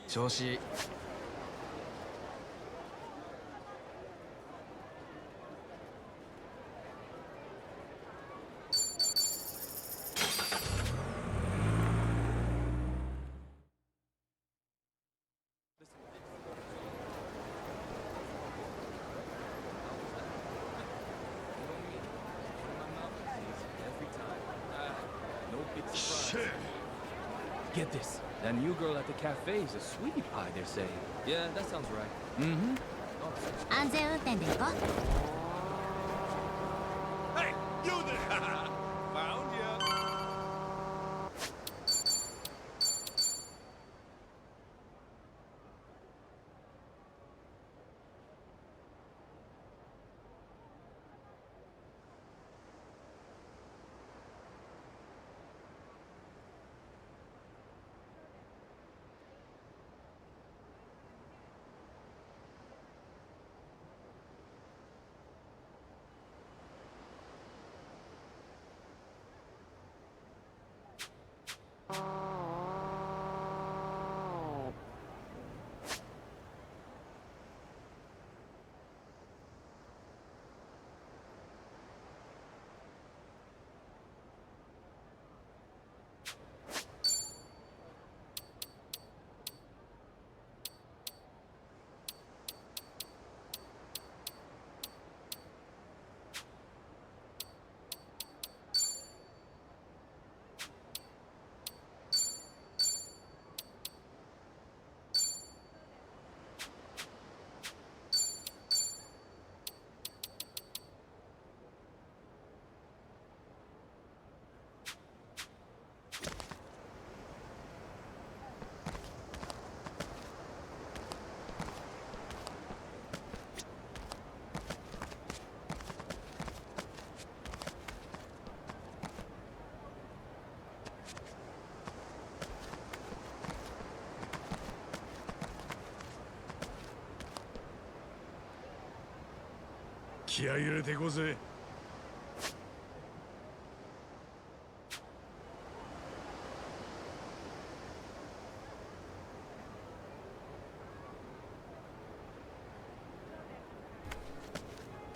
調子いい。Get this. That new girl at the cafe is a sweetie pie, they're saying. Yeah, that sounds right. Mm-hmm. 安全運転で行こう。 Hey, you there! Found ya!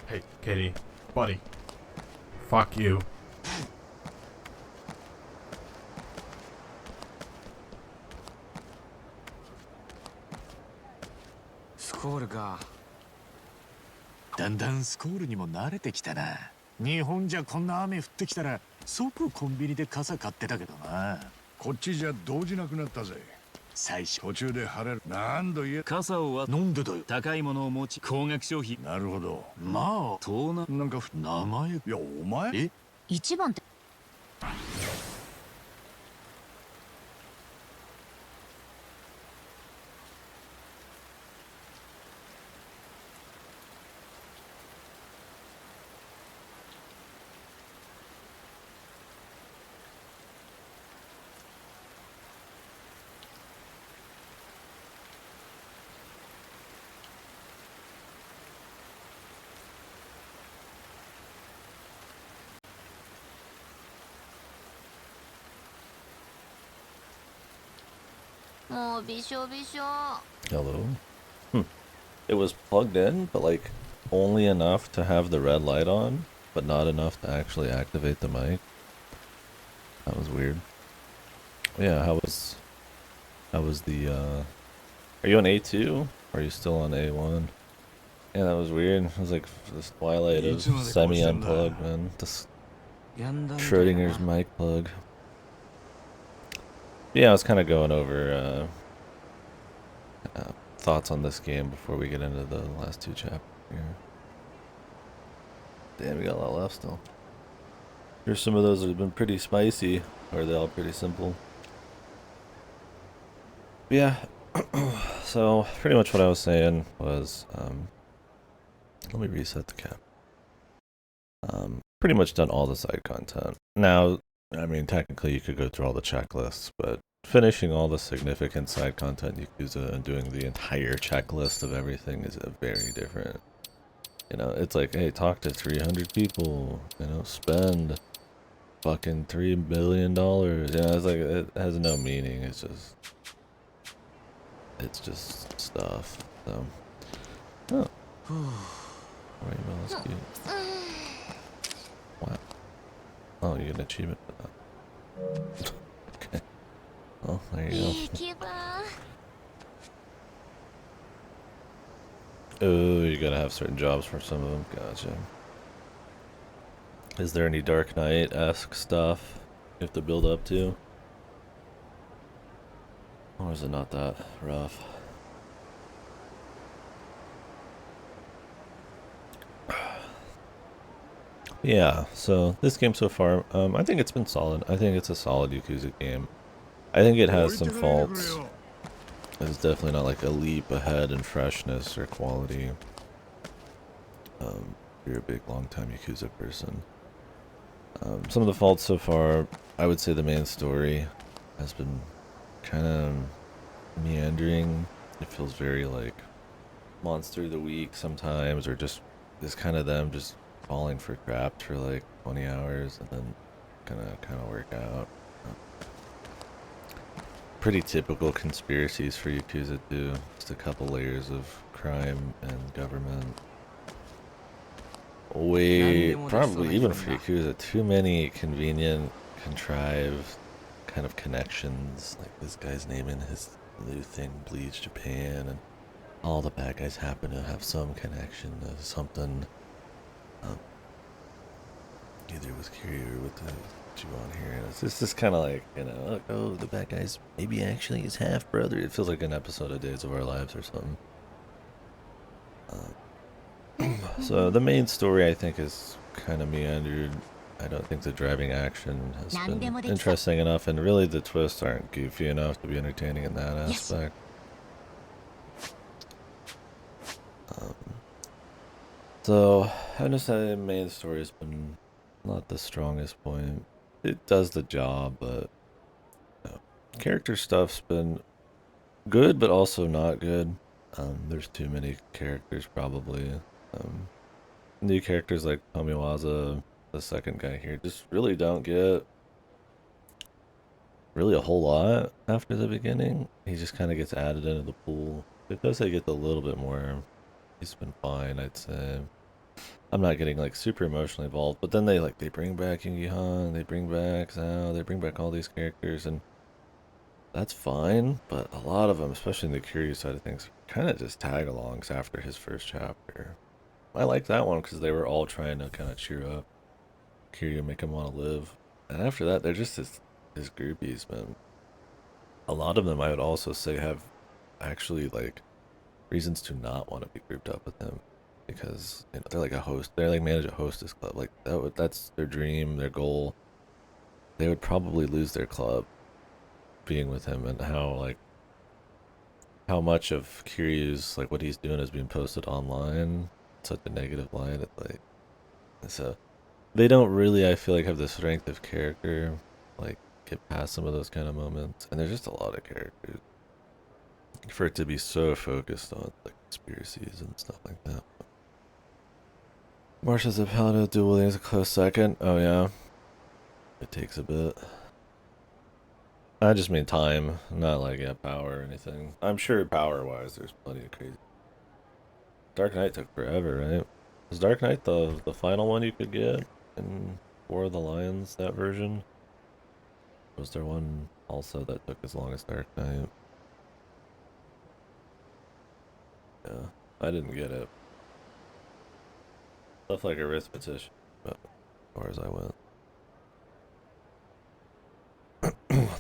Hey, Katie. Buddy. Fuck you. スコールか。だんだんスコールにも慣れてきたな。日本じゃこんな雨降ってきたら即コンビニで傘買ってたけどな。こっちじゃ動じなくなったぜ。最初途中で晴れる。何度言え。傘をなんでだよ。高いものを持ち、高額商品。なるほど。まあ盗難。なんか名前。いやお前。え、一番って。 もうびしょびしょ。 Hello. It was plugged in, but like only enough to have the red light on, but not enough to actually activate the mic. That was weird. Yeah, how was the are you on A2? Or are you still on A1? Yeah, that was weird. It was like this twilight of semi-unplugged, man. This Schrodinger's mic plug. Yeah, I was kind of going over thoughts on this game before we get into the last two chapters here. Damn, we got a lot left still. Here's some of those that have been pretty spicy, or are they all pretty simple? Yeah, so pretty much what I was saying was, let me reset the cap. Pretty much done all the side content. Now, I mean, technically you could go through all the checklists, but finishing all the significant side content Yakuza and doing the entire checklist of everything is a very different. You know, it's like, hey, talk to 300 people, you know, spend fucking $3 billion. You know, it's like, it has no meaning. It's just, it's just stuff. So, oh, rainbow, that's cute. Wow. Oh, you get an achievement for that. Okay. Oh, there you いい go. 気分。 Oh, you gotta have certain jobs for some of them. Gotcha. Is there any Dark Knight-esque stuff you have to build up to? Or is it not that rough? Yeah, so this game so far, I think it's been solid. I think it's a solid Yakuza game. I think it has some faults. It's definitely not like a leap ahead in freshness or quality. You're a big, long-time Yakuza person. Some of the faults so far, I would say the main story has been kind of meandering. It feels very like Monster of the Week sometimes, or just is kind of them just falling for traps for like 20 hours and then kind of work out. Pretty typical conspiracies for Yakuza too. Just a couple layers of crime and government. Way, probably even for Yakuza, too many convenient, contrived kind of connections. Like this guy's naming his new thing Bleach Japan, and all the bad guys happen to have some connection to something. Either with Kiryu or with the Juon here. And it's just kind of like, you know, look, oh, the bad guy's maybe actually his half brother. It feels like an episode of Days of Our Lives or something. So the main story, I think, is kind of meandered. I don't think the driving action has been interesting enough, and really the twists aren't goofy enough to be entertaining in that aspect. So I understand the main story has been not the strongest point. It does the job, but character stuff's been good, but also not good. There's too many characters, probably. New characters like Tomiwaza, the second guy here, just really don't get really a whole lot after the beginning. He just kind of gets added into the pool. Because they get a little bit more, he's been fine, I'd say. I'm not getting like super emotionally involved, but then they bring back Yoongi Han, they bring back Zhao, they bring back all these characters, and that's fine. But a lot of them, especially in the Kiryu side of things, kind of just tag-alongs after his first chapter. I like that one because they were all trying to kind of cheer up Kiryu, make him want to live, and after that, they're just his groupies, man. A lot of them, I would also say, have actually like reasons to not want to be grouped up with him. Because you know, they're like a host, they're like manage a hostess club, like that's their dream, their goal. They would probably lose their club being with him, and how much of Kiryu's like what he's doing is being posted online, such a negative light. So they don't really, I feel like, have the strength of character, like get past some of those kind of moments, and there's just a lot of characters for it to be so focused on like conspiracies and stuff like that. Marsha's a paladin, dueling is a close second. Oh yeah. It takes a bit. I just mean time, not like power or anything. I'm sure power-wise there's plenty of crazy. Dark Knight took forever, right? Was Dark Knight the final one you could get in War of the Lions, that version? Was there one also that took as long as Dark Knight? Yeah, I didn't get it. Stuff like arithmetic, but as far as I went.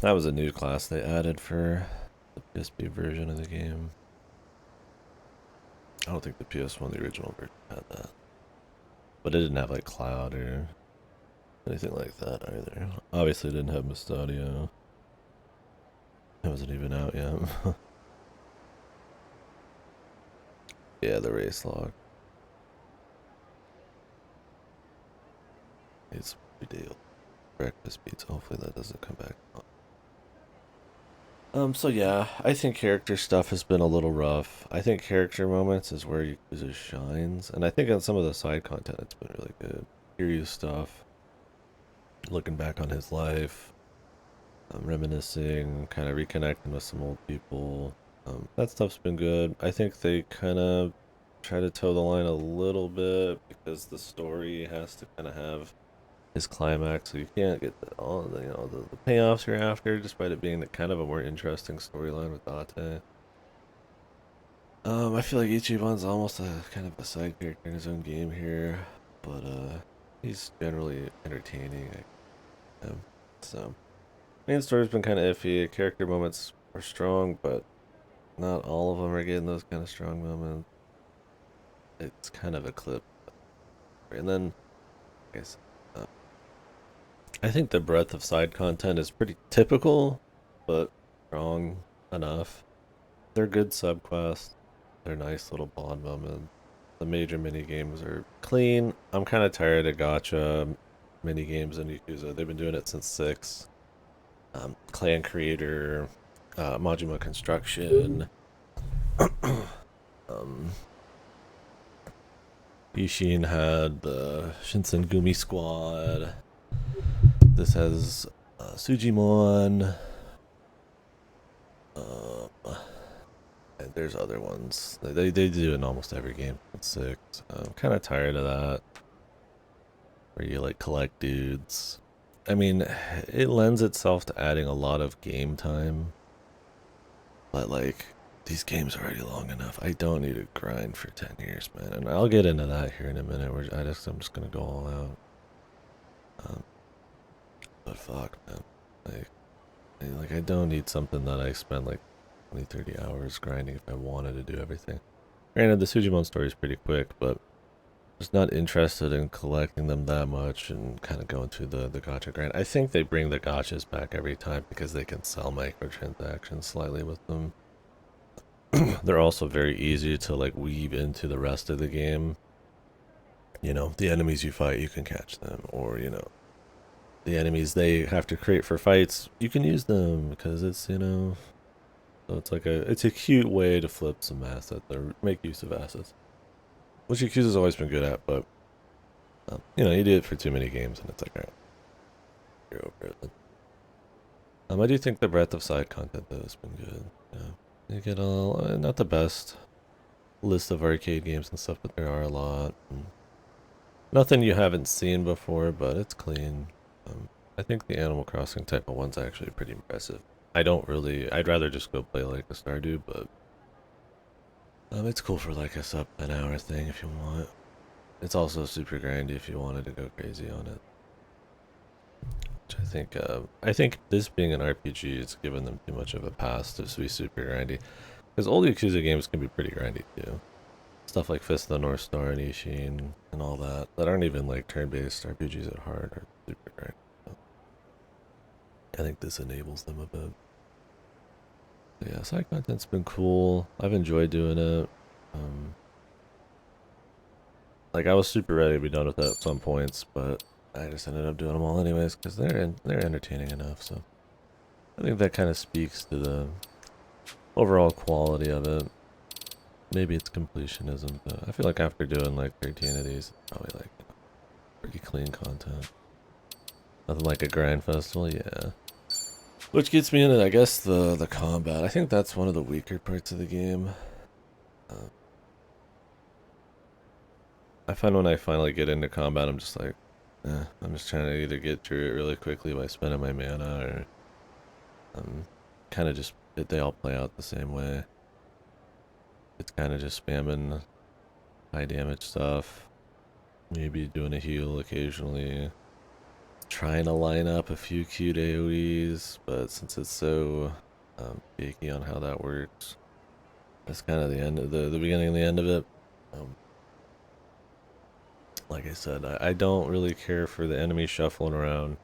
That was a new class they added for the PSP version of the game. I don't think the PS1, the original version, had that. But it didn't have like Cloud or anything like that either. Obviously it didn't have Mystadio. It wasn't even out yet. Yeah, the race log. It's ridiculous. Breakfast pizza. Hopefully that doesn't come back. So yeah, I think character stuff has been a little rough. I think character moments is where Yakuza shines, and I think on some of the side content it's been really good. Kiryu stuff, looking back on his life, reminiscing, kind of reconnecting with some old people. That stuff's been good. I think they kind of try to toe the line a little bit because the story has to kind of have his climax, so you can't get all the the payoffs you're after, despite it being kind of a more interesting storyline with Date. I feel like Ichiban's almost a kind of a side character in his own game here, but he's generally entertaining. So main story's been kind of iffy. Character moments are strong, but not all of them are getting those kind of strong moments. It's kind of a clip, and then I guess I think the breadth of side content is pretty typical, but strong enough. They're good subquests. They're nice little bond moments. The major mini games are clean. I'm kind of tired of gacha mini games in Yakuza. They've been doing it since 6. Clan Creator, Majima Construction, Ishin had the Shinsengumi Squad. This has Sujimon. And there's other ones. They do it in almost every game. It's 6. I'm kind of tired of that. Where you like collect dudes. I mean, it lends itself to adding a lot of game time. But like, these games are already long enough. I don't need to grind for 10 years, man. And I'll get into that here in a minute. I'm just gonna go all out. But fuck, man. Like I don't need something that I spend like 20, 30 hours grinding if I wanted to do everything. Granted, the Sujimon story is pretty quick, but just not interested in collecting them that much and kind of going through the gacha grind. I think they bring the gachas back every time because they can sell microtransactions slightly with them. They're also very easy to like weave into the rest of the game. You know, the enemies you fight, you can catch them, or you know, the enemies they have to create for fights, you can use them because it's, you know, so it's a cute way to flip some assets or make use of assets, which Yakuza's always been good at, but you know, you do it for too many games and it's like, alright, you're over it. I do think the breadth of side content though has been good. Yeah, you get not the best list of arcade games and stuff, but there are a lot. Nothing you haven't seen before, but it's clean. I think the Animal Crossing type of one's actually pretty impressive. I'd rather just go play like a Stardew, but it's cool for like a sub an hour thing if you want. It's also super grindy if you wanted to go crazy on it. Which I think this being an RPG, it's given them too much of a pass to be super grindy. Because old Yakuza games can be pretty grindy too. Stuff like Fist of the North Star and Ishin and all that aren't even like turn-based RPGs at heart are super grindy. I think this enables them a bit. But yeah, side content's been cool. I've enjoyed doing it. Like I was super ready to be done with it at some points, but I just ended up doing them all anyways because they're entertaining enough. So I think that kind of speaks to the overall quality of it. Maybe it's completionism, but I feel like after doing like 13 of these, it's probably like, you know, pretty clean content. Nothing like a grind festival, yeah. Which gets me into, I guess, the combat. I think that's one of the weaker parts of the game. I find when I finally get into combat, I'm just like, I'm just trying to either get through it really quickly by spending my mana, or kind of just, they all play out the same way. It's kind of just spamming high damage stuff, maybe doing a heal occasionally, trying to line up a few cute AoEs, but since it's so shaky on how that works, that's kind of the end of the beginning and the end of it. Like I said, I don't really care for the enemy shuffling around.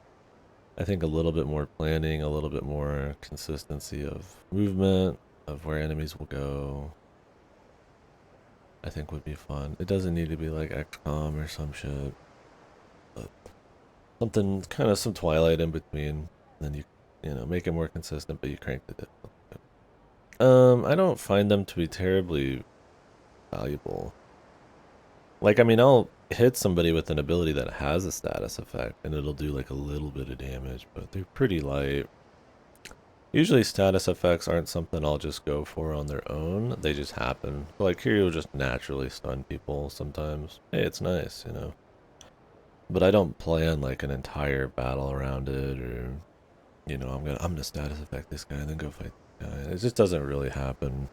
I think a little bit more planning, a little bit more consistency of movement, of where enemies will go, I think would be fun. It doesn't need to be like XCOM or some shit, but something, kind of some Twilight in between. Then you know, make it more consistent, but you crank the difficulty. I don't find them to be terribly valuable. Like, I mean, I'll hit somebody with an ability that has a status effect, and it'll do like a little bit of damage, but they're pretty light. Usually status effects aren't something I'll just go for on their own. They just happen. Like here you'll just naturally stun people sometimes. Hey, it's nice, you know. But I don't plan like an entire battle around it, or you know, I'm gonna status effect this guy and then go fight this guy. It just doesn't really happen.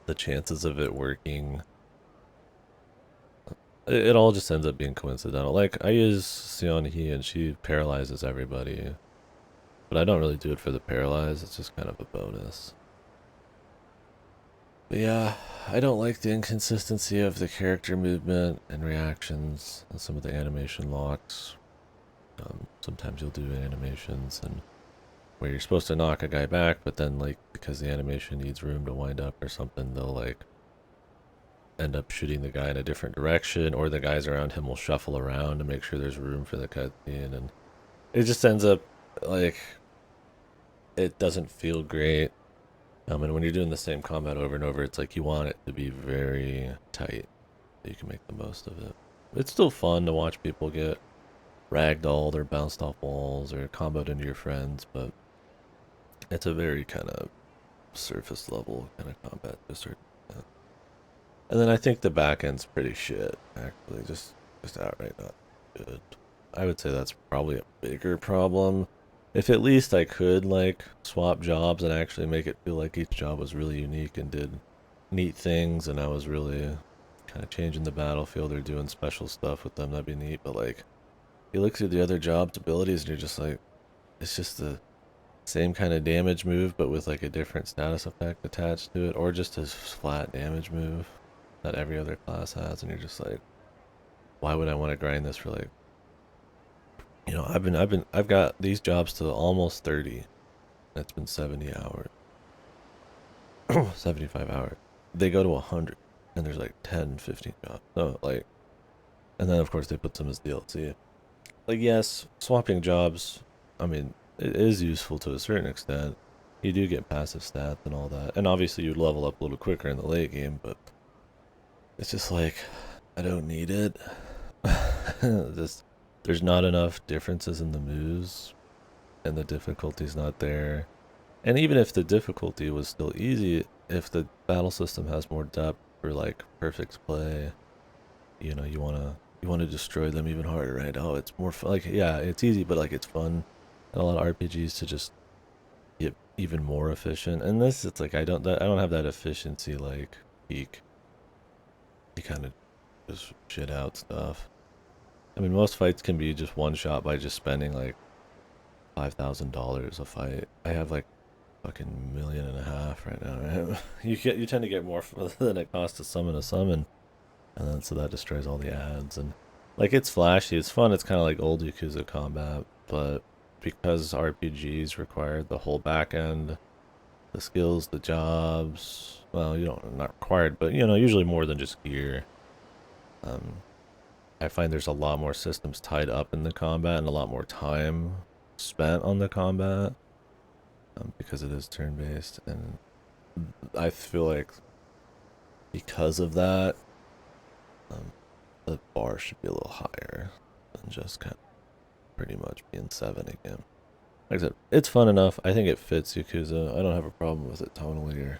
The chances of it working, it all just ends up being coincidental. Like I use Seon Hee and she paralyzes everybody. But I don't really do it for the paralyze, it's just kind of a bonus. But yeah, I don't like the inconsistency of the character movement and reactions and some of the animation locks. Sometimes you'll do animations and where you're supposed to knock a guy back, but then like because the animation needs room to wind up or something, they'll like end up shooting the guy in a different direction, or the guys around him will shuffle around to make sure there's room for the cutscene, and it just ends up like it doesn't feel great. And when you're doing the same combat over and over, it's like you want it to be very tight so you can make the most of it. It's still fun to watch people get ragdolled or bounced off walls or comboed into your friends, but it's a very kind of surface level kind of combat to a certain extent. And then I think the back end's pretty shit, actually, just outright not good. I would say that's probably a bigger problem. If at least I could like swap jobs and actually make it feel like each job was really unique and did neat things, and I was really kind of changing the battlefield or doing special stuff with them, that'd be neat. But like you look through the other jobs' abilities and you're just like, it's just the same kind of damage move but with like a different status effect attached to it, or just a flat damage move that every other class has, and you're just like, why would I want to grind this for like, you know, I've got these jobs to almost 30. It's been 70 hours. 75 hours. They go to 100 and there's like 10, 15 jobs. So like, and then of course they put some as DLC. Like yes, swapping jobs, I mean, it is useful to a certain extent. You do get passive stats and all that. And obviously you level up a little quicker in the late game, but it's just like, I don't need it. Just, there's not enough differences in the moves, and the difficulty's not there. And even if the difficulty was still easy, if the battle system has more depth for like perfect play, you know, you wanna destroy them even harder, right? Oh, it's more fun. Like yeah, it's easy, but like it's fun. And a lot of RPGs to just get even more efficient. And this, it's like I don't have that efficiency like peak. You kind of just shit out stuff. I mean, most fights can be just one shot by just spending like $5,000 a fight. I have like fucking $1.5 million right now, right? You tend to get more than it costs to summon a summon, and then so that destroys all the ads. And like it's flashy, it's fun. It's kind of like old Yakuza combat, but because RPGs require the whole back end, the skills, the jobs. Well, you don't, not required, but you know, usually more than just gear. I find there's a lot more systems tied up in the combat and a lot more time spent on the combat because it is turn-based, and I feel like because of that, the bar should be a little higher than just kind of pretty much being 7 again. Like I said, it's fun enough. I think it fits Yakuza. I don't have a problem with it tonally or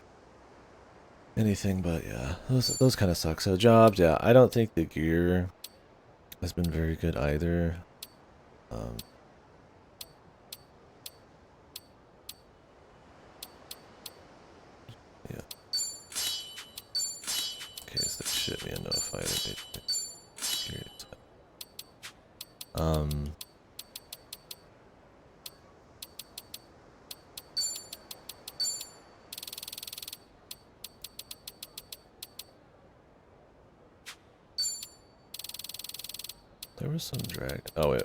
anything, but yeah, those kind of suck. So jobs, yeah, I don't think the gear has been very good either. Yeah. Okay, so shit me a no fighter. There was some drag. Oh wait.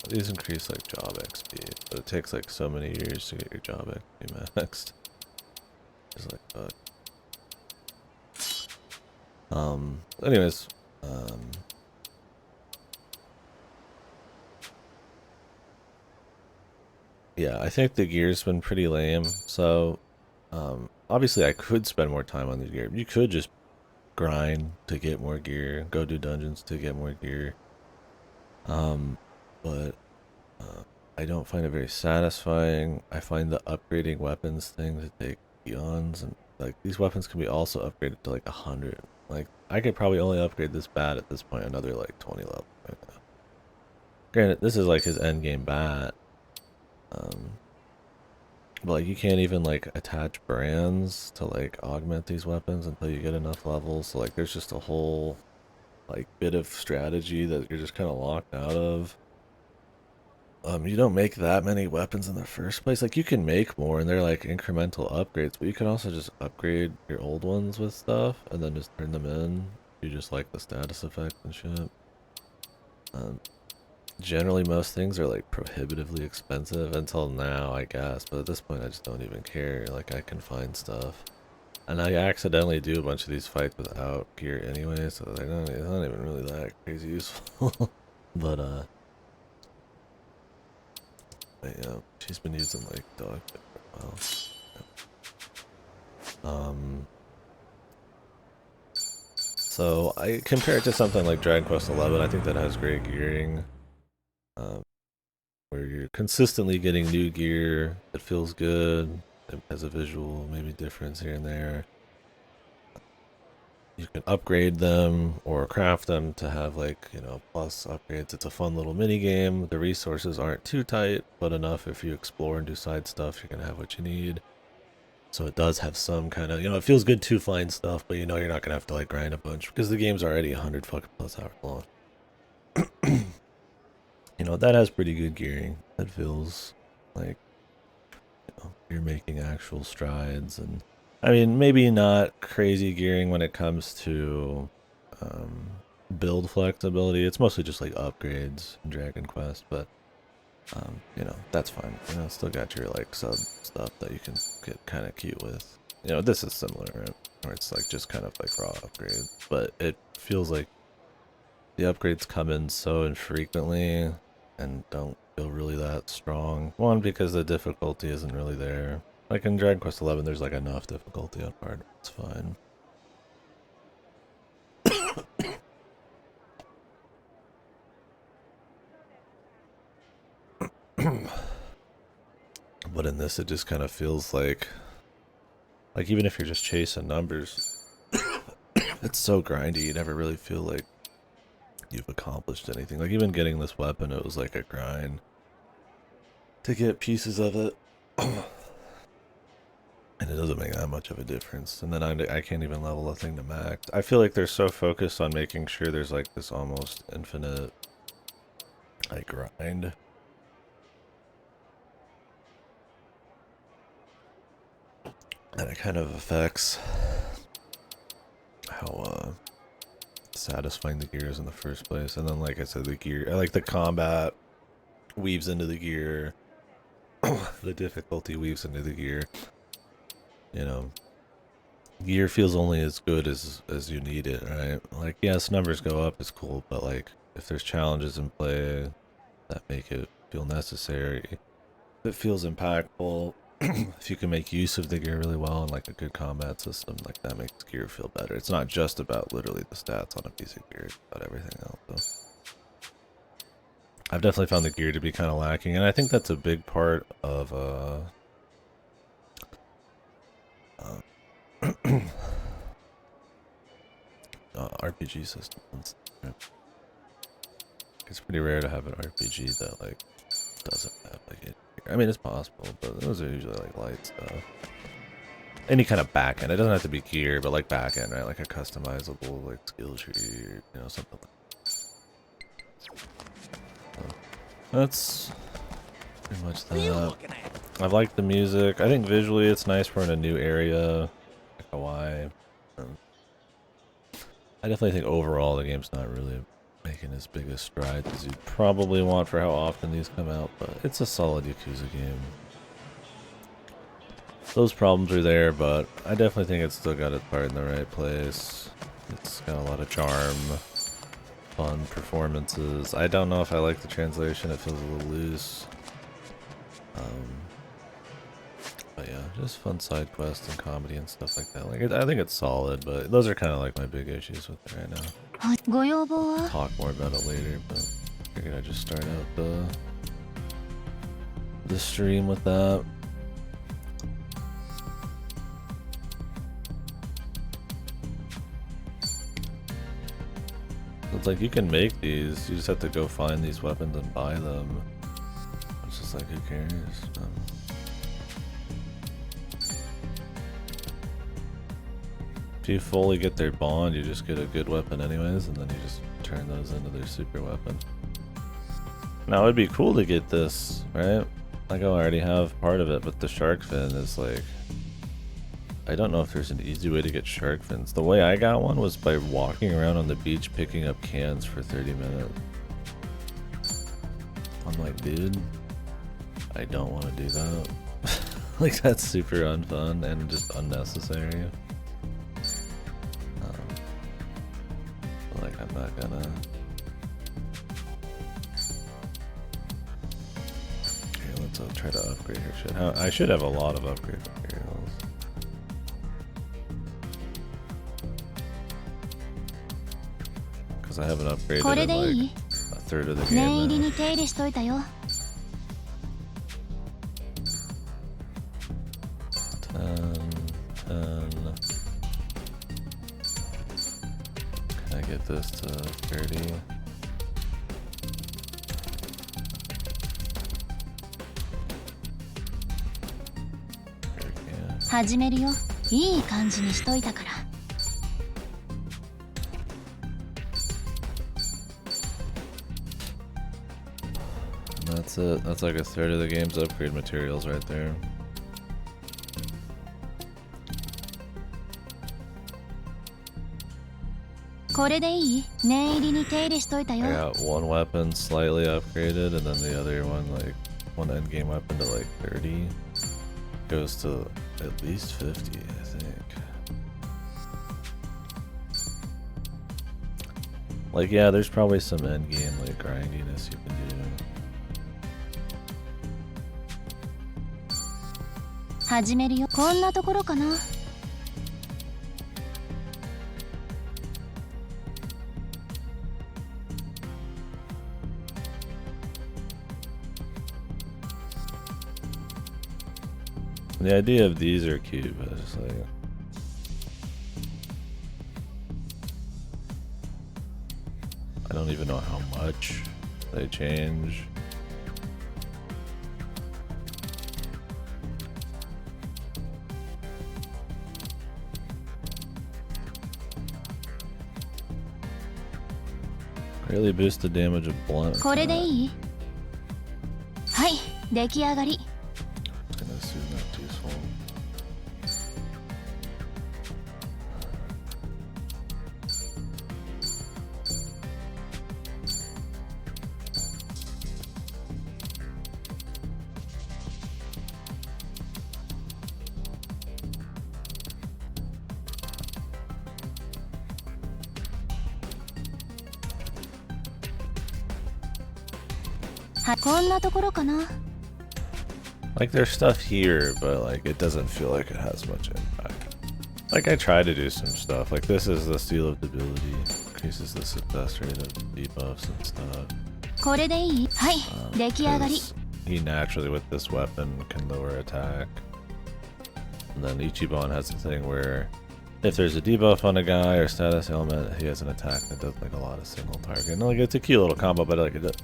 These increase like job XP, but it takes like so many years to get your job XP maxed. It's like anyways, yeah, I think the gear's been pretty lame. So, obviously I could spend more time on the gear. You could just grind to get more gear, go do dungeons to get more gear. But I don't find it very satisfying. I find the upgrading weapons thing to take eons, and like these weapons can be also upgraded to like 100. Like I could probably only upgrade this bat at this point another like 20 levels right now. Granted, this is like his end game bat. But like you can't even like attach brands to like augment these weapons until you get enough levels. So like there's just a whole like bit of strategy that you're just kind of locked out of. You don't make that many weapons in the first place. Like you can make more and they're like incremental upgrades, but you can also just upgrade your old ones with stuff and then just turn them in. You just like the status effect and shit. Generally most things are like prohibitively expensive until now, I guess, but at this point I just don't even care. Like I can find stuff. And I accidentally do a bunch of these fights without gear anyway, so it's not even really that crazy useful. But yeah, she's been using like dog shit for a while. So I compare it to something like Dragon Quest XI. I think that has great gearing, where you're consistently getting new gear. It feels good. It has a visual maybe difference here and there. You can upgrade them or craft them to have like, you know, plus upgrades. It's a fun little mini game. The resources aren't too tight, but enough if you explore and do side stuff, you're gonna have what you need. So it does have some kind of, you know, it feels good to find stuff, but you know you're not gonna have to like grind a bunch because the game's already 100 fucking plus hours long. You know, that has pretty good gearing. That feels like, you know, you're making actual strides. And I mean, maybe not crazy gearing when it comes to build flexibility. It's mostly just like upgrades in Dragon Quest, but you know, that's fine. You know, still got your like sub stuff that you can get kind of cute with. You know, this is similar, right? Where it's like just kind of like raw upgrade, but it feels like the upgrades come in so infrequently and don't feel really that strong. One, because the difficulty isn't really there. Like in Dragon Quest XI, there's like enough difficulty on hard. It's fine. But in this, it just kind of feels like even if you're just chasing numbers, it's so grindy. You never really feel like you've accomplished anything. Like even getting this weapon, it was like a grind to get pieces of it. And it doesn't make that much of a difference. And then I can't even level a thing to max. I feel like they're so focused on making sure there's like this almost infinite like grind. And it kind of affects how satisfying the gear is in the first place. And then like I said, the gear, I like the combat weaves into the gear. The difficulty weaves into the gear. You know, gear feels only as good as you need it, right? Like, yes, numbers go up is cool, but like if there's challenges in play that make it feel necessary, if it feels impactful, if you can make use of the gear really well and like a good combat system, like that makes gear feel better. It's not just about literally the stats on a piece of gear, it's about everything else. So I've definitely found the gear to be kind of lacking, and I think that's a big part of RPG systems. It's pretty rare to have an RPG that like doesn't have like it. I mean, it's possible, but those are usually like light stuff. Any kind of backend. It doesn't have to be gear, but like backend, right? Like a customizable like skill tree, you know, something like that. So, that's pretty much that. I like the music. I think visually it's nice. We're in a new area, like Hawaii. I definitely think overall the game's not really making as big a stride as you'd probably want for how often these come out, but it's a solid Yakuza game. Those problems are there, but I definitely think it's still got its part in the right place. It's got a lot of charm, fun performances. I don't know if I like the translation, it feels a little loose. But yeah, just fun side quests and comedy and stuff like that. Like, I think it's solid, but those are kind of like my big issues with it right now. I'll talk more about it later, but I figured I'd just start out the stream with that. It's like you can make these, you just have to go find these weapons and buy them. It's just like, who cares? If you fully get their bond, you just get a good weapon anyways, and then you just turn those into their super weapon. Now it'd be cool to get this, right? Like I already have part of it, but the shark fin is like, I don't know if there's an easy way to get shark fins. The way I got one was by walking around on the beach picking up cans for 30 minutes. I'm like, dude, I don't want to do that. Like that's super unfun and just unnecessary. Like I'm not gonna. Okay, let's try to upgrade her shit. I should have a lot of upgrade materials. Because I haven't upgraded in like a third of the game now. 10. Can I get this to 30?始めるよ。いい感じにしといたから。That's it. That's like a third of the game's upgrade materials right there. I got one weapon slightly upgraded, and then the other one, like one endgame weapon to like 30, goes to at least 50, I think. Like, yeah, there's probably some endgame like grindiness you can do. 始めるよ。こんなところかな。The idea of these are cute, but it's like I don't even know how much they change. Really boost the damage of blunt. これでいい？はい、出来上がり。Gonna assume that's useful. Like there's stuff here, but like it doesn't feel like it has much impact. Like I try to do some stuff. Like this is the Seal of Debility, increases the success rate of debuffs and stuff. これでいい？はい、出来上がり。 He naturally with this weapon can lower attack. And then Ichiban has a thing where if there's a debuff on a guy or status ailment, he has an attack that does like a lot of single target. And like it's a cute little combo, but like it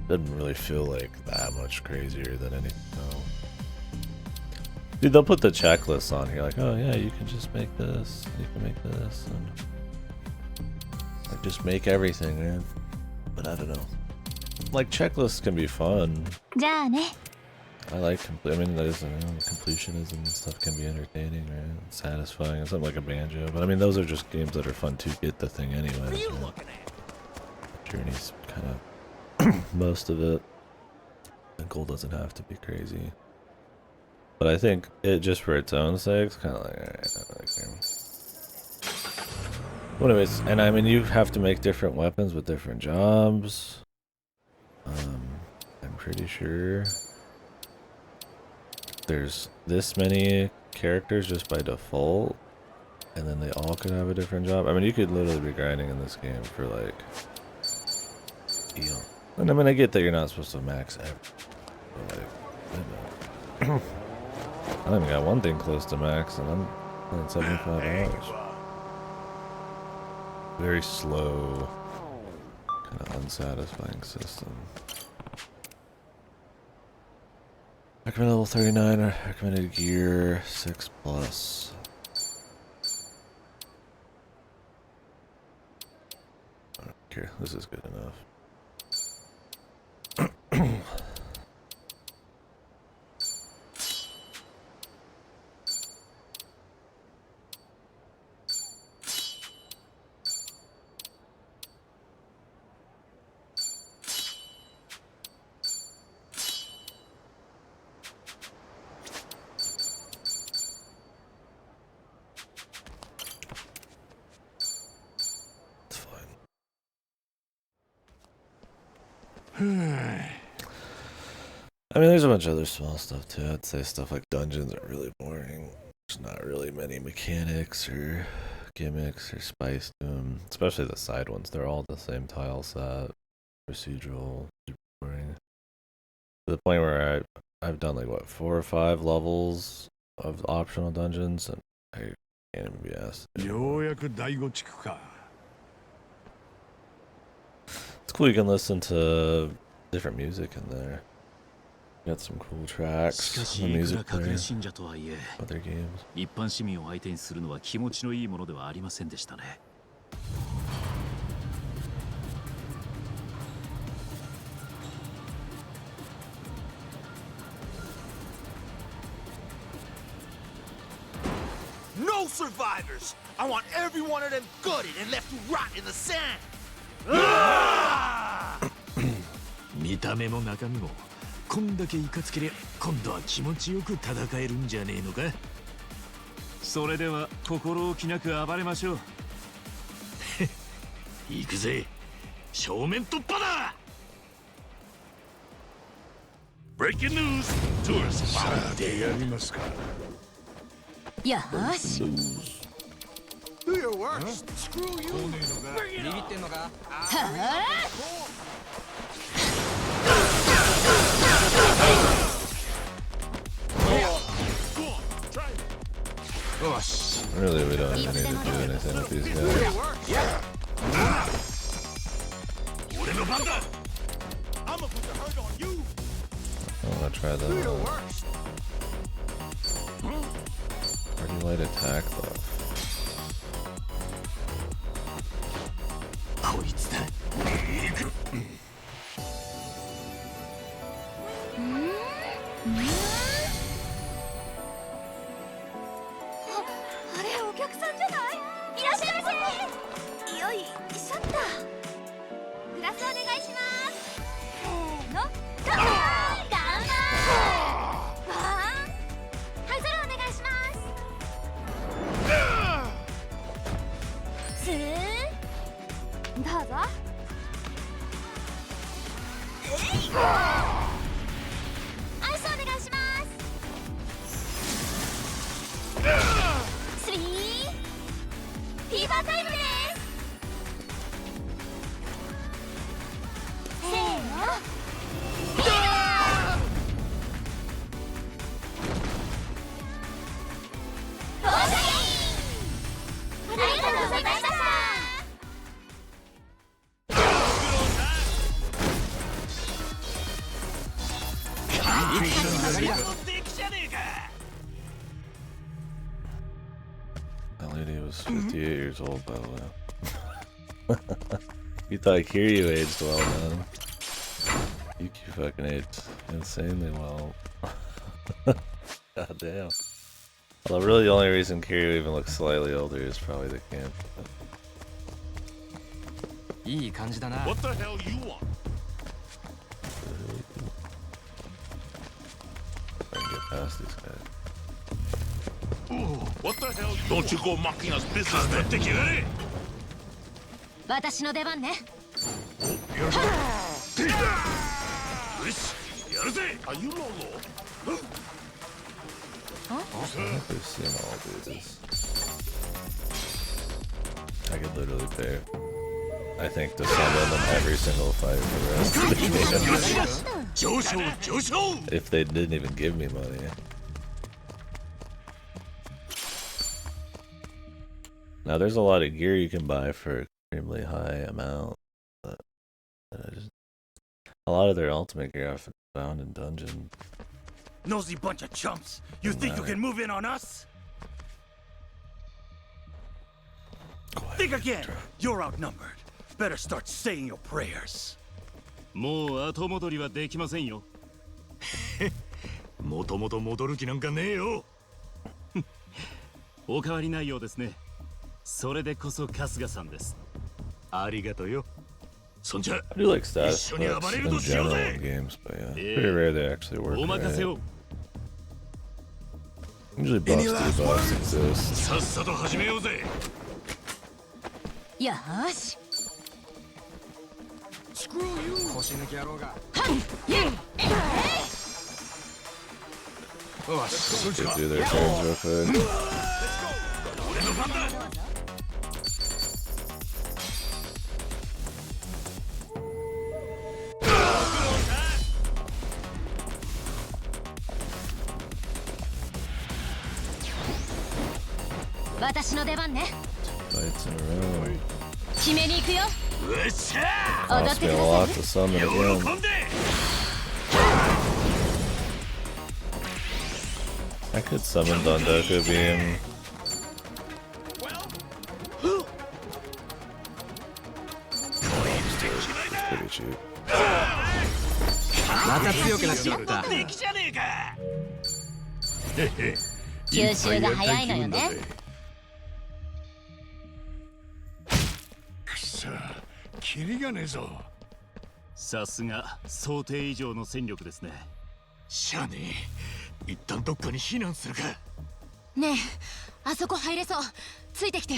doesn't really feel like that much crazier than anything. No. Dude, they'll put the checklists on here, like, oh yeah, you can just make this, you can make this, and like just make everything, man. But I don't know. Like checklists can be fun. じゃあね。 I like I mean, that is, completionism and stuff can be entertaining, right? Satisfying. It's something like a banjo, but I mean, those are just games that are fun to get the thing anyways. What are you looking at? Journey's kind of most of it. The goal doesn't have to be crazy, but I think it just for its own sake, it's kind of like, alright, I like game. Well, anyways, and I mean, you have to make different weapons with different jobs. I'm pretty sure there's this many characters just by default, and then they all could have a different job. I mean, you could literally be grinding in this game for like, you know, and I mean, I get that you're not supposed to max every, but like, I don't even got one thing close to max, and I'm playing 75 hours. Very slow, kind of unsatisfying system. Recommended level 39, or recommended gear 6+. Here, this is good enough. It's fine. I mean, there's a bunch of other small stuff too. I'd say stuff like dungeons are really boring. There's not really many mechanics or gimmicks or spice to them, especially the side ones. They're all the same tile set, procedural, super boring. To the point where I've done like what 4 or 5 levels of optional dungeons, and I can't even be asked.ようやく第五地区か。 It's cool. You can listen to different music in there. Got some cool tracks. The music player. Other games. 一般市民を相手にするのは気持ちのいいものではありませんでしたね。No survivors! I want every one of them gutted and left to rot in the sand! 見た目も中身もこんだけいかつけりゃ今度は気持ちよく戦えるんじゃねえのか。それでは心置きなく暴れましょう。行くぜ。正面突破だ。 Breaking news! Tourists さてやりますか。よーし。 Do your worst! Screw you! ビビってんのか？はよし。 Really, we don't even need to do anything with these guys. 俺の番だ。 I'm gonna put the hurt on you! I wanna try Do your the worst! pretty light attack though. こいつだ。あれお客さんじゃない？いらっしゃいませ。よいしょっと。グラスお願いします。せーの。乾杯！乾杯！わあ。はい、それお願いします。どうぞ。アイスお願いします。スリーフィーバータイムです。せーの。フィーバー。到着。ありがとうございました。 That lady was 58 years old, by the way. You thought Kiryu aged well, man. Yuki fucking aged insanely well. God damn. Although really the only reason Kiryu even looks slightly older is probably the camp. いい感じだな。 What the hell you want? I can get past these guys. What the hell? Don't you go mocking us business, man. Take it, eh? 私の出番ね。よし、やるぜ。Are you Lolo? I think we've seen all these. I could literally pay, I think, to summon them every single fight for the rest of the game. 上昇上昇 If they didn't even give me money. Now there's a lot of gear you can buy for extremely high amount, but a lot of their ultimate gear I've found in dungeon. Nosy bunch of chumps. You think you can move in on us? Think again. You're outnumbered. Better start saying your prayers. もう後戻りはできませんよ。もともと戻る気なんかねえよ。お変わりないようですね。それでこそ春日さんです。ありがとうよ。そんじゃ I do like status effects in general in games, but yeah, pretty rare they actually work. お任せを。Usually buffs debuffs exist. さっさと始めようぜ。よーし。腰抜き野郎が。They do their turns real quick. 俺の番だ。私の出番ね。 Fights in a row. 決めに行くよ。うっしゃ 踊っ Cost て me く a だ lot さ to summon 喜 again. んで I could summon Dondoku Beam. It's pretty cheap. また強くなっちまった。敵じゃねえか。い。吸収が早いのよね。くそ、キリがねえぞ。さすが想定以上の戦力ですね。しゃあねえ。一旦どっかに避難するか。ねえ、あそこ入れそう。ついてきて。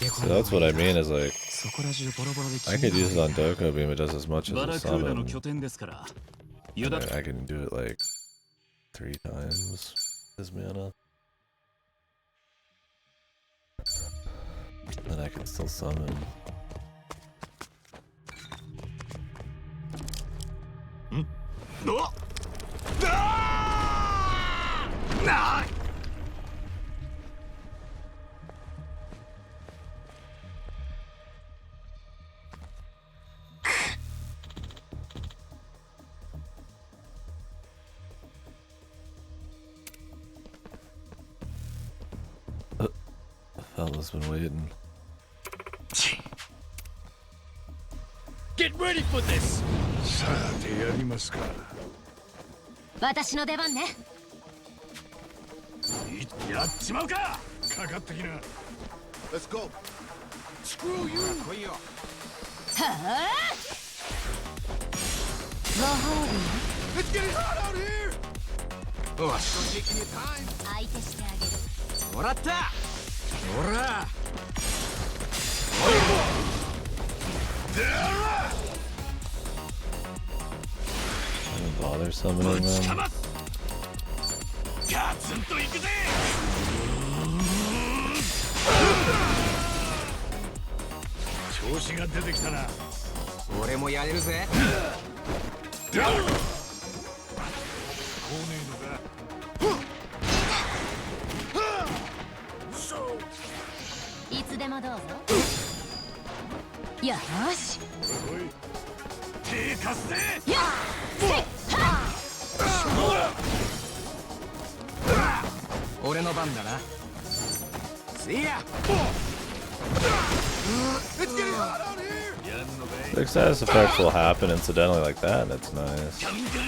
So that's what I mean is like, そこら中ボロボロで I could use it on Dondoku Beam, it does as much バ as ラ a クーダの summon. 拠点ですから。 And I can do it like 3 times his mana. And I can still summon. Fella's been waiting. Get ready for this. さてやりますか。私の出番ね。やっちまうか。かかってきな。Let's go. Screw you. 来いよ。はあ。ご褒美。 It's getting hot out here. おし。相手してあげる。もらった。ほら。I don't bother summoning them. ガツンといくぜ。調子が出てきたな。俺もやれるぜ。来ねえのか。いつでもどうぞ。よーし。おいおい。手貸すぜ。やっ。俺の番だな。See ya. It's getting hot out here. やんのかい。 Like status effects will happen incidentally like that, and that's nice.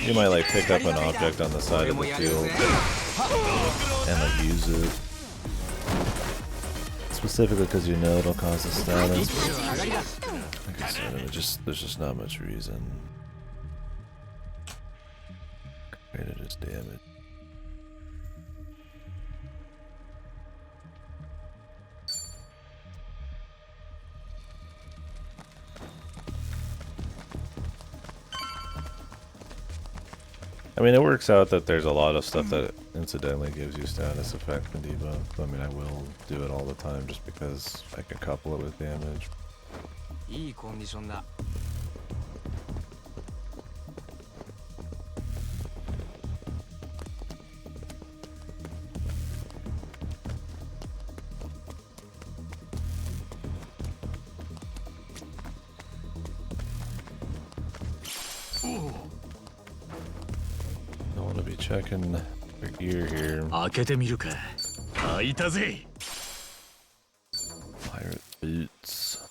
You might like pick up an object on the side of the field and like use it. Specifically because you know it'll cause a status. Like I said, there's just not much reason. Compared to just damage. I mean, it works out that there's a lot of stuff that incidentally gives you status effect and debuff. I mean, I will do it all the time just because I can couple it with damage. いいコンディションだ。I want to be checking for gear here. 開けてみるか。開いたぜ。 Pirate boots.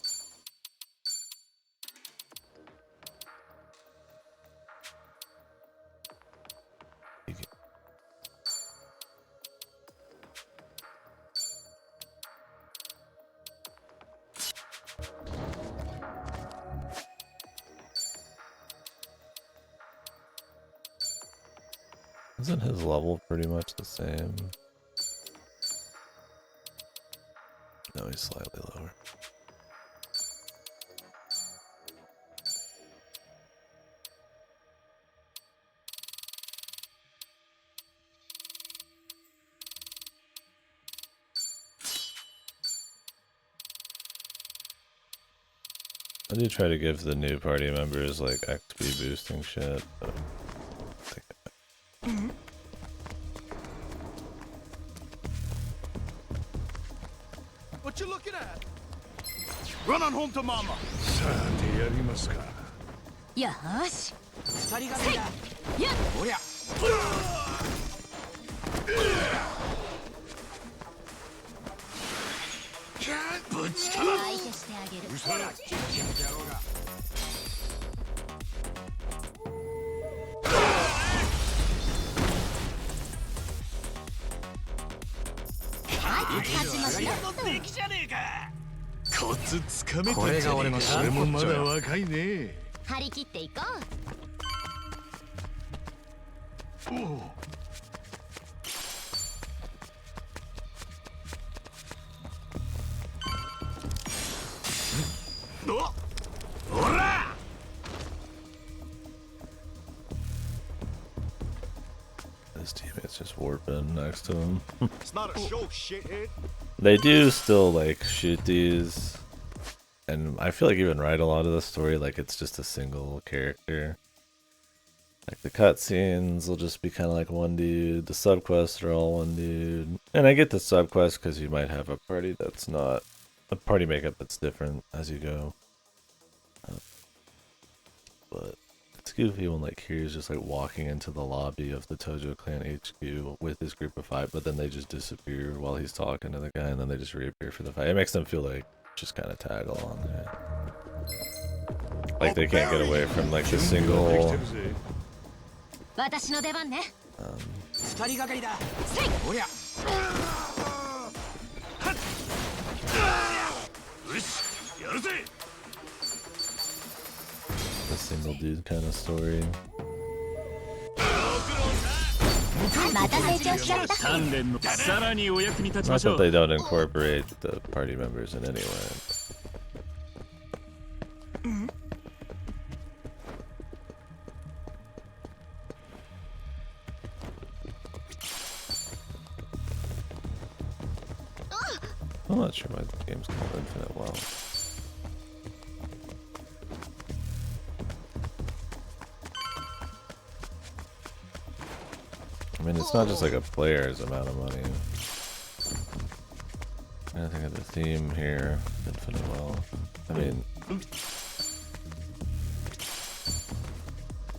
Isn't his level pretty much the same? No, he's slightly lower. I do try to give the new party members like XP boosting shit, but What you looking at? Run on home to mama. さてやりますか。よーし。二人がかりだ。やっ。おりゃ。ぶちかま。相手してあげる。うそら。勝ちました。コツつかめた。これが俺の俺もまだ若いね。張り切っていこう。おお。おら。 his teammates just warping next to him. It's not a show, shithead. They do still like shoot these, and I feel like even write a lot of the story like it's just a single character. Like the cutscenes will just be kind of like one dude. The subquests are all one dude, and I get the subquests because you might have a party that's not a party makeup that's different as you go. But it's goofy when like Kiryu's just like walking into the lobby of the Tojo Clan HQ with his group of 5, but then they just disappear while he's talking to the guy, and then they just reappear for the fight. It makes them feel like just kind of tag along there. Like they can't get away from like the single. 私の出番ね。二人がかりだ。おりゃ。よし、やるぜ。 The single dude kind of story. また成長しちゃった。鍛錬のさらにお役に立ち Not ましょ that う。 they don't incorporate the party members in any way. I'm not sure why the game's called Infinite Well. I mean, it's not just like a player's amount of money. I think of the theme here, Infinite Well. I mean,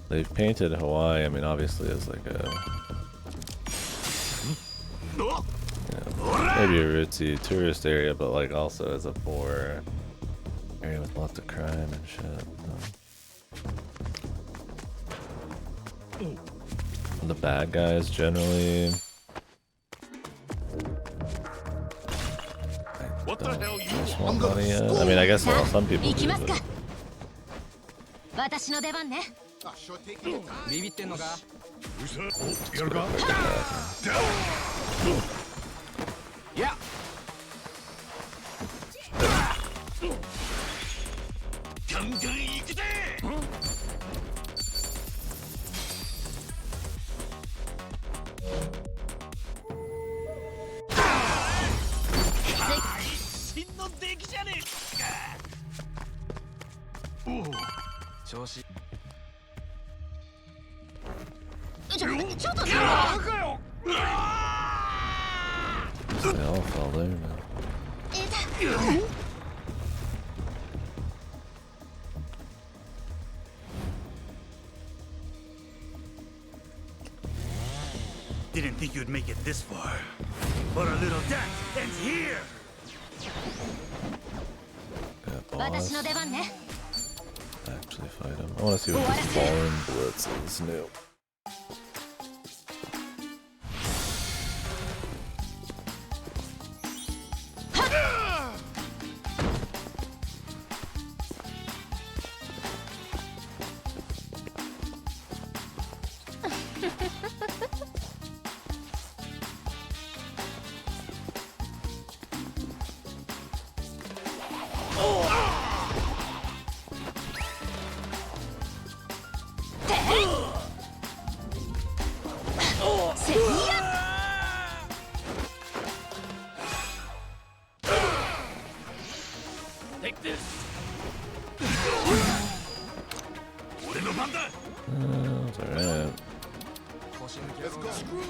they've painted Hawaii, I mean, obviously as like a, you know, maybe a ritzy tourist area, but like also as a poor area with lots of crime and shit. The bad guys generally. What the hell you just want money yet. I mean, I guess well, some people do. But 私の出番ね。 ビビってんのか。うそ、やるか。いや。ガンガン行くぜ。調子。ちょっと They all fell there now. Didn't think you'd make it this far. But our little dance ends here! That 私 boss. の出番ね。 Actually fight him. I want to see what this foreign blitz is new. Take this. 俺の番だ。 It's alright. 腰抜け。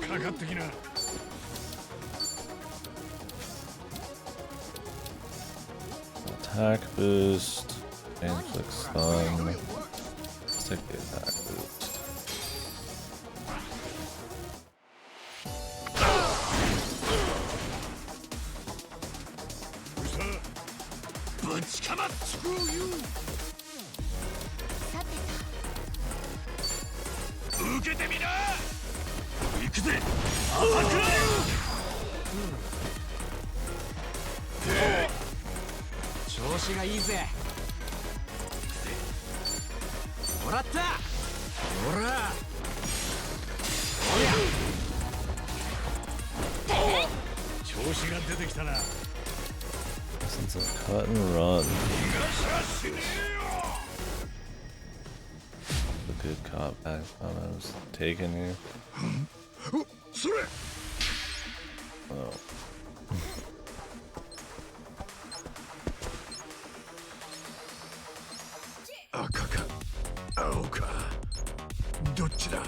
かかってきな。 Attack boost. Inflict stun. Let's take the attack boost. ぶちかまっ Screw you。 さて受けてみな。行くぜ。アタックライ調子がいいぜ。もらった。ほら。調子が出てきたな。 Since it's cut and run. The good cop back I was taking here. それ。 Oh. 赤か青かどっちだ。や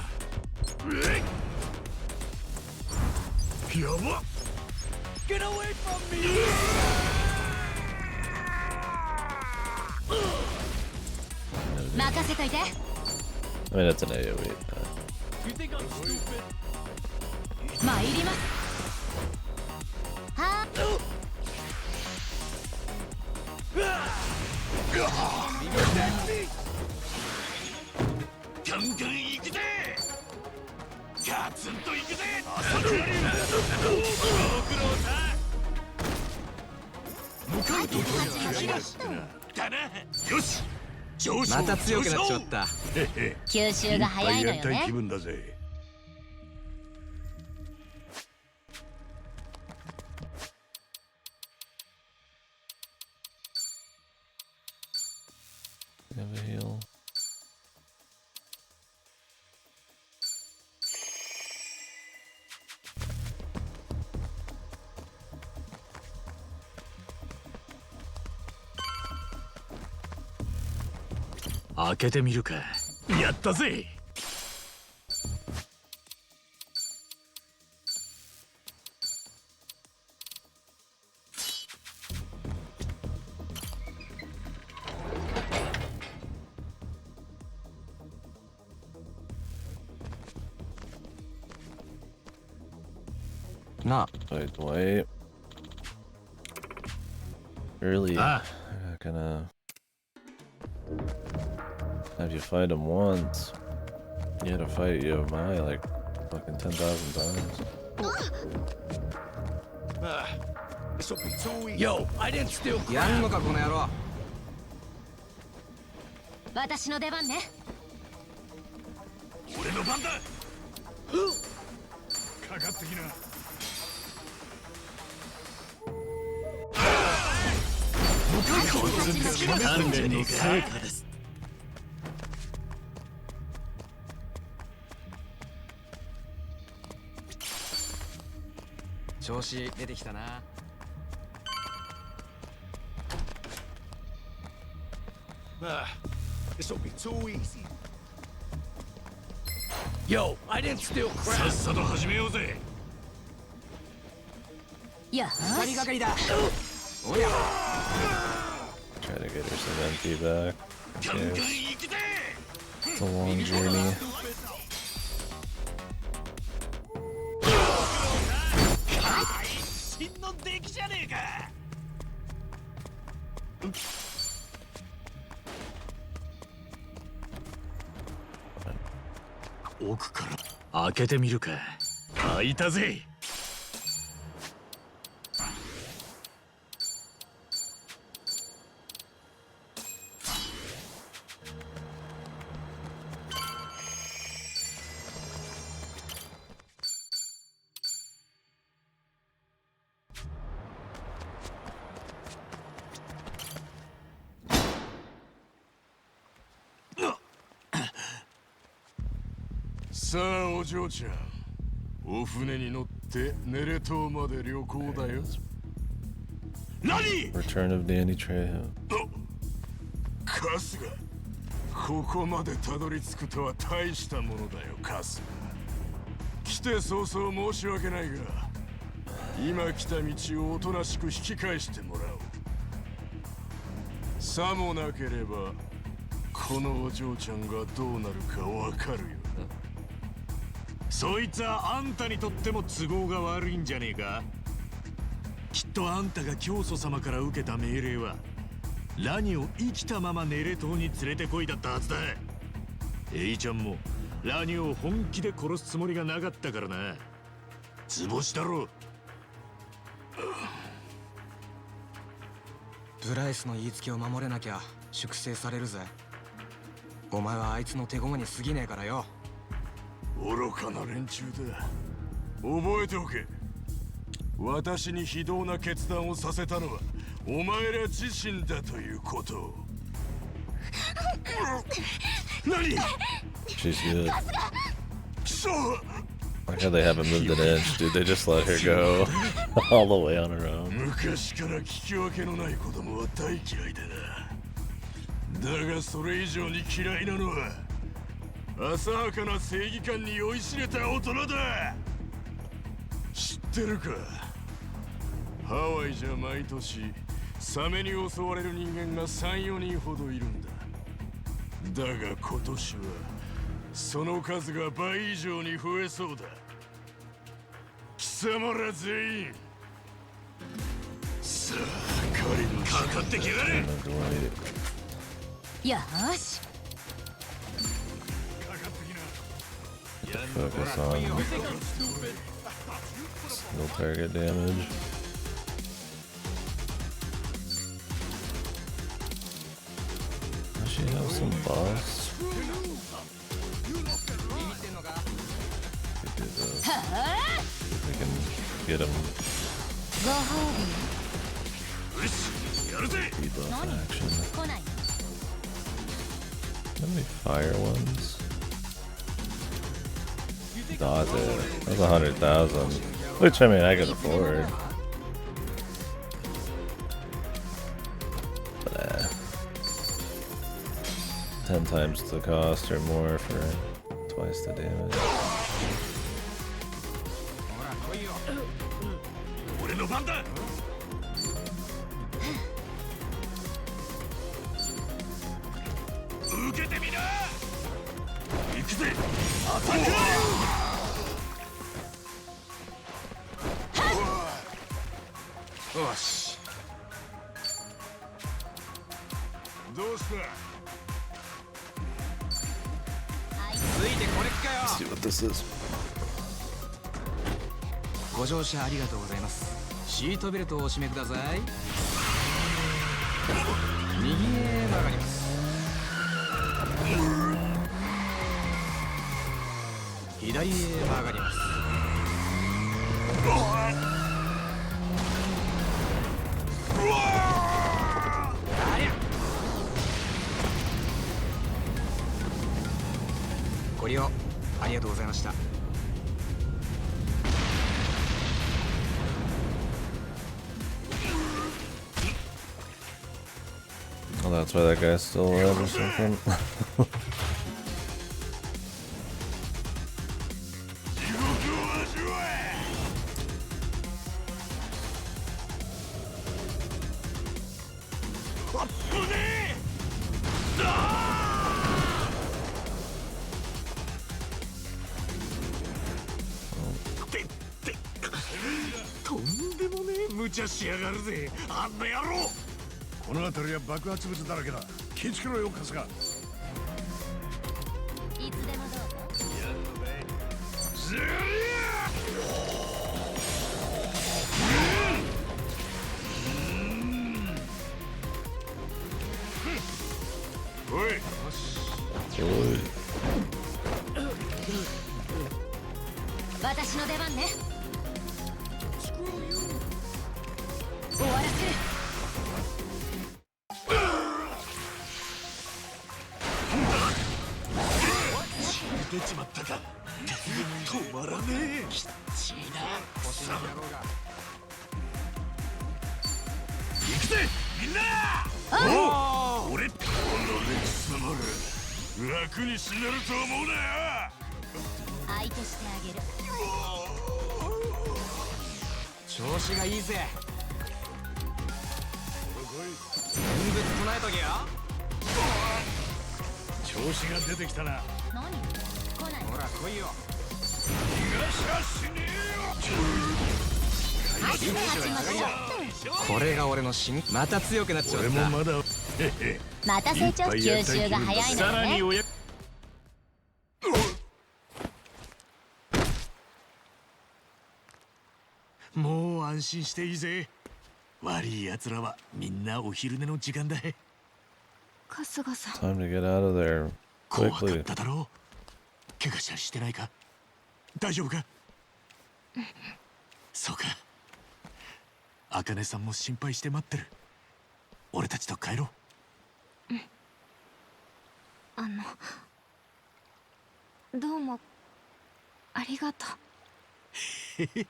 ば。 Get away from me. I 任せといて。 mean, that's an AoE. You think I'm stupid? 参ります。はガンガン行くぜ。ガツンと行くぜ。朝倉流。ご苦労さん。向かうところだな。よし。上昇。また強くなっちまった。吸収が早いのよね。分だぜ。 Have a heal.「開けてみるか。やったぜ。 なあ。 Wait. Really? Ah. I'm not gonna have you fight him once. You had to fight Yomai like fucking 10,000 times. This will be too easy. Yo, I didn't steal. やんのかこの野郎。私の出番ね。俺の番だ。かかってきな。 鍛錬の成果です。調子出てきたな。This will be too easy. Yo, I didn't steal さ crap. っさと始めようぜ。よし二人がかりだ。 Try to get her some MP back. ガンガン Yes. 行くぜ。 It's a long journey. 真の出来じゃねえか。奥から開けてみるか。開いたぜ。さあお嬢ちゃん、お船に乗ってネレ島まで旅行だよ。何？ Return of Danny Trejo. カスがここまでたどり着くとは大したものだよ、カス。来て早々申し訳ないが、今来た道をおとなしく引き返してもらおう。さもなければこのお嬢ちゃんがどうなるかわかるよな。そいつはあんたにとっても都合が悪いんじゃねえか。きっとあんたが教祖様から受けた命令はラニを生きたままネレ島に連れてこいだったはずだ。エイちゃんもラニを本気で殺すつもりがなかったからな。図星だろ。ブライスの言いつけを守れなきゃ粛清されるぜ。お前はあいつの手駒に過ぎねえからよ。愚かな連中だ。覚えておけ。私に非道な決断をさせたのはお前ら自身だということを。何？ She's good. クソ！ Like how they haven't moved an inch, dude. They just let her go all the way on her own. 昔から聞き分けのない子供は大嫌いでな。だがそれ以上に嫌いなのは浅はかな正義感に酔いしれた大人だ。知ってるか？ハワイじゃ毎年サメに襲われる人間が3、4人ほどいるんだ。だが今年はその数が倍以上に増えそうだ。貴様ら全員さあ狩りのかかってきやがれ。 Dwight. よし Focus on single target damage. Does she have some boss? Could do this. I can get him ご褒 debuff action. 美来ない How many fire ones? Dodge it. That's 100,000. Which I mean I can afford. But 10 times the cost or more for twice the damage. 俺の番だ。受けてみな。行くぜ。アタック。よし。どうした？ついてこれっかよ。 Let's see what this is. ご乗車ありがとうございます。シートベルトをお締めください。右へ曲がります。左へ曲がります。ありゃ。ご利用ありがとうございました。 Oh, that's why that guy's still alive or something. Time to get out of there quickly. 怪我してないか大丈夫かそうか茜さんも心配して待ってる俺たちと帰ろうどうもありがとう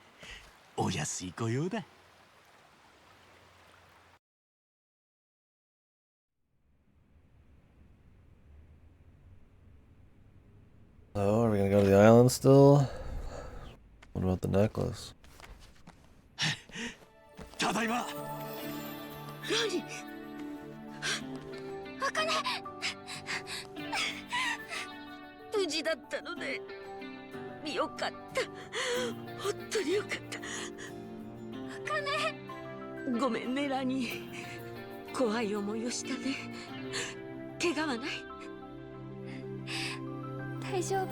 お安いご用だ Oh, are we gonna go to the island still? What about the necklace? ただいま何茜無事だったのねよかった本当によかった茜ごめんねラニー怖い思いをしたね怪我はない大丈夫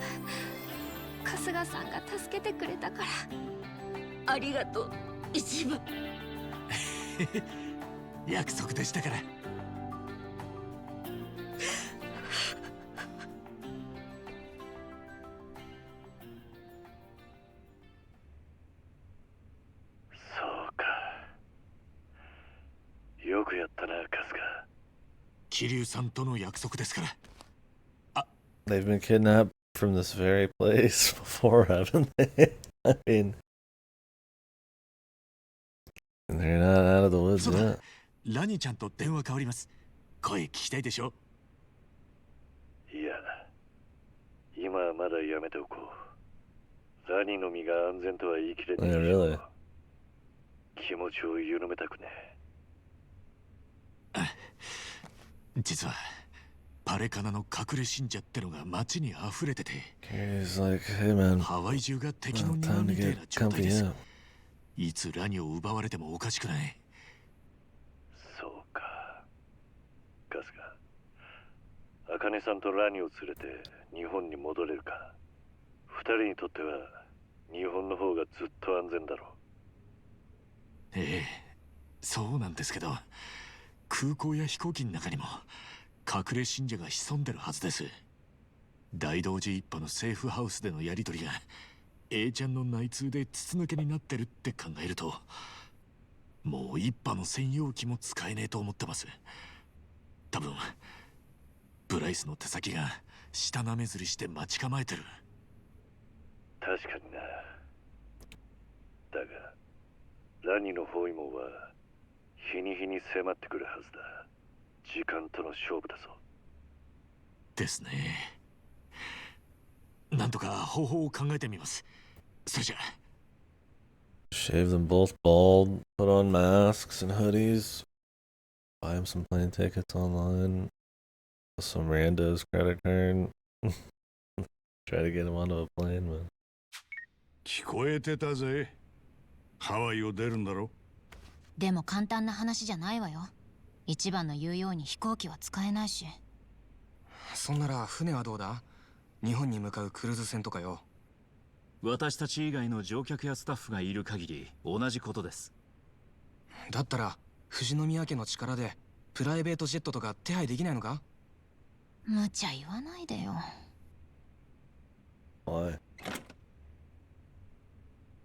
春日さんが助けてくれたからありがとう一番約束でしたからそうかよくやったな春日桐生さんとの約束ですから They've been kidnapped from this very place before, haven't they? I mean, they're not out of the woods yet. ラニちゃんと電話変わります声聞きたいでしょいや今はまだやめておこうラニの身が安全とは言い切れない Really? 気持ちを緩めたくね実はパレカナの隠れ信者ってのが街に溢れてて He's like, hey man, ハワイ中が敵の庭 time to みたいな get 状態です comfy up. いつラニを奪われてもおかしくないそうか春日茜さんとラニを連れて日本に戻れるか二人にとっては日本の方がずっと安全だろうええそうなんですけど空港や飛行機の中にも隠れ信者が潜んでるはずです大同寺一派のセーフハウスでのやり取りが A ちゃんの内通で筒抜けになってるって考えるともう一派の専用機も使えねえと思ってます多分ブライスの手先が下なめずりして待ち構えてる確かになだがラニの包囲網は日に日に迫ってくるはずだ時間との勝負だぞ。ですね。なんとか方法を考えてみます。それじゃ。Shave them both bald, put on masks and hoodies, buy him some plane tickets online, some rando's credit card, try to get him onto a plane, man. 聞こえてたぜ。ハワイを出るんだろ。でも簡単な話じゃないわよ。一番の言うように飛行機は使えないし。そんなら船はどうだ？日本に向かうクルーズ船とかよ。私たち以外の乗客やスタッフがいる限り同じことです。だったら富士宮家の力でプライベートジェットとか手配できないのか？無茶言わないでよ。Why?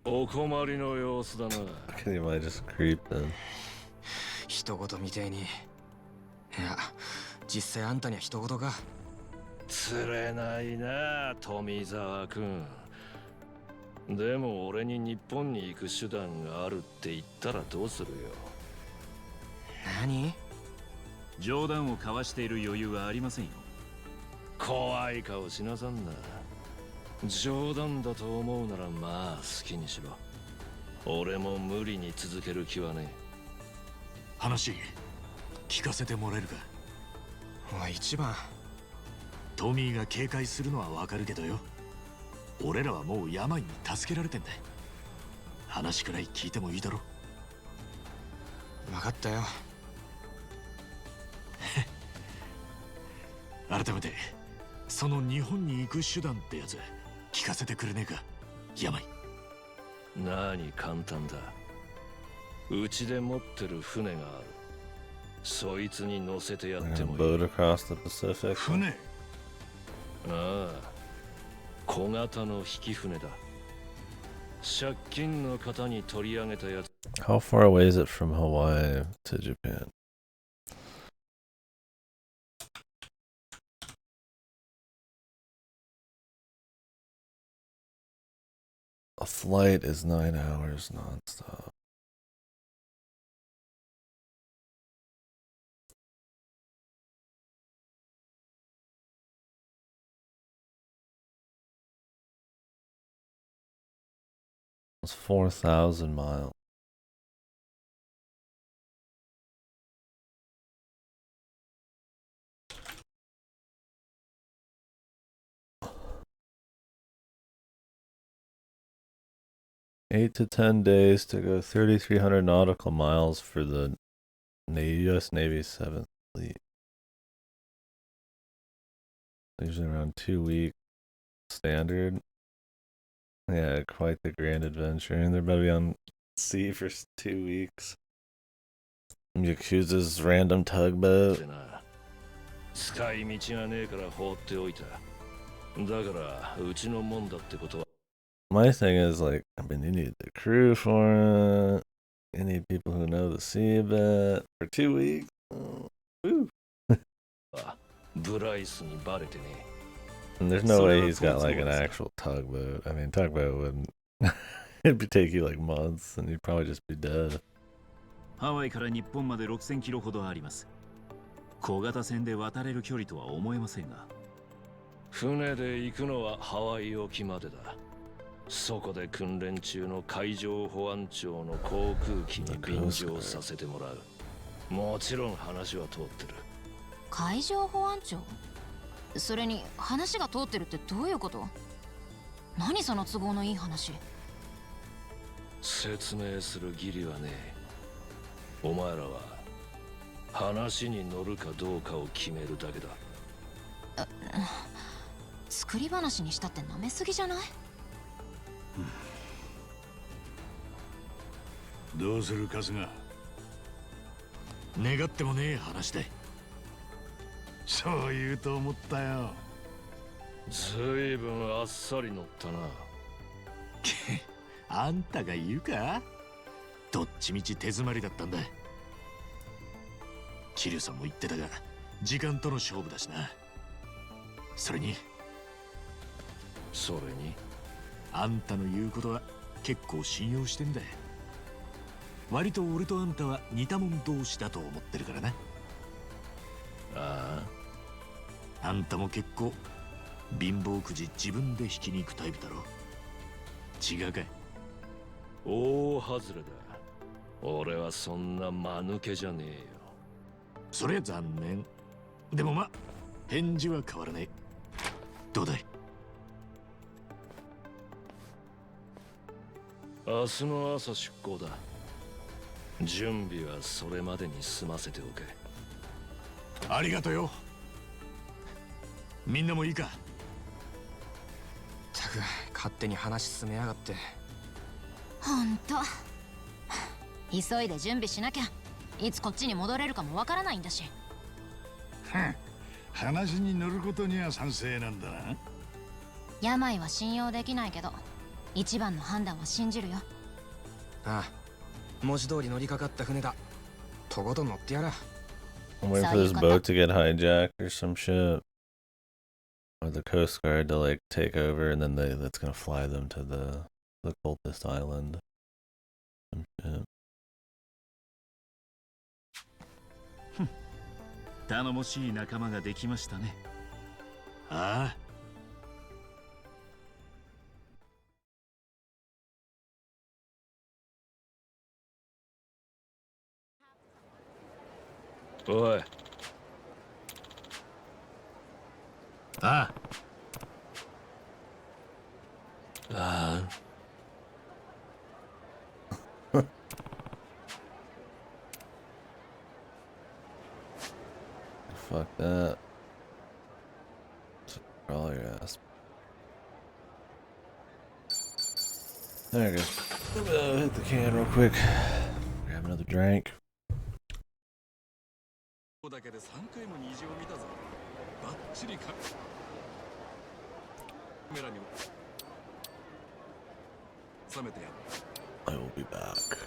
お困りの様子だな。He might just creep in. 人事みてえに。いや、実際あんたには人事か。釣れないな、富澤君。でも俺に日本に行く手段があるって言ったらどうするよ。何？冗談を交わしている余裕はありませんよ。怖い顔しなさんな。冗談だと思うならまあ好きにしろ。俺も無理に続ける気はねえ。話聞かせてもらえるか。おい、一番トミーが警戒するのはわかるけどよ。俺らはもう病に助けられてんだ。話くらい聞いてもいいだろ。分かったよ。改めてその日本に行く手段ってやつ聞かせてくれねえか、病。何簡単だ。うちで持ってる船がある。そいつに乗せてやっ They're て gonna もいい。 boat across the Pacific. 船？ああ、小型の引き船だ。借金の方に取り上げたやつ。 How far away is it from Hawaii to Japan? A flight is 9 hours nonstop. It's 4,000 miles. Eight to 10 days to go 3,300 nautical miles for the U.S. Navy's 7th Fleet. Usually around 2 weeks standard. Yeah, quite the grand adventure. And they're about to be on sea for 2 weeks. Yakuza's random tugboat. 使い道がねえから放っておいた。だからうちのもんだってことは。 My thing is like, I mean, you need the crew for it. You need people who know the sea a bit for 2 weeks. Woo. ブライスにバレてね。 And there's no way he's got like an actual tugboat. I mean, tugboat wouldn't. It'd take you like months, and you'd probably just be dead. ハワイから日本まで6000キロほどあります。小型船で渡れる距離とは思えませんが。船で行くのはハワイ沖までだ。そこで訓練中の海上保安庁の航空機に便乗させてもらう。もちろん話は通ってる。海上保安庁？それに話が通ってるってどういうこと？何その都合のいい話。説明する義理はねえ。お前らは話に乗るかどうかを決めるだけだ。作り話にしたって舐めすぎじゃない？どうする春日。願ってもねえ話で。そう言うと思ったよ。ずいぶんあっさり乗ったな。あんたが言うか？どっちみち手詰まりだったんだ。桐生さんも言ってたが、時間との勝負だしな。それにあんたの言うことは結構信用してんだ。割と俺とあんたは似たもん同士だと思ってるからな。ああ、あんたも結構貧乏くじ自分で引きに行くタイプだろ。違うかい？大外れだ。俺はそんな間抜けじゃねえよ。そりゃ残念。でもま、返事は変わらねえ。どうだい？明日の朝出航だ。準備はそれまでに済ませておけ。ありがとよ。みんなもいいか？たく勝手に話進めやがって。ほんと急いで準備しなきゃいつこっちに戻れるかもわからないんだし。話に乗ることには賛成なんだな。病は信用できないけど一番の判断は信じるよ。ああ、文字通り乗りかかった船だ。とことん乗ってやら。 I'm waiting for this boat to get hijacked or some shit. Or the Coast Guard to like take over and then that's gonna fly them to the cultist island. Some shit. 頼もしい仲間ができましたね。ああ。おい。ああ。ああ。Fuck that. Crawl your ass. There it goes. Hit the can real quick. Grab another drink. だけで3回も虹を見たぞ。バッチリカメラに収めてやる。I will be back.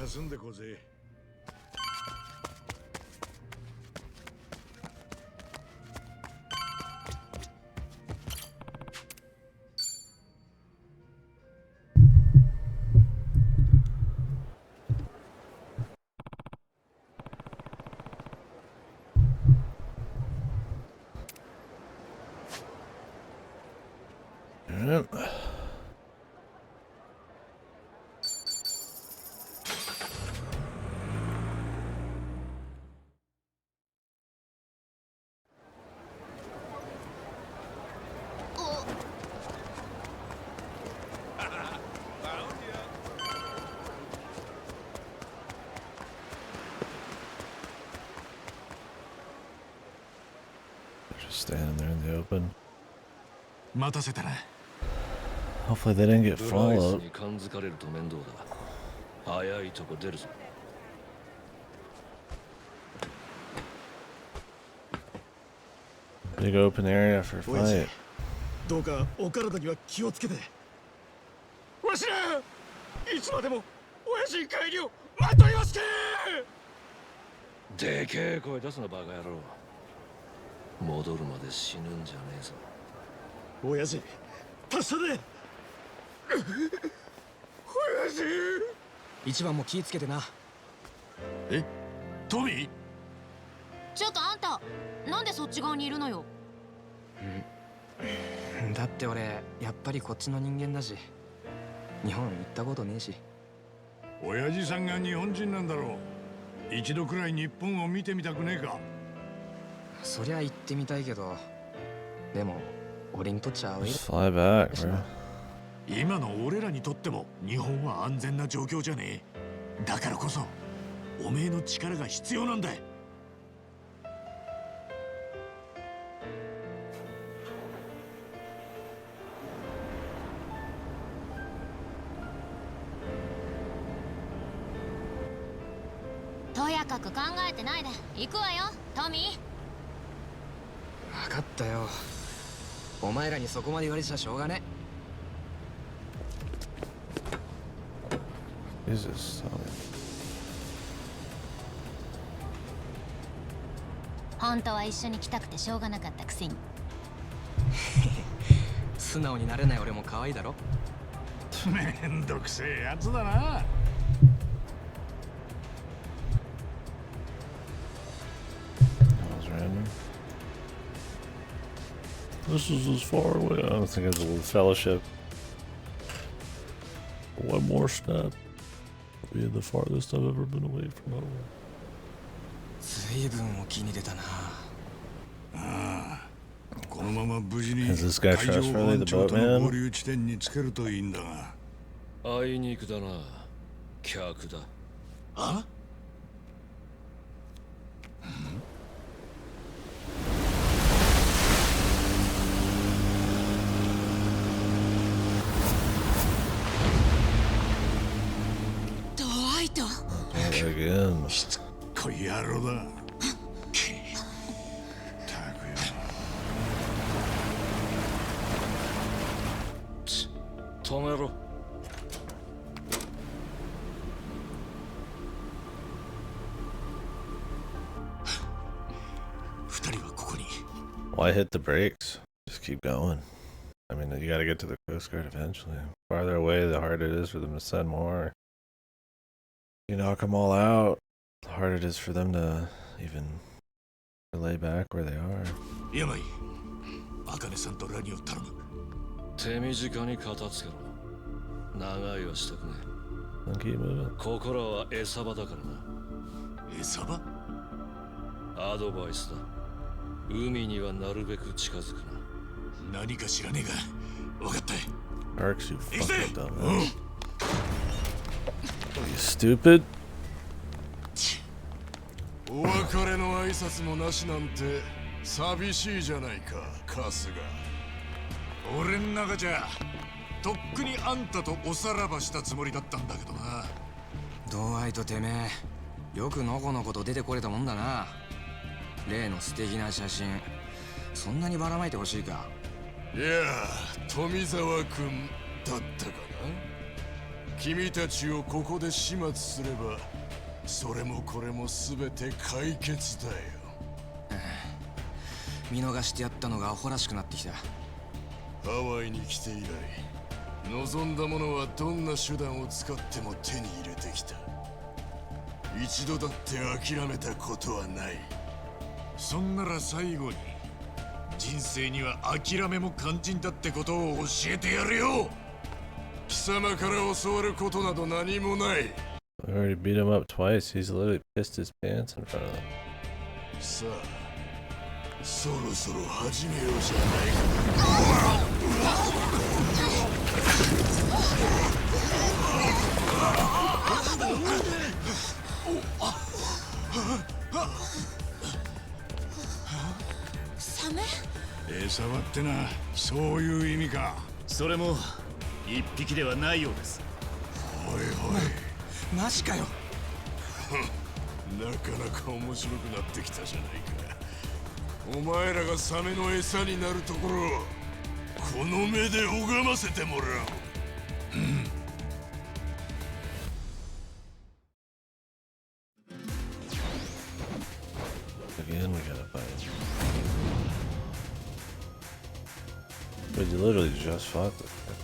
休んでこぜ。Just standing there in the open. 待たせたな。 Hopefully they didn't get followed. に感づかれると面倒だ。早いとこ出るぞ。Big open area for a fight. どうかお体には気をつけて。わしらいつまでも親父帰りを待っとりますけ。でけえ声出すなバカ野郎。戻るまで死ぬんじゃねえぞ。親父達者で。親父。一番も気ぃつけてな。え、トミー？ちょっとあんた、なんでそっち側にいるのよ。だって俺やっぱりこっちの人間だし、日本行ったことねえし。親父さんが日本人なんだろう。一度くらい日本を見てみたくねえか。そりゃ行ってみたいけど、でも俺にとっちゃJust fly back, bro. 今の俺らにとっても日本は安全な状況じゃねえ。だからこそおめえの力が必要なんだ。とやかく考えてないで行くわよ、トミ分かったよ。お前らにそこまで言われちゃしょうがね。Jesus. 本当は一緒に来たくてしょうがなかったくせに。素直になれない俺も可愛いだろ。めんどくせえやつだな。This is as far away. I don't think it's a fellowship. One more step. We'll be the farthest I've ever been away from home. 随分お気に出たな。このまま無事に Is this guy 海上 trustworthy, 保安 the 庁との合 boatman? 流地点につけるといいんだが。あいにくだな。客だ。あ？ドワイト。There again. しつこい野郎だ。たくよ。止めろ。二人はここに。Why hit the brakes? Just keep going. I mean, you gotta get to the Coast Guard eventually. Farther away, the harder it is for them to send more. You knock them all out, the harder it is for them to even lay back where they are. 病、茜さんとラニを頼む。手短に片付けろ。長いはしたくねえ。And keep moving. ここらは餌場だからな。餌場？アドバイスだ。海にはなるべく近づくな。何か知らねえが、分かった。 Arcs, you fucking dumbass. You stupid? お別れの挨拶もなしなんて寂しいじゃないか、春日。俺ん中じゃとっくにあんたとおさらばしたつもりだったんだけどな。ドワイトてめえ、よくのこのこと出てこれたもんだな。例の素敵な写真、そんなにばらまいてほしいか。いや、富沢君だったかな。君たちをここで始末すれば、それもこれも全て解決だよ。見逃してやったのがアホらしくなってきた。ハワイに来て以来、望んだものはどんな手段を使っても手に入れてきた。一度だって諦めたことはない。そんなら最後に、人生には諦めも肝心だってことを教えてやるよ。貴様から教わることなど何もない。 We already beat him up twice. He's literally pissed his pants in front of them. さあ、そろそろ始めようじゃないか。サメ？餌場ってな、そういう意味か。それも一匹ではないようです。おいおい、マジかよ。なかなか面白くなってきたじゃないか。お前らがサメの餌になるところをこの目で拝ませてもらおう。Again, we gotta fight. But you literally just fought this guy.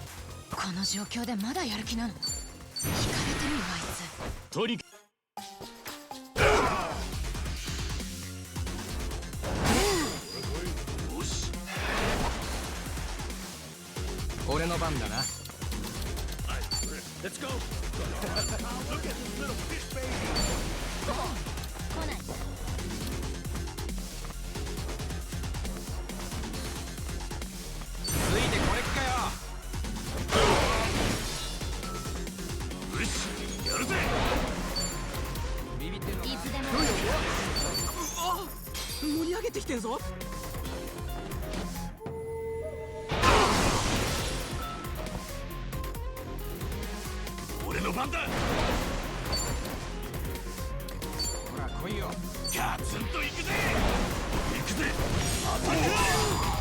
この状況でまだやる気なの？惹かれてるよあいつ。とにかくよし、俺の番だな。来ない。ついてこれっかよ。よし、やるぜ。ビビってんのか。いつでも。盛り上げてきてんぞ。俺の番だ。ほら来いよ。ガツンと行くぜ。行くぜ。アタック。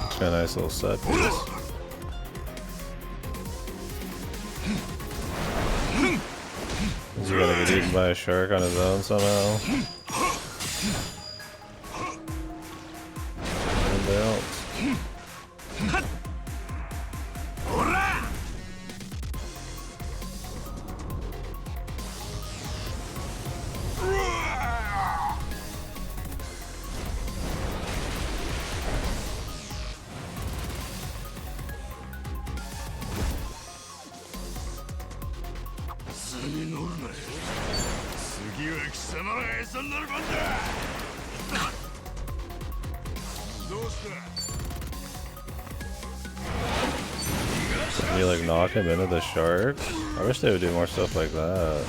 It's got a nice little set piece. Is he gonna get eaten by a shark on his own somehow? Anybody else? Can you like knock him into the shark? I wish they would do more stuff like that.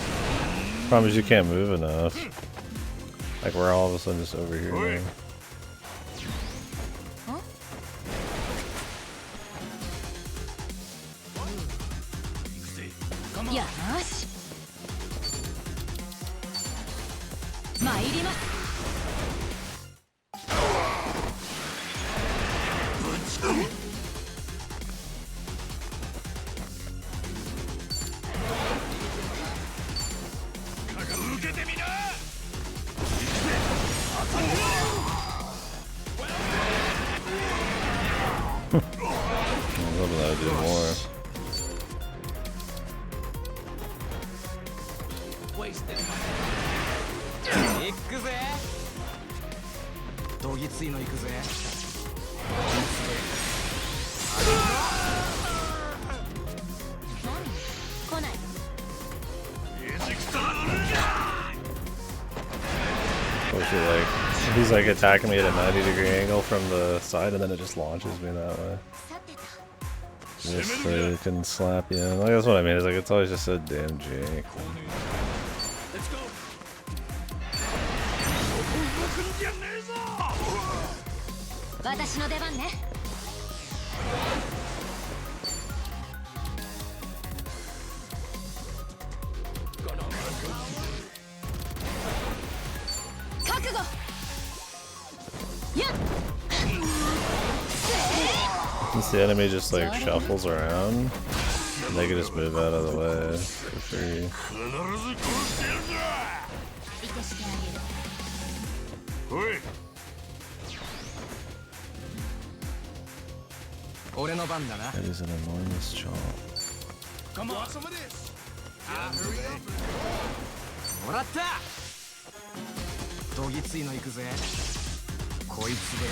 Problem is you can't move enough. Like we're all of a sudden just over here now. Yoし。参ります。 I'm hoping that would do more. He's like attacking me at a 90-degree angle from the side, and then it just launches me that way. Just so it can slap you. Like that's what I mean. It's like it's always just so damn jank. Let's go. 私の出番ね。覚悟。やっ。Since the enemy just like shuffles around, They can just move out of the way for free. 必ず殺してやるんだ。相手してあげる。おい、俺の番だな。 That is an enormous chomp. もらった。どぎついの行くぜ。こいつで。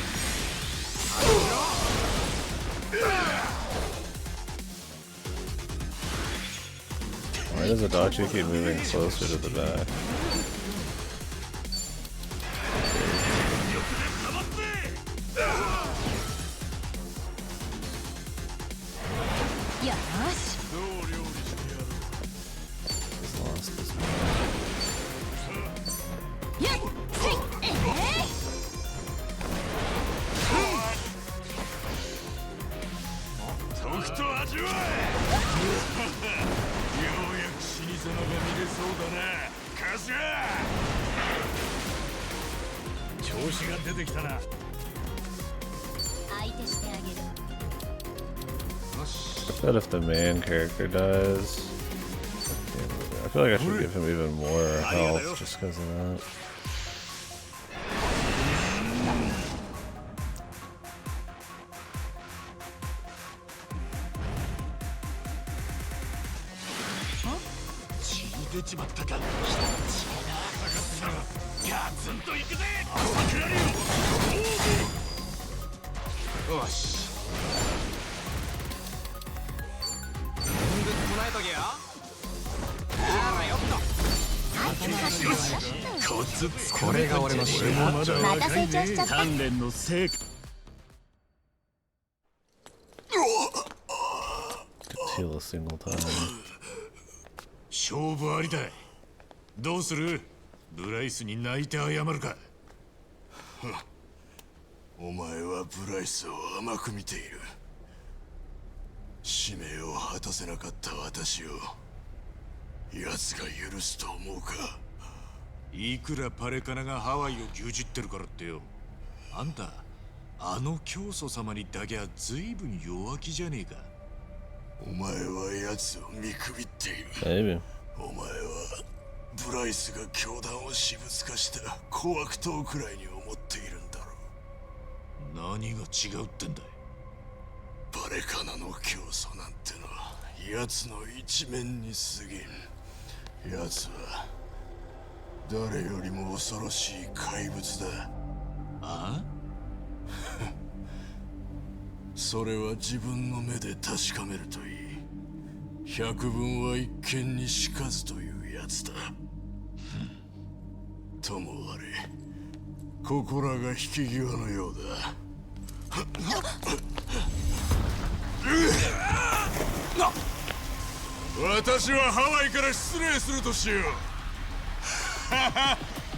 Why does the doctor keep moving closer to the back? よし。 He's lost his mind. やい。とくと味わえ。ようやく死に様が見れそうだな、カズヤ。調子が出てきたな。相手してあげる。 I bet if the main character dies, I feel like I should give him even more health just because of that. 出ちまったか。ガツンと行くぜ。朝倉よ。よし。全部備えとけよ。あらよっと。これが俺の仕事。また成長しちゃった。鍛錬の成果。 Could heal a single time. 勝負ありだ。どうする？ブライスに泣いて謝るか。お前はブライスを甘く見ている。使命を果たせなかった私を奴が許すと思うか。いくらパレカナがハワイを牛耳ってるからってよ。あんたあの教祖様にだけは随分弱気じゃねえか。お前は奴を見くびっている。 Maybe. お前はブライスが教団を私物化した小悪党くらいに思っているんだろう。何が違うってんだい。バレカナの教祖なんてのは奴の一面に過ぎん。奴は誰よりも恐ろしい怪物だ。ああそれは自分の目で確かめるといい。百聞は一見にしかずというやつだ。ともあれ、ここらが引き際のようだ。私はハワイから失礼するとしよう。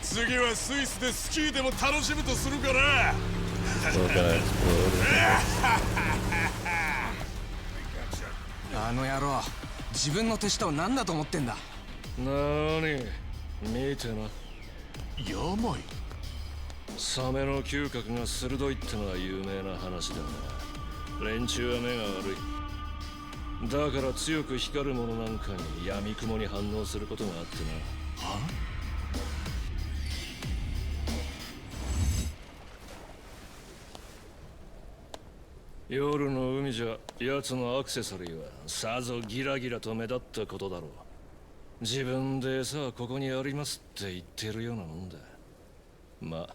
次はスイスでスキーでも楽しむとするから。あの野郎、自分の手下を何だと思ってんだ。なーに、見てな。病？サメの嗅覚が鋭いってのは有名な話だが、連中は目が悪い。だから強く光るものなんかに闇雲に反応することがあってな。は？夜の海じゃ奴のアクセサリーはさぞギラギラと目立ったことだろう。自分でさあここにありますって言ってるようなもんだ。まあ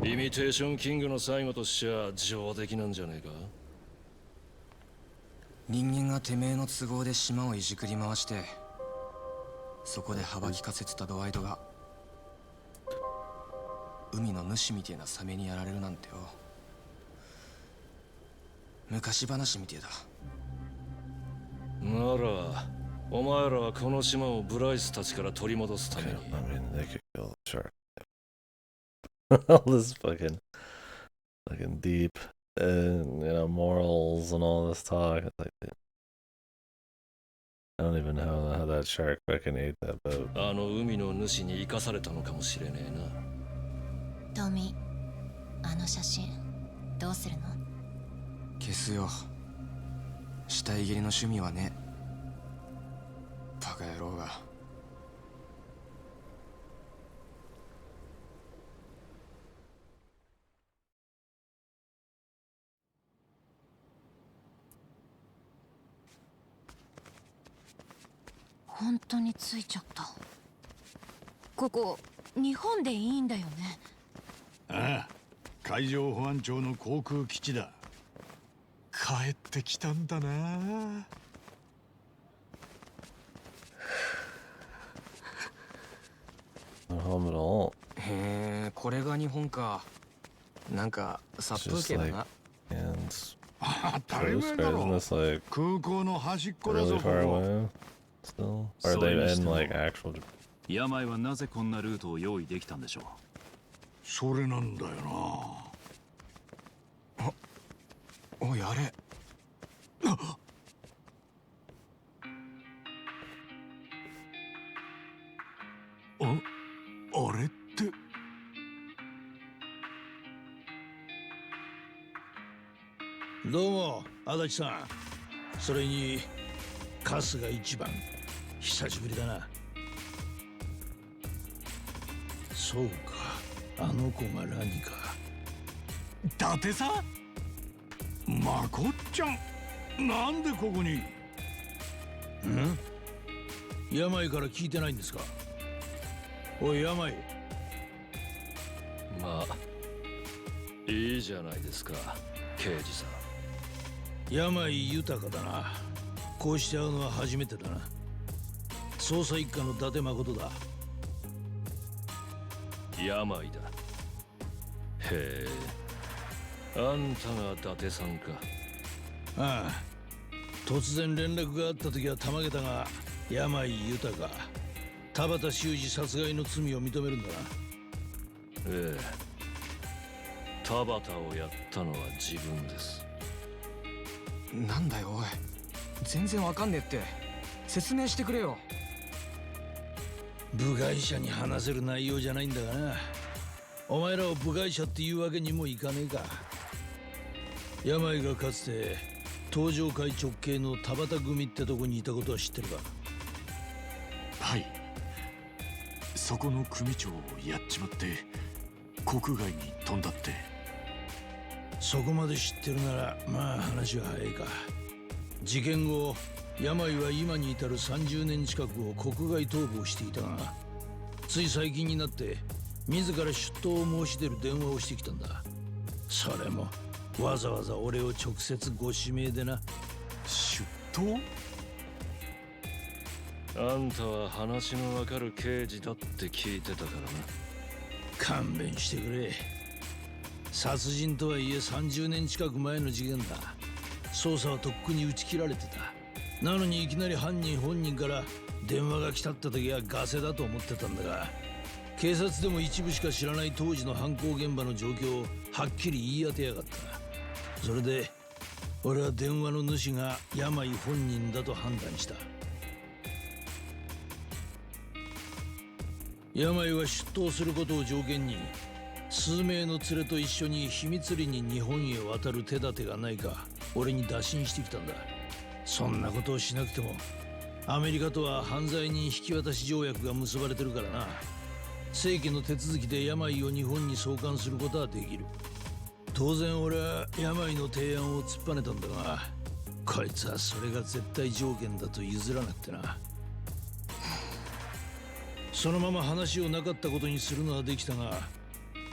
イミテーションキングの最後としちゃ上出来なんじゃねえか。人間がてめえの都合で島をいじくり回して、そこで幅利かせてたドワイトが海の主みてえなサメにやられるなんてよ、昔話みてえだ。ならお前らはこの島をブライスたちから取り戻すために。 I mean, they could kill the shark. All this fucking deep, morals and all this talk. Like, I don't even know how that shark fucking ate that boat. あの海の主に生かされたのかもしれねえな。トミ、あの写真どうするの？消すよ。死体切りの趣味はね。カ野郎が。本当に着いちゃった。ここ日本でいいんだよね。ああ、海上保安庁の航空基地だ。帰ってきたんだな。へえ、これが日本か。なんか殺風景だな。当たり前だろ。空港の端っこだぞ、ここ。Still? Are they in like actual? 病はなぜこんなルートを用意できたんでしょう。それなんだよな。おい、あれ。あれって。どうも、足立さん。それに春日一番。久しぶりだな。そうか、あの子がラニか。伊達さん、まこっちゃん、なんでここに。病から聞いてないんですか。おい、病。まあいいじゃないですか、刑事さん。病豊かだな。こうして会うのは初めてだな。捜査一課の伊達誠だ。病だ。へえ、あんたが伊達さんか。ああ、突然連絡があった時はたまげたが、病豊か、田畑修二殺害の罪を認めるんだな。ええ、田畑をやったのは自分です。なんだよおい、全然わかんねえって。説明してくれよ。部外者に話せる内容じゃないんだがな。お前らを部外者っていうわけにもいかねえか。病がかつて東上会直系の田畑組ってとこにいたことは知ってるか。はい、そこの組長をやっちまって国外に飛んだって。そこまで知ってるならまあ話は早いか。事件後、病は今に至る30年近くを国外逃亡していたが、つい最近になって自ら出頭を申し出る電話をしてきたんだ。それもわざわざ俺を直接ご指名でな。出頭？あんたは話のわかる刑事だって聞いてたからな。勘弁してくれ。殺人とはいえ30年近く前の事件だ。捜査はとっくに打ち切られてた。なのにいきなり犯人本人から電話が来たって時はガセだと思ってたんだが、警察でも一部しか知らない当時の犯行現場の状況をはっきり言い当てやがった。それで俺は電話の主が病本人だと判断した。病は出頭することを条件に数名の連れと一緒に秘密裏に日本へ渡る手立てがないか俺に打診してきたんだ。そんなことをしなくてもアメリカとは犯罪人引き渡し条約が結ばれてるからな。正規の手続きで病を日本に送還することはできる。当然俺は病の提案を突っぱねたんだが、こいつはそれが絶対条件だと譲らなくてな。そのまま話をなかったことにするのはできたが、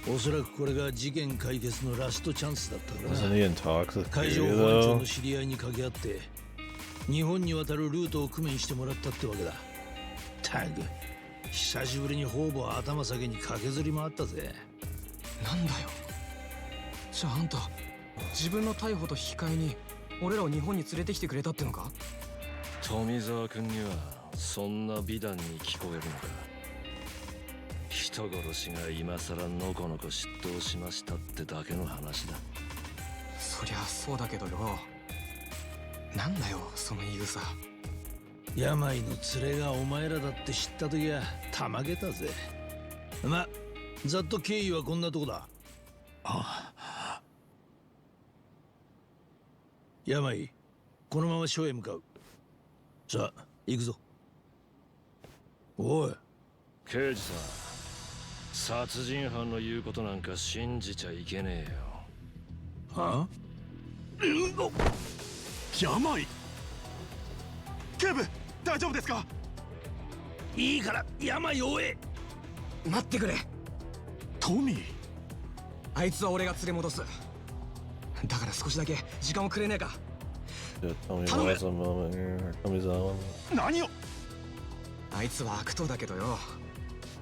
おそらくこれが事件解決のラストチャンスだったからな。 Wasn't he in talks with 海上 Fury 保安庁 though? の知り合いに掛け合って日本に渡るルートを工面してもらったってわけだ。たく久しぶりに方々頭下げに駆けずり回ったぜ。なんだよ。じゃああんた自分の逮捕と引き換えに俺らを日本に連れてきてくれたってのか。富澤君にはそんな美談に聞こえるのか。人殺しが今さらのこのこ出頭しましたってだけの話だ。そりゃそうだけどよ。なんだよその言い草。病の連れがお前らだって知った時はたまげたぜ。ま、ざっと経緯はこんなとこだ。病、このまま署へ向かう。さあ行くぞ。おい、刑事さん、殺人犯の言うことなんか信じちゃいけねえよ。は病。警部、大丈夫ですか？いいから病を追え。待ってくれ。トミー。あいつは俺が連れ戻す。だから少しだけ時間をくれねえか。 Yeah, tell me what's a moment here. Or tell me that one. 何を。あいつは悪党だけどよ、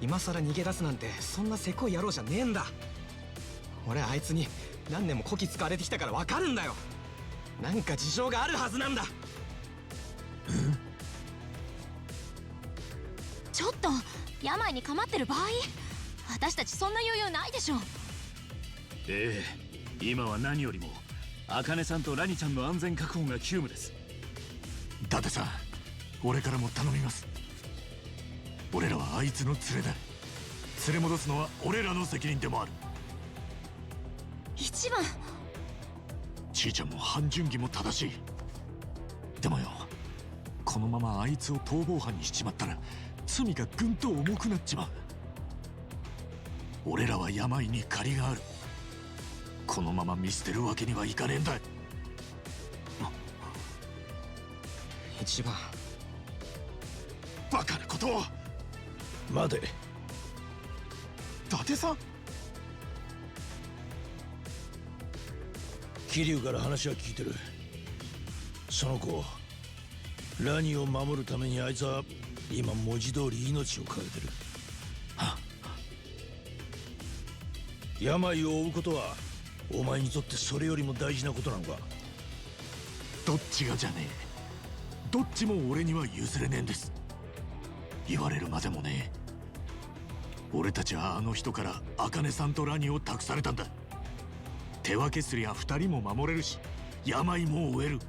今さら逃げ出すなんてそんなせこい野郎じゃねえんだ。俺あいつに何年もこき使われてきたから分かるんだよ。なんか事情があるはずなんだ。ちょっと病にかまってる場合、私たちそんな余裕ないでしょ。ええ、今は何よりも茜さんとラニちゃんの安全確保が急務です。伊達さん、俺からも頼みます。俺らはあいつの連れだ。連れ戻すのは俺らの責任でもある。一番。ちいちゃんも半純義も正しい。でもよ、このままあいつを逃亡犯にしちまったら罪がぐんと重くなっちまう。俺らは病に借りがある。このまま見捨てるわけにはいかねえんだ。一番。バカなことを。待て。伊達さん。桐生から話は聞いてる。その子、ラニを守るためにあいつは今文字通り命を懸けてる。病を負うことはお前にとってそれよりも大事なことなのか？どっちがじゃねえ。どっちも俺には譲れねえんです。言われるまでもねえ。俺たちはあの人から茜さんとラニを託されたんだ。手分けすりゃ2人も守れるし、病も追える。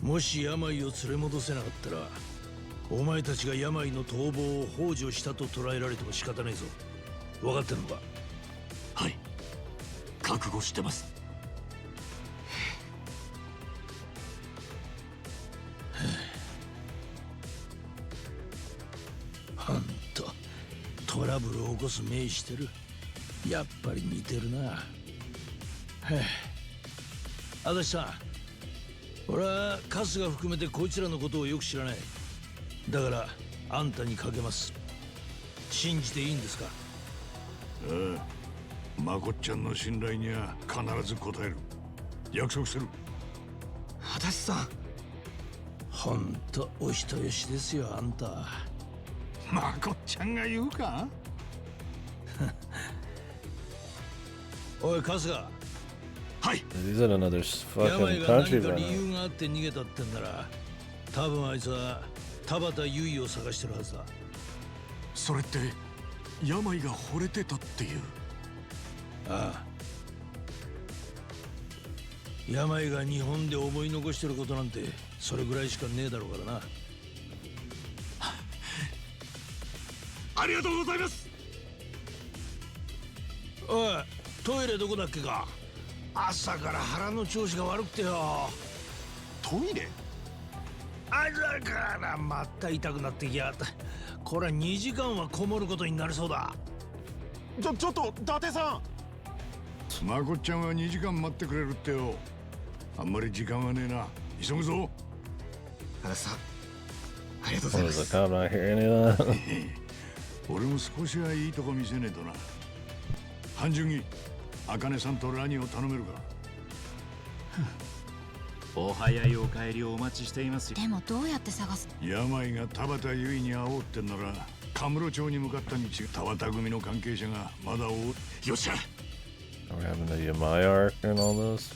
もし病を連れ戻せなかったら、お前たちが病の逃亡を幇助したと捉えられても仕方ねえぞ。分かってんのか？はい、覚悟してます。ほんとトラブルを起こす目してる。やっぱり似てるな。足立さん、俺は春日含めてこいつらのことをよく知らない。だからあんたにかけます。信じていいんですか？ああ、まこっちゃんの信頼には必ず応える。約束する。足立さん。ほんとお人よしですよ、あんた。まこっちゃんが言うか？おい春日。はい。 He's in another 病 fucking が何 country か right 理 now. 由があって逃げたってんなら、多分あいつは田畑結衣を探してるはずだ。それって病が惚れてたっていう。ああ、病が日本で思い残してることなんてそれぐらいしかねえだろうからな。ありがとうございます。おい、トイレどこだっけか？朝から腹の調子が悪くてよ。トイレ？あらからまた痛くなってきやがった。これ2時間はこもることになりそうだ。ちょっと伊達さん。まこっちゃんは2時間待ってくれるってよ。あんまり時間はねえな。急ぐぞ。足立さん、ありがとうござい What ま is す。 the cop not hear any of that? 俺も少しはいいとこ見せねえとな。半純義、茜さんとラニを頼めるか？お早いお帰りをお待ちしていますよ。でもどうやって探す？病が田畑結衣に会おうってんなら、カムロ町に向かった道、田畑組の関係者がまだ追う。よっしゃ。 Are we having a Yamai arc and all this?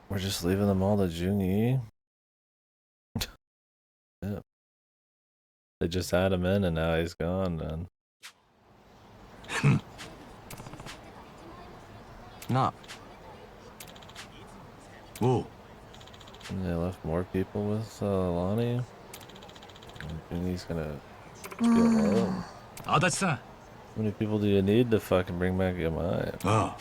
We're just leaving them all to Jungi. Yeah. They just had him in and now he's gone, man. なあ。おう。 And they left more people with Lonnie. Jungi's gonna get low. 足立さん、 How many people do you need to fucking bring back Yamai? ああ。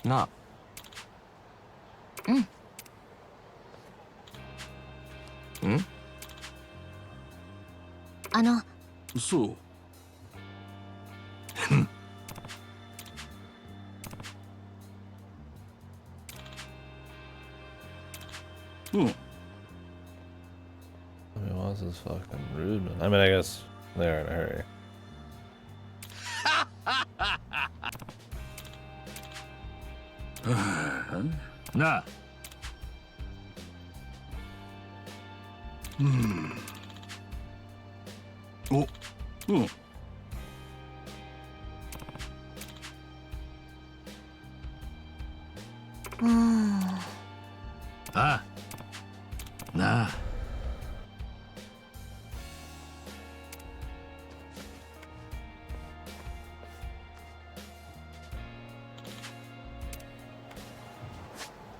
なあ。ん？そう。うん。I mean, why is this fucking rude? I mean, I guess they're in a hurry. なあ。お、うん。ああ。なあ。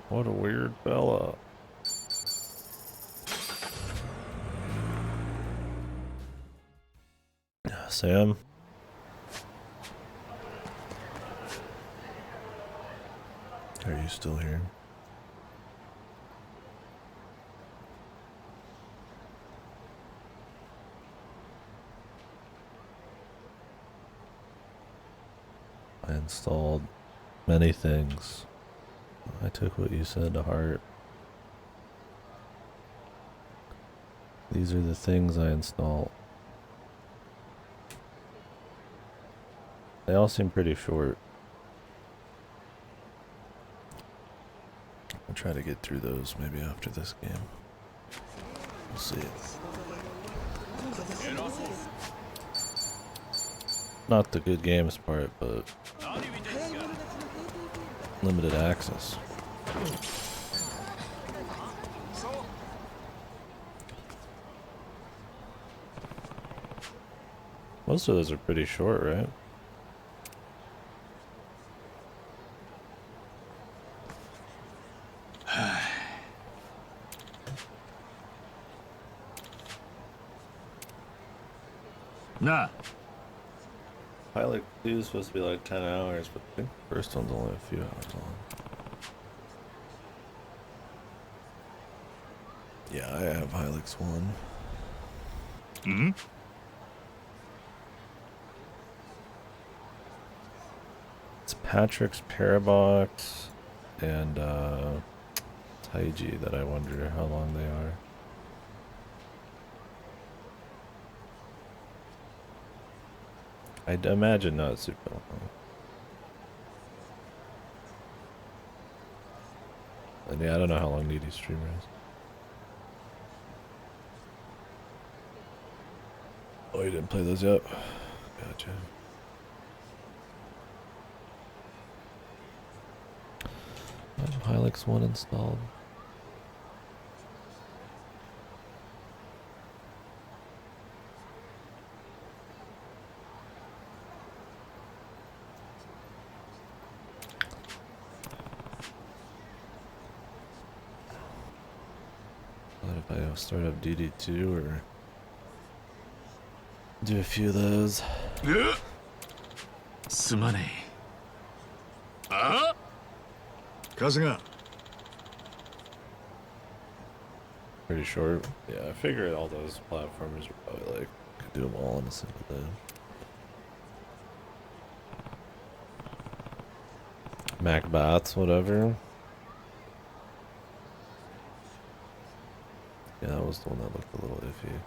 What a weird fella. Sam? Are you still here? I installed many things. I took what you said to heart. These are the things I installed. They all seem pretty short. I'll try to get through those maybe after this game. We'll see. Not the good games part, but limited access. Most of those are pretty short, right? Nah. Pilot 2 is supposed to be like 10 hours, but I think the first one's only a few hours long. Yeah, I have Hilux 1. Hmm? It's Patrick's Parabox and Taiji that I wonder how long they are. I'd imagine not super long. And yeah, I don't know how long Needy Streamer is. Oh, you didn't play those yet? Gotcha. I have Hilux 1 installed. What if I start up DD2 or do a few of those? すまねえ。あ？春日。 Pretty short. Yeah, I figured all those platformers were probably like, could do them all in a single day. Macbats, whatever. Yeah, that was the one that looked a little iffy.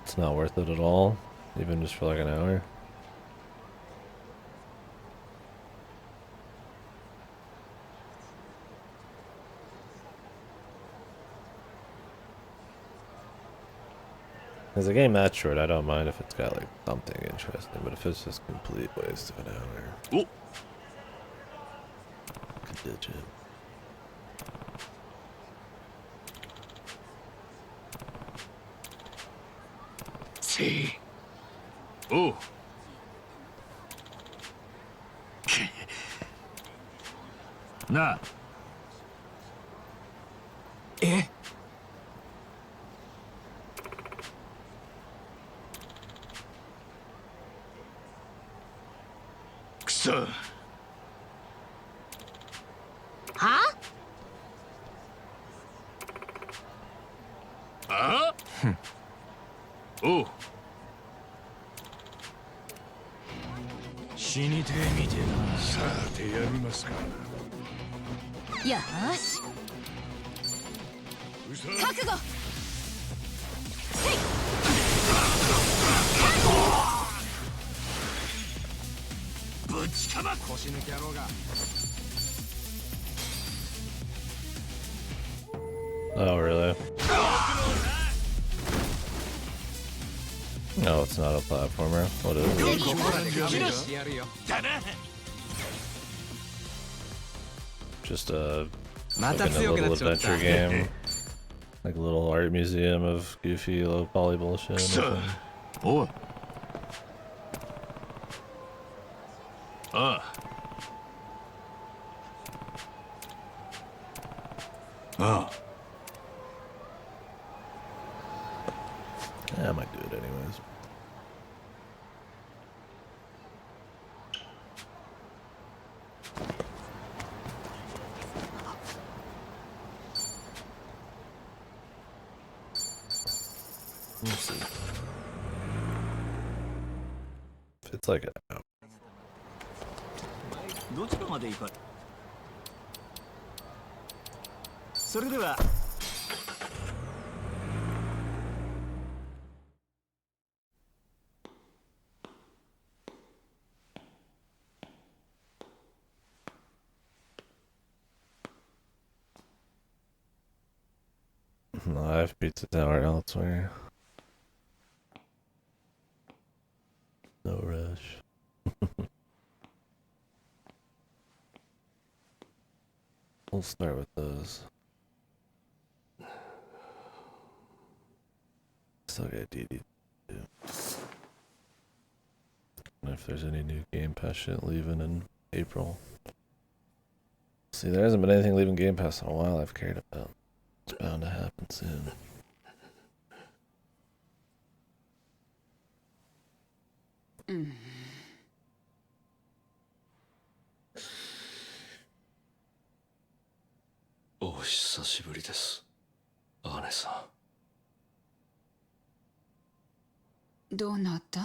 It's not worth it at all, even just for like an hour. As a game that short, I don't mind if it's got like something interesting, but if it's just complete waste of an hour, Oh. could ditch it. See. Oh. Nah. え？さはあ。あおう。死にてえみてえな。さてやりますか。よーしうさ覚悟。ぶちかま腰抜き野郎が。 Oh, really? No, it's not a platformer. What is it? Just a like a little adventure game, like a little art museum of goofy low poly bullshit.おい。ああ。ああ。 Yeah, I might do it anyways. We'll see. If it's like a どちらまで行かそれでは live pizza tower elsewhere. No rush. We'll start with those. Still got DD too. And if there's any new Game Pass shit leaving in April. See, there hasn't been anything leaving Game Pass in a while I've cared about. It's bound to happen soon. お久しぶりです、姉さどうなった？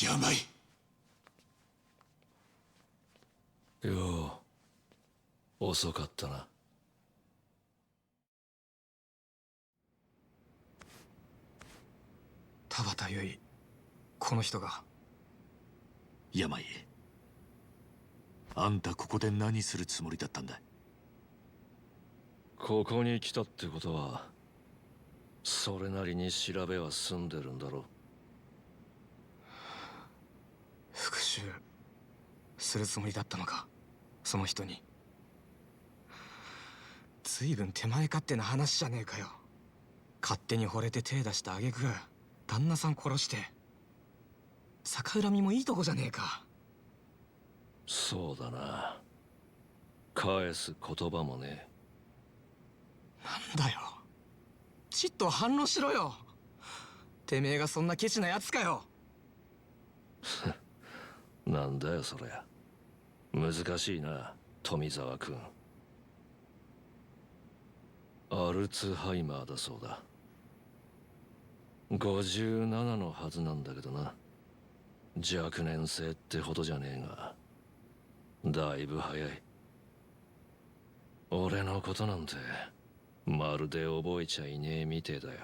やばい。ん。よう遅かったな。田畑優衣、この人が。病。あんたここで何するつもりだったんだ？ここに来たってことはそれなりに調べは済んでるんだろ。復讐するつもりだったのか、その人に。随分手前勝手な話じゃねえかよ。勝手に惚れて手出した挙句旦那さん殺して逆恨みもいいとこじゃねえか。そうだな、返す言葉もね。なんだよ、ちっと反論しろよ。てめえがそんなケチなやつかよ。なんだよそりゃ、難しいな富沢君。アルツハイマーだそうだ。57のはずなんだけどな。若年性ってほどじゃねえがだいぶ早い。俺のことなんてまるで覚えちゃいねえみてえだよ。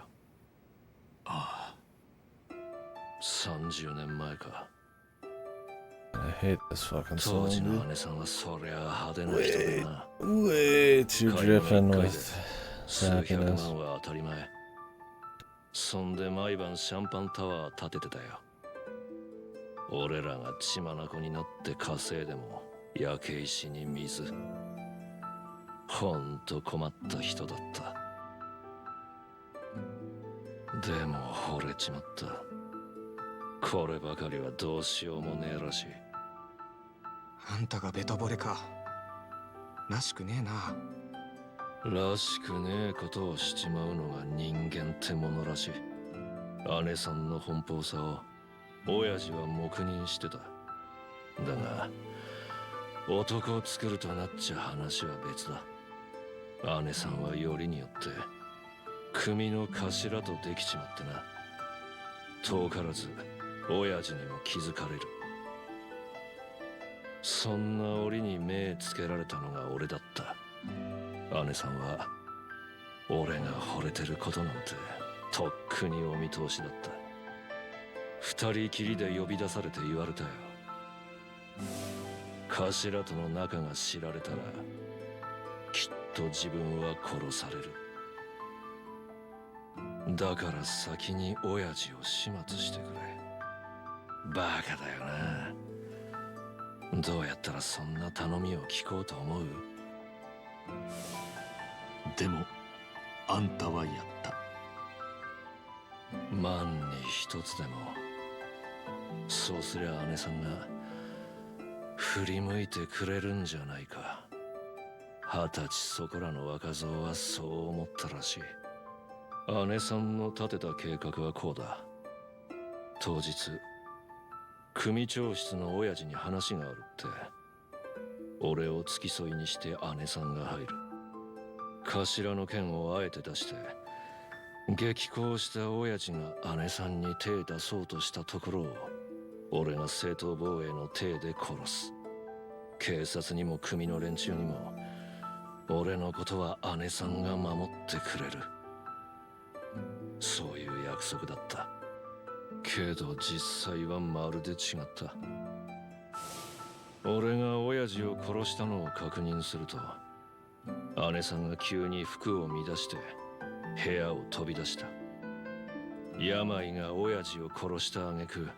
ああ。30年前か。 I hate this fucking 当 song, 時の dude. 姉さんはそりゃ派手な人でな。 Way too 会話 dripping の一回 with で数百 happiness. 万は当たり前。そんで毎晩シャンパンタワー建ててたよ。俺らが血眼になって稼いでも焼け石に水。ほんと困った人だった。でも惚れちまった。こればかりはどうしようもねえらしい。あんたがベタ惚れか。らしくねえな。らしくねえことをしちまうのが人間ってものらしい。姉さんの奔放さを親父は黙認してた。だが男を作るとなっちゃ話は別だ。姉さんはよりによって組の頭とできちまってな。遠からず親父にも気づかれる。そんな折に目つけられたのが俺だった。姉さんは俺が惚れてることなんてとっくにお見通しだった。二人きりで呼び出されて言われたよ。頭との仲が知られたらきっと自分は殺される。だから先に親父を始末してくれ。バカだよな。どうやったらそんな頼みを聞こうと思う？でもあんたはやった。万に一つでも。そうすりゃ姉さんが振り向いてくれるんじゃないか。20歳そこらの若造はそう思ったらしい。姉さんの立てた計画はこうだ。当日組長室の親父に話があるって俺を付き添いにして姉さんが入る。頭の剣をあえて出して激高した親父が姉さんに手出そうとしたところを俺が正当防衛の手で殺す。警察にも組の連中にも俺のことは姉さんが守ってくれる。そういう約束だった。けど実際はまるで違った。俺が親父を殺したのを確認すると姉さんが急に服を乱して部屋を飛び出した。病が親父を殺した挙句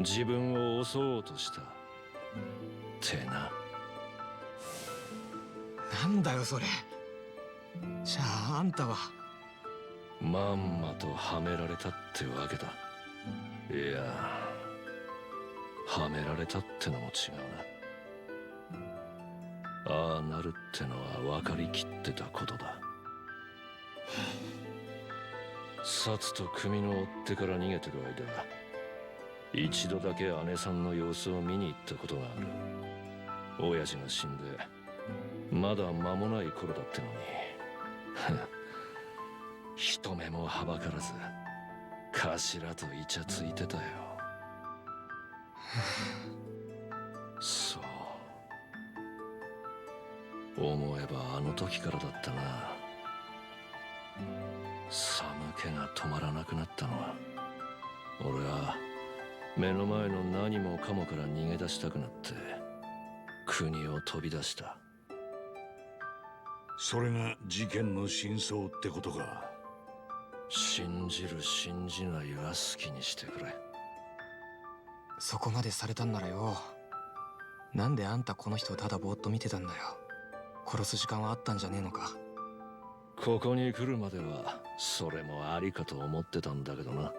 自分を襲おうとしたってな。なんだよそれ。じゃああんたは。まんまとはめられたってわけだ。いや、はめられたってのも違うな。ああなるってのは分かりきってたことだ。札と組の追っ手から逃げてる間一度だけ姉さんの様子を見に行ったことがある。親父が死んでまだ間もない頃だってのに人目もはばからず頭とイチャついてたよ。そう思えばあの時からだったな。寒気が止まらなくなったのは俺は目の前の何もかもから逃げ出したくなって国を飛び出した。それが事件の真相ってことか。信じる信じないは好きにしてくれ。そこまでされたんならよ、なんであんたこの人をただぼーっと見てたんだよ。殺す時間はあったんじゃねえのか。ここに来るまではそれもありかと思ってたんだけどな。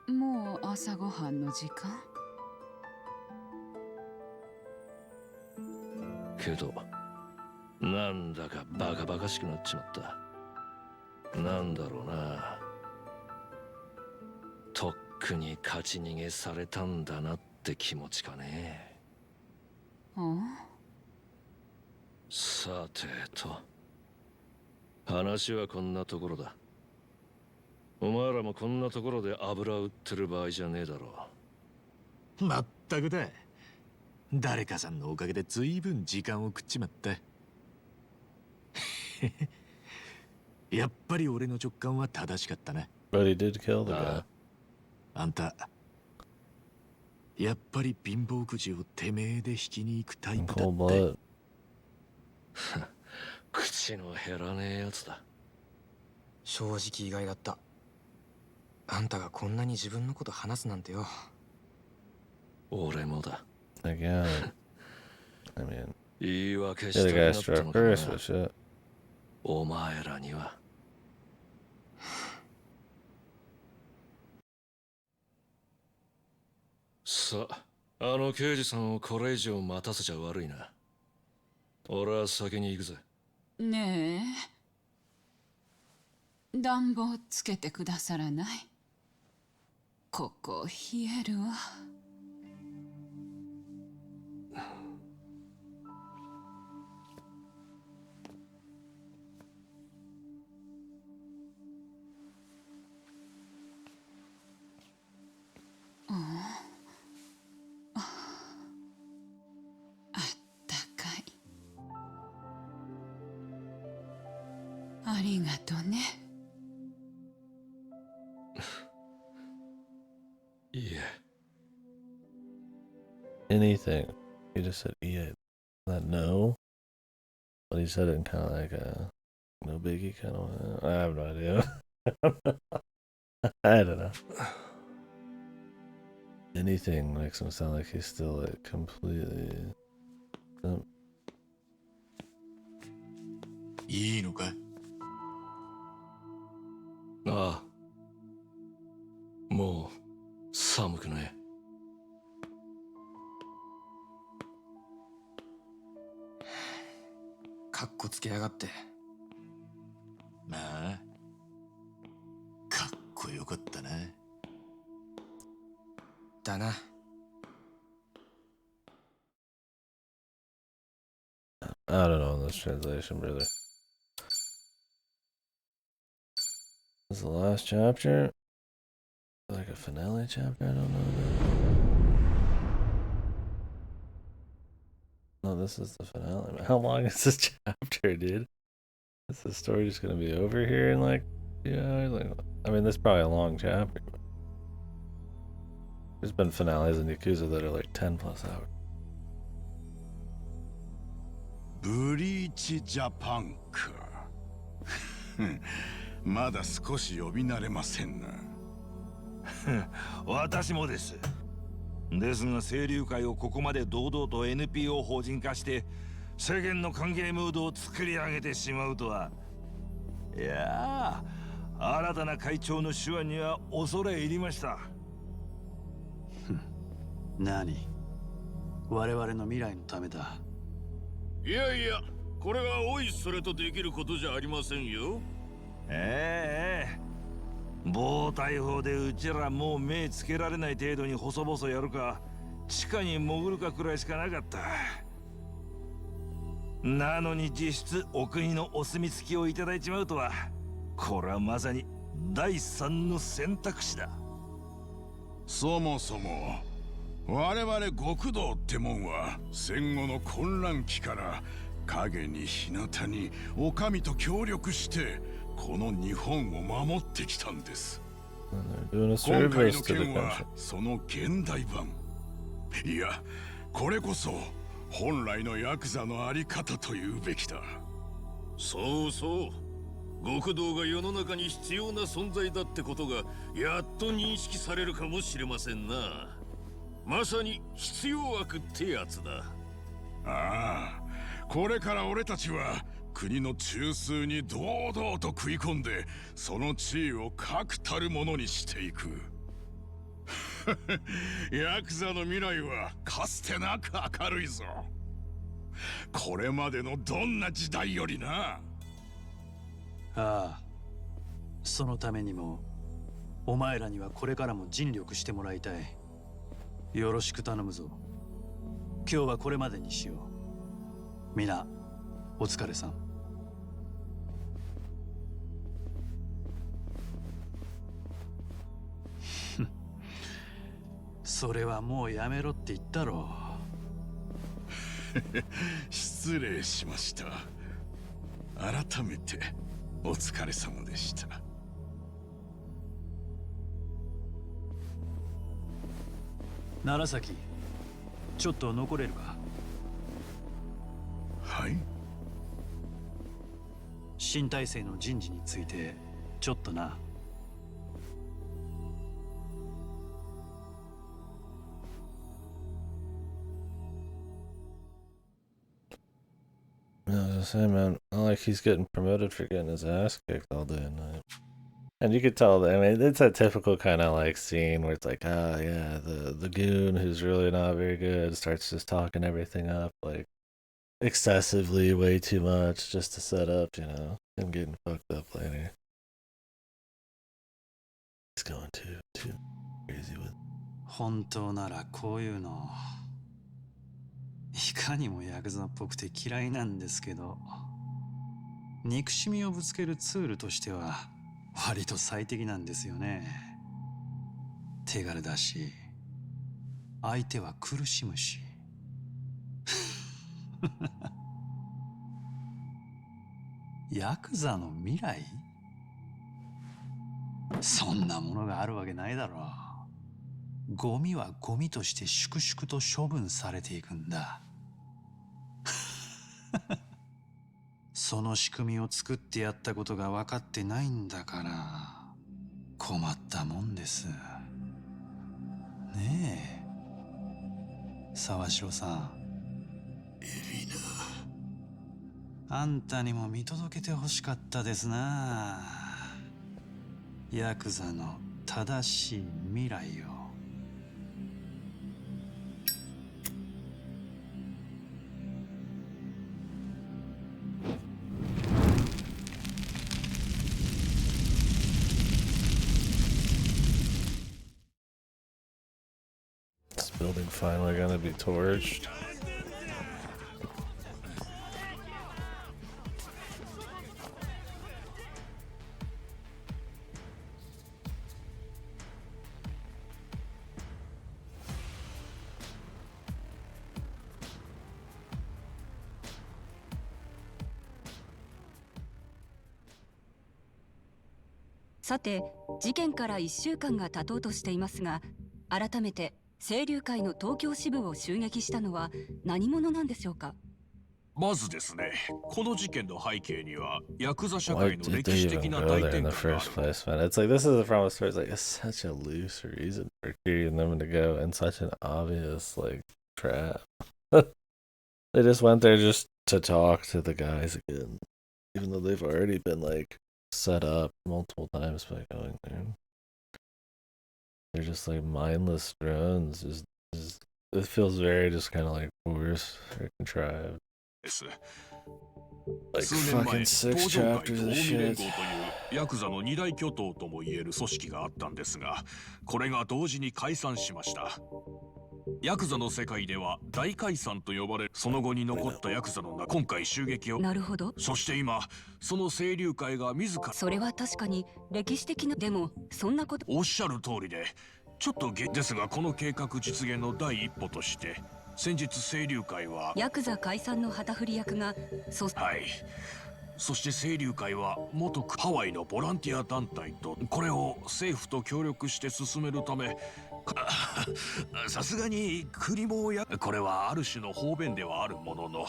もう朝ごはんの時間？けどなんだかバカバカしくなっちまった。なんだろうな、とっくに勝ち逃げされたんだなって気持ちかね。さてと、話はこんなところだ。お前らもこんなところで油売ってる場合じゃねえだろう。まったくだ。誰かさんのおかげで随分時間を食っちまった。やっぱり俺の直感は正しかったな。But he did kill the guy. あんた、やっぱり貧乏くじをてめえで引きに行くタイプだって。口の減らねえやつだ。正直意外だった。あんたがこんなに自分のこと話すなんてよ。俺もだ。Again. I mean, 言い訳し the たく guy なった struck の first か with shit. お前らには。さああの刑事さんをこれ以上待たせちゃ悪いな。俺は先に行くぜ。ねえ、暖房つけてくださらない？ここ冷えるわ。あったかい。ありがとね。いいえ。Anything. He just said, yeah. That no? But he said it in kind of like a no biggie kind of. I have no idea. I don't know. Anything makes him sound like he's still like completely. いいのか？ああ。もう寒くない。かっこつけやがって。まあ、かっこよかったな。だな。I don't know in this translation, really. This is the last chapter? Like a finale chapter? I don't know. No, this is the finale. How long is this chapter, dude? Is the story just gonna be over here in like 2 hours? Like, I mean, this is probably a long chapter. There's been finales in Yakuza that are like 10 plus hours. ブリーチジャパンか。まだ少し呼び慣れませんな。私もです。ですが清流会をここまで堂々と NPO 法人化して世間の歓迎ムードを作り上げてしまうとは。いやー、新たな会長の手腕には恐れ入りました。何？我々の未来のためだ。いやいや、これはおいそれとできることじゃありませんよ。暴対法でうちらもう目つけられない程度に細々やるか地下に潜るかくらいしかなかった。なのに実質お国のお墨付きをいただいちまうとは、これはまさに第三の選択肢だ。そもそも我々極道ってもんは戦後の混乱期から影に日向にお上と協力してこの日本を守ってきたんです。今回の件はその現代版。いや、これこそ本来のヤクザのあり方というべきだ。そうそう。極道が世の中に必要な存在だってことがやっと認識されるかもしれませんな。まさに必要悪ってやつだ。ああ、これから俺たちは国の中枢に堂々と食い込んでその地位を確たるものにしていく。ヤクザの未来はかつてなく明るいぞ。これまでのどんな時代よりな。ああ、そのためにもお前らにはこれからも尽力してもらいたい。よろしく頼むぞ。今日はこれまでにしよう。みな、お疲れさん。それはもうやめろって言ったろ。失礼しました。改めてお疲れ様でした。楢崎、ちょっと残れるか。はい。新体制の人事についてちょっとな。I was just saying, man, not like he's getting promoted for getting his ass kicked all day and night. And you could tell that, I mean, it's a typical kind of like scene where it's like, ah, yeah, the goon who's really not very good starts just talking everything up, like excessively, way too much, just to set up, you know, him getting fucked up later. He's going too crazy with. 本当ならこういうのいかにもヤクザっぽくて嫌いなんですけど、憎しみをぶつけるツールとしては割と最適なんですよね。手軽だし、相手は苦しむし。ヤクザの未来？そんなものがあるわけないだろう。ゴミはゴミとして粛々と処分されていくんだ。その仕組みを作ってやったことが分かってないんだから困ったもんです。ねえ、沢城さん。エリナ。あんたにも見届けてほしかったですな。ヤクザの正しい未来を。This building finally gonna be torched.「さて、事件から1週間が経とうとしていますが、改めて清流会の東京支部を襲撃したのは何者なんでしょうか？まずですね、この事件の背景にはヤクザ社 Why 会の did 歴 they 史 even 的な go 大 there 転 in the 換があ first る。 place, man? It's like this is from the start. It's like it's such a loose reason for creating them to go in such an obvious like trap. They just went there just to talk to the guys again, even though they've already been like set up multiple times by going there. They're just like mindless drones. Just it feels very just kind of like forced or contrived. Like 数年前、 fucking 東 six 上会 chapters と of 近江連 shit. 合というヤクザの二大巨頭ともいえる組織があったんですが、これが同時に解散しました。ヤクザの世界では大解散と呼ばれる。その後に残ったヤクザの中、今回襲撃を。なるほど。そして今、その清流会が自ら。それは確かに歴史的な。でもそんなこと。おっしゃる通りで、ちょっとですが、この計画実現の第一歩として先日清流会はヤクザ解散の旗振り役がはい。そして清流会は元ハワイのボランティア団体とこれを政府と協力して進めるため、さすがに国もこれはある種の方便ではあるものの、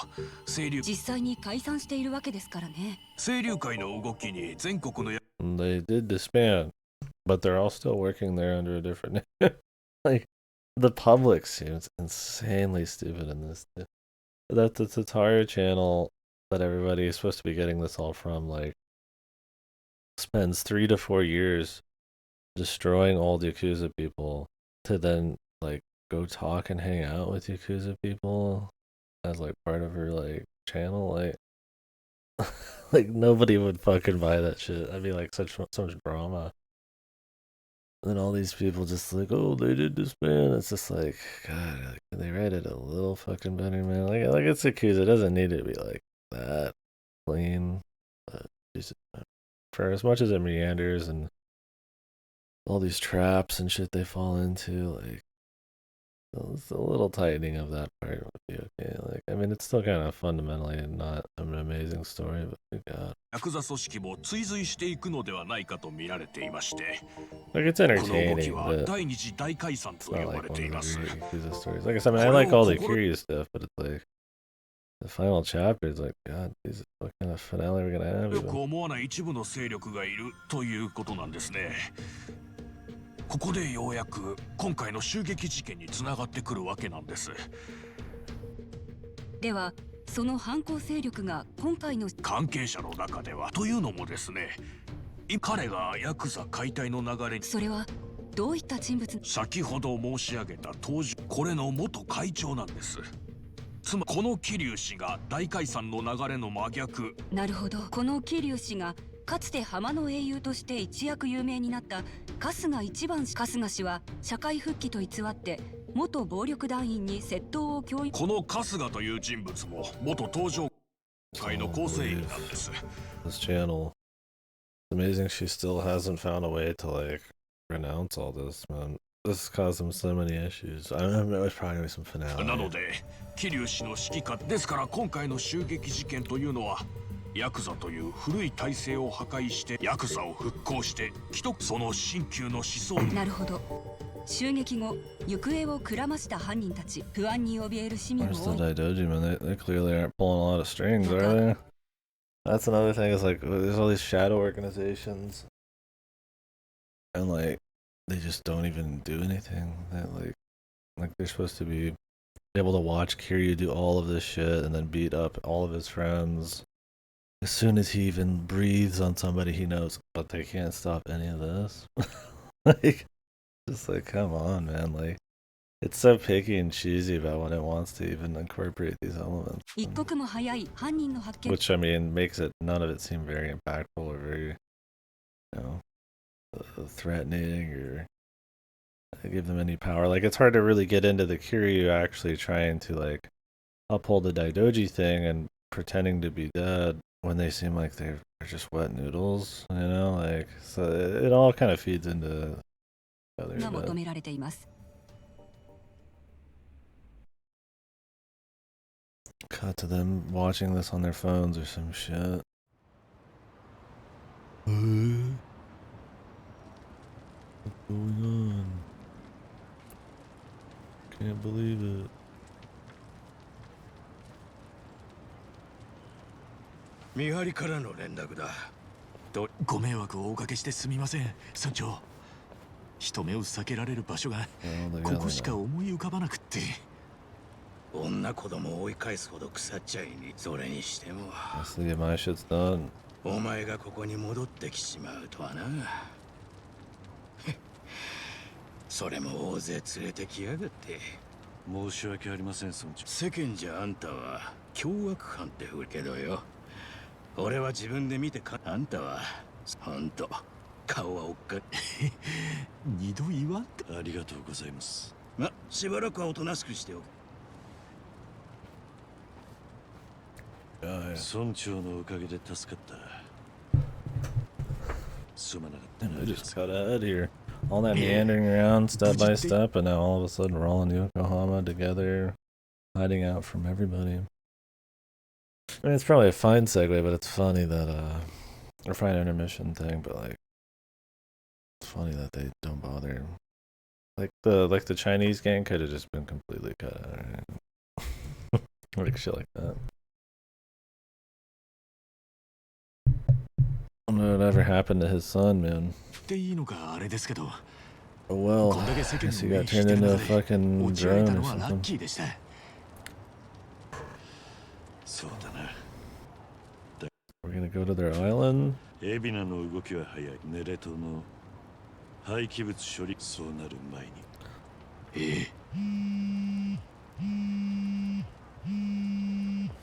実際に解散しているわけですからね。清流会の動きに全国の They did disband, but they're all still working there under a different name. Like the public seems insanely stupid in this. That the Tataru channel that everybody is supposed to be getting this all from, like, spends 3 to 4 years destroying old Yakuza people to then, like, go talk and hang out with Yakuza people as, like, part of her, like, channel. Like, like nobody would fucking buy that shit. That'd be, like, so much drama. And then all these people just like, oh, they did this, man. It's just like, God, like, can they write it a little fucking better, man? Like it's Yakuza. It doesn't need to be like that clean. But Jesus, for as much as it meanders and all these traps and shit they fall into, like, it's a little tightening of that part would be okay. Like, I mean, it's still kind of fundamentally not an amazing story, but we got. ヤクザ組織も追随していくのではないかと見られていまして、 Like it's この動 entertaining, きは but 第二次大解散 it's と not 呼ば like れ one て of い the ます。 great Yakuza stories. Like I said, I mean, I like all the curious stuff, but it's like the final chapter is like, God, Jesus, what kind of finale are we gonna have? よく Even? 思わない一部の勢力がいるということなんですね。ここでようやく今回の襲撃事件につながってくるわけなんです。ではその犯行勢力が今回の関係者の中ではというのもですね、彼がヤクザ解体の流れに。それはどういった人物？先ほど申し上げた当時これの元会長なんです。つまりこの桐生氏が大解散の流れの真逆。なるほど。この桐生氏がかつて浜の英雄として一躍有名になった春日一番氏。春日氏は社会復帰と偽って元暴力団員に窃盗を強要。この春日という人物も元登場会の構成員なんです。This channel. It's amazing she still hasn't found a way to like renounce all this, man. This has caused him so many issues. I don't know, there's probably gonna be some finale. なので桐生氏の指揮下ですから、今回の襲撃事件というのはヤクザという古い体制を破壊してヤクザを復興して既得その新旧の思想。なるほど。襲撃後行方をくらました犯人たち、不安に怯える市民も Where's the Daidoji, man? They clearly aren't pulling a lot of strings, are they? That's another thing, is like there's all these shadow organizations and like they just don't even do anything. That like they're supposed to be able to watch Kiryu do all of this shit and then beat up all of his friends as soon as he even breathes on somebody he knows, but they can't stop any of this. Like, just like, come on, man. Like, it's so picky and cheesy about when it wants to even incorporate these elements. 一刻も早い犯人の発見。 Which, I mean, makes it, none of it seem very impactful or very, you know, threatening or give them any power. Like, it's hard to really get into the Kiryu actually trying to, like, uphold the Daidoji thing and pretending to be dead when they seem like they're just wet noodles, you know? Like, so it all kind of feeds into the other bit. 求められています。 Cut to them watching this on their phones or some shit. What's going on? Can't believe it. 見張りからの連絡だ。ご迷惑をおかけしてすみません、村長。人目を避けられる場所がここしか思い浮かばなくって。女子供を追い返すほど腐っちゃいに、それにしても。My shit's done. お前がここに戻ってきちまうとはな。それも大勢連れてきやがって。申し訳ありません、村長。世間じゃあんたは凶悪犯ってふるけどよ。俺は自分で見てか、あんたはほんと顔はおっか二度言わんと。ありがとうございます。ま、しばらくはおとなしくしておく。村長のおかげで助かった。すまなかったな。 I just got ahead here. All that meandering around step by step, and now all of a sudden we're all in Yokohama together, hiding out from everybody. I mean, it's probably a fine segue, but it's funny that, or fine intermission thing, but like, it's funny that they don't bother. Like the Chinese gang could have just been completely cut out, right? Like shit like that. I don't know whatever happened to his son, man. Oh well, I guess he got turned into a fucking drone or something. We're gonna go to their island? エビナの動きは早い。ネレトの廃棄物処理、そうなる前に。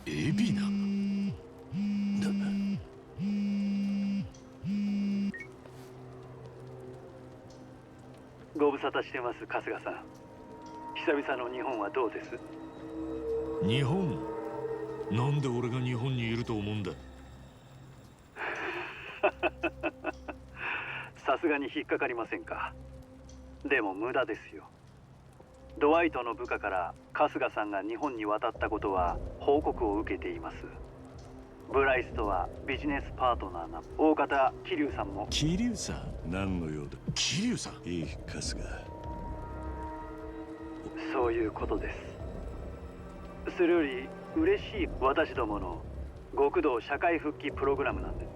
エビナご無沙汰してます、春日さん。久々の日本はどうです？日本？なんで俺が日本にいると思うんだ？さすがに引っかかりませんか。でも無駄ですよ。ドワイトの部下から春日さんが日本に渡ったことは報告を受けています。ブライスとはビジネスパートナーな大方桐生さんも。桐生さん？何の用だ？桐生さん？いい、春日。そういうことです。それより嬉しい私どもの極道社会復帰プログラムなんです。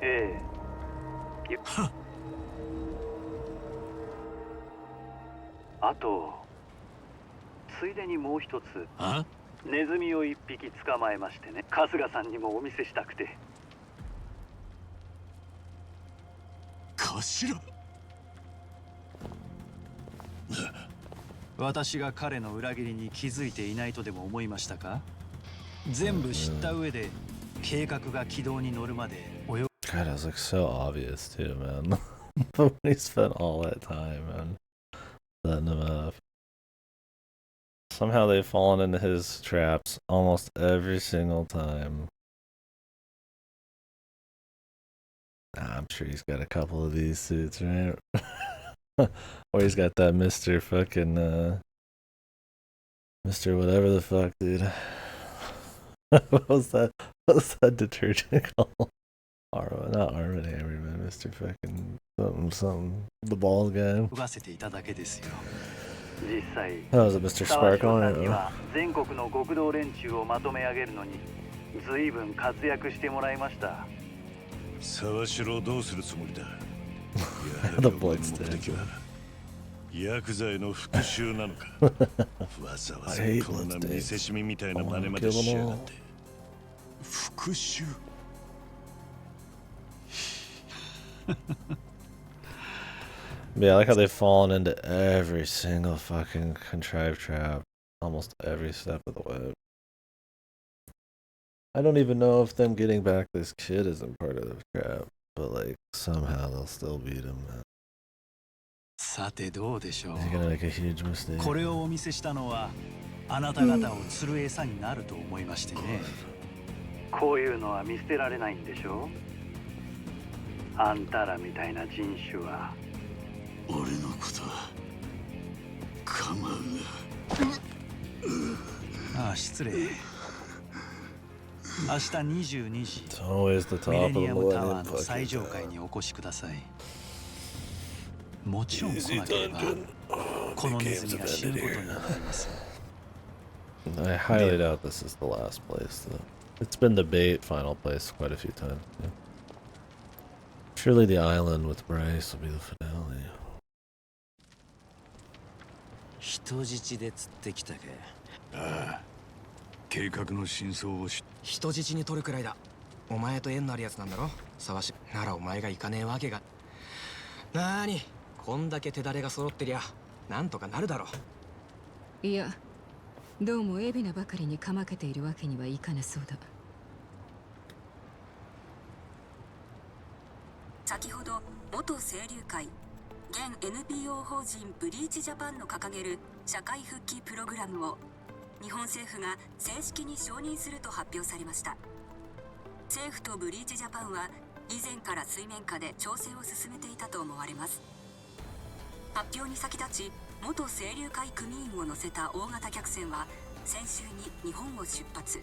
ええ。あとついでにもう一つ。ネズミを一匹捕まえましてね。春日さんにもお見せしたくて。柱。私が彼の裏切りに気づいていないとでも思いましたか？全部知った上で計画が軌道に乗るまで泳ぐ。 God, it was like so obvious too, man. But when he spent all that time, man, setting him up. Somehow they've fallen into his traps almost every single time. I'm sure he's got a couple of these suits, right? Or he's got that Mr. fucking, Mr. whatever the fuck, dude. What was that? What was that detergent called? Not Arm & Hammer, man. Mr. fucking something. The bald guy. 動かせていただけですよ。実際、 That was a Mr. 沢 Spark 城 on さん it. には全国の極道連中をまとめ上げるのに随分活躍してもらいました。沢城をどうするつもりだ。 The blood stain. ヤクザへの復讐なのか。わざわざこんな見せしみみたいな真似までしやがって。復讐。Yeah, I like how they've fallen into every single fucking contrived trap, almost every step of the way. I don't even know if them getting back this kid isn't part of the trap, but like somehow they'll still beat him, man. さてどうでしょう。 He's gonna make a huge mistake. これをお見せしたのはあなた方を釣る餌になると思いましてね。こういうのは見捨てられないんでしょう。あんたらみたいな人種は。 俺のこと構うな。ああ、失礼。明日22時、 It's always the ミ top レ of the ニアムタワ millennium ーの最 fucking 上階にお越しください。もちろん来なければこのネズミが死ぬことになります。 I highly doubt this is the last place, though. It's been the bait final place quite a few times. Yeah. Surely the island with Bryce will be the finale. 人質で釣ってきたか。ああ、計画の真相を人質に取るくらいだ。お前と縁のあるやつなんだろ、沢しならお前が行かねえわけが。なーに、こんだけ手だれが揃ってりゃなんとかなるだろ。いや、どうも海老名ばかりにかまけているわけにはいかなそうだ。先ほど元清流会現 NPO 法人ブリーチジャパンの掲げる社会復帰プログラムを日本政府が正式に承認すると発表されました。政府とブリーチジャパンは以前から水面下で調整を進めていたと思われます。発表に先立ち元清流会組員を乗せた大型客船は先週に日本を出発。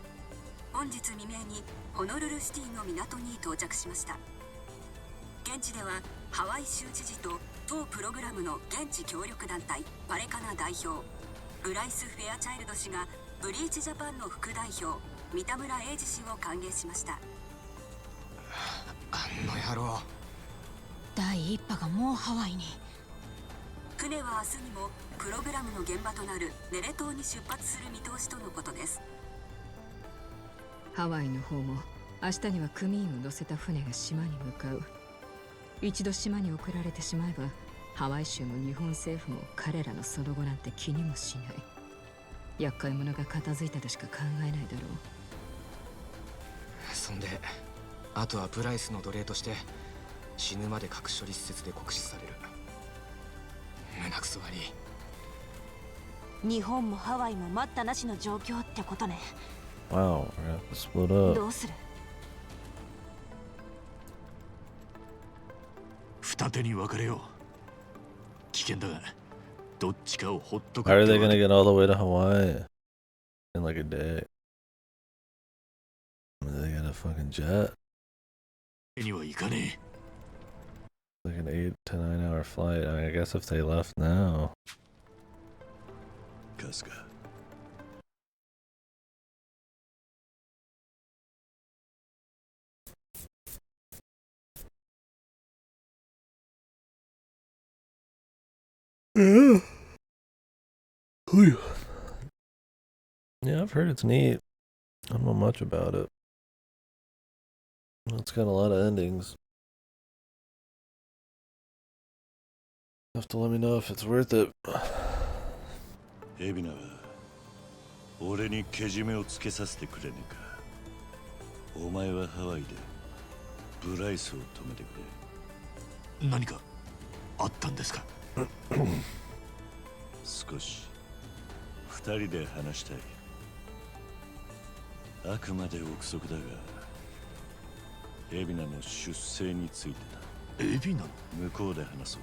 本日未明にホノルルシティの港に到着しました。現地ではハワイ州知事と当プログラムの現地協力団体パレカナ代表ブライス・フェアチャイルド氏がブリーチジャパンの副代表三田村英二氏を歓迎しました。あの野郎。第一波がもうハワイに。船は明日にもプログラムの現場となるネレ島に出発する見通しとのことです。ハワイの方も明日には組員を乗せた船が島に向かう。一度島に送られてしまえばハワイ州も日本政府も彼らのその後なんて気にもしない。厄介者が片付いたとしか考えないだろう。そんであとはブライスの奴隷として死ぬまで核処理施設で酷使される。胸くそ悪い。日本もハワイも待ったなしの状況ってことね。 Wow, we're gonna have to split up. どうする？二手に分かれよう。危険だが、どっちかをほっとく。 How are they gonna get all the way to Hawaii in like a day? They got a fucking jet. には行かねえ。 Like an 8 to 9 hour flight. I mean, I guess if they left now. かすか。Yeah. Yeah, I've heard it's neat. I don't know much about it. It's got a lot of endings. have to let me know if it's worth it. エビナは俺にけじめをつけさせてくれねえか。お前はハワイでブライスを止めてくれ。何かあったんですか？少し二人で話したい。あくまで憶測だが、エビナの出生についてだ。エビナ？向こうで話そう。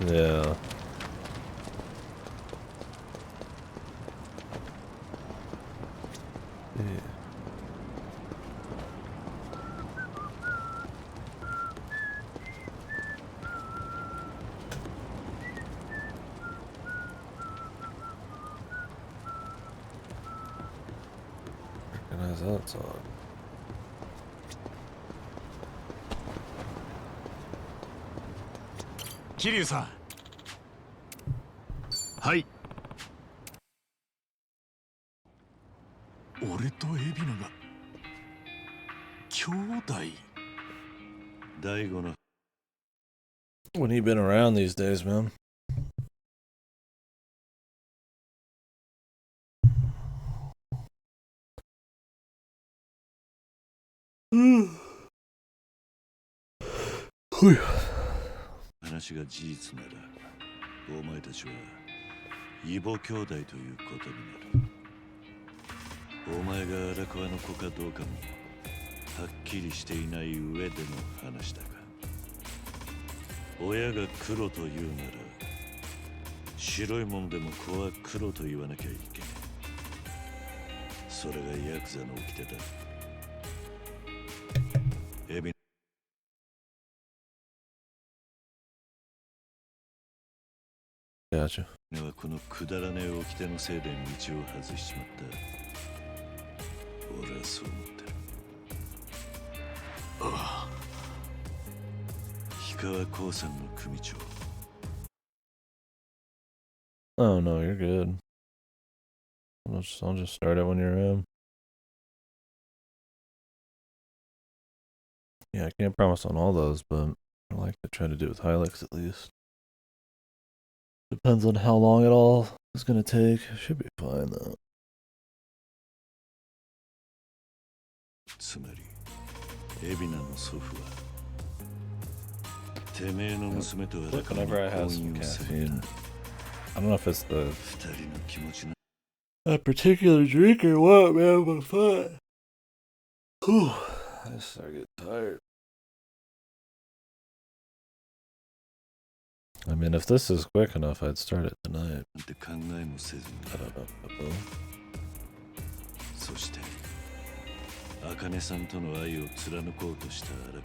Yeah. Recognize that song. 桐生さん。はい。俺とエビナが兄弟。大悟の。When he been around these days, man? Whew. 話が事実なら、お前たちは異母兄弟ということになる。お前が荒川の子かどうかもはっきりしていない上での話だが、親が黒と言うなら白いもんでも子は黒と言わなきゃいけない。それがヤクザの掟だ。エビGotcha. はこのくだらねえ掟のせいで道を外しちまった。俺はそう思ってる。ああ。氷川興産の組長。Oh no, you're good. I'll just start it when you're in. Yeah, I can't promise on all those, but I like to try to do it with Hilux at least. Depends on how long it all is gonna take. Should be fine though. つまり、エビナの祖父はてめえの娘と荒川に Whenever I have 婚 some 姻を迫 caffeine, った。 I don't know if it's the 二人の気持ちな。 that particular drink or what, man, but fine. Whew. I start getting tired. I mean, if this is quick enough, I'd start it tonight. って考えもせずに。 I don't know. そして、茜さんとの愛を貫こうとした荒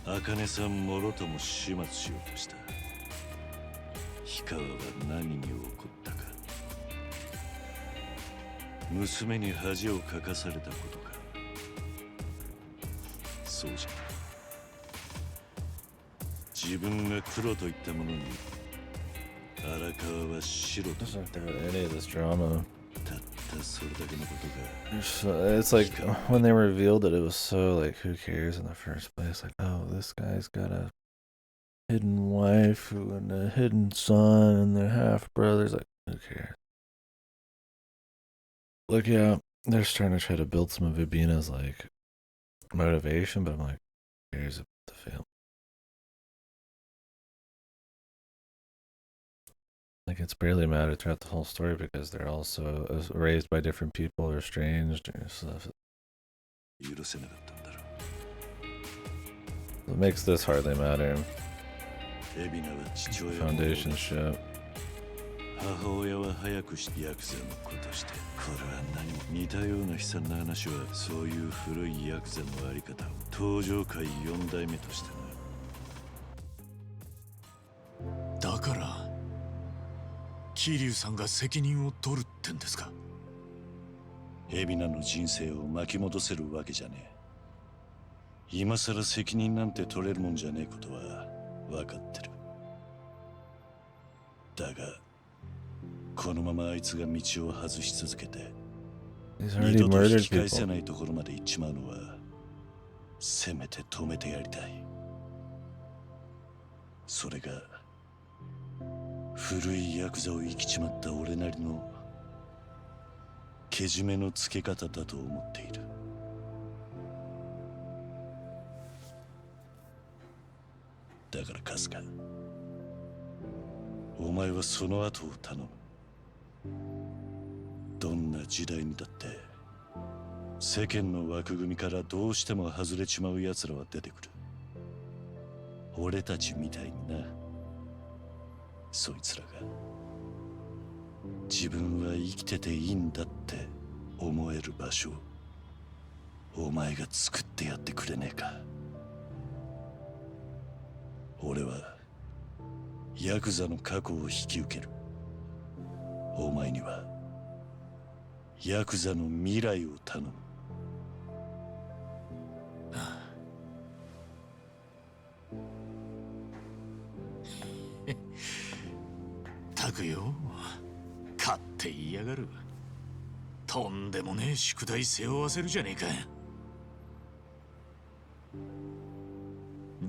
川を、茜さんもろとも始末しようとした。氷川は何に怒ったか。娘に恥をかかされたことか。そうじゃ。自分が黒と言ったものに荒川は白と。 Doesn't have any of this drama. たったそれだけのことが。 It's like when they revealed it, it was so like, who cares in the first place? Like, oh, this guy's got a hidden wife and a hidden son and their half brothers. Like, who cares? Look, yeah, they're starting to try to build some of it being as like motivation, but I'm like, who cares about the film? Like, it's barely mattered throughout the whole story because they're also raised by different people or estranged or stuff. It makes this hardly matter. Foundation shit. 母親は早くしてヤクザの子として、これは何も似たような悲惨な話は、そういう古いヤクザのあり方を登場界4代目としてな。だから桐生さんが責任を取るってんですか？海老名の人生を巻き戻せるわけじゃね今さら責任なんて取れるもんじゃねえことは分かってる。だがこのままあいつが道を外し続けて He's 二 already 度と引 murdered き返せ people. ないところまで行っちまうのはせめて止めてやりたい。それが古いヤクザを生きちまった俺なりのけじめのつけ方だと思っている。だから春日、お前はその後を頼む。どんな時代にだって世間の枠組みからどうしても外れちまう奴らは出てくる。俺たちみたいにな。そいつらが自分は生きてていいんだって思える場所をお前が作ってやってくれねえか。俺はヤクザの過去を引き受ける。お前にはヤクザの未来を頼む。たくよ、勝って言いやがる。とんでもねえ宿題背負わせるじゃねえか。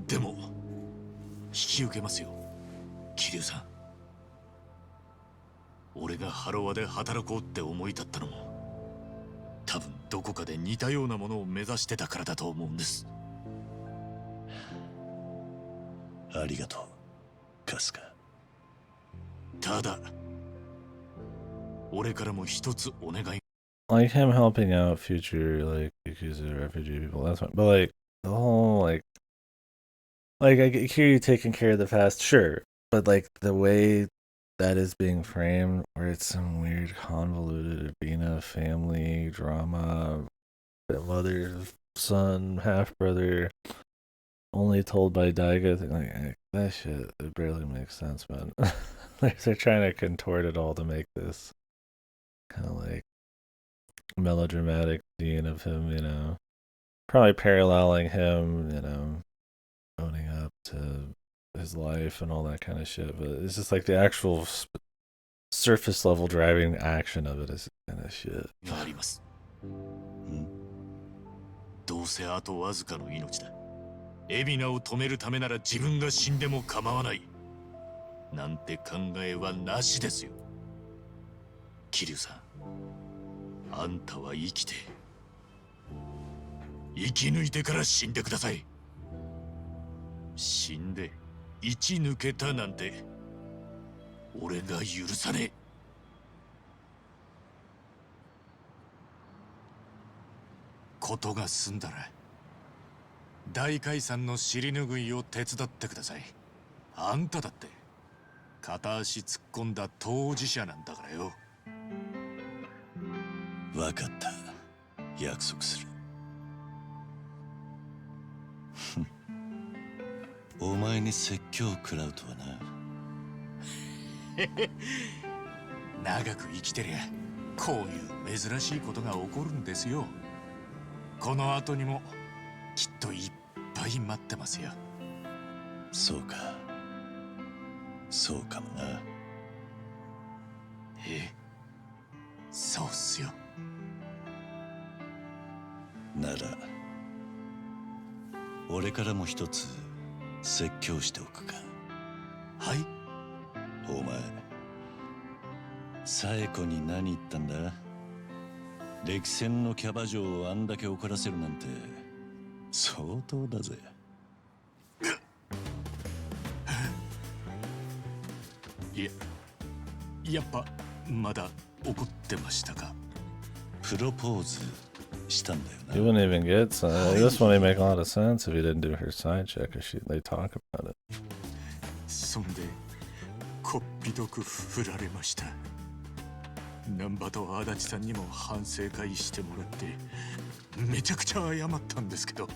でも引き受けますよ、桐生さん。俺がハロワで働こうって思い立ったのも多分どこかで似たようなものを目指してたからだと思うんです。ありがとう、春日。ただ俺からも一つお願い。 Like him helping out future like accused refugee people, that's fine. But like the whole like I hear you taking care of the past, sure. But like the way that is being framed, where it's some weird convoluted Urbina family drama, mother, son, half brother, only told by Daiga, like that shit, it barely makes sense, man. They're trying to contort it all to make this kind of like melodramatic scene of him, you know, probably paralleling him, you know, owning up to his life and all that kind of shit. But it's just like the actual surface level driving action of it is kind of shit. あります。どうせあとわずかの命だ。海老名を止めるためなら自分が死んでも構わない。なんて考えはなしですよ。桐生さん、あんたは生きて、生き抜いてから死んでください。死んで生き抜けたなんて俺が許さねえ。ことが済んだら大解散の尻拭いを手伝ってください。あんただって片足突っ込んだ当事者なんだからよ。分かった、約束する。お前に説教を食らうとはな。長く生きてりゃこういう珍しいことが起こるんですよ。この後にもきっといっぱい待ってますよ。そうか、そうかもな。ええ、そうっすよ。なら俺からも一つ説教しておくか。はい。お前冴子に何言ったんだ。歴戦のキャバ嬢をあんだけ怒らせるなんて相当だぜ。やっぱまだ怒ってましたか。プロポーズしたんだよな。 You wouldn't even get this wouldn't make a lot of sense if you didn't do her side check or they talk about it. そんでこっぴどく振られました。難波と足立さんにも反省会してもらってめちゃくちゃ謝ったんですけど、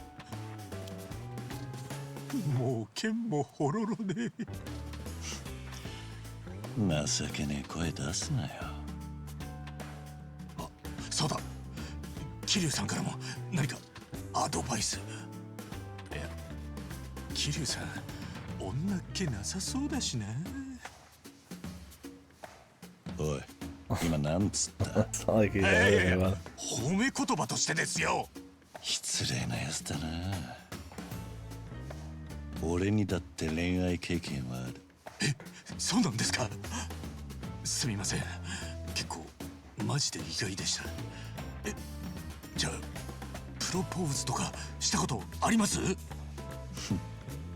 もう剣もほろろで。情けねえ声出すなよ。そうだ、桐生さんからも何かアドバイス。桐生さん女っ気なさそうだしな。おい、今なんつった？褒め言葉としてですよ。失礼なやつだな。俺にだって恋愛経験はある。え、そうなんですか？すみません、結構マジで意外でした。え、じゃあプロポーズとかしたことあります？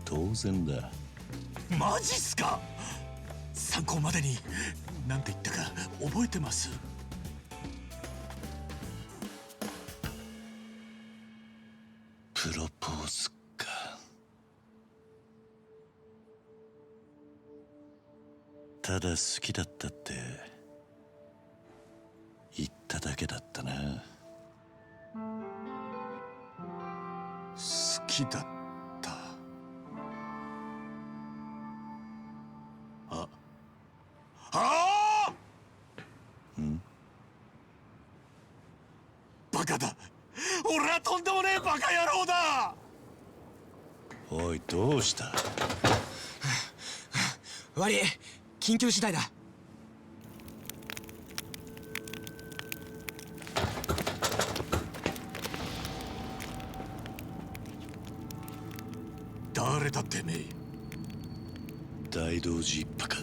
当然だ。マジっすか？参考までに何て言ったか覚えてます？プロポーズか。ただ好きだったって言っただけだったな。好きだった。ああん？バカだ。俺はとんでもねえバカ野郎だ。おい、どうした？悪い、緊急事態だ。誰だってめえ。大道寺一派か。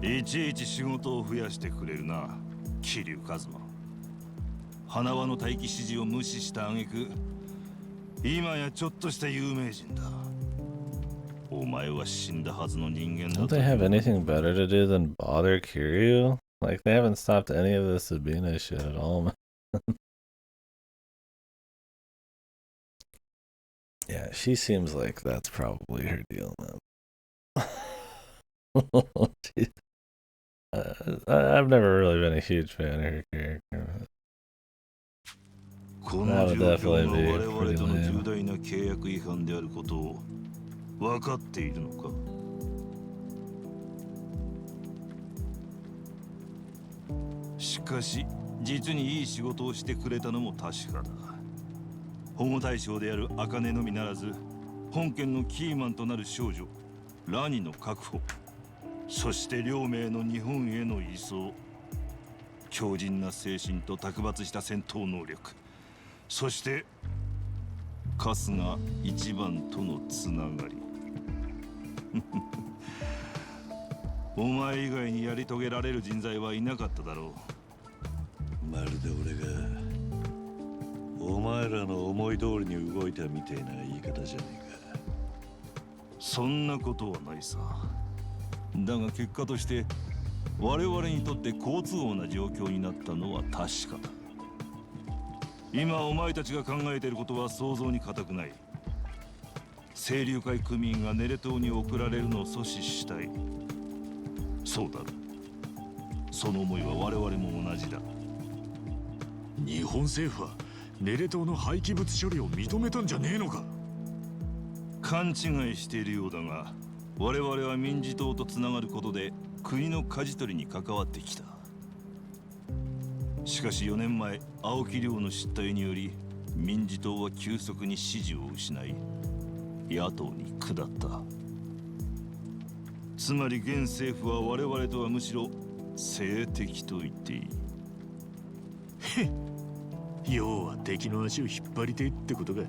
いちいち仕事を増やしてくれるな、桐生一馬。花輪の待機指示を無視した挙句、今やちょっとした有名人だ。お前は死んだはずの人間だ。 Don't they have anything better to do than bother Kiryu? Like, they haven't stopped any of this Sabina shit at all, man. Yeah, she seems like that's probably her deal, man. I've never really been a huge fan of her character. この状況が我々との重大な契約違反であることを分かっているのか？しかし実にいい仕事をしてくれたのも確かだ。保護対象である茜のみならず、本件のキーマンとなる少女ラニの確保、そして両名の日本への移送、強靭な精神と卓抜した戦闘能力、そして春日一番とのつながり。お前以外にやり遂げられる人材はいなかっただろう。まるで俺がお前らの思い通りに動いたみたいな言い方じゃねえか。そんなことはないさ。だが結果として我々にとって好都合な状況になったのは確かだ。今お前たちが考えていることは想像に難くない。清流会組員がネレ島に送られるのを阻止したい。そうだろ。その思いは我々も同じだ。日本政府はネレ島の廃棄物処理を認めたんじゃねえのか？勘違いしているようだが、我々は民事党とつながることで国の舵取りに関わってきた。しかし4年前、青木亮の失態により民事党は急速に支持を失い、野党に下った。つまり現政府は我々とはむしろ政敵と言っていい。へっ、要は敵の足を引っ張りてえってことか。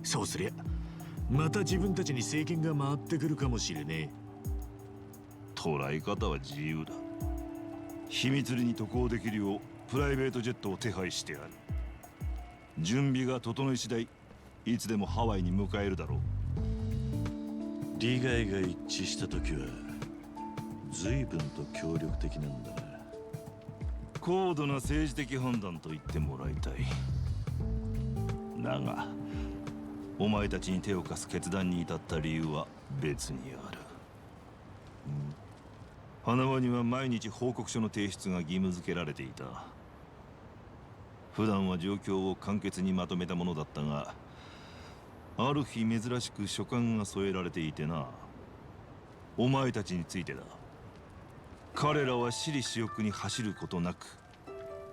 そうすりゃまた自分たちに政権が回ってくるかもしれねえ。捉え方は自由だ。秘密裏に渡航できるようプライベートジェットを手配してある。準備が整い次第、いつでもハワイに迎えるだろう。利害が一致した時は随分と協力的なんだな。高度な政治的判断と言ってもらいたい。だがお前たちに手を貸す決断に至った理由は別にある。花輪には毎日報告書の提出が義務付けられていた。普段は状況を簡潔にまとめたものだったが、ある日珍しく書簡が添えられていてな。お前たちについてだ。彼らは私利私欲に走ることなく、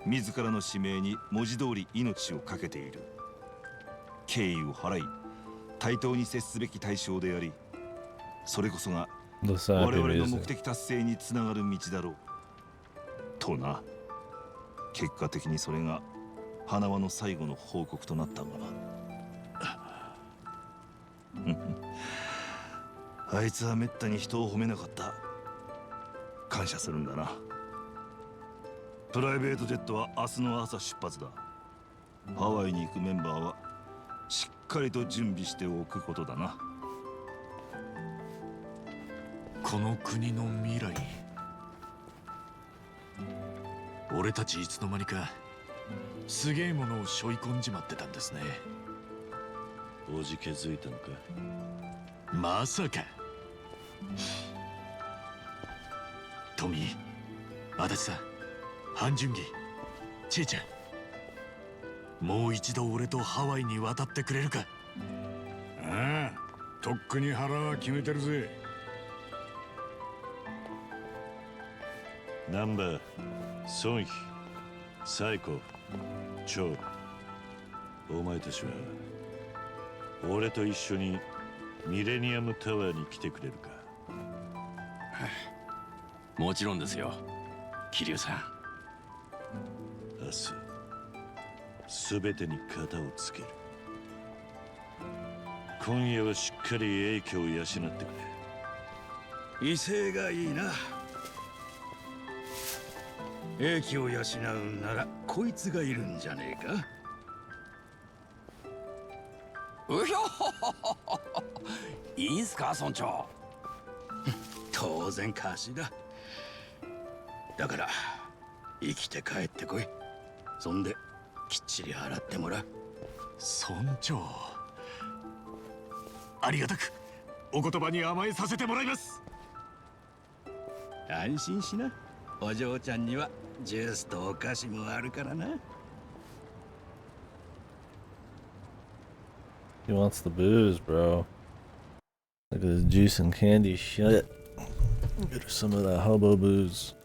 自らの使命に文字通り命を懸けている。敬意を払い対等に接すべき対象であり、それこそが我々の目的達成につながる道だろうとな。結果的にそれが花輪の最後の報告となったがあいつはめったに人を褒めなかった。感謝するんだな。プライベートジェットは明日の朝出発だ。ハワイに行くメンバーはしっかりと準備しておくことだな。この国の未来、俺たちいつの間にかすげえものを背負い込んじまってたんですね。おじけづいたのか。まさか。トミー、足立さん、ハンジュンギ、チエちゃん、もう一度俺とハワイに渡ってくれるか。ああ、とっくに腹は決めてるぜ。ナンバー、ソンヒ、サイコ、チョウ、お前たちは俺と一緒にミレニアムタワーに来てくれるか。もちろんですよ、桐生さん。明日、すべてに型をつける。今夜はしっかり英気を養ってくれ。威勢がいいな。英気を養うならこいつがいるんじゃねえか。うひょほほほほ。いいんすか村長。当然貸しだ。だから生きて帰ってこい。そんできっちり払ってもらう。村長、ありがたくお言葉に甘えさせてもらいます。安心しな。お嬢ちゃんにはジュースとお菓子もあるからな。He wants the booze, bro. Look at this juice and candy shit. Get her some of that hobo booze.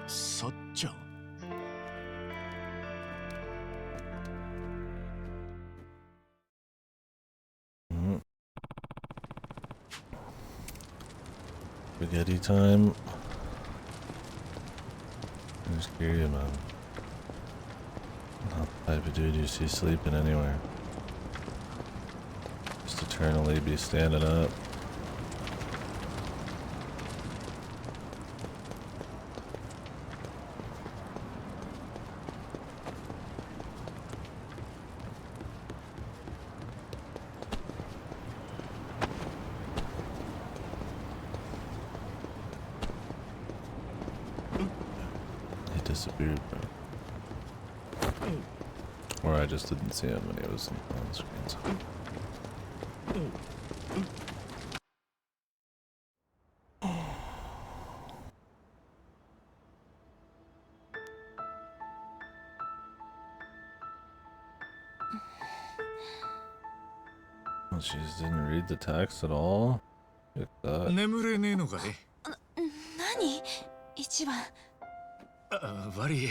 さっちゃん。Spaghetti time. I'm just curious, man. Not the type of dude you see sleeping anywhere. Just eternally be standing up. He disappeared, bro. Or I just didn't see him when he was on the screens. Well, she just didn't read the text at all? Look at that. 眠れねえのかい？何？一番。悪い。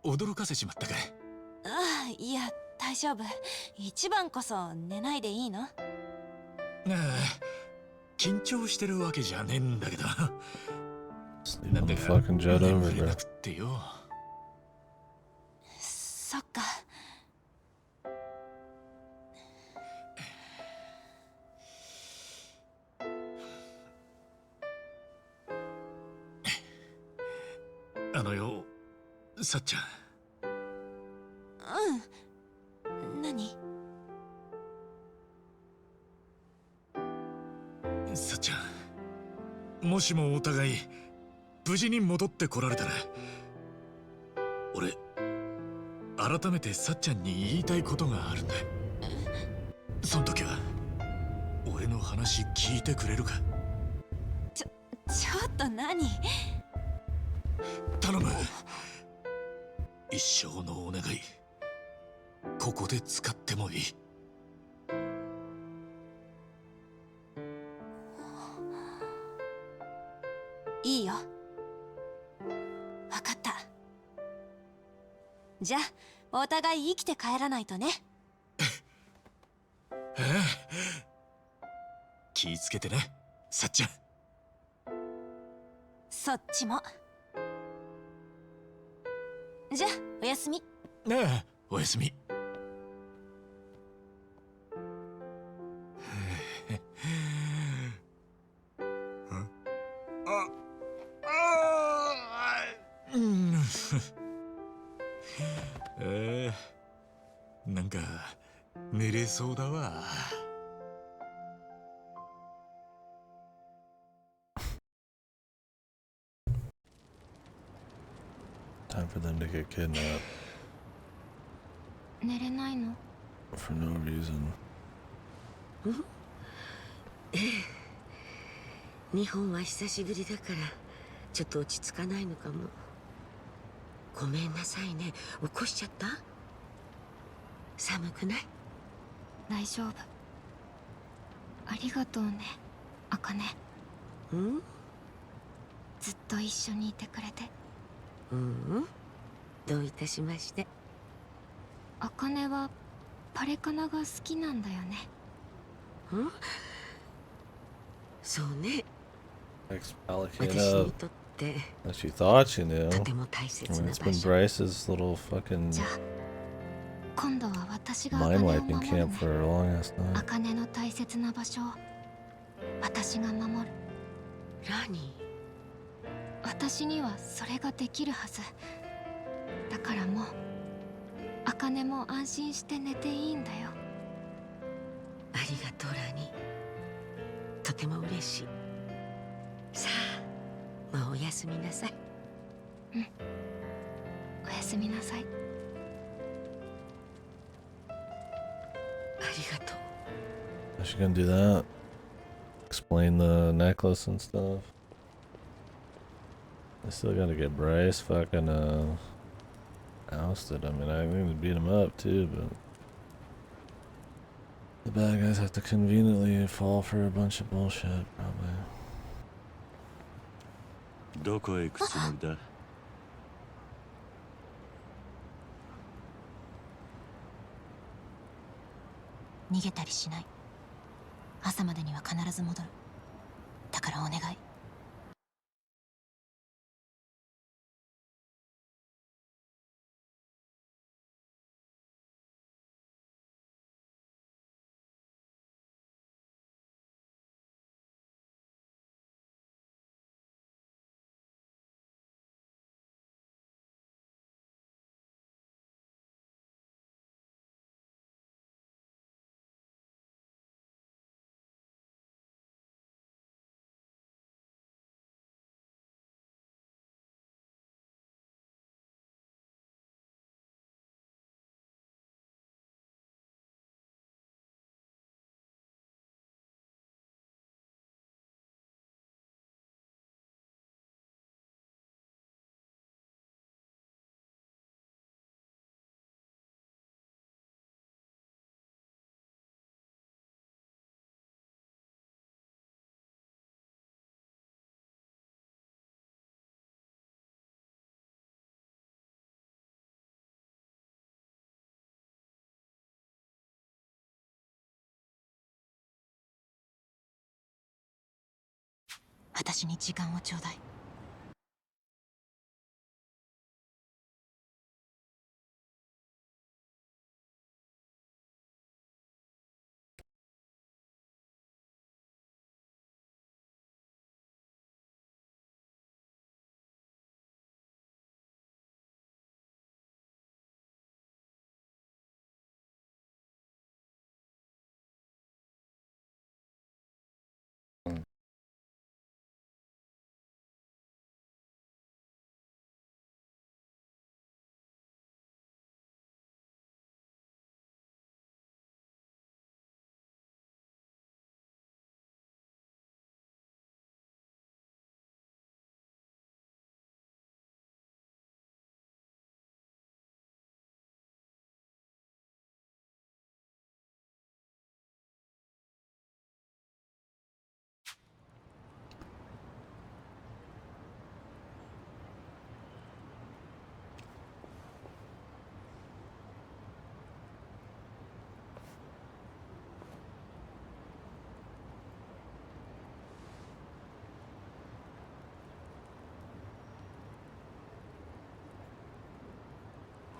驚かせちまったかい？ああ、いや、大丈夫。一番こそ寝ないでいいの？ああ、緊張してるわけじゃねえんだけど。なんだか fucking jet over, 眠れ bro. なくってよ。そっか。あのよ、さっちゃん。うん。何？さっちゃん、もしもお互い無事に戻ってこられたら、俺改めてさっちゃんに言いたいことがあるんだ。その時は俺の話聞いてくれるか？ちょっと何？頼む。一生のお願い、ここで使ってもいい。いいよ。わかった。じゃあお互い生きて帰らないとね。気ぃつけてね、さっちゃん。そっちも。じゃあおやすみ。ああ、おやすみ。なんか寝れそうだわ。Time for them to get kidnapped 寝れないの？ for no reason. 日本は久しぶりだからちょっと落ち着かないのかも。ごめんなさいね、起こしちゃった？寒くない？大丈夫。ありがとうね、あかね。ずっと一緒にいてくれて。どういたしまして。あかねはパレカナが好きなんだよね。そうね。 Likes 私 Palakina. にとって She thought she knew. とても大 I 切 mean, な it's 場 been 所。 Bryce's little fucking 今度は私があか mind ねを wiping 守る camp ね。 for a long ass あ night. かねの大切な場所を私が守る。ラニ私にはそれができるはず。だからもうあかねも安心して寝ていいんだよ。ありがとうラニ。とても嬉しい。さあ、もうおやすみなさい。おやすみなさい。ありがとう。How's she gonna do that? Explain the necklace and stuff. I still gotta get Bryce fucking ousted. I mean, I need to beat him up too, but the bad guys have to conveniently fall for a bunch of bullshit, probably. どこへ行くつもりだ？逃げたりしない。朝までには必ず戻る。だからお願い。私に時間をちょうだい。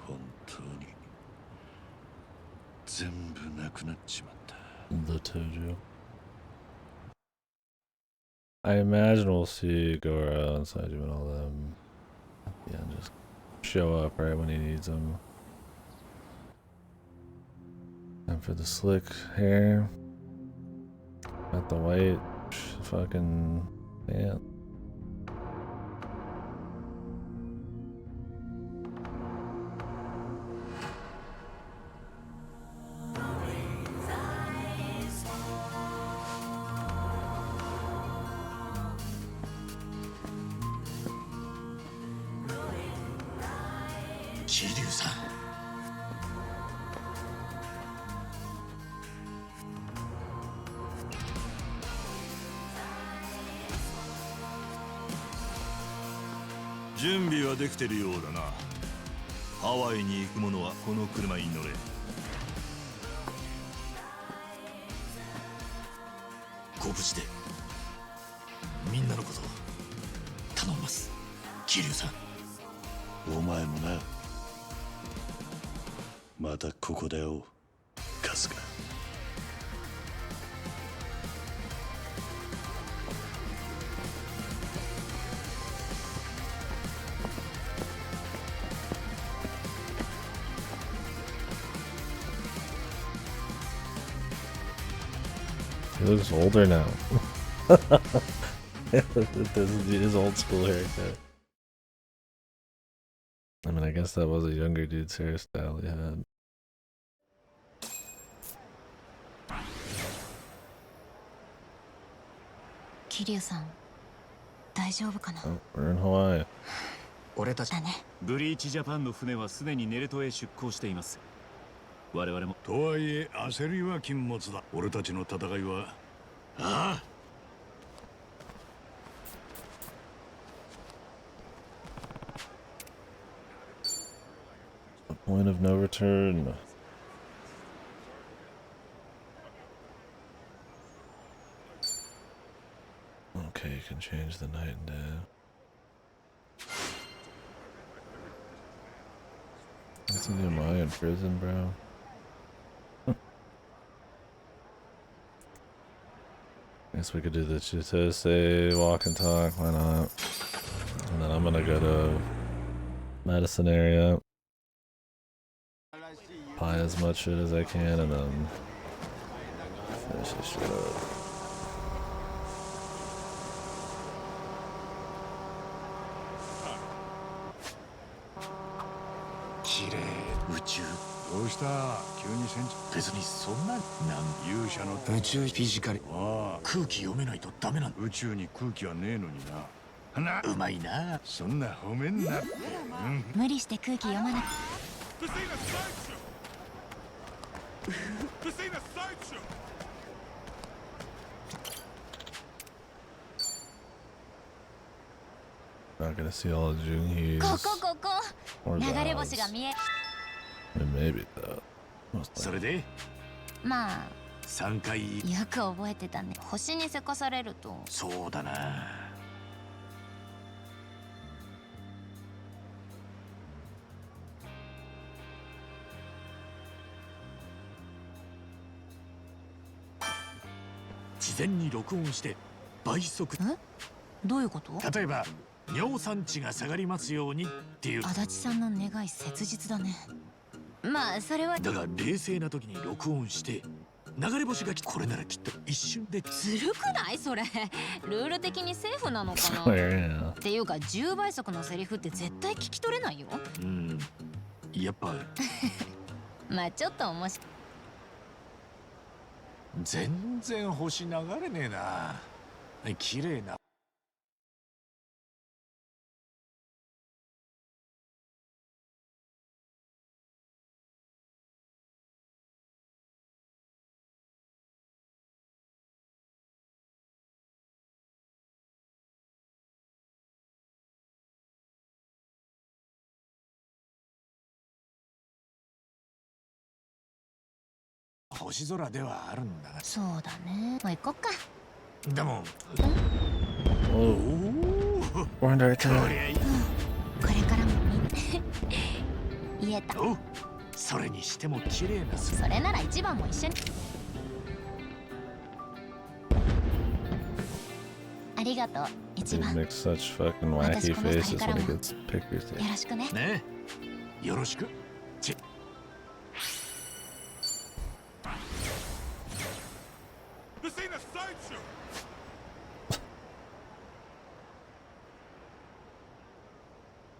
本当に全部なくなっちまった。 The Tojo. I imagine we'll see Goro and Saiju and all them. Yeah, just show up right when he needs them. And for the slick hair, got the white fucking pants.準備はできてるようだな。ハワイに行く者はこの車に乗れ。ご無事でみんなのこと頼みます、桐生さん。お前もな。またここで会おう、春日。He looks older now. This is his old school haircut. I mean, I guess that was a younger dude's hairstyle he had. Kiryu-san, 大丈夫かな? Oh, we're in Hawaii. 俺たちだね。ブリーチジャパンの船はすでにネレトへ出港しています。我々も。とはいえ焦りは禁物だ。俺たちの戦いは。ああ。A point of no return. Okay, you can change the night and day. What's he doing? Am I in prison, bro? Guess we could do the Chitose walk and talk, why not? And then I'm gonna go to medicine area, buy as much shit as I can, and then finish this shit up.宇宙どうした？急に戦地。別にそんな勇者の宇宙フィジカル。ああ、空気読めないとダメなん。宇宙に空気はねえのにな。うまいな。そんな褒めんなって。無理して空気読まなく。Not gonna see all of Junhee's ここ or 流 the れ星が見え。 I mean, maybe though. Most それでまあ3回。よく覚えてたね。星にせかされると。そうだな。事前に録音して倍速。どういうこと？例えば尿酸値が下がりますようにっていう。足立さんの願い切実だね。まあそれは。だが冷静な時に録音して流れ星がこれならきっと一瞬で。ずるくないそれ？ルール的にセーフなのかな？っていうか10倍速のセリフって絶対聞き取れないよ。やっぱまあちょっと面白い。全然星流れねえな。綺麗な。星空ではあるんだが。そうだね。もう行こっか。でも。これからも言えた。それにしても綺麗な。それなら一番も一緒に。ありがとう一 Dude 番。 makes such fucking wacky faces when he gets pictures. よろしくね。ねえ、よろしく。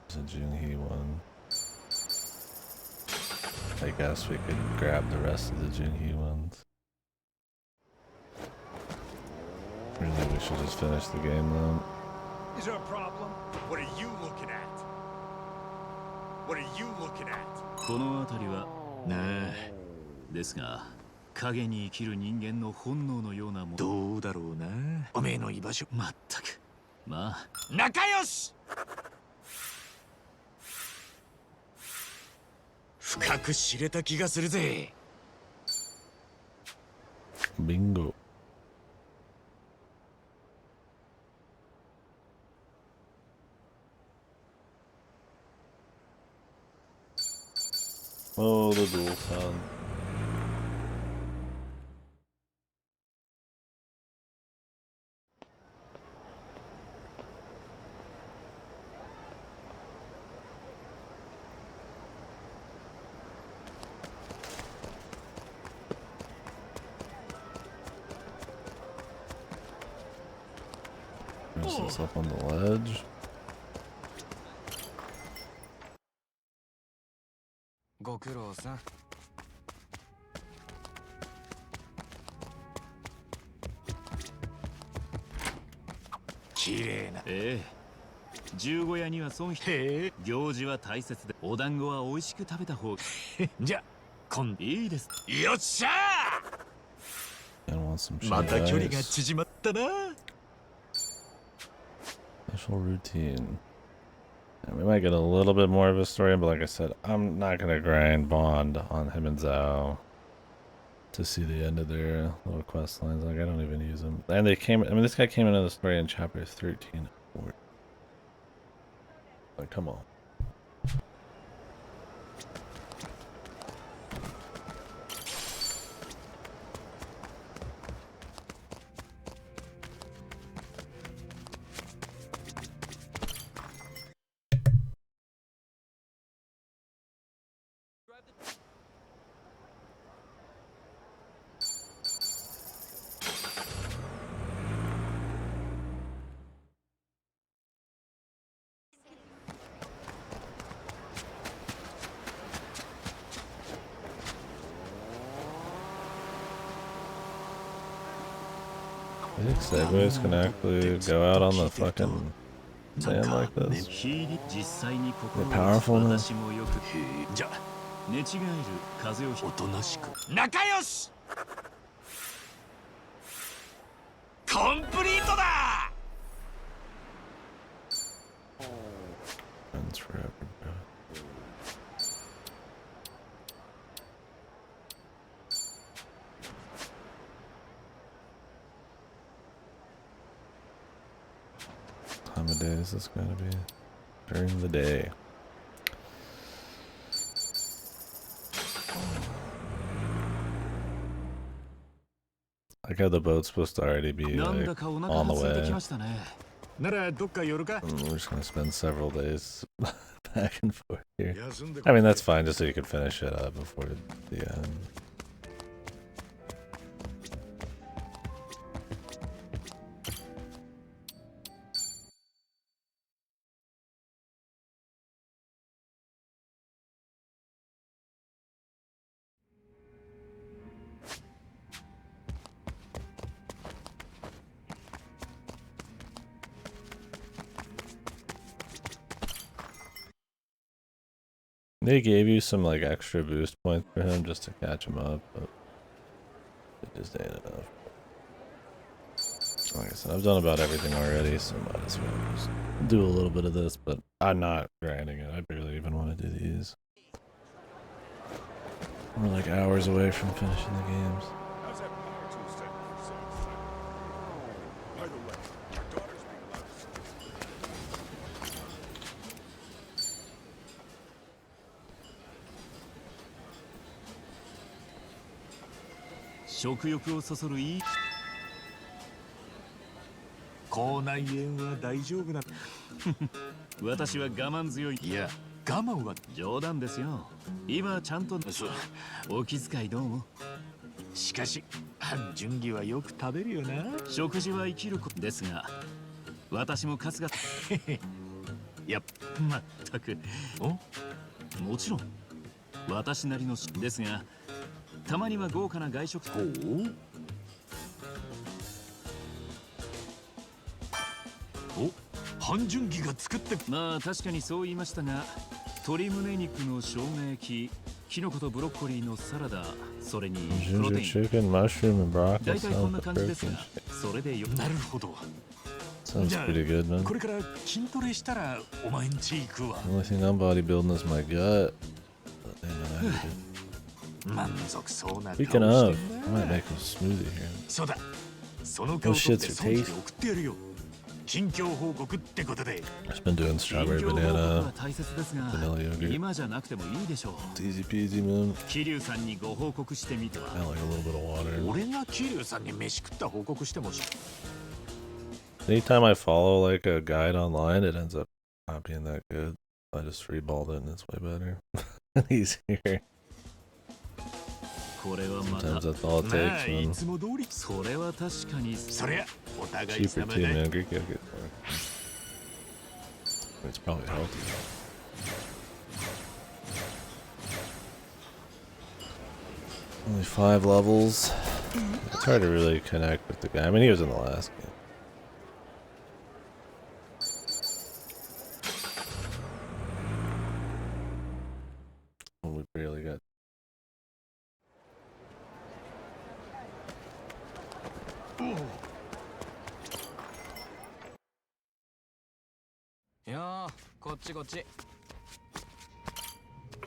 There's a Junhee one. I guess we could grab the rest of the Junhee ones. Really, we should just finish the game though. Is there a problem? What are you looking at? What are you looking at? この辺りはですが影に生きる人間の本能のようなもの。どうだろうな。おめえの居場所。まったく。まあ仲良し。深く知れた気がするぜ。Bingo. Oh, the dual sun. Press this up on the ledge. ご苦労さん。綺麗な。十五夜には損して。行事は大切で、お団子は美味しく食べた方が。じゃ、いいです。よっしゃー。また距離が縮まったな。Special routine. And we might get a little bit more of a story, but like I said, I'm not gonna grind Bond on him and Zhao to see the end of their little quest lines. Like I don't even use them. And they came. I mean, this guy came into the story in chapters 13 and 14. Like, come on. I think segways can actually go out on the fucking sand like this. They're powerful now. じゃ、寝違える風をおとなしく。仲良し。コンプリートだ。Friends forever, bro. Time of day is this going to be? During the day. Like how the boat's supposed to already be like on the way. We're just gonna spend several days back and forth here. I mean, that's fine, just so you can finish it up before the end. They gave you some like extra boost points for him just to catch him up, but it just ain't enough. Like I said, I've done about everything already, so might as well just do a little bit of this, but I'm not grinding it. I barely even want to do these. We're like hours away from finishing the games. Shokuyuku 口内炎は大丈夫な私は我慢強い。いや、我慢は冗談ですよ。今ちゃんとお気遣いどうも。しかし、半純義はよく食べるよな。食事は生きることですが、私も春日。いや、まったく。もちろん、私なりのですが、たまには豪華な外食。お、半純義が作ってまあ確かにそう言いましたが、鶏胸肉の生姜焼き、キノコとブロッコリーのサラダ、それにプロテイン。Chicken, mushroom, and broccoli. 大体こんな感じですが、それでよ。なるほど。Sounds pretty good, man. これから筋トレしたらお前んち行くわ。The only thing I'm bodybuilding is my gut. Speaking of, I might make a smoothie here. そうだ。その Those shits are tasty. 送ってやるよ。近況報告ってことで。I've been doing strawberry banana, vanilla yogurt. 今じゃなくてもいいでしょう。It's easy peasy, man. 桐生さんにご報告してみては。I like a little bit of water. 俺が桐生さんに飯食った報告してもし。Anytime I follow like a guide online, it ends up not being that good. I just freeballed it and it's way better. Easier. Sometimes that's all it takes, man. Cheaper too, man. Greek yogurt. It's probably healthy. Only 5 levels. It's hard to really connect with the guy. I mean, he was in the last game. We barely got. Yeah, こっちこっち。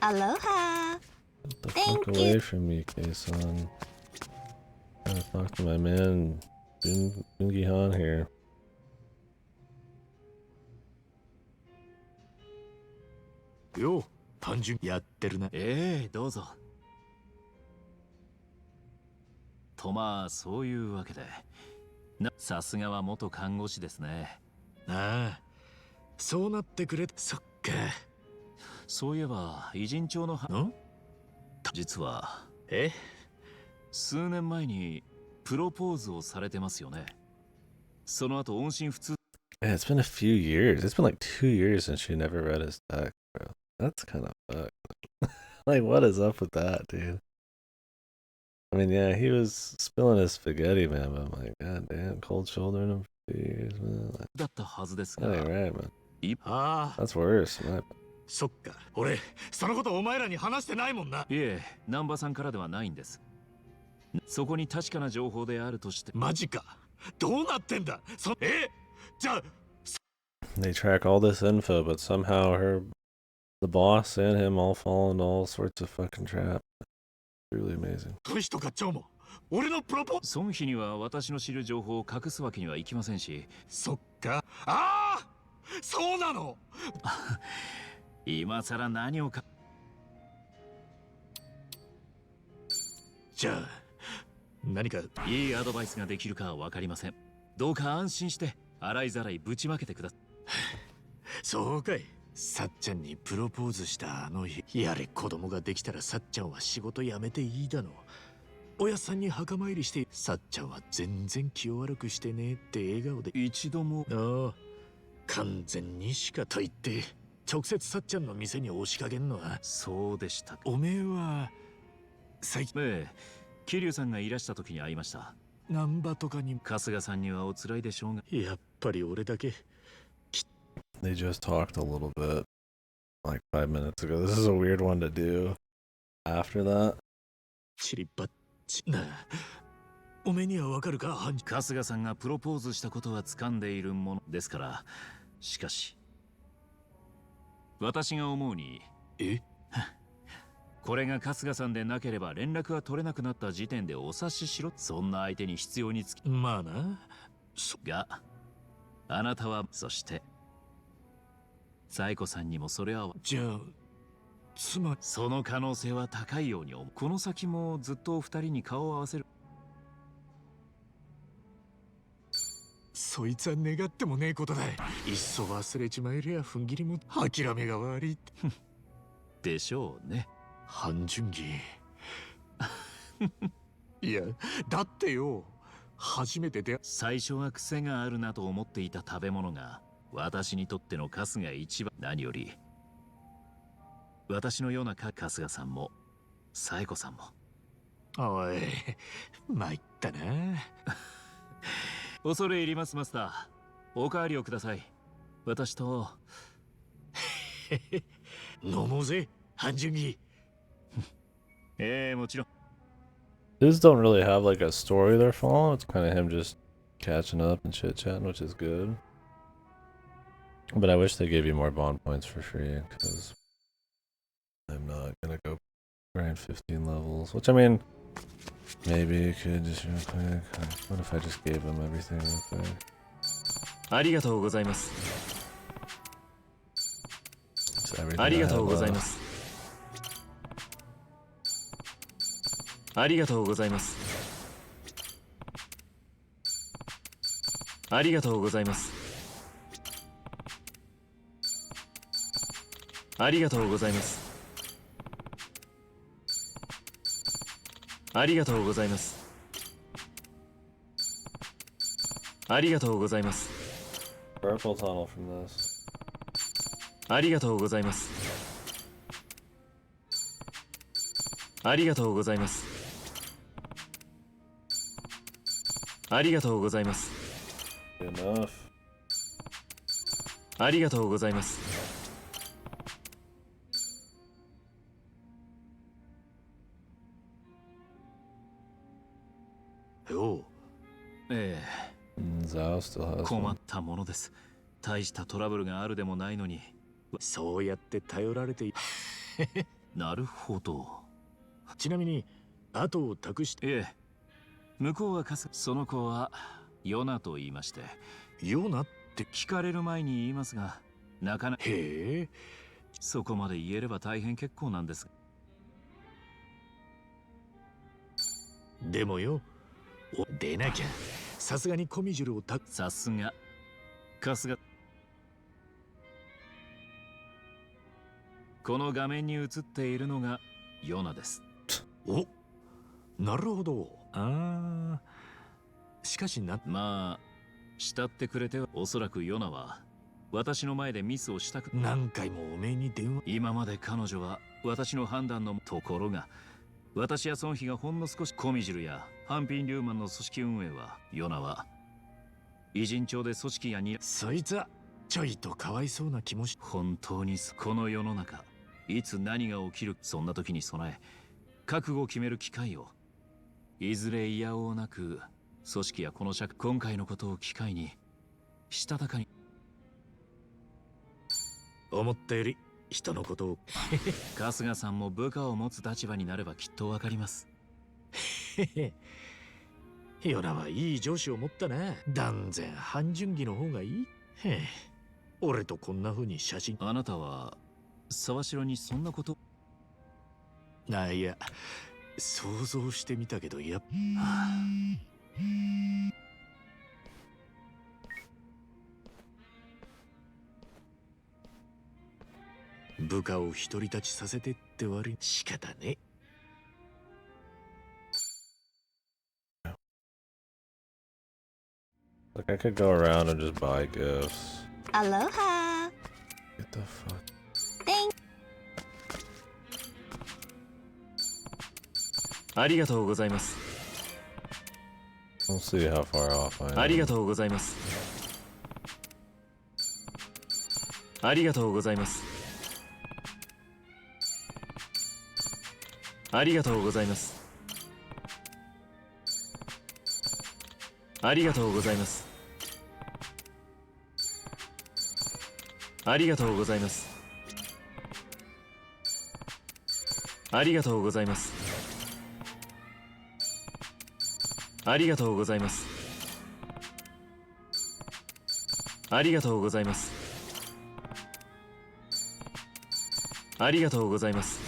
Aloha. Get the fuck away from me, Kei-san. Gotta talk to my man, Jungi-han here. よう、単純やってるな。ええ、どうぞ。とまあそういうわけで、さすがは元看護師ですね。ああ、そうなってくれ。そっか。そういえば偉人帳の実は数年前にプロポーズをされてますよね。その後音信不通。Yeah, it's been a few years. It's been like 2 years since she never read his text, bro. That's kind of fucked. Like, what is up with that, dude? I mean, yeah, he was spilling his spaghetti, man, but I'm like, god damn, cold shouldering him for 2 years, man. Like, that ain't right, man. That's worse, man. そっか、俺、そのことお前らに話してないもんな。いえ、南波さんからではないんです。そこに確かな情報であるとして。マジか。どうなってんだ。じゃあ。They track all this info, but somehow the boss and him all fall into all sorts of fucking traps. Truly amazing. トシと課長も俺のプロポ孫妃には私の知る情報を隠すわけにはいきませんし。そっか。ああ、そうなの。今さら何をか。じゃあ何かいいアドバイスができるかは分かりません。どうか安心して洗いざらいぶちまけてください。そうかい。さっちゃんにプロポーズしたあの日、やれ子供ができたらさっちゃんは仕事辞めていいだの。おやさんに墓参りして、さっちゃんは全然気を悪くしてねえって笑顔で。一度も。ああ、完全にしかと言って直接さっちゃんの店に押しかけんのは。そうでした。おめえは最近。ええ、桐生さんがいらした時に会いました。難波とかに。春日さんにはおつらいでしょうが。やっぱり俺だけ。They just talked a little bit, like 5 minutes ago. This is a weird one to do after that. チリバッチなあ、おめえにはわかるか。春日さんがプロポーズしたことは掴んでいるものですから。しかし私が思うに、これが春日さんでなければ連絡が取れなくなった時点でお察ししろ。そんな相手に必要につき。まあな。があなたは、そしてサイコさんにもそれは。じゃあつまりその可能性は高いように思う。この先もずっとお二人に顔を合わせる。そいつは願ってもねえことだ。いっそ忘れちまえりゃ踏ん切りも諦めが悪いでしょうね。半純義いやだってよ、初めてで最初は癖があるなと思っていた食べ物が私にとってのカスが一番。何より私のような春日さんもサイコさんも。おい参ったな恐れ入りますマスター。おかわりをください。私と飲もうぜ半純義ええ、もちろん。These don't really have like a story they're following. It's kind of him just catching up and chit chatting, which is good. But I wish they gave you more bond points for free, because I'm not gonna go grind 15 levels. Which I mean, maybe you could just real quick. What if I just gave them everything real quick? ありがとうございます。 Everything あり I がとう have ござい left. ます。ありがとうございます。ありがとうございます。ありがとうございます。ありがとうございます。ありがとうございます。 Purple tunnel from this. ありがとうございます。ありがとうございます。ありがとうございます。 Enough. ありがとうございます。よう。ええ。Zao still has 困 one. ったものです。大したトラブルがあるでもないのに。そうやって頼られてなるほど。ちなみに後を託して。ええ。向こうはその子はヨナと言いまして。ヨナって聞かれる前に言いますが、なかなか。へえ。そこまで言えれば大変結構なんです。でもよ、出なきゃさすがにコミジュルをさすが春日。この画面に映っているのがヨナです。お、なるほど。ああ、しかしな。まあ慕ってくれては。おそらくヨナは私の前でミスをしたく。何回もおめえに電話。今まで彼女は私の判断のところが、私や孫妃がほんの少し。コミジルやハンピン・リューマンの組織運営は、ヨナは偉人帳で組織やに。そいつはちょいとかわいそうな気もし。本当にこの世の中、いつ何が起きる、そんな時に備え覚悟を決める機会を、いずれいやおうなく組織やこの社会、今回のことを機会にしたたかに。思ったより人のことを春日さんも部下を持つ立場になればきっとわかります。ヨナはいい上司を持ったな。断然半純義の方がいい。俺とこんな風に写真。あなたは沢城にそんなこと。あ、いや想像してみたけど部下を独り立ちさせてって悪い仕方ね。Like I could go around and just buy gifts. Aloha. Get the fuck. Thank. ありがとうございます。 We'll see how far off I am. ありがとうございます。ありがとうございます。ありがとうございます。ありがとうございます。ありがとうございます。ありがとうございます。ありがとうございます。ありがとうございます。ありがとうございます。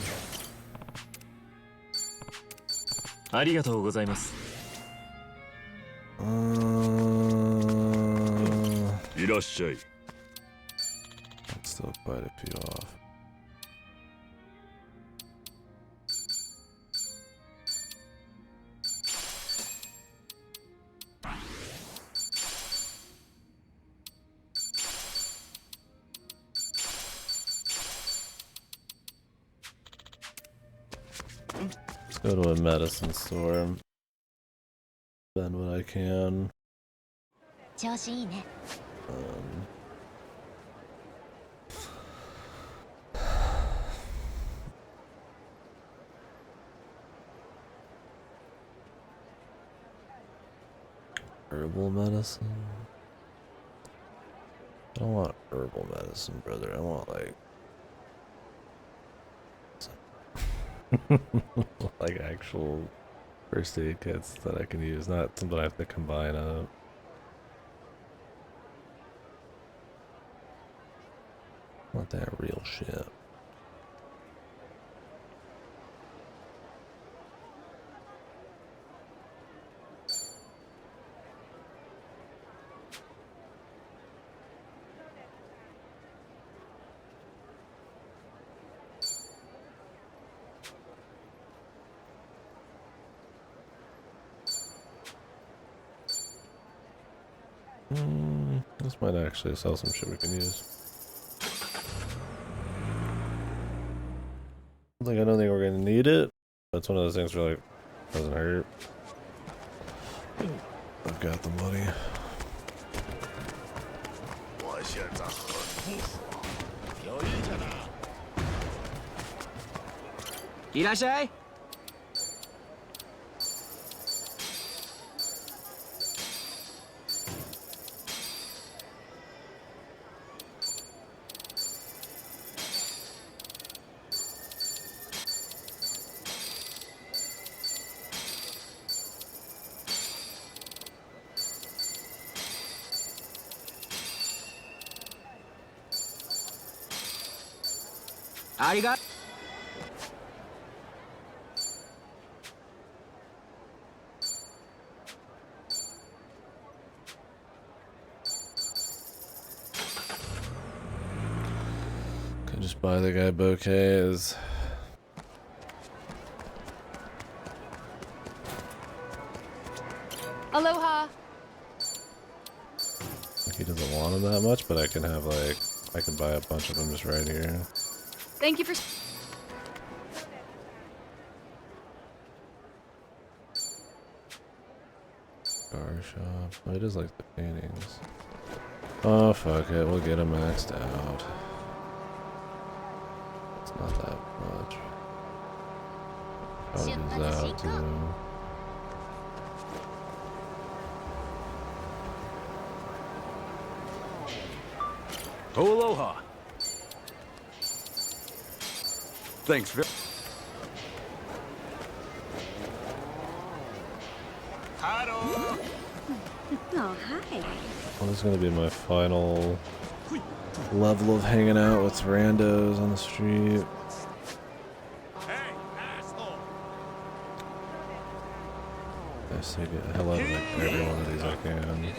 ありがとうございます。いらっしゃい。That's still quite a few off. Let's go to a medicine store. Spend what I can. 調子いいね。Herbal medicine? I don't want herbal medicine, brother. I want like actual first aid kits that I can use, not something I have to combine up. I want that real shit. This might actually sell some shit we can use. Like, I don't think we're gonna need it. That's one of those things where, like, doesn't hurt. I've got the money. 我现在很不服，有意见的。いらっしゃい。ありが Could just buy the guy bouquets. Aloha. He doesn't want them that much, but I can have like I can buy a bunch of them just right here. Thank you for. Car shop. Oh, it is like the paintings. Oh fuck it, we'll get them maxed out. It's not that much. I'll use that too. Aloha. Thanks very. Oh, hi. Well, this is gonna be my final level of hanging out with randos on the street. I say get the hell out of like every one of these I can.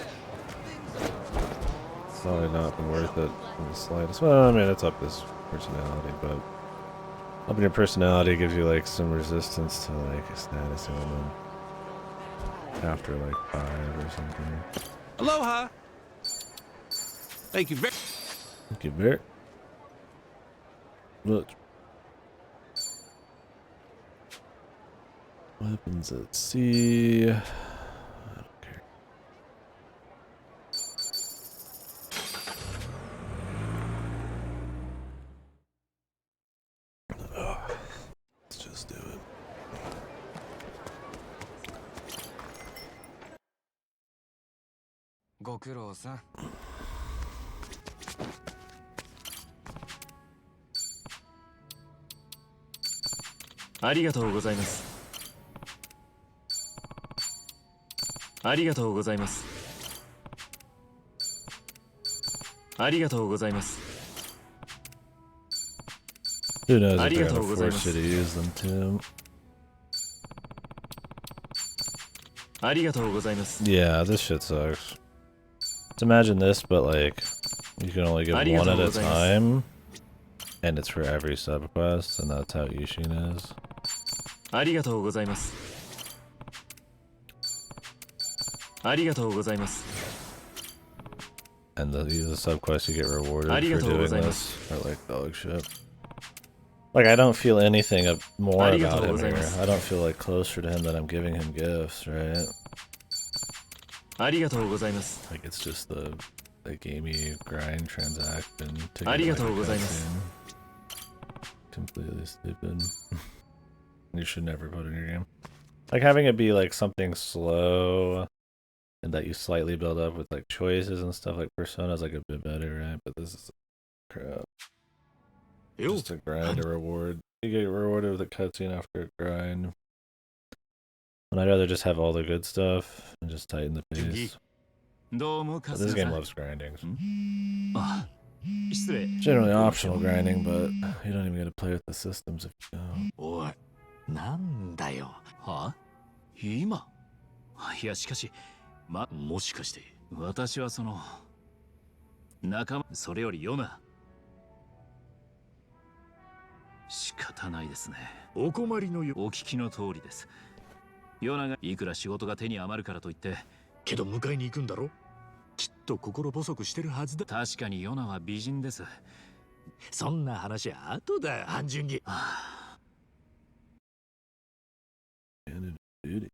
It's probably not been worth it in the slightest. Well, I mean, it's up his personality, but upping your personality gives you like some resistance to like a status element after like 5 or something. Aloha. Thank you very. Thank you, Bert. Look. Weapons at sea. I don't care. Let's just do it.ありがとうございます。ありがとうございます。ありがとうございます。 Who knows if they're gonna force you to use them too. ありがとうございます。 Yeah, this shit sucks. Just imagine this, but like, you can only get one at a time, and it's for every subquest, and that's how Ishin is. ありがとうございます。ありがとうございます。 And the subquests you get rewarded for doing this are like dog shit. Like, I don't feel anything more about him here. I don't feel like closer to him that I'm giving him gifts, right? ありがとうございます。 Like, it's just the gamey grind transaction to あり get がと like うご a ざいます。 cutscene. Completely stupid. You should never put in your game. Like, having it be like something slow and that you slightly build up with like choices and stuff like Persona's like a bit better, right? But this is crap. Just a grind, a reward. You get rewarded with a cutscene after a grind. And I'd rather just have all the good stuff and just tighten the pace. But this game loves grinding. Generally optional grinding, but you don't even get to play with the systems if you don't. なんだよ。はあ？今？いやしかし、もしかして私はその仲間、それよりヨナ。仕方ないですね。お困りのよ。お聞きの通りです。ヨナがいくら仕事が手に余るからといって。けど迎えに行くんだろ？きっと心細くしてるはずだ。確かにヨナは美人です。そんな話は後だ、半純義。Duty.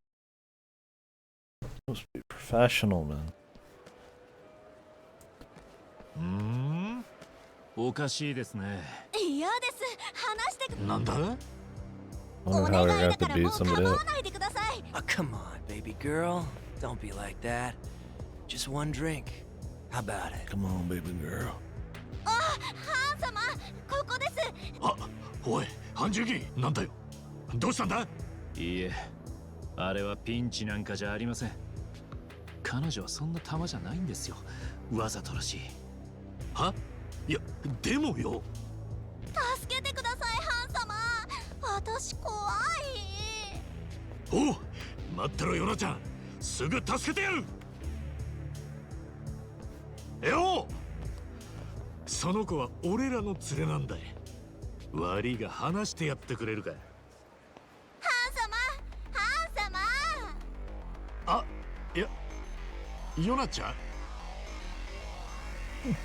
Supposed to be professional, man. おかしいですね。嫌です。話してく。なんだ？ Wonder how we're gonna have to beat somebody up. Oh, come on, baby girl. Don't be like that. Just one drink. How about it? Come on, baby girl. あ、ハン様、ここです。あ、おい、半純義、なんだよ。どうしたんだ？いいえ、あれはピンチなんかじゃありません。彼女はそんな玉じゃないんですよ。わざとらしい。は？いや、でもよ。助けてください、ハン様。私怖い。おう、待ってろ、ヨナちゃん。すぐ助けてやる。よ、その子は俺らの連れなんだい。悪いが話してやってくれるか。ハン様。あ、いや、ヨナちゃん。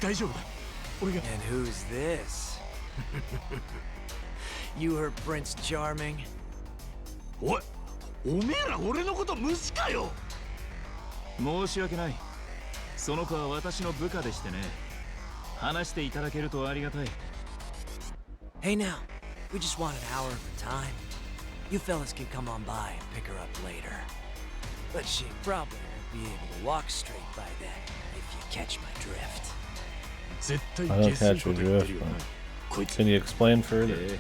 大丈夫だ。俺が。And who's this? You heard Prince Charming? おい、おめえら俺のこと無視かよ。申し訳ない。その子は私の部下でしてね。話していただけるとありがたい。Hey now, we just want an hour of the time. You fellas can come on by and pick her up later. But she probably won't be able to walk straight by then, if you catch my drift. I don't catch your drift. Can you explain further?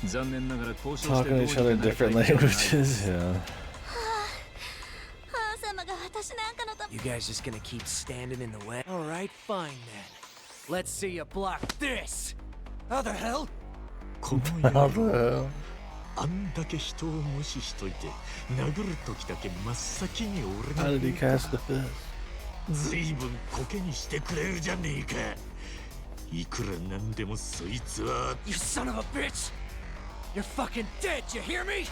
Talking to each other in different languages, yeah. You guys just gonna keep standing in the way? Alright, fine then. Let's see you block this! How the hell? How the hell? あんだけ人を無視しといて殴る時だけ真っ先に俺 How did he cast the fist? ずいぶんコケにしてくれるじゃねえか。いくらなんでもそいつは You son of a bitch! You're fucking dead, you hear me?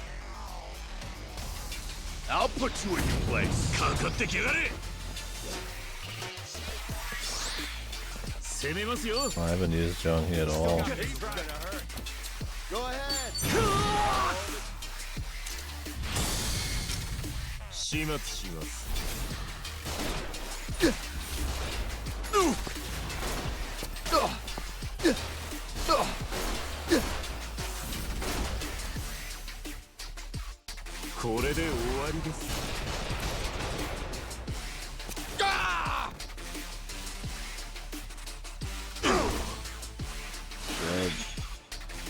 I'll put you in your place. かかってきやがれ。攻めますよ。 I haven't used Zhonghe at all. Go ahead. 始末します。これで終わりです。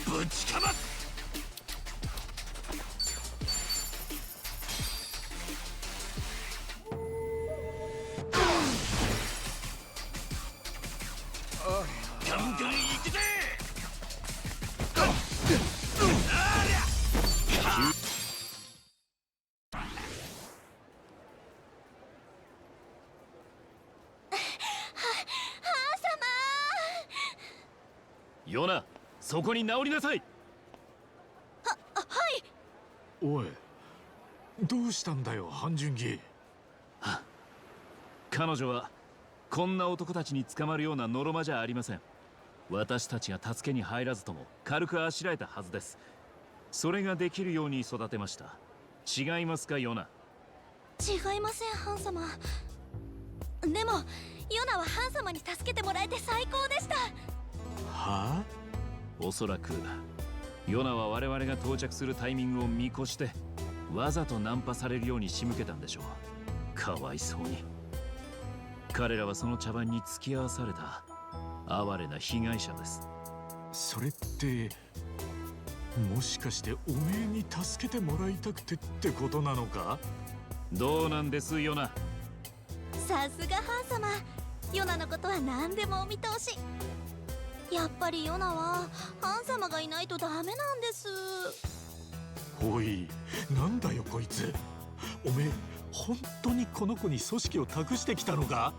ぶちかます。ガンガン行くぜ。ヨナ、そこに治りなさい。はい。おい、どうしたんだよ半純義。彼女はこんな男たちに捕まるようなノロマじゃありません。私たちが助けに入らずとも軽くあしらえたはずです。それができるように育てました。違いますかヨナ。違いませんハン様。でもヨナはハン様に助けてもらえて最高でした。はあ？おそらくヨナは我々が到着するタイミングを見越してわざとナンパされるように仕向けたんでしょう。かわいそうに。彼らはその茶番に付き合わされた哀れな被害者です。それってもしかしておめえに助けてもらいたくてってことなのか？どうなんですヨナ。さすがハン様。ヨナのことは何でもお見通し。やっぱりヨナはハン様がいないとダメなんです。おい、なんだよこいつ。おめえ本当にこの子に組織を託してきたのか？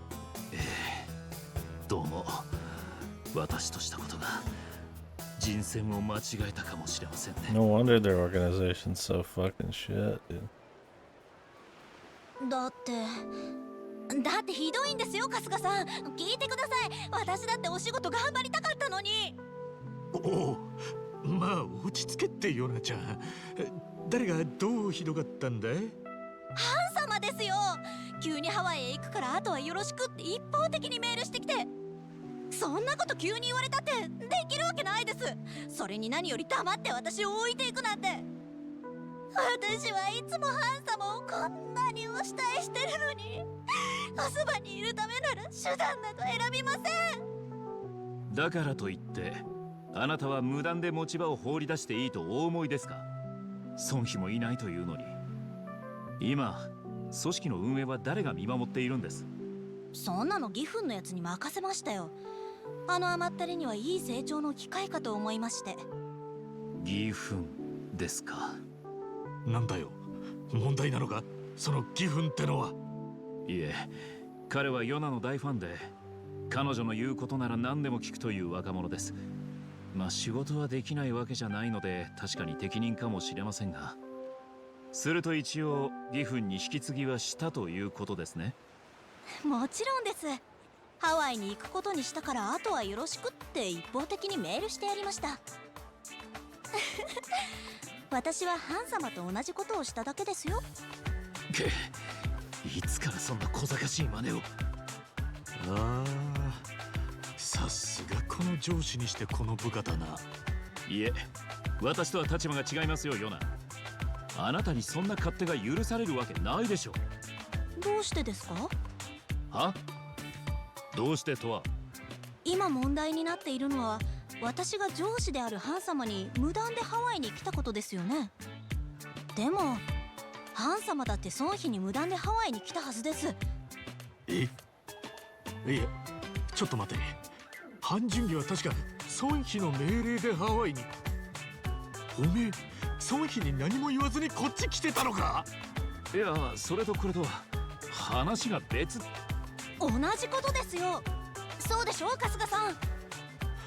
どうも私としたことが人選を間違えたかもしれませんね。 No wonder their organization's so fucking shit, dude. だってひどいんですよ春日さん。聞いてください。私だってお仕事頑張りたかったのに。おお、まあ落ち着けってヨナちゃん。誰がどうひどかったんだい？ハン様ですよ。急にハワイへ行くからあとはよろしくって一方的にメールしてきて、そんなこと急に言われたってできるわけないです。それに何より黙って私を置いていくなんて。私はいつもハン様をこんなにお慕いしてるのに、おそばにいるためなら手段など選びません。だからといってあなたは無断で持ち場を放り出していいとお思いですか？孫妃もいないというのに。今組織の運営は誰が見守っているんです？そんなの義憤のやつに任せましたよ。あの甘ったれにはいい成長の機会かと思いまして。義憤ですか。なんだよ、問題なのかその義憤ってのは。いえ、彼はヨナの大ファンで彼女の言うことなら何でも聞くという若者です。まあ仕事はできないわけじゃないので確かに適任かもしれませんが、すると一応義憤に引き継ぎはしたということですね。もちろんです。ハワイに行くことにしたからあとはよろしくって一方的にメールしてやりました。私はハン様と同じことをしただけですよ。いつからそんな小賢しい真似を。ああ、さすがこの上司にしてこの部下だな。いえ、私とは立場が違いますよヨナ。あなたにそんな勝手が許されるわけないでしょう。どうしてですか？は？どうしてとは。今問題になっているのは私が上司であるハン様に無断でハワイに来たことですよね。でもハン様だって孫妃に無断でハワイに来たはずです。いや、ちょっと待て。半純義は確か孫妃の命令でハワイに。おめえ孫妃に何も言わずにこっち来てたのか？いや、それとこれと話が別。同じことですよ。そうでしょ春日さん。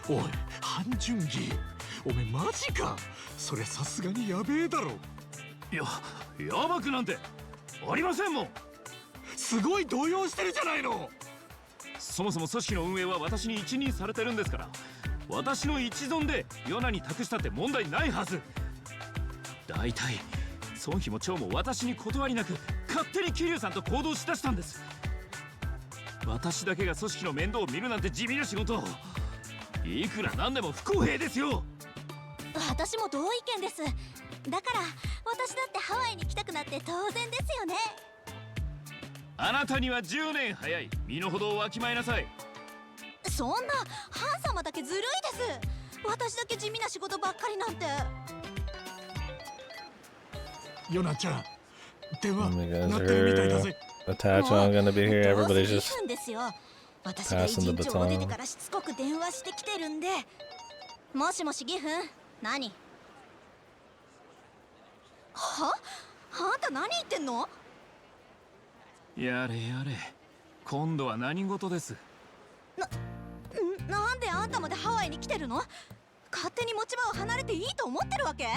おい、ハンジュンギ、おめマジか？それさすがにやべえだろ。いや、やばくなんてありませんもん。すごい動揺してるじゃないの。そもそも組織の運営は私に一任されてるんですから、私の一存でヨナに託したって問題ないはず。大体孫妃も長も私に断りなく勝手に桐生さんと行動しだしたんです。私だけが組織の面倒を見るなんて地味な仕事、いくらなんでも不公平ですよ。私も同意見です。だから私だってハワイに来たくなって当然ですよね。あなたには10年早い。身の程をわきまえなさい。そんなハン様だけずるいです。私だけ地味な仕事ばっかりなんて。ヨナちゃん、電話 Oh my 鳴 god, ってるみたいだぜ。 Attachment gonna be here. どう Everybody's せ2 just 分ですよ。私が passing 一 the 日を出て baton. からしつこく電話してきてるんで。もしもしギフン、何？は？あんた何言ってんの？やれやれ、今度は何事です？なんであんたまでハワイに来てるの？勝手に持ち場を離れていいと思ってるわけ？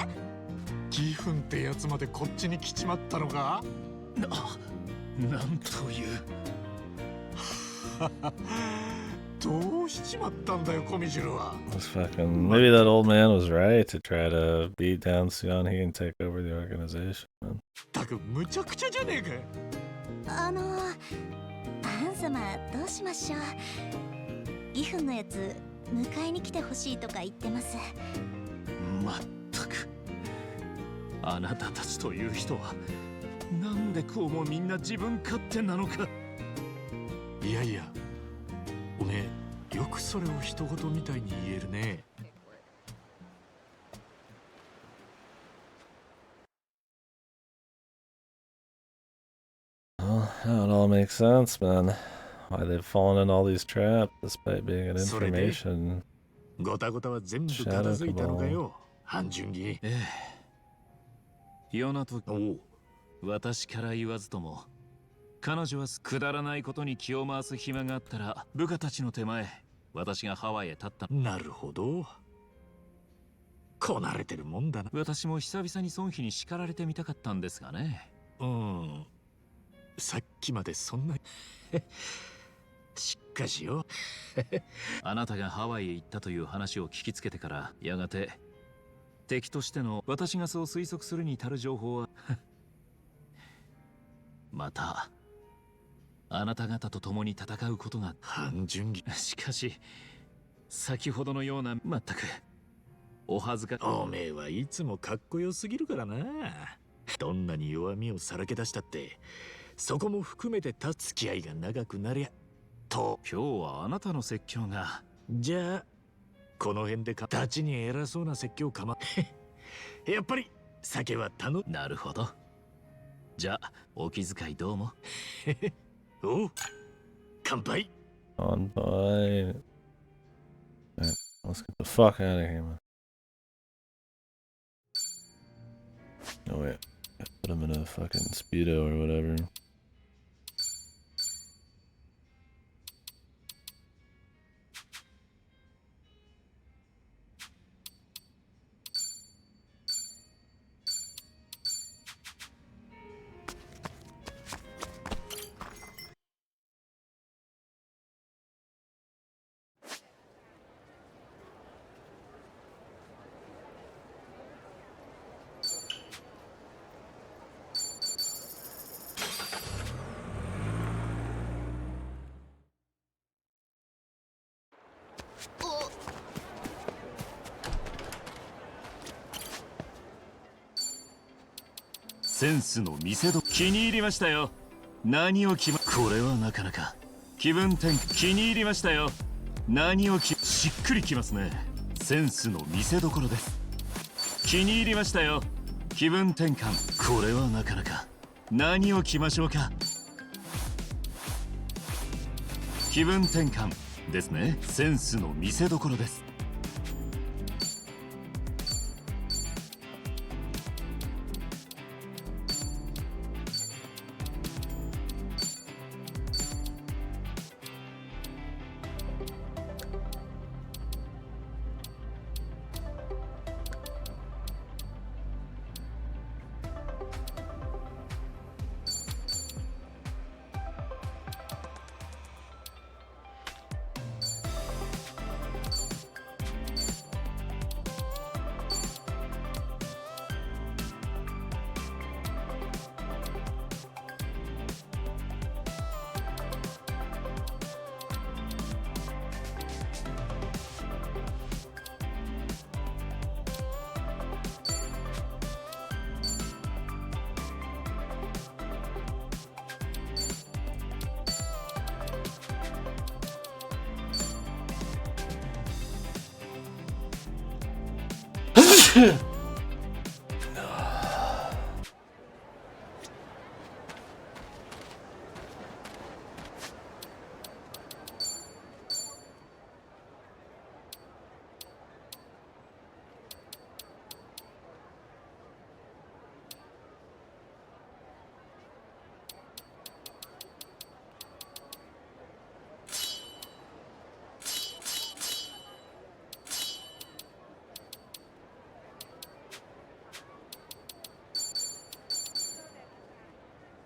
ギフンってやつまでこっちに来ちまったのか？なんという。どうしちまったんだよ、コミジュルは。This fucking maybe that old man was right to try to beat down Seon-hee and take over the organization. Man. たくむちゃくちゃじゃねえか。ハン様どうしましょう。ギフンのやつ迎えに来てほしいとか言ってます。まったく、あなたたちという人はなんでこうもみんな自分勝手なのか。いやいや、おめえよくそれを人事みたいに言えるね。Well, now it all makes sense, man. Why they've fallen in all these traps despite being an information. ごたごたは全部片付いたのかよ、ハンジュンギ。ヨナと私から言わずとも、彼女はくだらないことに気を回す暇があったら部下たちの手前、私がハワイへ立った。なるほど。こなれてるもんだな。私も久々に孫妃に叱られてみたかったんですがね。さっきまでそんなしかしよあなたがハワイへ行ったという話を聞きつけてから、やがて敵としての私がそう推測するに足る情報はまたあなた方と共に戦うことが。しかし先ほどのような、まったくお恥ずか。おめえはいつもかっこよすぎるからな。どんなに弱みをさらけ出したってそこも含めて付き合いが長くなりゃと。今日はあなたの説教が。じゃあこの辺で立ちに偉そうな説教かまやっぱり酒は頼む。なるほど。じゃあお気遣いどうも。おう、乾杯。On by. Alright, let's get the fuck out of here, man. Oh wait, put him in a fucking speedo or whatever. Oh. センスの見せど気に入りましたよ。何をこれはなかなか気分転換。気に入りましたよ。何をしっくりきますね。センスの見せどころです。気に入りましたよ。気分転換。これはなかなか何を着ましょうか。気分転換ですね。センスの見せどころです。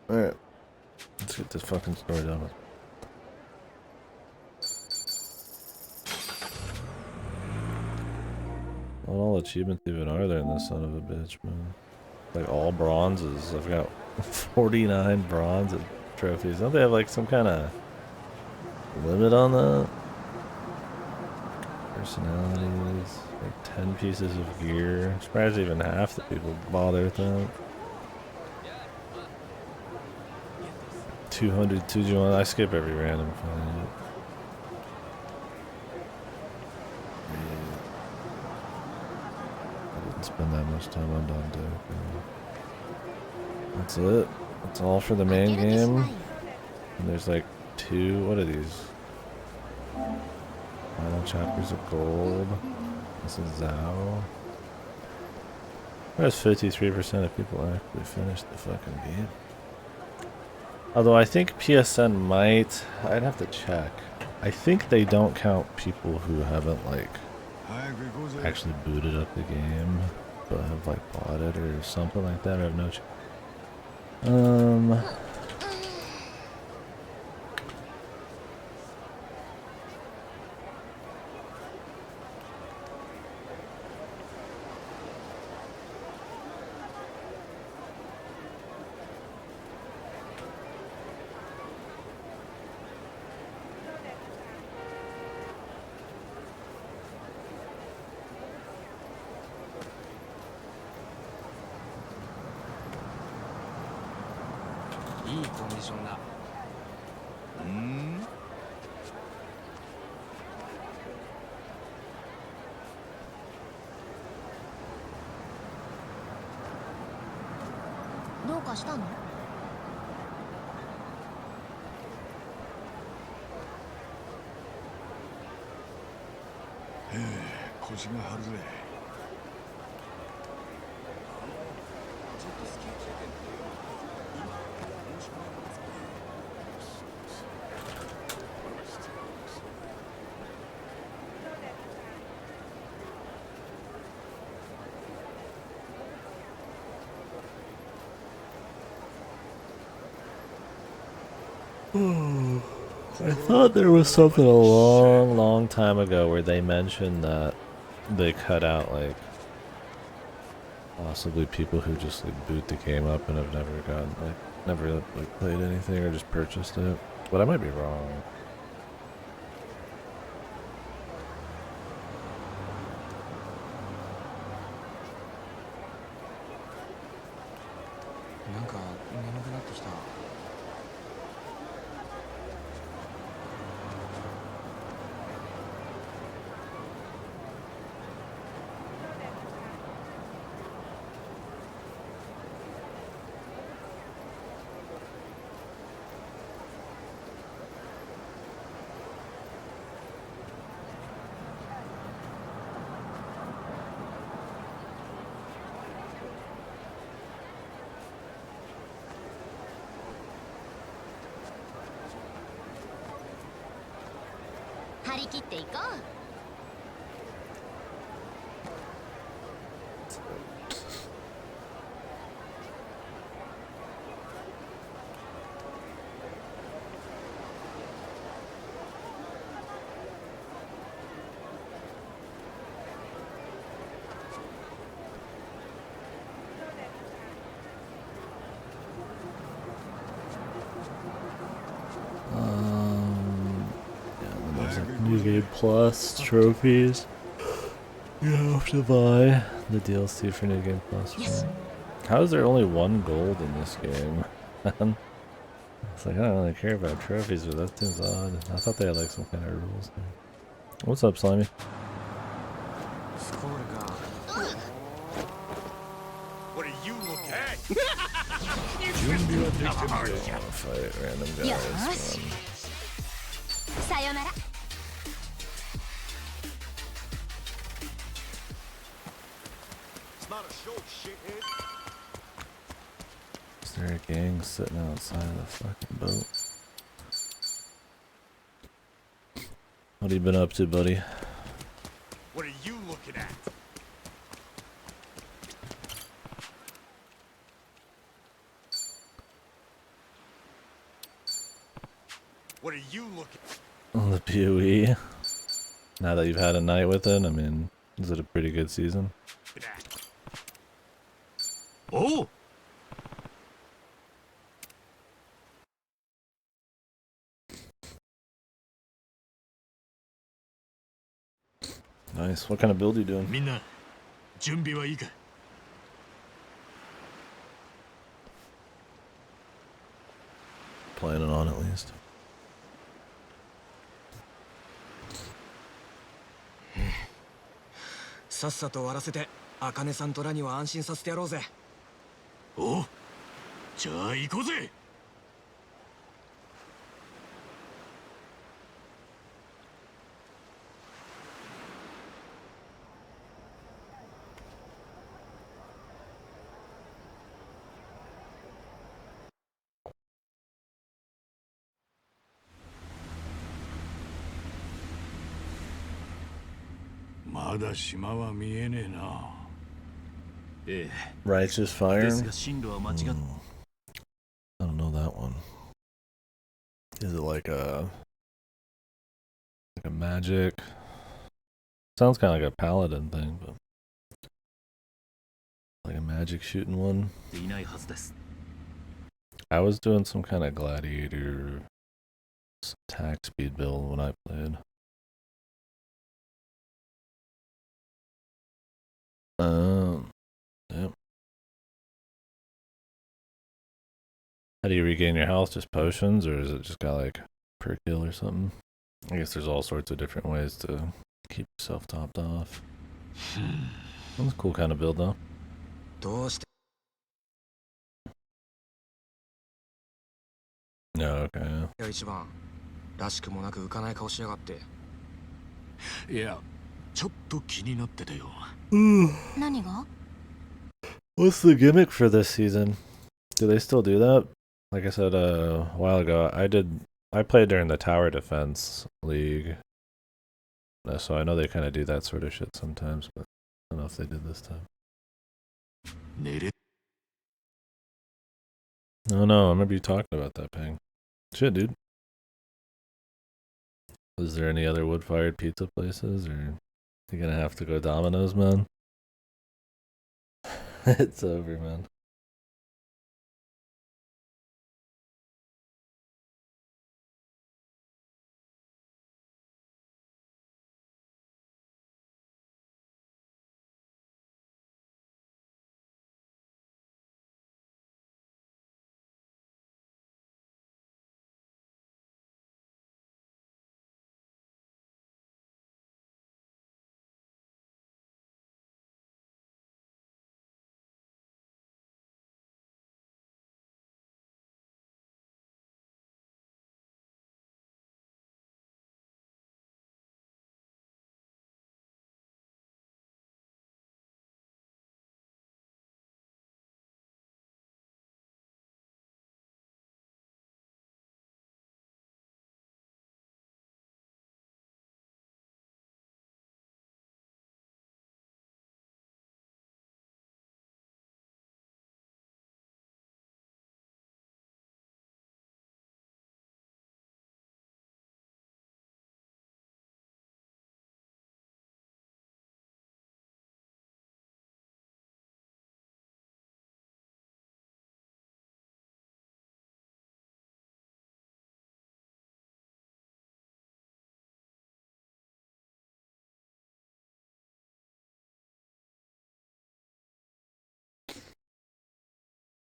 Alright. Let's get this fucking story done with. What all achievements even are there in this son of a bitch, man? Like all bronzes. I've got 49 bronze trophies. Don't they have like some kind of limit on that? Personalities. Like 10 pieces of gear. I'm surprised even half the people bother with that. 200, 201. I skip every random fight. I didn't spend that much time on Dante. That's it. That's all for the main game. And there's like 2. What are these? Final chapters of gold. This is Zhao. There's 53% of people actually finished the fucking game. Although I think PSN might, I'd have to check. I think they don't count people who haven't like actually booted up the game, but have like bought it or something like that. I have no.どうかしたの？腰が張るぜ。I thought there was something a long time ago where they mentioned that they cut out like possibly people who just like boot the game up and have never like played anything or just purchased it. But I might be wrong.張り切っていこう。New Game Plus trophies. You have to buy the DLC for New Game Plus. Yes. How is there only 1 gold in this game? It's like I don't really care about trophies, but that seems odd. I thought they had like some kind of rules. What's up, Slimy? you looking at? 準備はできてるぞ。Fight random guys. よし。さよなら。Is there a gang sitting outside the fucking boat? What have you been up to, buddy? What are you looking at? What are you looking On the PoE. Now that you've had a night with it, I mean, is it a pretty good season? at? Oh! Nice. What kind of build are you doing? みんな準備はいいか Planning on at least. さっさと終わらせて茜さんとラには安心させてやろうぜ。おうじゃあ行こうぜ。まだ島は見えねえな。Righteous Fire? ですが進路は間違っ I don't know that one. Is it like a magic? Sounds kind of like a paladin thing, but like a magic shooting one. ていないはずです。 I was doing some kind of gladiator attack speed build when I played. Yep. How do you regain your health? Just potions, or is it just got like per kill or something? I guess there's all sorts of different ways to keep yourself topped off. That's a cool kind of build, though. どうして No, okay. 一番らしくもなく浮かない顔しやがって。いやちょっと気になっててよ。何が？ What's the gimmick for this season? Do they still do that? Like I said a while ago, I played during the Tower Defense League. So I know they kind of do that sort of shit sometimes, but I don't know if they did this time. 寝れ No, I remember you talking about that, Pang. Shit, dude. Was there any other wood-fired pizza places, or you gonna have to go Domino's, man? It's over, man.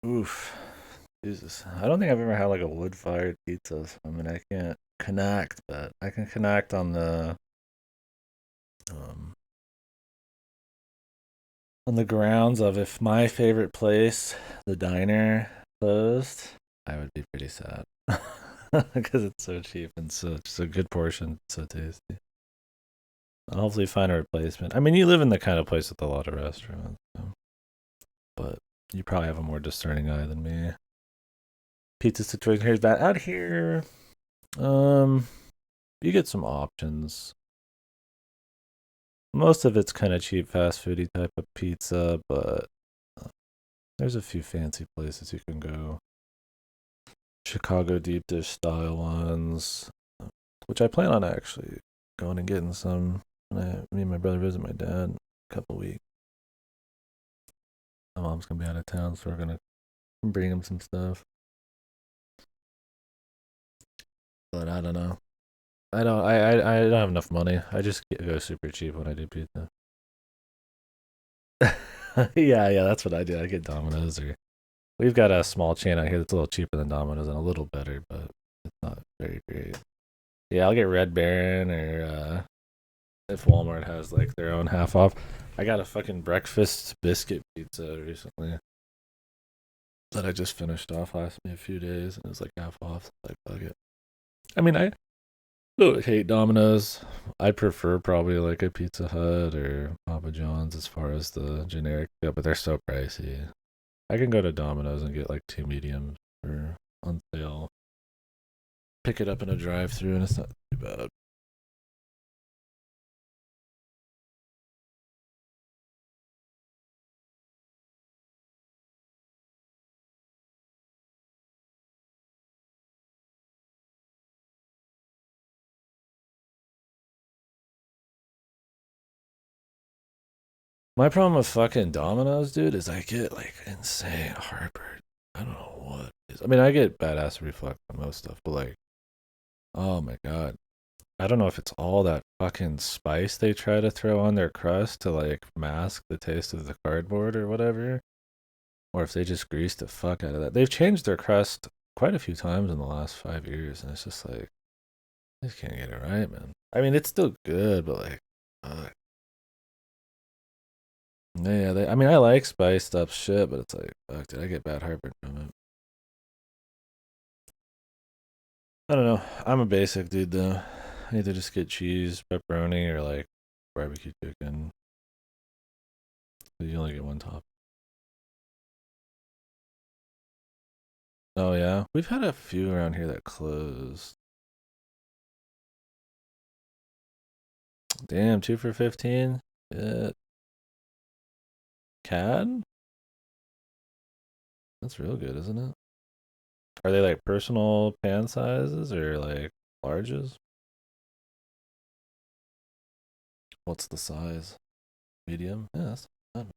Oof. Jesus. I don't think I've ever had like a wood-fired pizza. So, I mean, I can't connect, but I can connect on the on the grounds of if my favorite place, the diner, closed, I would be pretty sad. Because it's so cheap and such a good portion, so tasty. I'll hopefully find a replacement. I mean, you live in the kind of place with a lot of restaurants, so. But you probably have a more discerning eye than me. Pizza situation here is bad. Out here, you get some options. Most of it's kind of cheap, fast foody type of pizza, but there's a few fancy places you can go. Chicago deep dish style ones, which I plan on actually going and getting some when me and my brother visit my dad in a couple weeks. My mom's gonna be out of town, so we're gonna bring him some stuff. But I don't know. I don't have enough money. I just go super cheap when I do pizza. yeah, that's what I do. I get Domino's, or we've got a small chain out here that's a little cheaper than Domino's and a little better, but it's not very great. Yeah, I'll get Red Baron, or if Walmart has like their own half off. I got a fucking breakfast biscuit pizza recently that I just finished off, lasted me a few days, and it was like half off. Like, fuck it. I mean, I don't hate Domino's. I prefer probably like a Pizza Hut or Papa John's as far as the generic go, but they're so pricey. I can go to Domino's and get like 2 mediums for on sale. Pick it up in a drive-thru, and it's not too bad. My problem with fucking Domino's, dude, is I get like insane heartburn. I don't know what it is. I mean, I get badass reflux on most stuff, but like, oh my god. I don't know if it's all that fucking spice they try to throw on their crust to like mask the taste of the cardboard or whatever, or if they just grease the fuck out of that. They've changed their crust quite a few times in the last 5 years, and it's just like, I just can't get it right, man. I mean, it's still good, but like, fuck. Yeah, I mean, I like spiced up shit, but it's like, fuck, did I get bad heartburn from it? I don't know. I'm a basic dude, though. I either just get cheese, pepperoni, or like barbecue chicken. You only get one top. Oh, yeah? We've had a few around here that closed. Damn, 2 for 15? Yeah. CAD? That's real good, isn't it? Are they like personal pan sizes or like larges? What's the size? Medium? Yeah, that's not bad.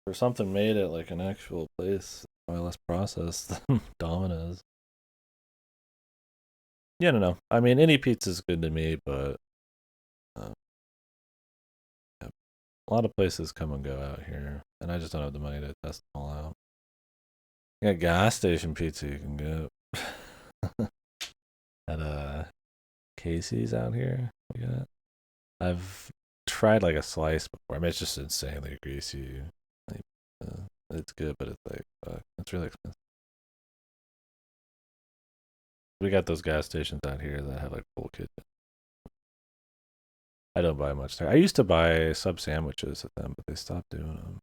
For something made at like an actual place, probably less processed than Domino's. Yeah, no. I mean, any pizza's good to me, but yeah, a lot of places come and go out here, and I just don't have the money to test them all out. You got gas station pizza you can get at Casey's out here. We got. I've tried like a slice before. I mean, it's just insanely greasy. Like, it's good, but it's like it's really expensive. We got those gas stations out here that have like full kitchen. I don't buy much there. I used to buy sub sandwiches at them, but they stopped doing them.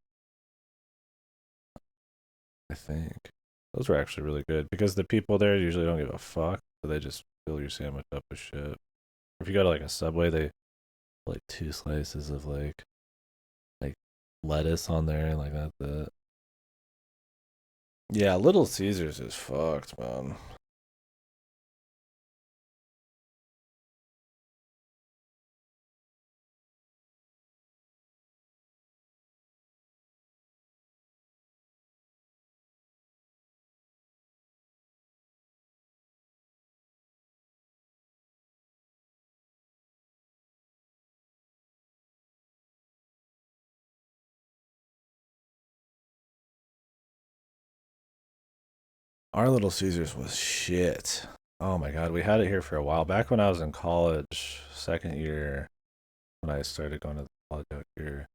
I think those were actually really good because the people there usually don't give a fuck, so they just fill your sandwich up with shit. If you go to like a Subway, they put like 2 slices of like lettuce on there and like that's it. Yeah, Little Caesars is fucked, man. Our Little Caesars was shit. Oh my god, we had it here for a while. Back when I was in college, second year, when I started going to college out here,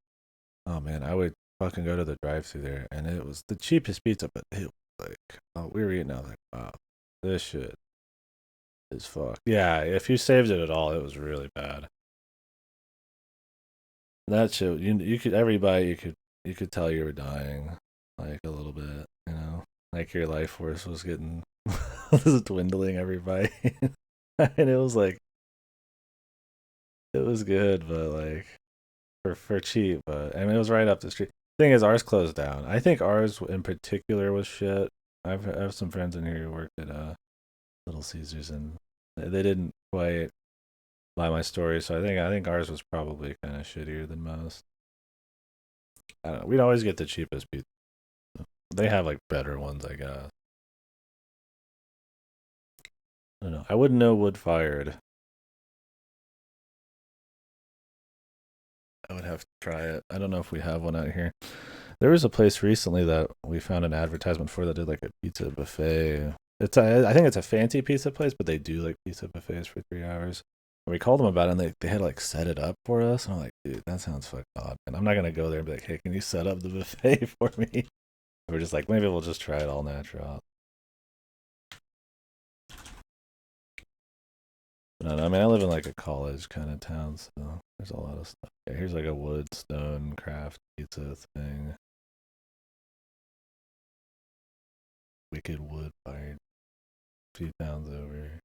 Oh man, I would fucking go to the drive-thru there, and it was the cheapest pizza, but it was like, oh, we were eating. I was like, wow, this shit is fucked. Yeah, if you saved it at all, it was really bad. That shit, you could every bite you could tell you were dying, like a little bit, you know, like your life force was getting was dwindling every bite, and it was like it was good, but like for cheap. But I mean, it was right up the street. Thing is, ours closed down. I think ours in particular was shit. I have some friends in here who worked at Little Caesars, and they didn't quite buy my story, so I think ours was probably kind of shittier than most. I don't know. We'd always get the cheapest pizza. They have like better ones, I guess. I don't know. I wouldn't know wood fired. I would have to try it. I don't know if we have one out here. There was a place recently that we found an advertisement for that did like a pizza buffet. I think it's a fancy pizza place, but they do like pizza buffets for 3 hours. And we called them about it, and they had like set it up for us. And I'm like, dude, that sounds fucking odd. And I'm not gonna go there and be like, hey, can you set up the buffet for me? We're just like, maybe we'll just try it all natural. No, I mean, I live in like a college kind of town, so there's a lot of stuff. Yeah, here's like a wood stone craft pizza thing. Wicked wood fired. A few towns over.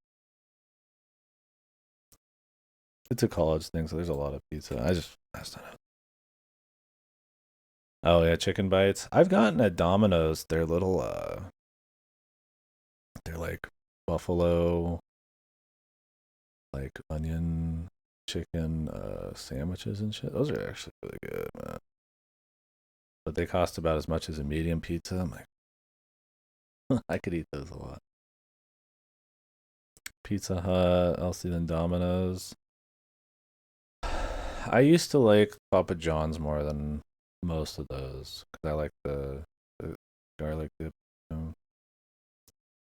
It's a college thing, so there's a lot of pizza. I don't know. Oh yeah, chicken bites. I've gotten at Domino's their little they're like buffalo, like onion chicken sandwiches and shit. Those are actually really good, man. But they cost about as much as a medium pizza. I'm like, I could eat those a lot. Pizza Hut, LC, then Domino's. I used to like Papa John's more than most of those because I like the garlic dip.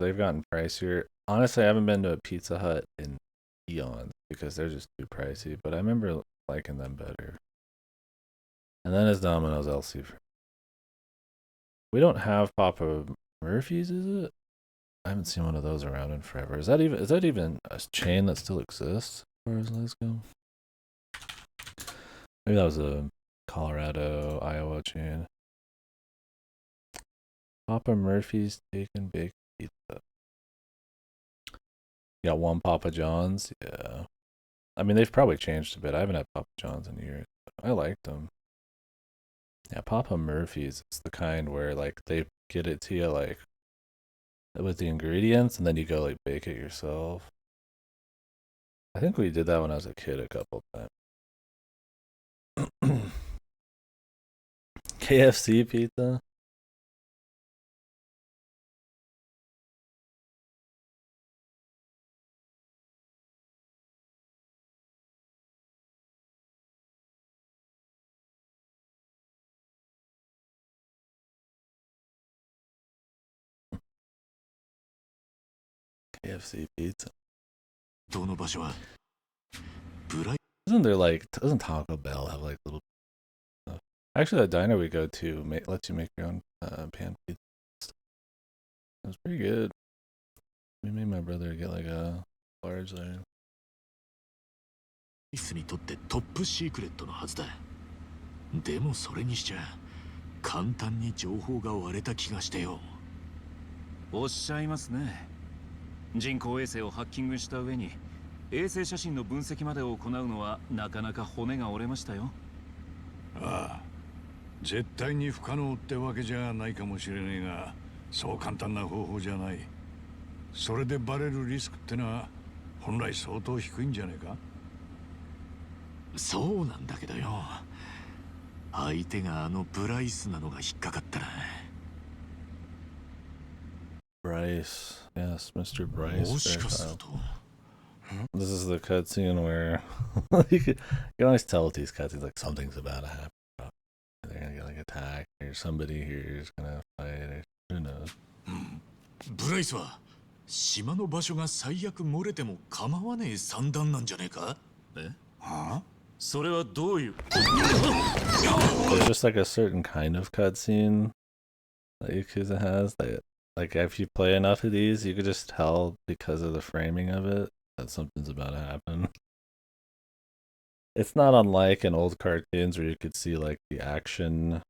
They've gotten pricier. Honestly, I haven't been to a Pizza Hut in eons because they're just too pricey. But I remember liking them better. And then it's Domino's LC. We don't have Papa Murphy's, is it? I haven't seen one of those around in forever. Is that even a chain that still exists as far as those go? Maybe that was a Colorado, Iowa chain. Papa Murphy's Taken Baked Pizza. You got one Papa John's? Yeah. I mean, they've probably changed a bit. I haven't had Papa John's in years. But I liked them. Yeah, Papa Murphy's is the kind where, like, they get it to you, like, with the ingredients, and then you go, like, bake it yourself. I think we did that when I was a kid a couple times. KFC pizza? KFC pizza. Isn't there like, doesn't Taco Bell have like little stuff? Actually, that diner we go to lets you make your own pan pizza. It was pretty good. We made my brother get like a large there. イスにとってトップシークレットのはずだ。でもそれにしちゃ簡単に情報が割れた気がしてよ。おっしゃいますね。人工衛星をハッキングした上に衛星写真の分析まで行うのはなかなか骨が折れましたよ。ああ、絶対に不可能ってわけじゃないかもしれねえが、そう簡単な方法じゃない。それでバレるリスクってのは本来相当低いんじゃねえか。そうなんだけどよ。相手があのブライスなのが引っかかったな。Bryce, yes, Mr. Bryce. もしかすると。This is the cutscene where you can always tell with these cutscenes like something's about to happen. They're gonna get like attacked, or somebody here is gonna fight, or who knows. ブライスは島の場所が最悪漏れても構わねえ算段なんじゃねえか？え？はあ？それはどういう There's just like a certain kind of cutscene that Yakuza has that, like, if you play enough of these, you could just tell because of the framing of it that something's about to happen. It's not unlike in old cartoons where you could see like the action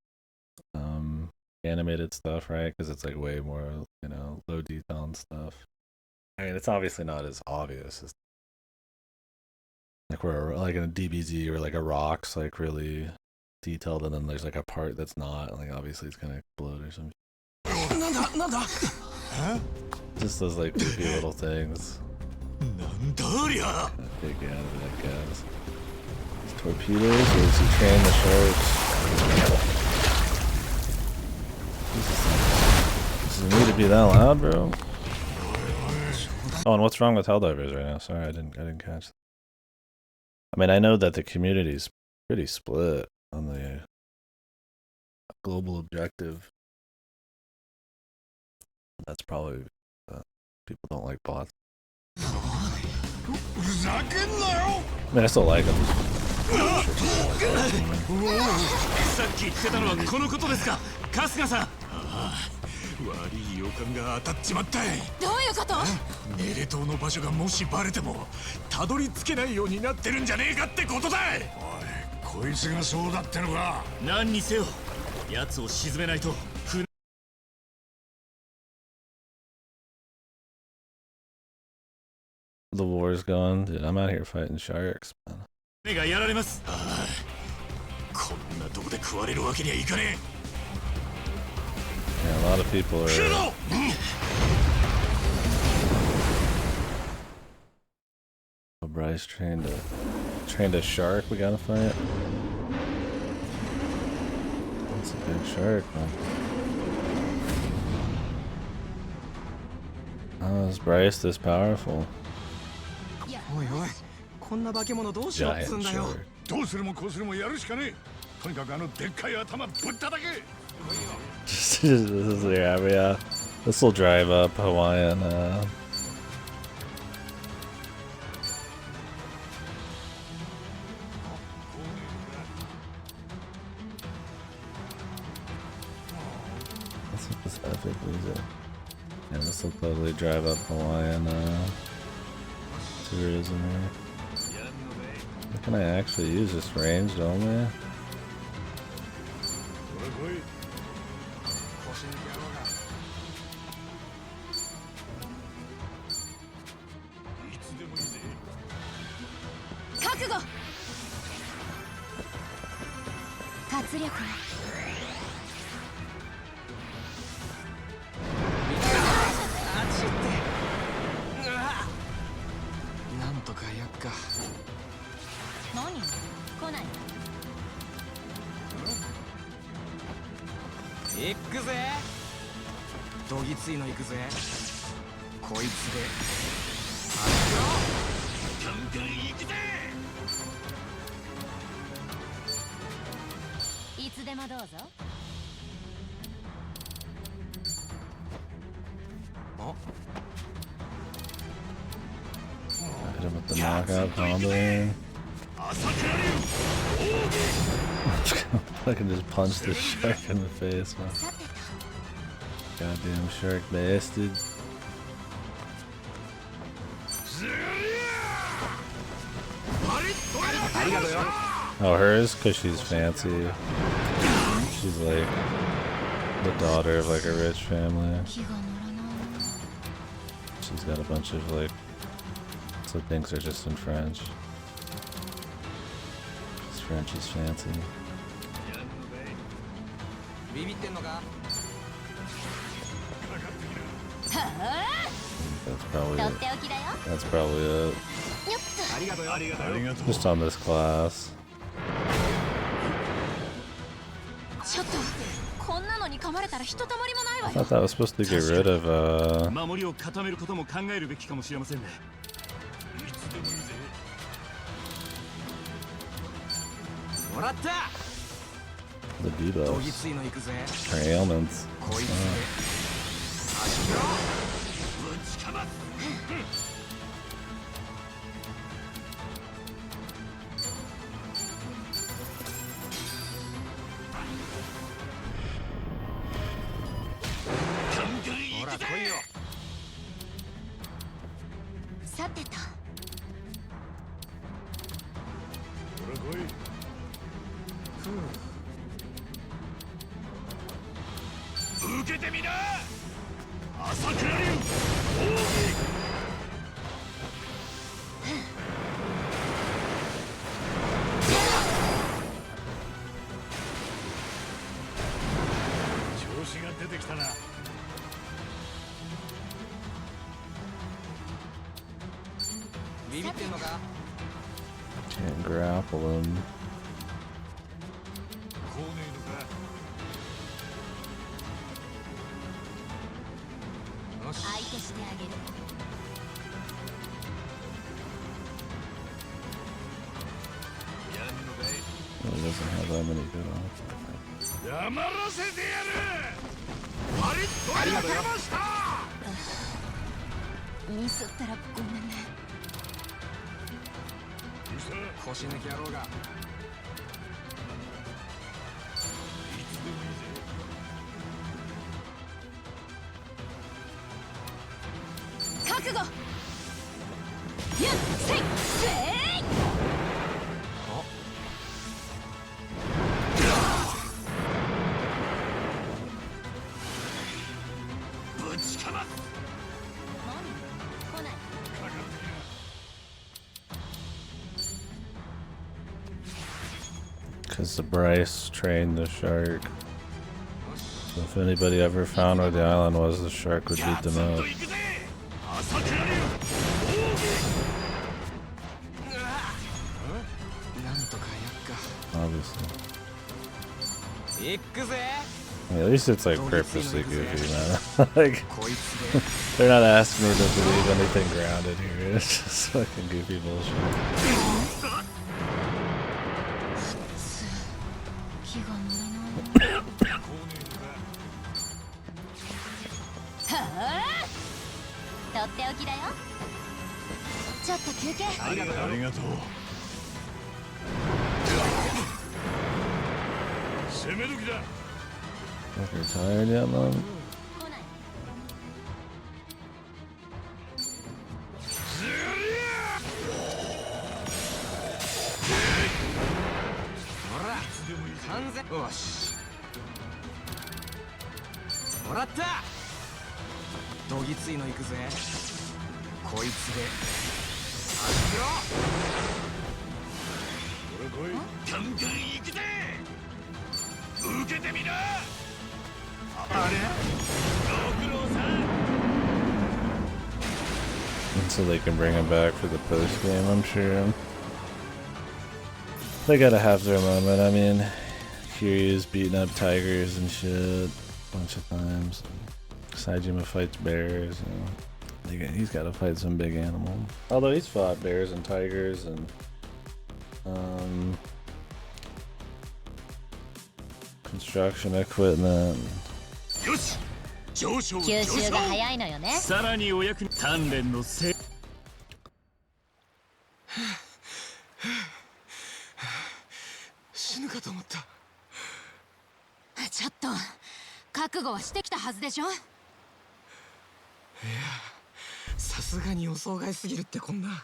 animated stuff, right? Because it's like way more, you know, low detail and stuff. I mean, it's obviously not as obvious as like where like in a DBZ or like a rock's like really detailed, and then there's like a part that's not. Like obviously it's gonna explode or something. Just those like goofy little things. Take you out of it, I guess. These torpedoes, or does he train the sharks? Does it need to be that loud, bro? Oh, and what's wrong with Helldivers right now? Sorry, I didn't catch that. I mean, I know that the community's pretty split on the global objective. That's probably people don't like bots. I mean, I still like them. さっき言ってたのはこのことですか、春日さん。悪い予感が当たっちまったい。どういうこと？エレ島の場所がもしバレてもたどり着けないようになってるんじゃねえかってことだい。おい、こいつがそうだってのか。何にせよ、奴を沈めないと。The war's gone, dude. I'm out here fighting sharks, man. 目がやられます。こんなとこで食われるわけにはいかねえ。 Yeah, a lot of people are. Oh, Bryce trained a shark. We gotta fight. That's a big shark, man. How is Bryce this powerful? おいおい、こんな化け物どうしようっつんだよ。どうするもこうするもやるしかねえ。とにかくあのでっかい頭ぶっただけ。 This is yeah. This will drive up Hawaiian. Let's look this epic music. Yeah, this will totally drive up Hawaiian tourism here. What can I actually use? This ranged only? Hit him with the knockout combo. I can just punch this shark in the face, man. Goddamn shark bastard. Oh, hers? Because she's fancy. She's like the daughter of like a rich family. She's got a bunch of like, so things are just in French. She's French, she's fancy. That's probably it. That's probably it. Just on this class. I thought that was supposed to get rid of the debuffs or ailments. さてとほら来い。受けてみな。朝倉流調子が出てきたな。ビビってんのか？ Can't grapple him. 来ねえのか。相手してあげる。やんのかい。 He doesn't have that many good off. 黙らせてやる。パリッと焼けました。ミスったらごめんね。腰抜き野郎が。覚悟。やっせいせい。ぶちかます。 Because the Bryce trained the shark. So if anybody ever found where the island was, the shark would beat them out. Obviously. I mean, at least it's like purposely goofy, man. Like, they're not asking me to believe anything grounded here. It's just fucking goofy bullshit. とっておきだよ。ちょっと休憩。ありがとう。攻め時だ。 If you're tired yet, Mom? ほら、完全。よし。もらった。どぎついの行くぜ。こいつで。走ろ。これ来い。ガンガン行くぜ。受けてみな。あれ。ご苦労さん。 And so they can bring him back for the post game, I'm sure. They gotta have their moment. I mean, Kiryu's beating up tigers and shit a bunch of times. Saejima fights bears. You know. He's gotta fight some big animal. Although he's fought bears and tigers and construction equipment. 吸収が早いのよね。さらにお役に鍛錬のせい。死ぬかと思った。ちょっと覚悟はしてきたはずでしょ。いや、さすがに予想外すぎるってこんな。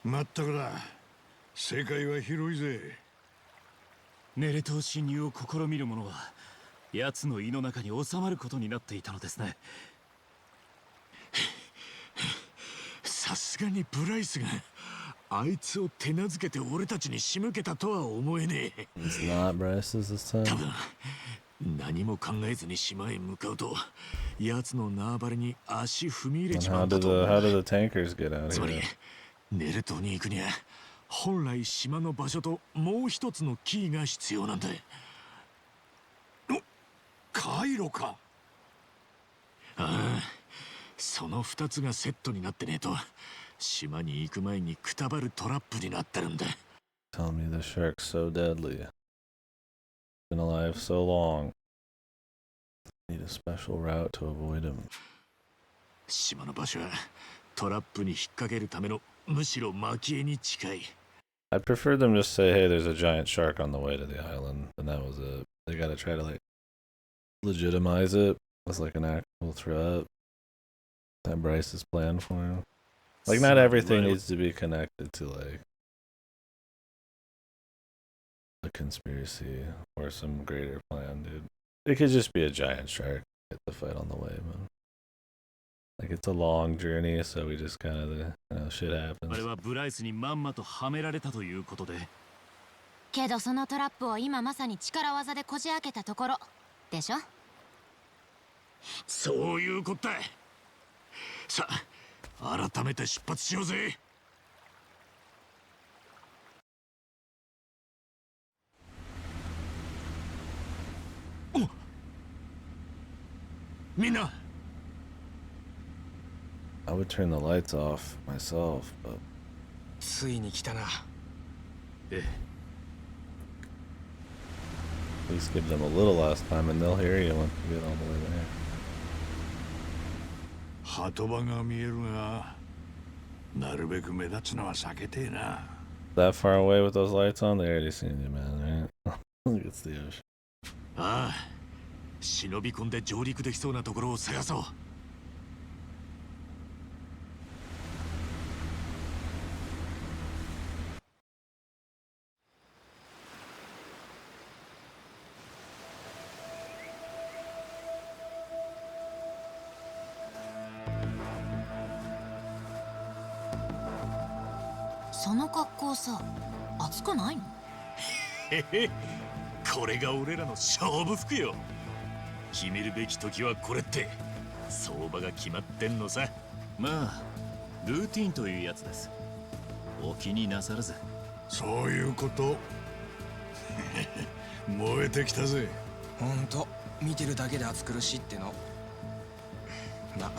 まったくだ。世界は広いぜ。ネレ島侵入を試みる者は奴の胃の中に収まることになっていたのですね。さすがにブライスがあいつを手なずけて俺たちに仕向けたとは思えねえ。It's not Bryce's this time. 多分何も考えずに島へ向かうと奴の縄張りに足踏み入れちまうんだと思う。How did the tankers get out つま of り here? ネル島に行くには本来島の場所ともう一つのキーが必要なんだ。回路か。ああ、その二つがセットになってねえと島に行く前にくたばるトラップになってるんだ。 Tell me the shark's so deadly. Been alive so long. Need a special route to avoid him. 島の場所はトラップに引っ掛けるためのむしろ蒔絵に近い。I'd prefer them just say, hey, there's a giant shark on the way to the island, and that was it. They gotta try to like legitimize it as like an actual threat that Bryce has planned for him. Like, not everything needs to be connected to like a conspiracy or some greater plan, dude. It could just be a giant shark hit the fight on the way, man. Like, it's a long journey, so we just kind of, you know, shit happens. あれはブライスにまんまとはめられたということで。けどそのトラップを今まさに力技でこじ開けたところでしょ。そういうことだ。さあ、改めて出発しようぜ。みんな。I would turn the lights off myself, but ついに来たな。ええ。 at least give them a little less time and they'll hear you once you get all the way there. 鳩場が見えるが、なるべく目立つのは避けてえな。That far away with those lights on, they already seen you, man, right? It's the ocean. ああ、忍び込んで上陸できそうなところを探そう。その格好さ、暑くないの？へへ、これが俺らの勝負服よ。決めるべき時はこれって相場が決まってんのさ。まあルーティンというやつです。お気になさらず。そういうこと。燃えてきたぜ。ほんと見てるだけで暑苦しいっての。ま、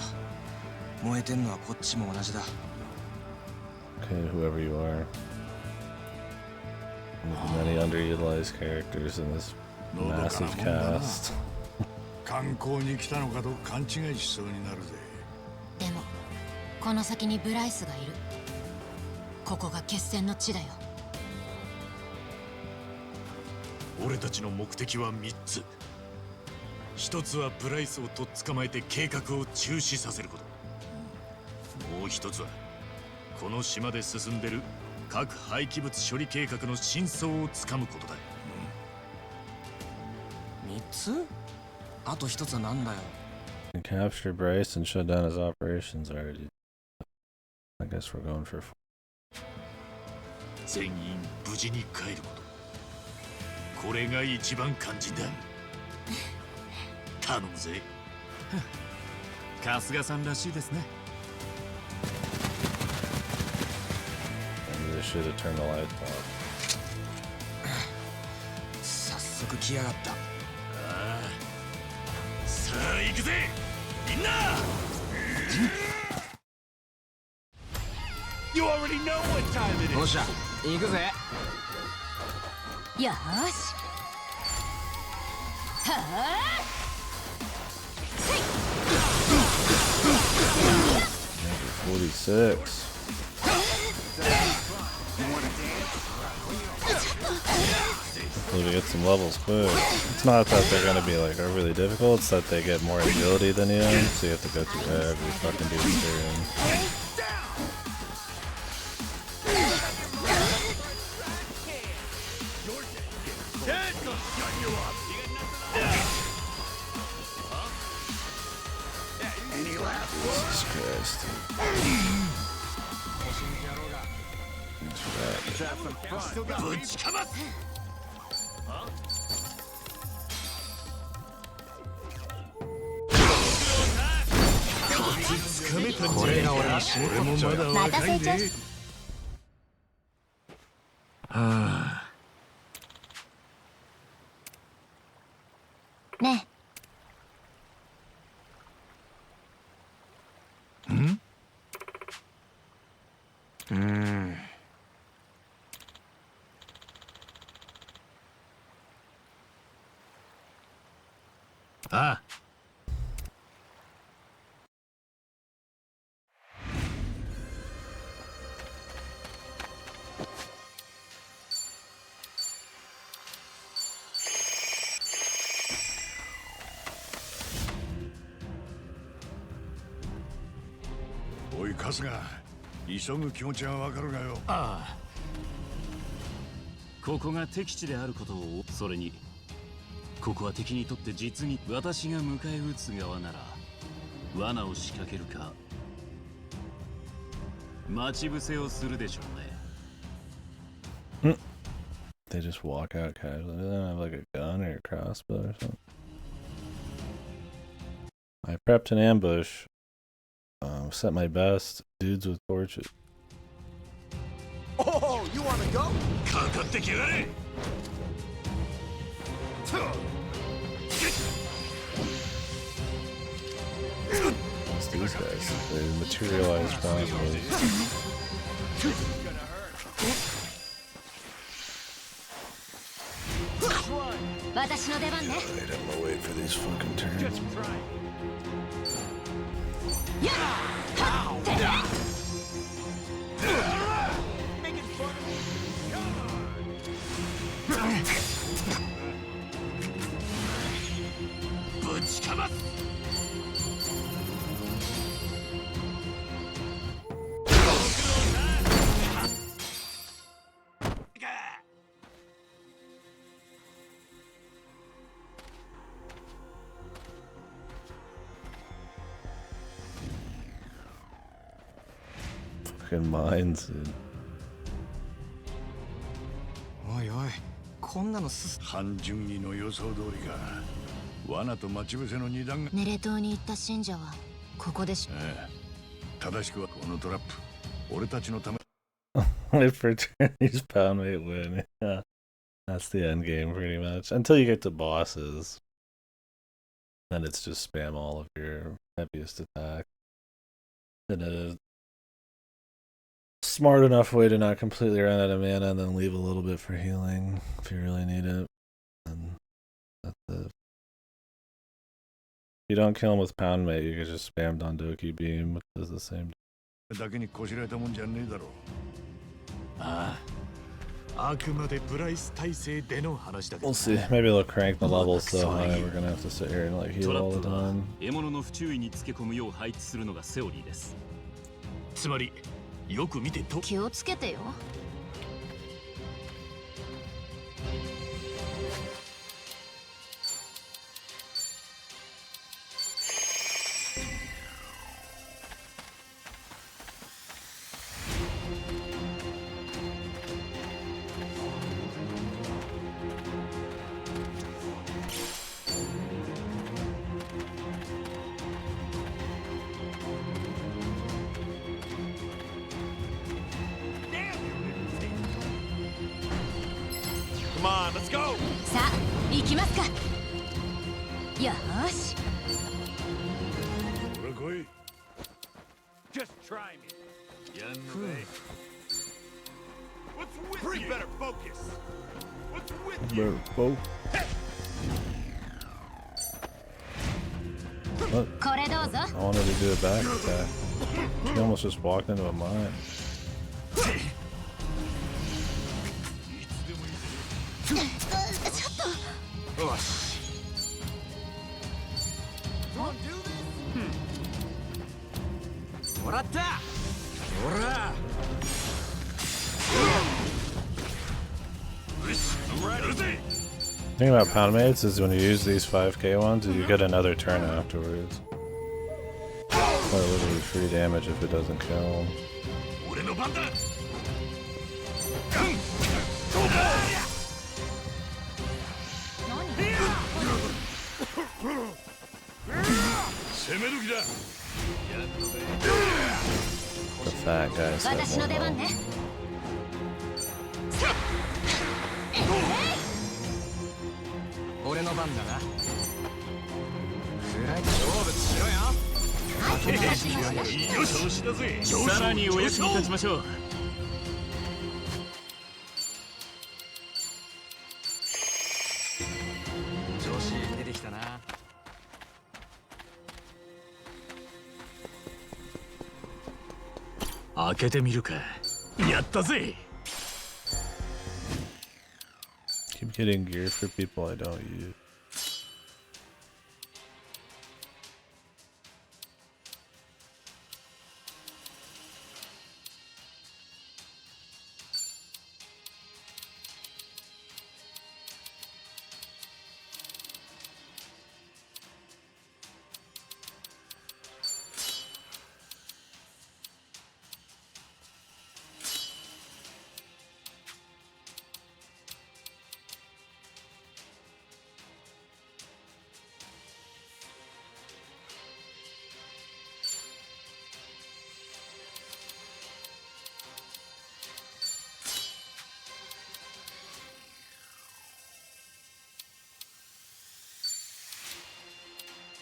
燃えてんのはこっちも同じだ。Okay, whoever you are. Many underutilized characters in this massive cast. 観光に来たのかと勘違いしそうになるぜ。でもこの先にブライスがいる。ここが決戦の地だよ。俺たちの目的は3つ。一つはブライスをとっ捕まえて計画を中止させること。もう一つはこの島で進んでる核廃棄物処理計画の真相をつかむことだ。3つ？あと1つは何だよ。Capture Bryce and shut down his operations already. I guess we're going for 全員無事に帰ること。これが一番肝心だ。頼むぜ。春日さんらしいですね。They should have turned the lights off. 早速来やがった。ああ、さあ行くぜみんな。You already know what time it is. よっしゃ、行くぜ。よーし。はあ。46. Hopefully we get some levels quick. It's not that they're gonna be like overly difficult, it's that they get more agility than you, so you have to go through every fucking dude's turn. Jesus Christ. Ah. ねえ。ああ。春日、急ぐ気持ちはわかるがよ。ああ。ここが敵地であることを、それにここは敵にとって実に私が迎え撃つ側なら罠を仕掛けるか待ち伏せをするでしょうね。They just walk out casually. They don't have like a gun or a crossbow or something. I prepped an ambush. Set my best. Dudes with torches. Oh, you want to go? It's these guys. They materialize crossbows. 私の出番ね。I'm gonna wait for these fucking turns. Fucking mines, dude. おいおい、こんなのす半順義の予想通りか。罠と待ち伏せの二段が。ネレ島に行った信者はここでし。正しくはこのトラップ。俺たちのため。Wait for Chinese pound weight win. Yeah. That's the end game pretty much. Until you get to bosses. Then it's just spam all of your heaviest attack. And a smart enough way to not completely run out of mana and then leave a little bit for healing if you really need it. And that's it. If you don't kill him with pound mate, you can just spam Dondoki beam, which does the same. だけにこしらえたもんじゃねえだろう。ああ、あくまでプライス体制での話だけど。We'll see. Maybe they'll crank the levels so high we're gonna have to sit here and like heal all the time. 獲物の不注意につけ込むよう配置するのがセオリーです。つまりよく見てと。気をつけてよ。さあ、行きますか。よーし。ほら来い。Just try me. What's with you? Better focus. What's with you? What? これどうぞ。 I wanted to do a back attack. He almost just walked into a mine. ちょっと。よし。もらった。ほら。The thing about pound mates is when you use these 5k ones, you get another turn afterwards. Or literally free damage if it doesn't kill. 俺の番だ。攻め時だ。 The fat guys have 私の more 出番 health. ね。俺の番だな。暗い勝負しろよ。よし調子だぜ。さらにお役に立ちましょう。調子出てきたな。開けてみるか。やったぜ。 Keep getting gear for people I don't use.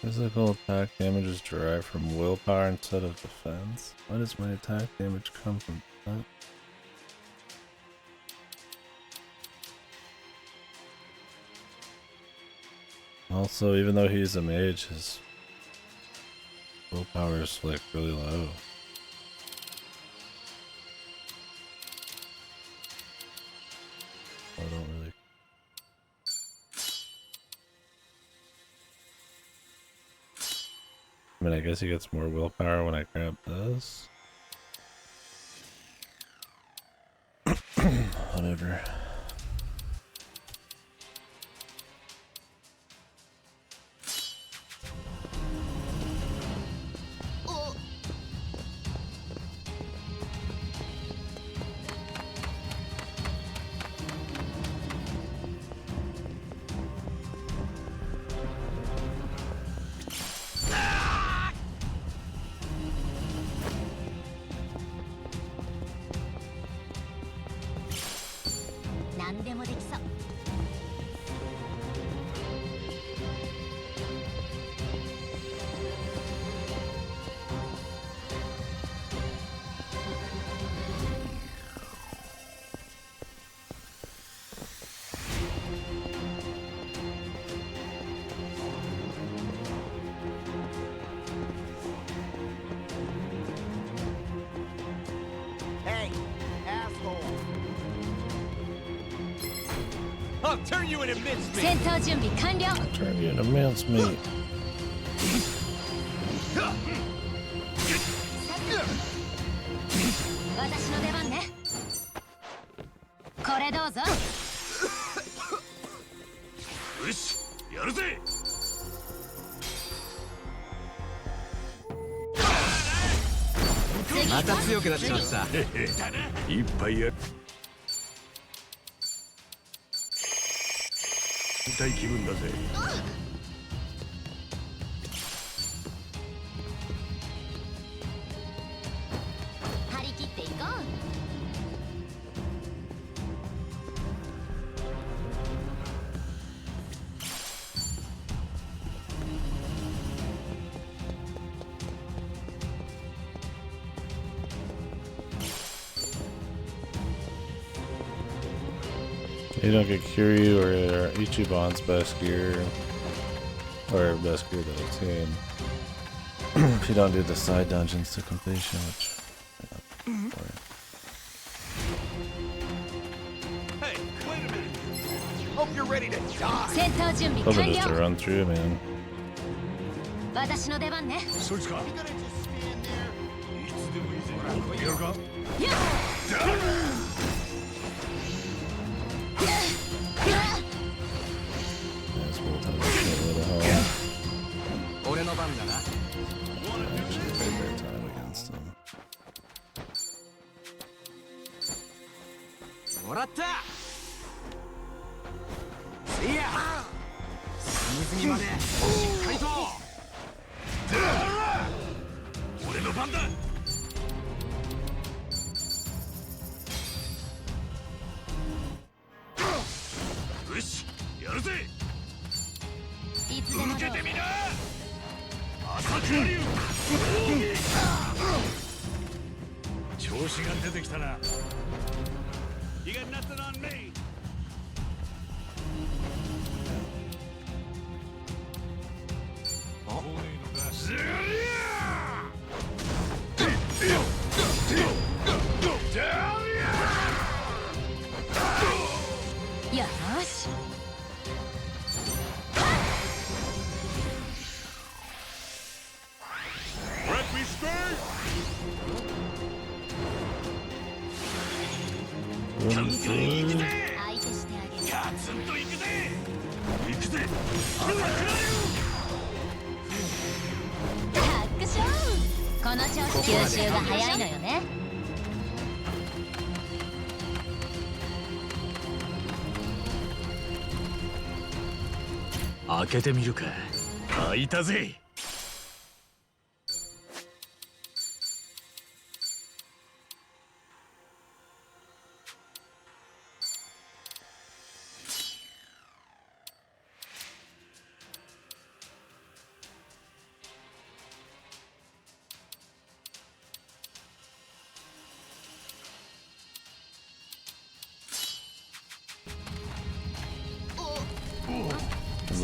Physical attack damage is derived from willpower instead of defense. Why does my attack damage come from that? Also, even though he's a mage, his willpower is like really low. I don't really. I mean, I guess he gets more willpower when I grab this. Whatever. I'll turn you into mincemeat. 戦闘準備完了。 Turn you into mincemeat. 私の出番ね。これどうぞ。よし、やるぜ。また強くなっちまった。いっぱいやる。痛い気分だぜ。張り切っていこう。You don't get Kiryu or Ichiban's best gear, or best gear that I've seen. If you don't do the side dungeons to completion, which Hey, wait a minute. Hope you're ready to die. 戦闘準備 those are 完 just to 了。 run through, man. 私の出番ね。そいつか。いつでもいいぜ。やるか。やっ。 俺の番だな。もらった。せいや。隅々までしっかりと。俺の番だ。よし、やるぜ。いつでもどうぞ。 調子が出てきたな。You got nothing on me. よし。 Let me stay. カンカン行くぜ。相手してあげる。ガツンと行くぜ。行くぜ。ハックション。この調子吸収が早いのよね。開けてみるか。開いたぜ。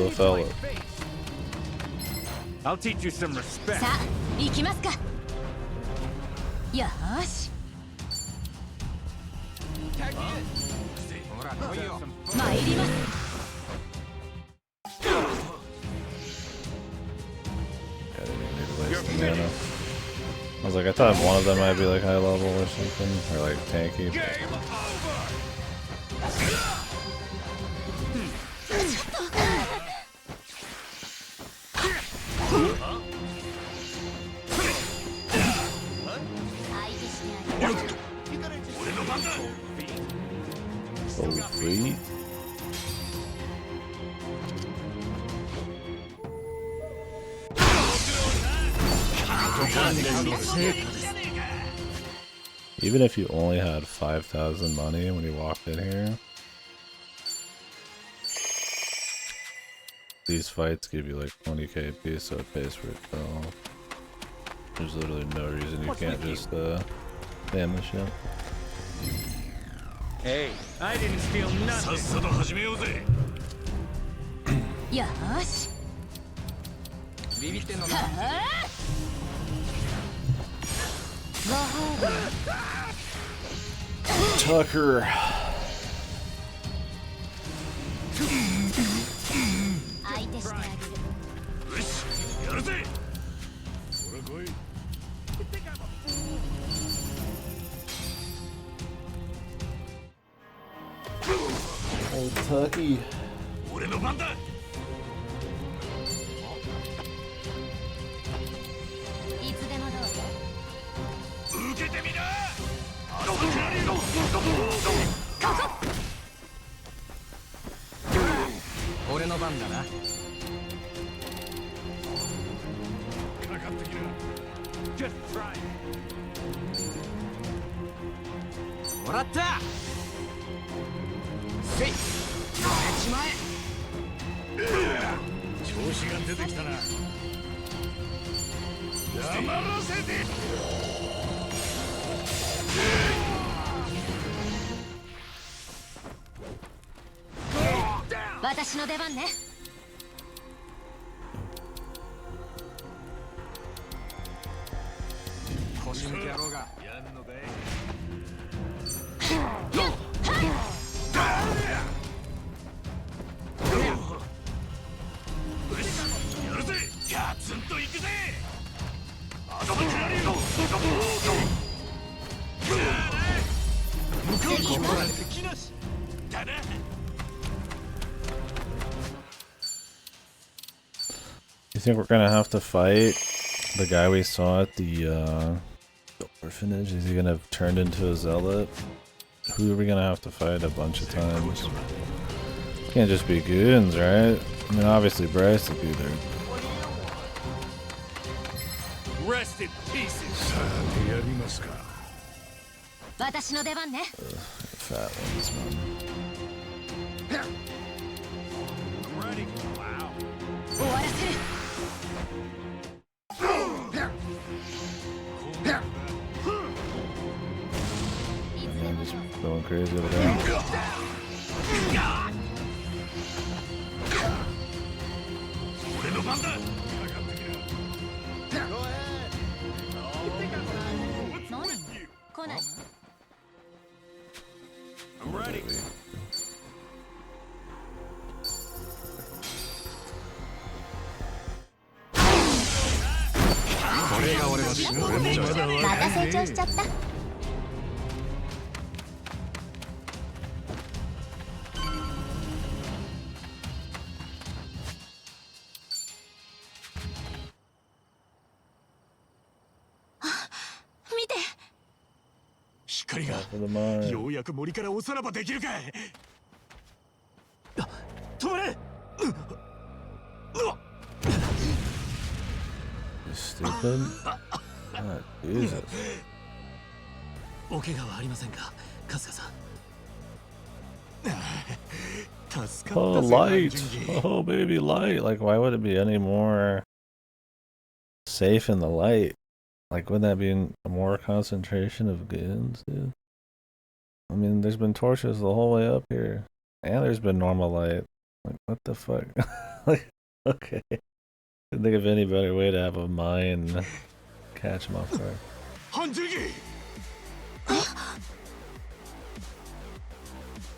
the fella. I'll teach you some respect. さあ行きますか。よーし参ります。 Waste the mana. I was like, I thought one of them might be like high level or something, or like tanky. So sweet. Even if you only had 5,000 money when you walked in here, these fights give you like 20k a piece, so it pays for itself. There's literally no reason you can't just spam this shit. Hey, I didn't steal nothing. さっさと始めようぜ。よーし。ビビってんのか。ご褒美。 Tucker. 相手してあげる。よし、やるぜ。ほら来い。 Old Tucky. 俺の番だ。いつでもどうぞ。受けてみな。俺の番だな。かかってきな。Just try. もらった。せい。やっちまえ。調子が出てきたな。黙らせて。 私の出番ね。腰抜け野郎が。やんのかい。やるぜ。ガツンといくぜ。あそこにあるよ。向こうここらで木なし。だな。 You think we're gonna have to fight the guy we saw at the orphanage? Is he gonna have turned into a zealot? Who are we gonna have to fight a bunch of times? Can't just be goons, right? I mean, obviously Bryce will be there. Rest in pieces. やりますか。私の出番ね。 Fat ones, man. Ready. Wow. 終わらせる。 Man, just going crazy over there. 俺の番だ。何？来ないの？ I'm ready. これが俺の仕事。また成長しちゃった。 光がようやく森からおさらばできるかい。止まれ。You stupid? God, Jesus. お怪我はありませんか、春日さん。 Oh, light! Oh, baby, light! Like, why would it be any more safe in the light? Like, wouldn't that be a more concentration of goons, dude? I mean, there's been torches the whole way up here. And there's been normal light. Like, what the fuck? Like, okay. Couldn't think of any better way to have a mine catch him off guard.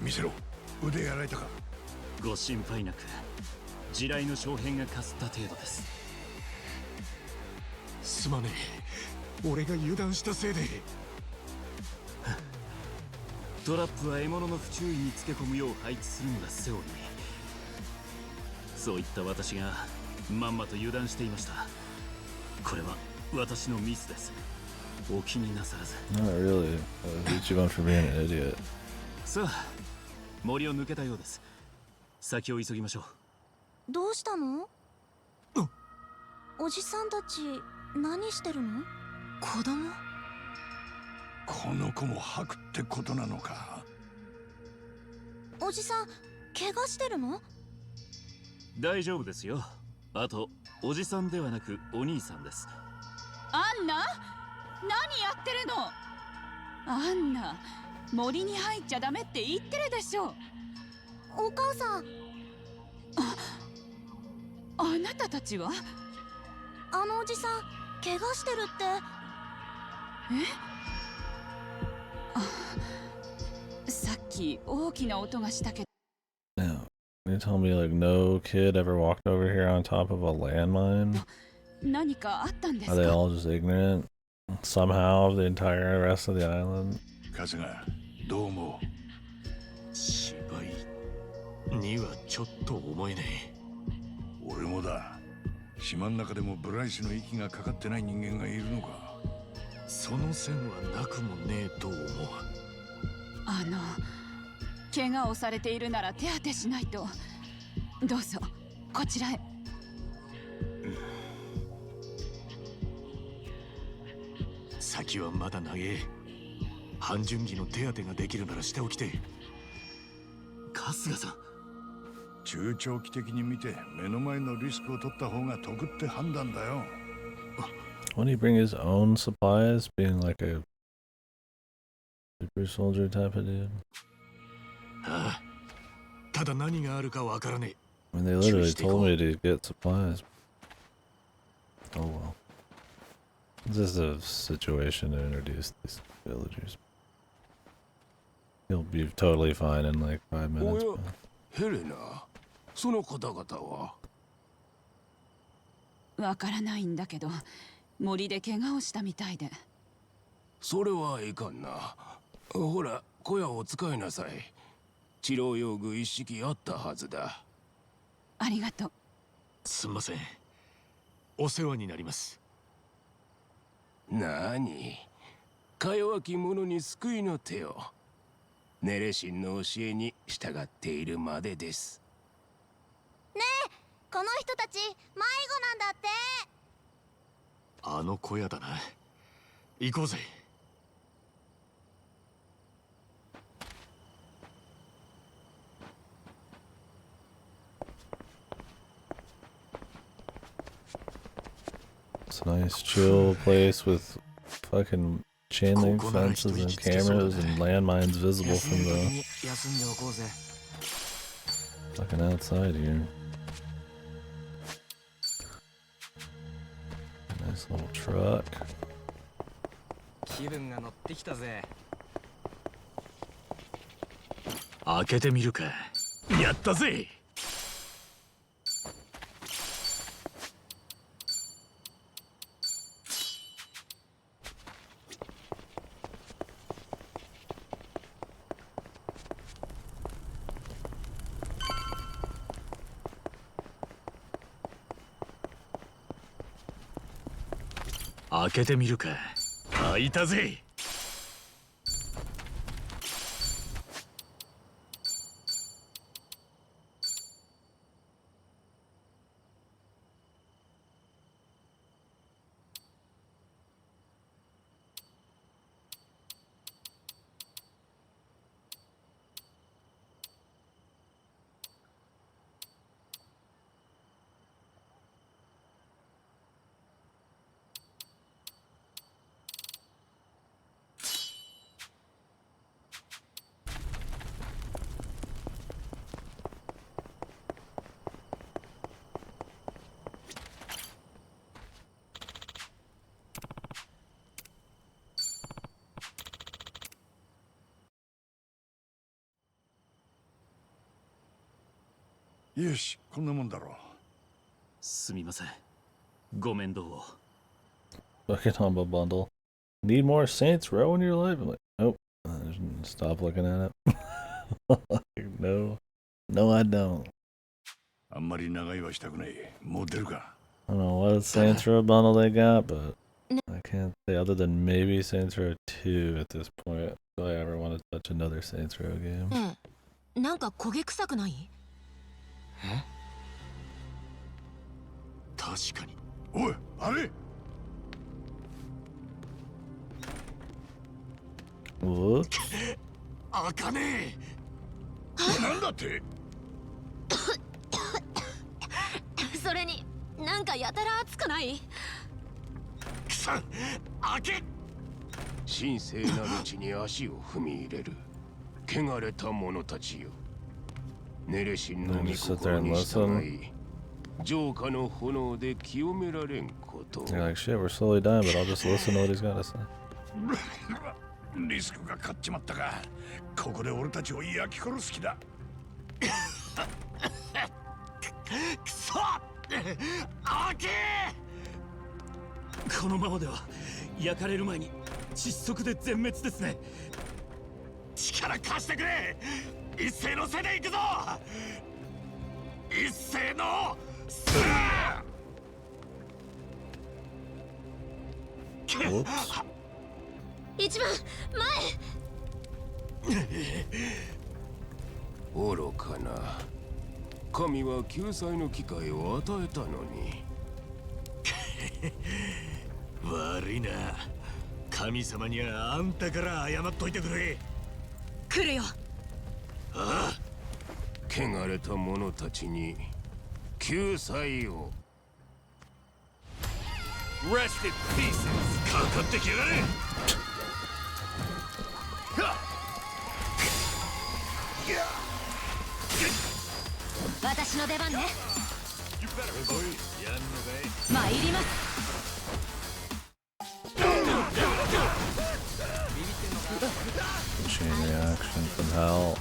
見せろ。腕やられたか。ご心配なく、地雷の小片がかすった程度です。すまねえ。俺が油断したせいで。トラップは獲物の不注意につけ込むよう配置するのがセオリー。そういった私がまんまと油断していました。これは私のミスです。お気になさらず。Not really. Ichiban for being an idiot. さあ、森を抜けたようです。先を急ぎましょう。どうしたの？おじさんたち何してるの？子供？この子も吐くってことなのか。おじさん怪我してるの？大丈夫ですよ。あとおじさんではなくお兄さんです。アンナ、何やってるの？アンナ、森に入っちゃダメって言ってるでしょ。お母さん。あなたたちは？あのおじさん怪我してるって。さっき大きな音がしたけど。Now, you tell me like no kid ever walked over here on top of a landmine? 何かあったんです Are か？ they all just ignorant? Somehow of the entire rest of the island? 春日、どう思う？芝居にはちょっと思えねえ。俺もだ。島の中でもブライスの息がかかってない人間がいるのか。その線はなくもねえと思う。怪我をされているなら手当てしないと。どうぞこちらへ。先はまだ長え。半純義の手当てができるならしておきて。春日さん、中長期的に見て目の前のリスクを取った方が得って判断だよ。Wouldn't he bring his own supplies, being like a super soldier type of dude? ああ、ただ何があるかわからねえ。 I mean, they literally told me to get supplies. Oh well. It's just a situation to introduce these villagers. He'll be totally fine in like 5 minutes. ヘレナ、その方々は？わからないんだけど、森で怪我をしたみたいで。それはいかんな。ほら、小屋を使いなさい。治療用具一式あったはずだ。ありがとう。すんません。お世話になります。なに、か弱き者に救いの手を。ネレシンの教えに従っているまでです。ねえ、この人たち迷子なんだって。あの小屋だな。行こうぜ。It's a nice chill place with fucking chain link fences and cameras and landmines visible from the fucking outside here. Nice little truck. 気分が乗ってきたぜ。開けてみるか。やったぜ。開けてみるか。開いたぜ。よし、こんなもんだろう。すみません。ご面倒を。Fucking humble bundle. Need more Saints Row in your life? I'm like, nope. Stop looking at it. No. No, I don't. あんまり長居はしたくない。もう出るか。I don't know what Saints Row bundle they got, but I can't say other than maybe Saints Row 2 at this point. Do I ever want to touch another Saints Row game? なんか焦げ臭くない？え？確かに。おい、あれ？What? 開かねえ。なんだって？それになんかやたら熱くない？さ、開け！神聖なる地に足を踏み入れる汚れた者たちよ。ネレシンの御心に従い浄化の炎で清められんこと。 You're like, shit, we're slowly dying, but I'll just listen to what he's got to say. リスクが勝っちまったが、ここで俺たちを焼き殺す気だ。くそ！開け！このままでは焼かれる前に窒息で全滅ですね。力貸してくれ！一斉の背で行くぞ！一斉の背！一番前！愚かな。神は救済の機会を与えたのに。悪いな。神様にはあんたから謝っといてくれ。来るよ。ああ。汚れた者たちに救済を。Rest in pieces。かかってきやがれ。私の出番ね。参ります。Chain reaction from hell.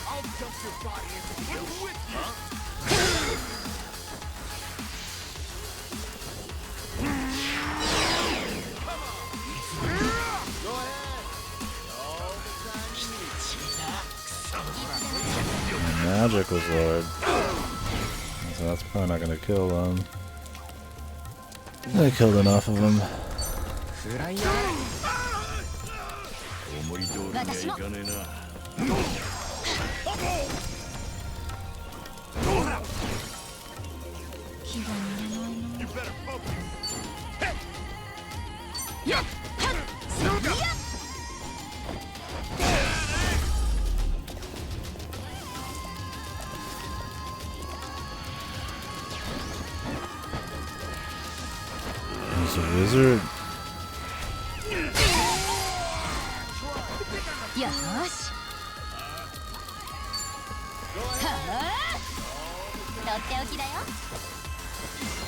I'll dump your body into the ocean with you. Go ahead. All the time you need. Magic was Lord. So that's probably not gonna kill them. I killed enough of them. 思い通りにはいかねえな。気が乗らないな。He's a wizard. よし。とっておきだよ。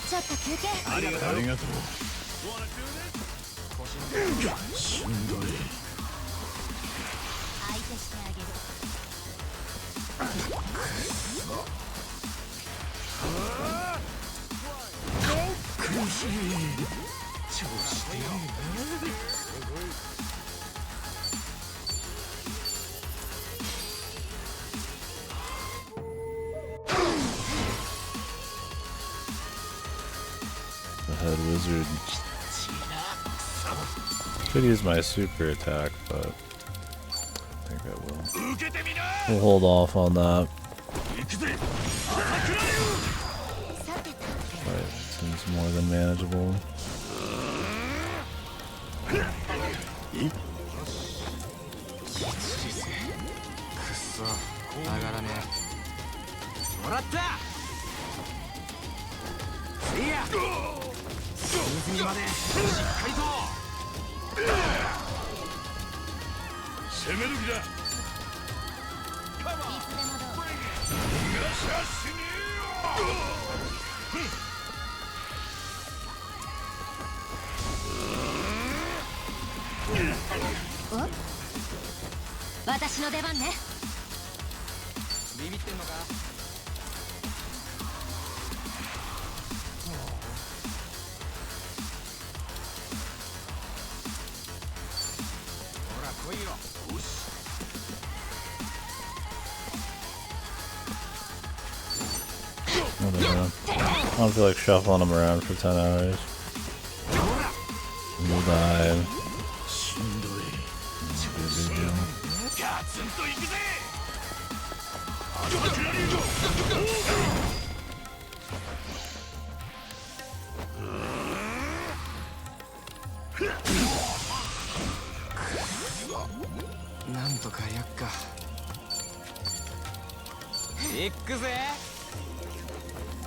ちょっと休憩。ありがとう。しんどい。相手してあげる。苦しい。調子でいいな。Head wizard. Could use my super attack, but I think I will. We'll hold off on that. But it seems more than manageable. くっそ、上がらねえ。もらった。いや。泉までしっかりと。攻める気だ。いつでもどう。逃がしゃしねえよ。私の出番ね。ビビってんのか？ほら来いよ。よし。Whatever. I don't feel like shuffling them around for 10 hours. You died.なんとかやっか。行くぜ。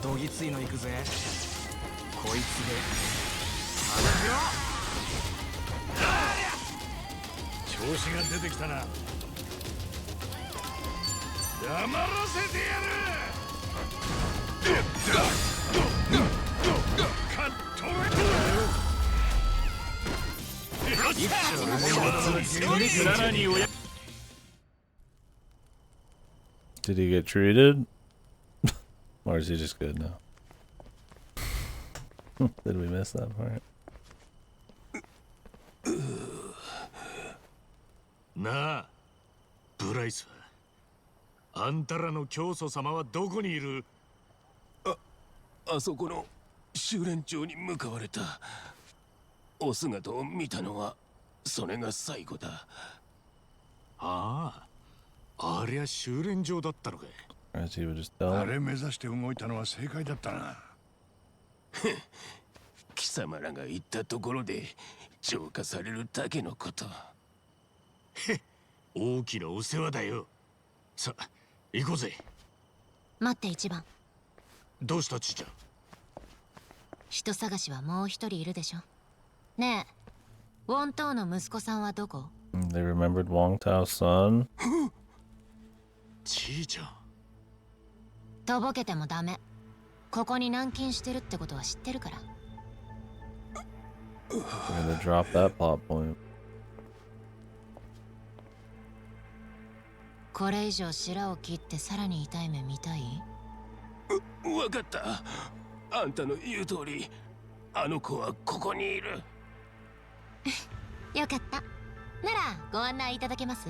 どぎついの行くぜ。こいつで調子が出てきたな。黙らせてやる。カットレ。 Did he get treated? Or is he just good now? Did we miss that part? なあ、ブライスはあんたらの教祖様はどこにいる？あそこの修練場に向かわれた。お姿を見たのはそれが最後だ。ああ、ありゃ修練場だったのか。As he would just あ tell れ目指して動いたのは正解だったな。貴様らが言ったところで浄化されるだけのこと。大きなお世話だよ。さあ、行こうぜ。待って一番。どうしたちーちゃん？人探しはもう一人いるでしょ。ねえ、ウォントーの息子さんはどこ？ They remembered Wong Tao's son. ちーちゃん。とぼけてもダメ。ここに軟禁してるってことは知ってるから。We're gonna drop that plot point. これ以上白を切ってさらに痛い目見たい？わかった。あんたの言う通り、あの子はここにいる。よかった。ならご案内いただけます？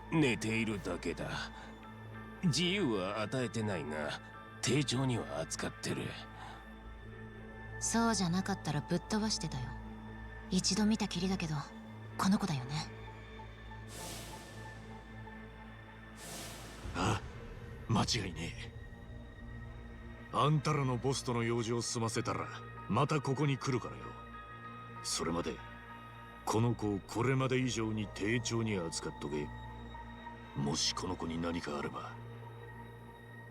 寝ているだけだ。自由は与えてないが、丁重には扱ってる。そうじゃなかったらぶっ飛ばしてたよ。一度見たきりだけど、この子だよね。あ、間違いねえ。あんたらのボスとの用事を済ませたらまたここに来るからよ。それまでこの子をこれまで以上に丁重に扱っとけ。もしこの子に何かあれば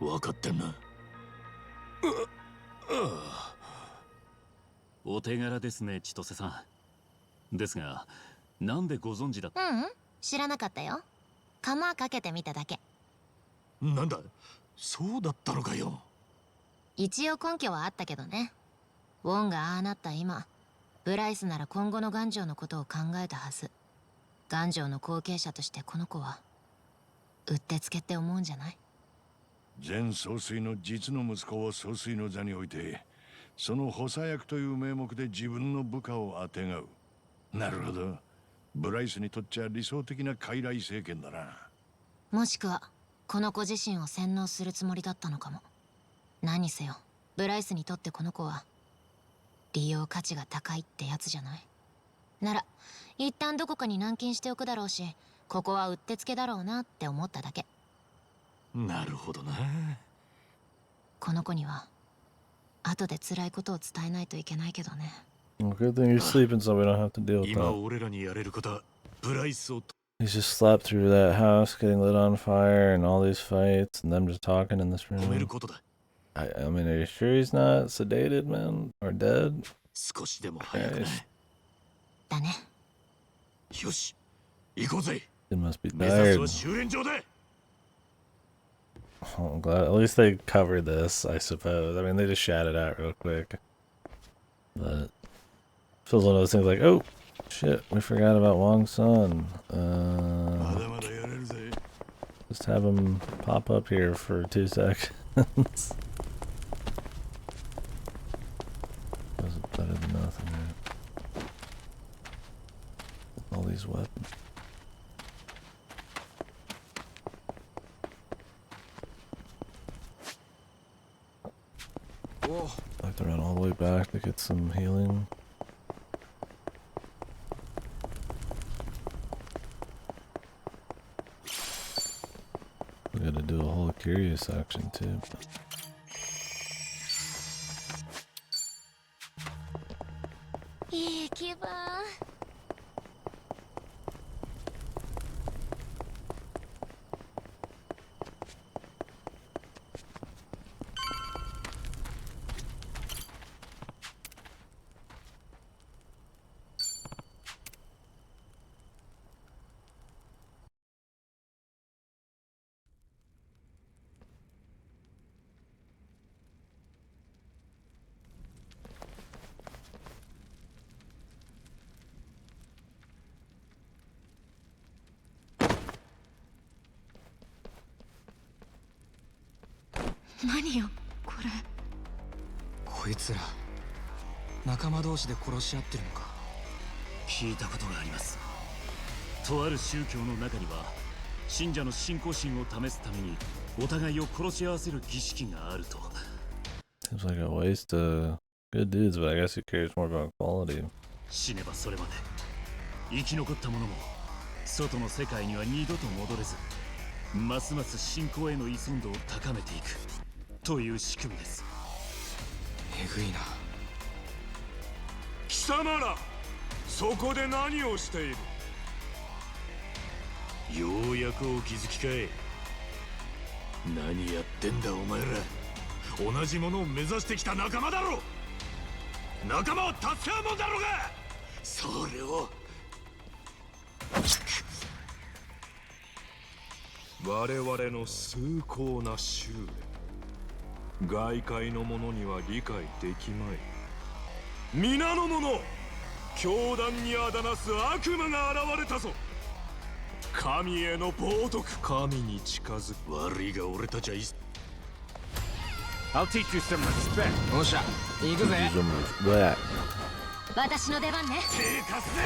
分かってんな。お手柄ですね、千歳さん。ですが、なんでご存知だった？知らなかったよ。釜かけてみただけ。なんだ、そうだったのかよ。一応根拠はあったけどね。ウォンがああなった今、ブライスなら今後の頑丈のことを考えたはず。頑丈の後継者としてこの子はうってつけって思うんじゃない？前総帥の実の息子を総帥の座に置いて、その補佐役という名目で自分の部下をあてがう。なるほど。ブライスにとっちゃ理想的な傀儡政権だな。もしくはこの子自身を洗脳するつもりだったのかも。何にせよブライスにとってこの子は利用価値が高いってやつじゃない？なら一旦どこかに軟禁しておくだろうし、ここはうってつけだろうなって思っただけ。なるほどな。この子には後で辛いことを伝えないといけないけどね。Well, good thing you're sleeping so we don't have to deal with 今 that. 俺らにやれることはブライスを He's just slept through that house getting lit on fire and all these fights and them just talking in this 止める room. ことだ。I mean, are you sure he's not sedated, man? Or dead? 少しでも早くない。だね。よし、行こうぜ。 He must be 目指す tired. は修練場だ。I'm glad at least they covered this, I suppose. I mean, they just shouted out real quick. But feels one of those things like, oh, shit, we forgot about Wong Sun. Just have him pop up here for 2 seconds. Was better than nothing, man. All these weapons. Whoa. I have to run all the way back to get some healing. We gotta do a whole curious section too.何よこれ。こいつら仲間同士で殺し合ってるのか。聞いたことがあります。とある宗教の中には信者の信仰心を試すためにお互いを殺し合わせる儀式があると。 Seems like a waste of good dudes, but I guess he cares more about quality. 死ねばそれまで生き残った者も外の世界には二度と戻れず、ますます信仰への依存度を高めていくという仕組みです。えぐいな。貴様らそこで何をしている。ようやくお気づきかい。何やってんだお前ら。同じものを目指してきた仲間だろ。仲間は助け合うもんだろうが。それを我々の崇高な修練、外界の者には理解できまい。皆の者、教団にあだなす悪魔が現れたぞ。神への冒涜、神に近づく。悪いが俺たちはI'll teach you some respect. おっしゃ、行くぜ。私の出番ね。手貸すぜ。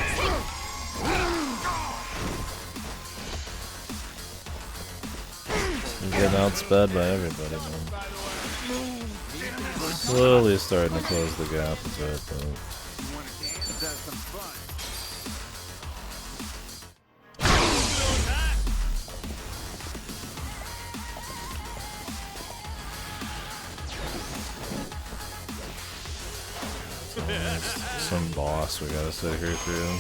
He's getting outsped by everybody, man. Slowly starting to close the gap a bit, but... Some boss we gotta sit here through.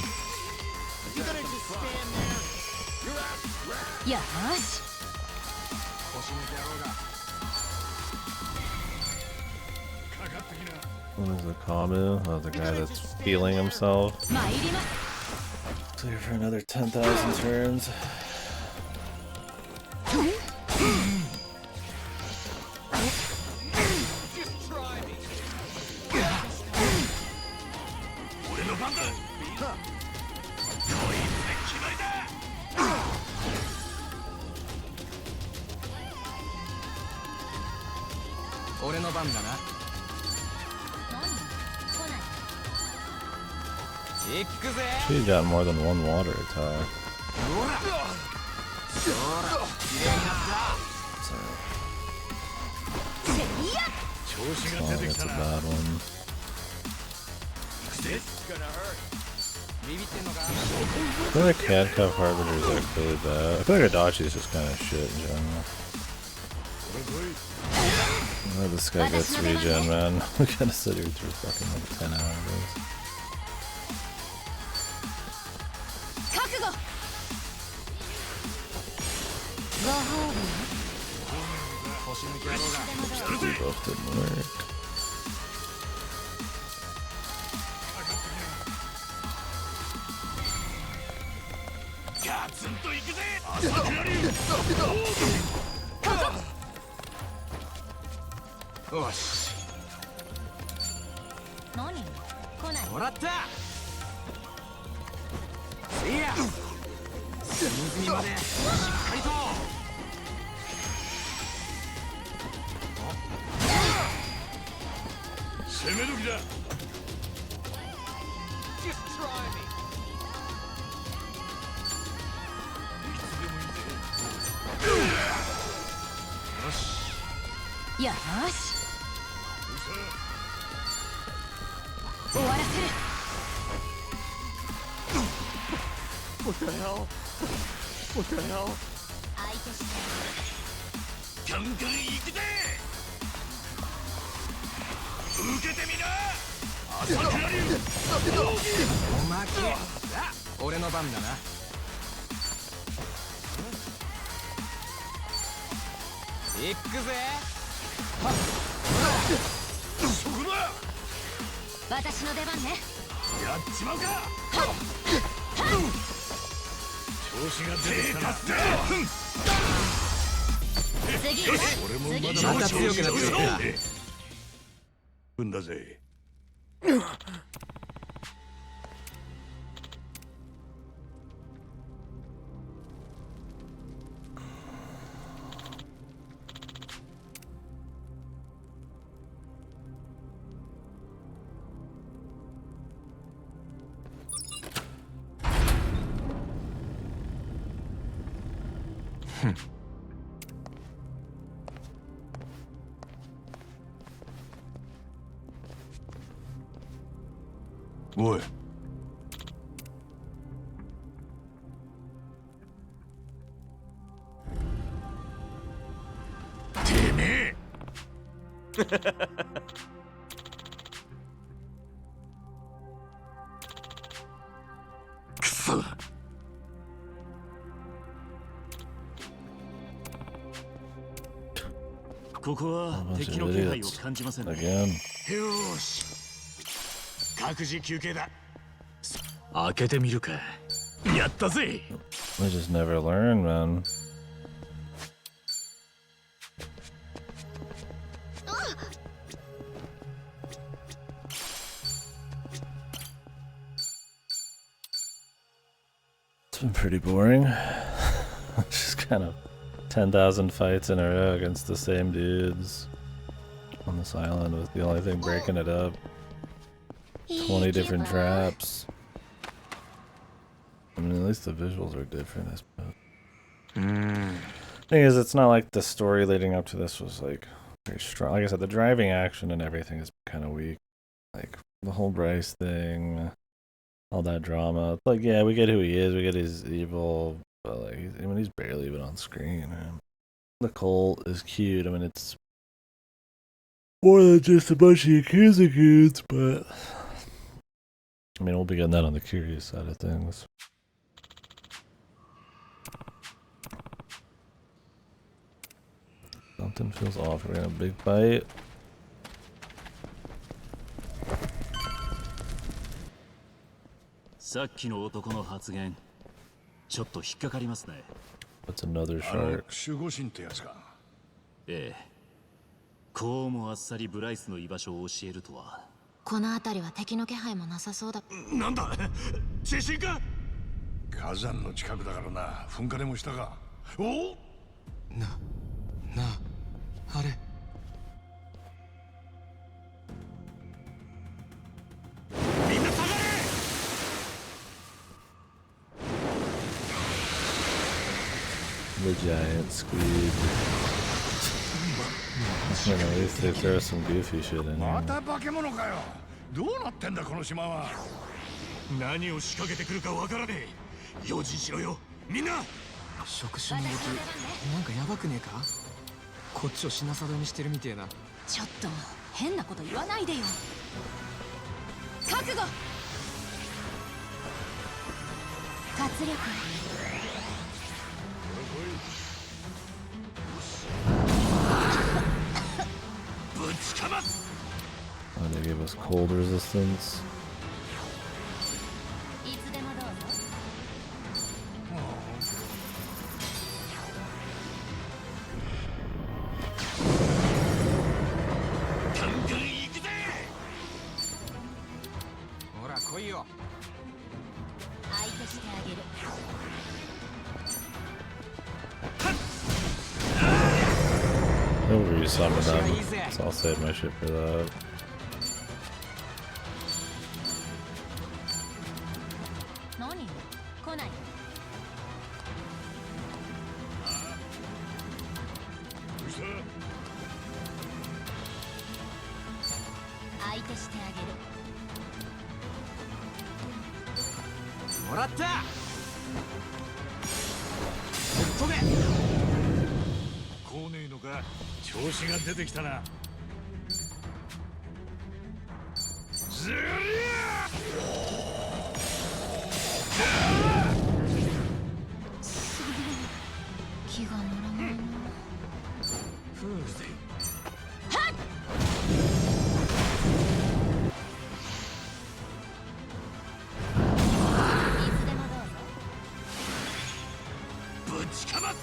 Yes. What is the Kamu? Oh, the guy that's healing himself. Clear for another 10,000 turns. She got more than one water attack. Oh, that's a bad one. I feel like handcuff harbingers are really bad. I feel like Adachi's just kind of shit in general. Oh, this guy gets regen, man. We gotta sit here through fucking like 10 hours. They both didn't work. よし。何？来ない。もらった。せいや。隅々までしっかりと。攻め時だ。よし。終わらせる。What the hell? What the hell? 相手して。ガンガン行くぜ。受けてみな。朝倉流。おまけ。さあ、俺の番だな。行くぜ。そこだ。私の出番ね。やっちまうか。調子が出てきたな。次。俺もまだ強くなってきた。んだぜ。おい。てめえ。くそ。ここは敵の気配を感じませんね。よし。各自休憩だ。開けてみるか。やったぜ。 We just never learn, man. It's been pretty boring. Just kind of 10,000 fights in a row against the same dudes on this island with the only thing breaking it up. 20 different traps. I mean, at least the visuals are different, I suppose. Thing is, it's not like the story leading up to this was like very strong. Like I said, the driving action and everything is kind of weak. Like the whole Bryce thing, all that drama. Like, yeah, we get who he is, we get he's evil, but like, I mean, he's barely even on screen. Man. The cult is cute. I mean, it's more than just a bunch of Yakuza dudes, but I mean, we'll be getting that on the curious side of things. Something feels off. We're in a big fight. What's another shark? 守護神ってやつか。ええ。こうもあっさりブライスの居場所を教えるとは。この辺りは敵の気配もなさそうだ。なんだ。地震か。火山の近くだからな。噴火でもしたか。お。なあ、あれ。みんな下がれ。The giant squid. You know, at least they throw some goofy shit in ま here. た化け物かよ。どうなってんだこの島は。何を仕掛けてくるかわからねえ。用心しろよ。みんな。触手の動き、なんかやばくねえか。こっちを品定めしてるみてえな。ちょっと変なこと言わないでよ。覚悟。活力。ぶちかます。 Oh, they gave us cold resistance. いつでもどうぞ。いよ。相手してあげる。He'll resummon them, so I'll save my shit for that. 何？来ない。相手してあげる。もらった。飛べ。来ねえのか。調子が出てきたな。ずりゃすげえ。気が乗らないな。ふうぜ。はっ。いつでもどうぞ。ぶちかます。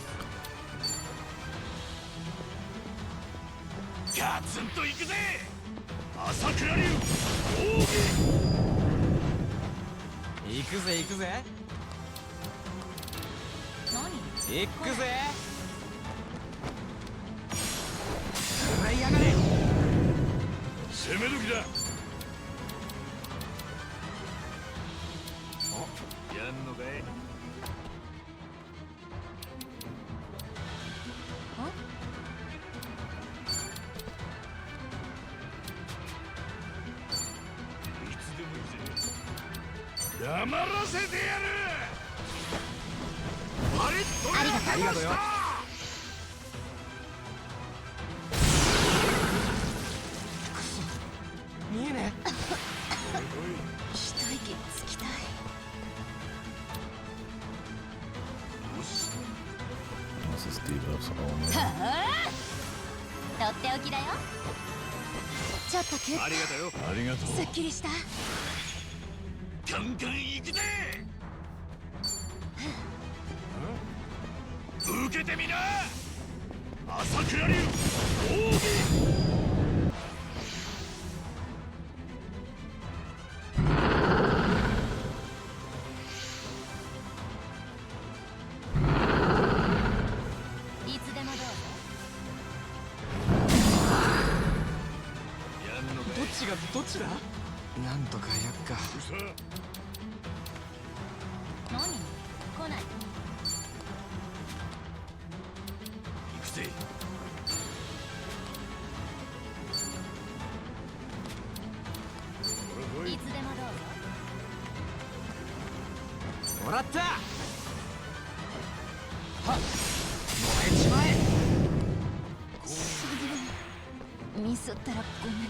ガツンといくぜ。朝倉流奥義。行くぜ行くぜ。何？行くぜ。食らいやがれ。攻め時だ。お、やんのかい。黙らせてやる。パリッとありがとうよ。見えねえ。一息つきたい。This is debuffs only. とっておきだよ。ちょっとキュッ。ありがとうよ。ありがとう。すっきりした。ガンガン行くぜ。受けてみな。朝倉流奥義。いつでもどうぞ。やんのかい。どっちがどっちだ。なんとかやっか。何？来ない。行くぜ。いつでもどうぞ。もらった。はっ。燃えちまえ。すげえ。ミスったらごめんね。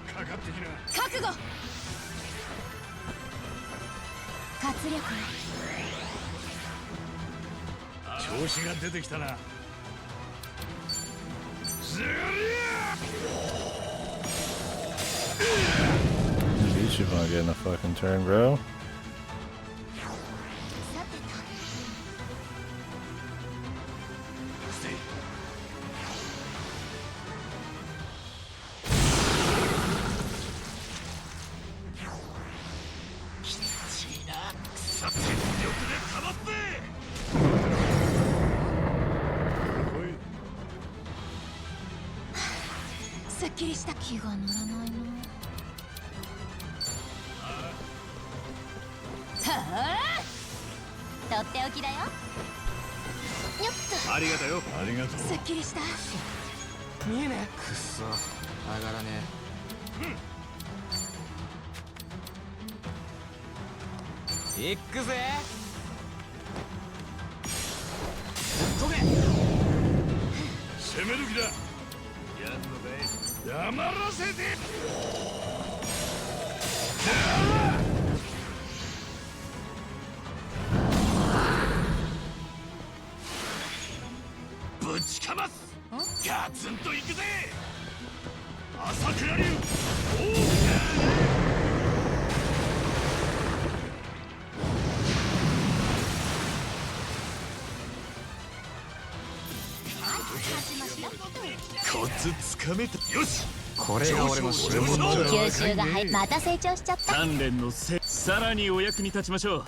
かかってきな。覚悟。活力。調子が出てきたな。ずりゃ。Beat you if I get in a fucking turn, bro. すっきりした。気が乗らないな。はあ。とっておきだよ。よっと。ありがとうよ。ありがとう。すっきりした。見えねえ。くっそ上がらねえ。行くぜ。飛べ。攻め時だ。やんのかい。黙らせて。ぶちかます。ガツンといくぜ。朝倉流奥義。始まった。コツつかめた。よし、これが俺の仕事だ。吸収が入また成長しちゃった。鍛錬のせさらにお役に立ちましょう。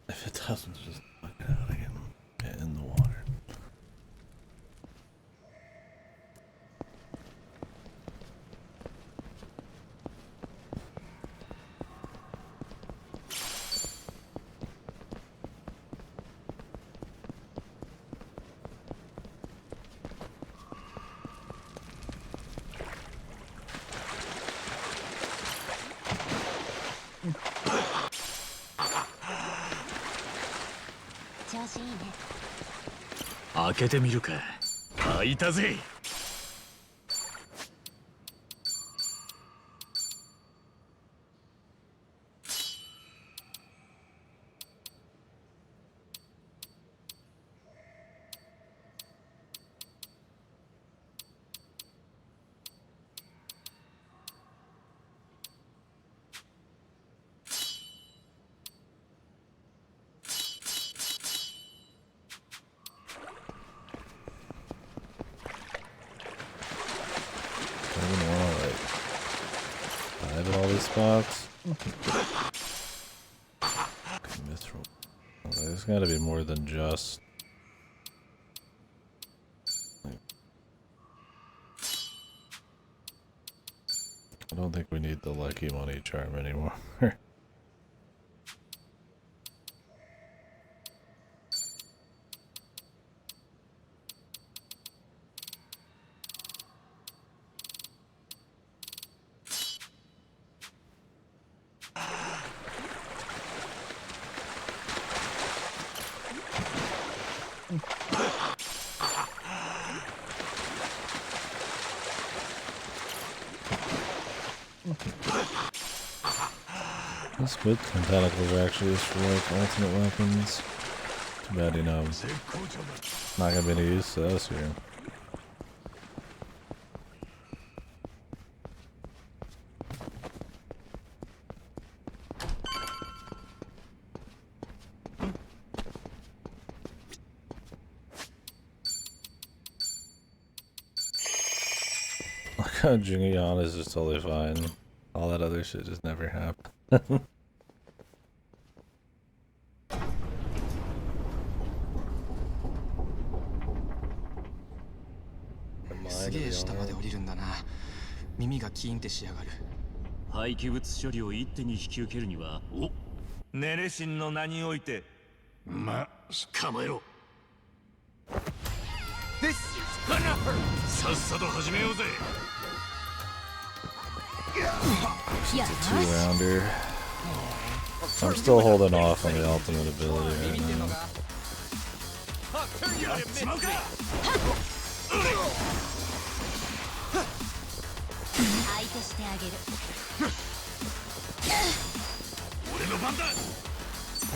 If it doesn't, just fuck it out again. Get in the water.ね。開けてみるか。開いたぜ。Spots. There's got to be more than just. I don't think we need the lucky money charm anymore. This good tentacles are actually used for like ultimate weapons. Too bad, you know, not gonna be any use to us here. Look how Jungian is just totally fine. All that other shit just never happened.すげえ下まで降りるんだな。耳がキーンってしやがる。廃棄物処理を一手に引き受けるには、お、ネレシンの名において、ま、構えろ。さっさと始めようぜ。It's a 2-rounder. I'm still holding off on the ultimate ability right now.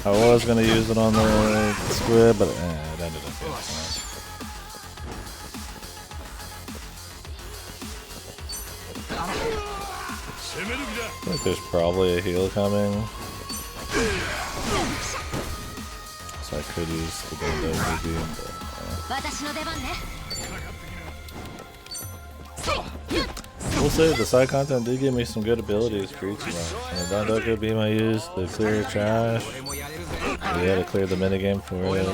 I was gonna use it on the squid, but it ended up being fine. I think there's probably a heal coming, so I could use the Bando DB, but we'll say the side content did give me some good abilities for each of them. And Bando could be my use to clear trash. We had to clear the minigame for it.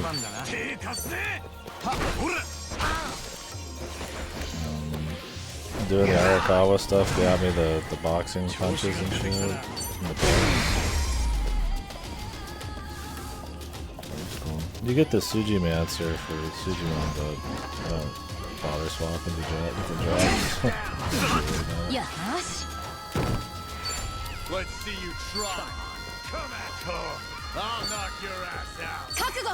Doing the Arakawa stuff got me the boxing punches and shit. And the cool. You get the Sujimancer for Sujimon, but I don't bother swapping the drops. Let's see you try. Come at home. I'll knock your ass out. 覚悟。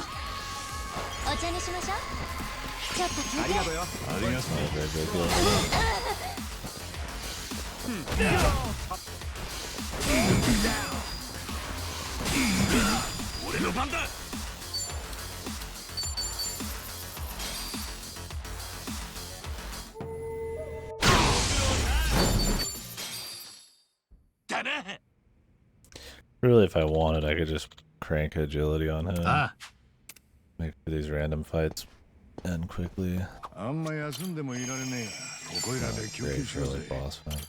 お茶にしましょう。ちょっと聞いて。ありがとうよ。ありがとう。俺の番だ。だな。 Really, if I wanted, I could just crank agility on him. Ah. Make these random fights end quickly. あんま休んでもいられねえが、ここいらで休憩 Great し for よう like ぜ。 boss fight.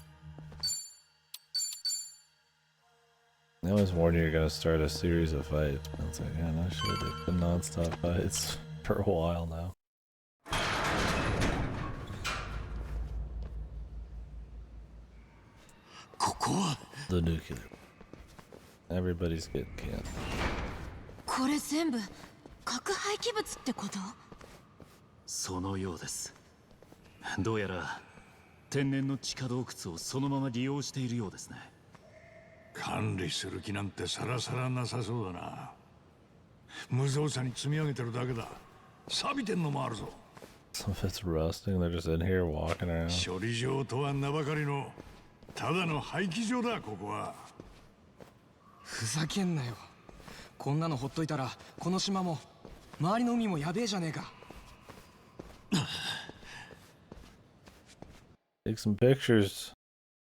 They always warn you you're gonna start a series of fights. I was like, yeah, no shit, they've been non-stop fights for a while now. The nuclear. Everybody's getting killed. これ全部核廃棄物ってこと？そのようです。どうやら天然の地下洞窟をそのまま利用しているようですね。管理する気なんてさらさらなさそうだな。無造作に積み上げてるだけだ。錆びてんのもあるぞ。 So if it's rusting, they're just in here walking around. 処理場とは名ばかりのただの廃棄場だ、ここは。ふざけんなよ。こんなのほっといたらこの島も周りの海もやべえじゃねえか。Take some pictures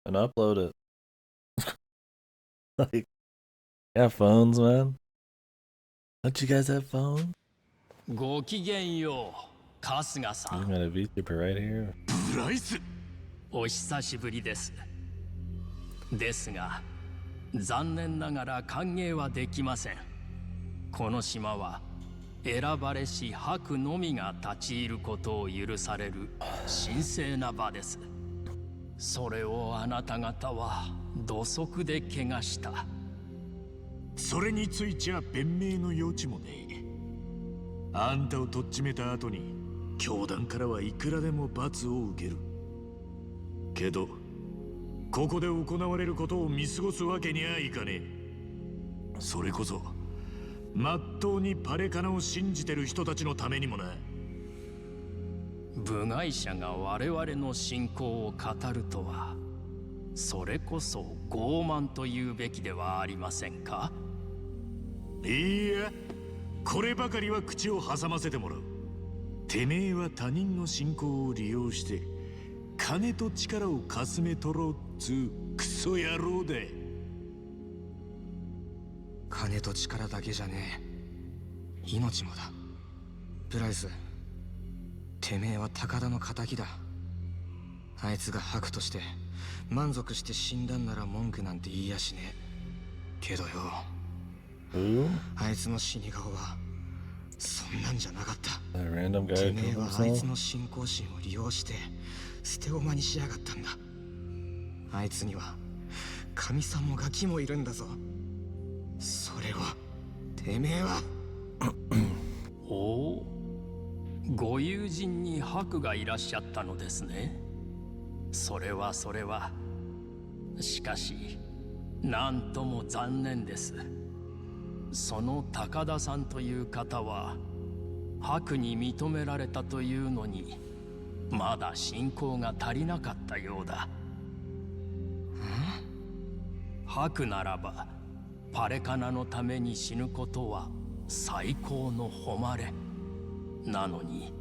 and upload it. Like, have phones, man. Don't you guys have phones? ごきげんよう、春日さ You ん。 got a VTuber right here. ブライス。お久しぶりです。ですが、残念ながら歓迎はできません。この島は選ばれし白のみが立ち入ることを許される神聖な場です。それをあなた方は土足で汚した。それについちゃ弁明の余地もねえ。あんたをとっちめた後に教団からはいくらでも罰を受ける。けどここで行われることを見過ごすわけにはいかねえ。それこそまっとうにパレカナを信じてる人たちのためにもな。部外者が我々の信仰を語るとは、それこそ傲慢というべきではありませんか？いや、こればかりは口を挟ませてもらう。てめえは他人の信仰を利用して金と力をかすめ取ろうっつうクソ野郎で。金と力だけじゃねえ、命もだ。プライス、てめえは高田の仇だ。あいつが白として満足して死んだんなら文句なんて言いやしねえ。けどよ、あいつの死に顔はそんなんじゃなかった。てめえはあいつの信仰心を利用して捨て駒にしやがったんだ。あいつには神さんもガキもいるんだぞ。それをてめえはおお、ご友人に白がいらっしゃったのですね。それはそれは。しかしなんとも残念です。その高田さんという方は白に認められたというのにまだ信仰が足りなかったようだ。白ならばパレカナのために死ぬことは最高の誉れなのに、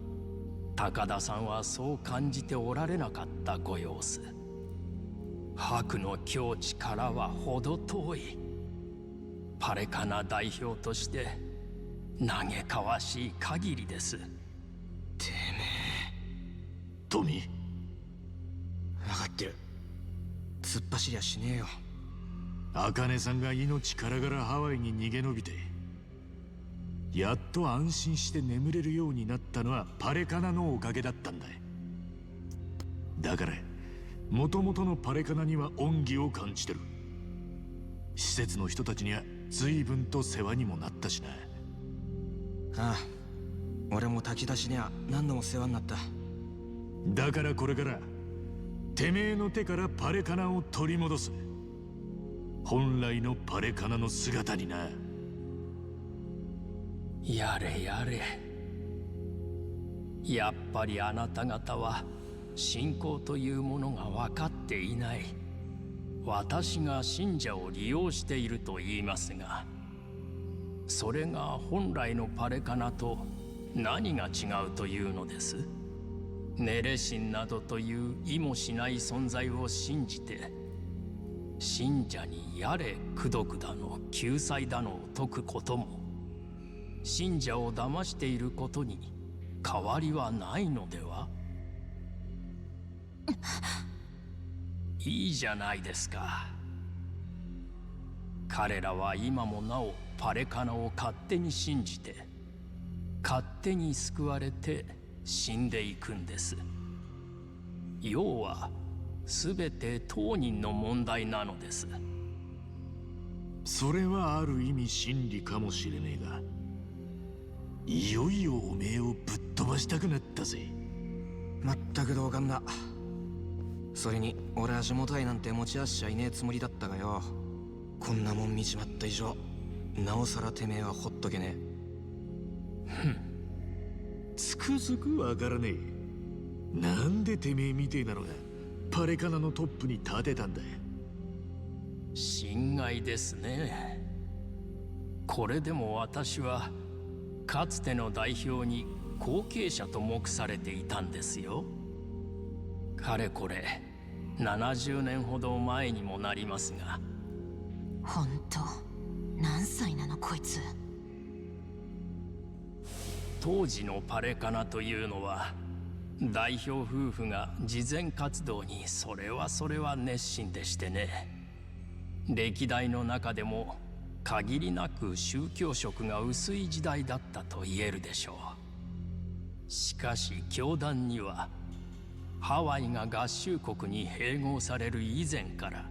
高田さんはそう感じておられなかったご様子。白の境地からは程遠い。パレカナ代表として嘆かわしい限りです。てめえ、トミー。分かってる。突っ走りゃしねえよ。茜さんが命からがらハワイに逃げ延びて、やっと安心して眠れるようになったのはパレカナのおかげだったんだ。だから元々のパレカナには恩義を感じてる。施設の人たちには随分と世話にもなったしな。ああ、俺も炊き出しには何度も世話になった。だからこれからてめえの手からパレカナを取り戻す。本来のパレカナの姿にな。やれやれ。やっぱりあなた方は信仰というものが分かっていない。私が信者を利用していると言いますが、それが本来のパレカナと何が違うというのです？ネレ神などという意もしない存在を信じて、信者にやれ功徳だの救済だのを説くことも、信者を騙していることに変わりはないのでは？いいじゃないですか。彼らは今もなおパレカナを勝手に信じて、勝手に救われて死んでいくんです。要は全て当人の問題なのです。それはある意味真理かもしれねえが、いよいよおめえをぶっ飛ばしたくなったぜ。まったく同感だ。それに俺は地元愛なんて持ち合わせちゃいねえつもりだったがよ、こんなもん見ちまった以上なおさらてめえはほっとけねえ。つくづくわからねえ。なんでてめえみてえなのがパレカナのトップに立てたんだ。心外ですね。これでも私はかつての代表に後継者と目されていたんですよ。かれこれ70年ほど前にもなりますが。本当、何歳なのこいつ。当時のパレカナというのは、代表夫婦が慈善活動にそれは熱心でしてね。歴代の中でも限りなく宗教色が薄い時代だったと言えるでしょう。しかし教団にはハワイが合衆国に併合される以前から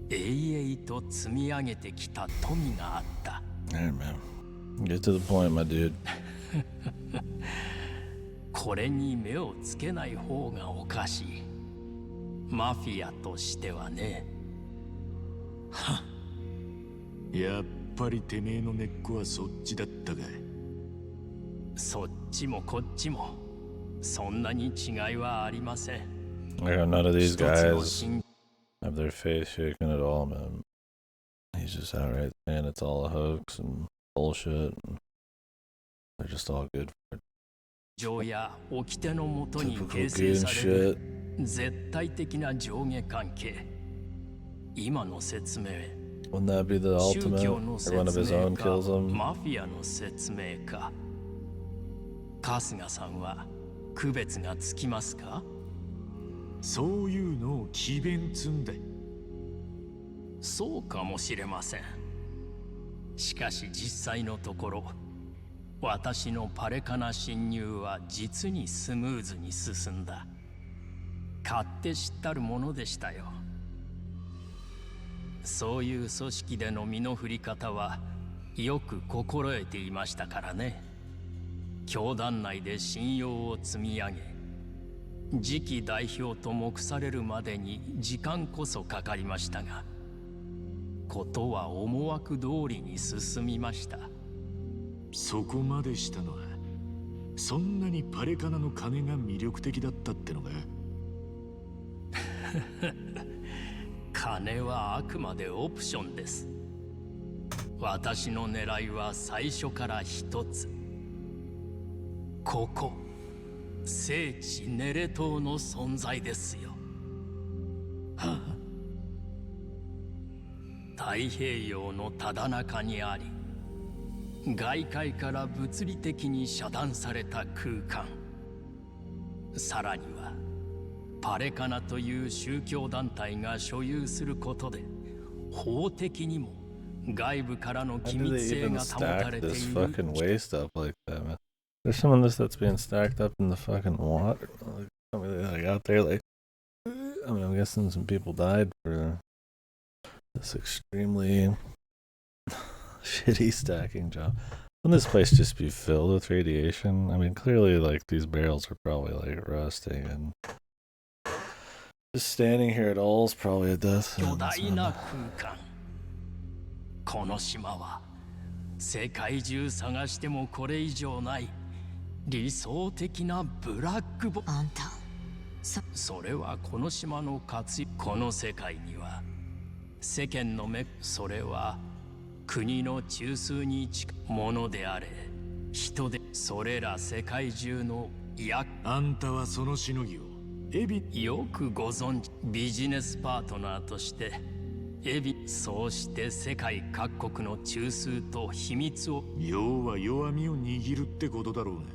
永々と積み上げてきた富があった。Hey man, get to the point, my dude. これに目をつけない方がおかしい。マフィアとしてはね。はっ。やっぱりてめえの根っこはそっちだったか。そっちもこっちもそんなに違いはありません。Like how none of these guys have their face shaken at all, man. He's just outright saying it's all a hoax and bullshit. And they're just all good for it. 上や掟のもとに形成される絶対的な上下関係。今の説明。Wouldn't that be the ultimate? Or one of his own kills him? マフィアの説明か。春日さんは区別がつきますか？そういうのを詭弁積んだ。そうかもしれません。しかし実際のところ、私のパレカナ侵入は実にスムーズに進んだ。勝手知ったるものでしたよ。そういう組織での身の振り方はよく心得ていましたからね。教団内で信用を積み上げ、次期代表と目されるまでに時間こそかかりましたが、ことは思惑通りに進みました。そこまでしたのは、そんなにパレカナの金が魅力的だったってのが。金はあくまでオプションです。私の狙いは最初から一つ。ここ、聖地ネレ島の存在ですよ。はあ、太平洋のただ中にあり、外界から物理的に遮断された空間。さらにはパレカナという宗教団体が所有することで、法的にも外部からの機密性が保たれている。There's some of this that's being stacked up in the fucking water. Like, somebody like out there, like, I mean, I'm guessing some people died for this extremely shitty stacking job. Wouldn't this place just be filled with radiation? I mean, clearly, like, these barrels are probably, like, rusting, and just standing here at all is probably a death sentence. この島は世界中探してもこれ以上ない理想的なブラックボ。あんたそれはこの島のこの世界には世間の目、それは国の中枢に近いものであれ、人で、それら世界中のあんたはそのしのぎをよくご存知、ビジネスパートナーとしてそうして世界各国の中枢と秘密を、要は弱みを握るってことだろうね。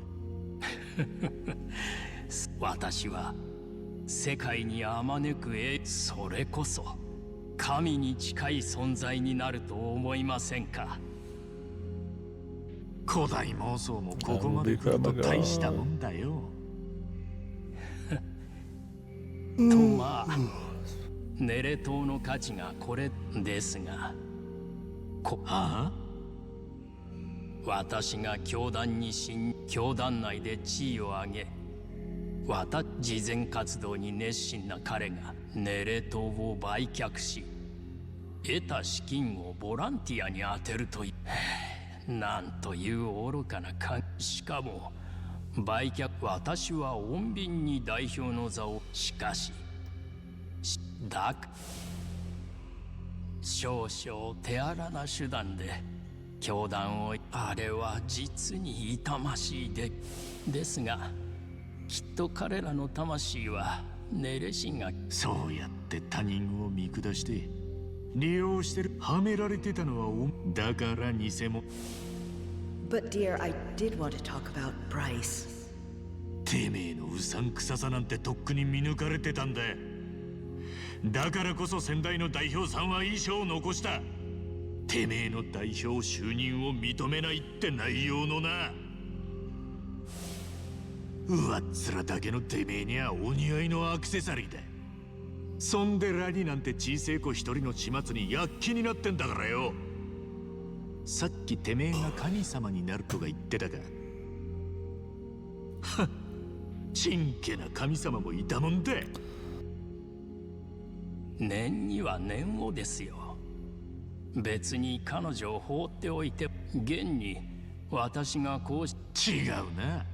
私は世界にあまねくそれこそ神に近い存在になると思いませんか。古代妄想もここまで来ると大したもんだよ。とまあ、ネレ島の価値がこれですが、私が教団内で地位を上げ、慈善活動に熱心な彼がネレ島を売却し、得た資金をボランティアに充てるという、なんという愚かな感じ。しかも売却、私は穏便に代表の座を、しかし少々手荒な手段で教団を、あれは実に痛ましいですが、きっと彼らの魂はネレ神が、そうやって他人を見下して利用してる、はめられてたのはだから偽物。 But dear, I did want to talk about Bryce. てめえのうさんくささなんてとっくに見抜かれてたんだ。だからこそ先代の代表さんは遺書を残した。てめえの代表就任を認めないって内容のな。上っ面だけのてめえにはお似合いのアクセサリーだ。そんでラニなんて小せえ子一人の始末に躍起になってんだからよ。さっきてめえが神様になるとか言ってたか。はっ、ちんけな神様もいたもんだ。念には念をですよ。別に彼女を放っておいて、現に私がこうし、違うな。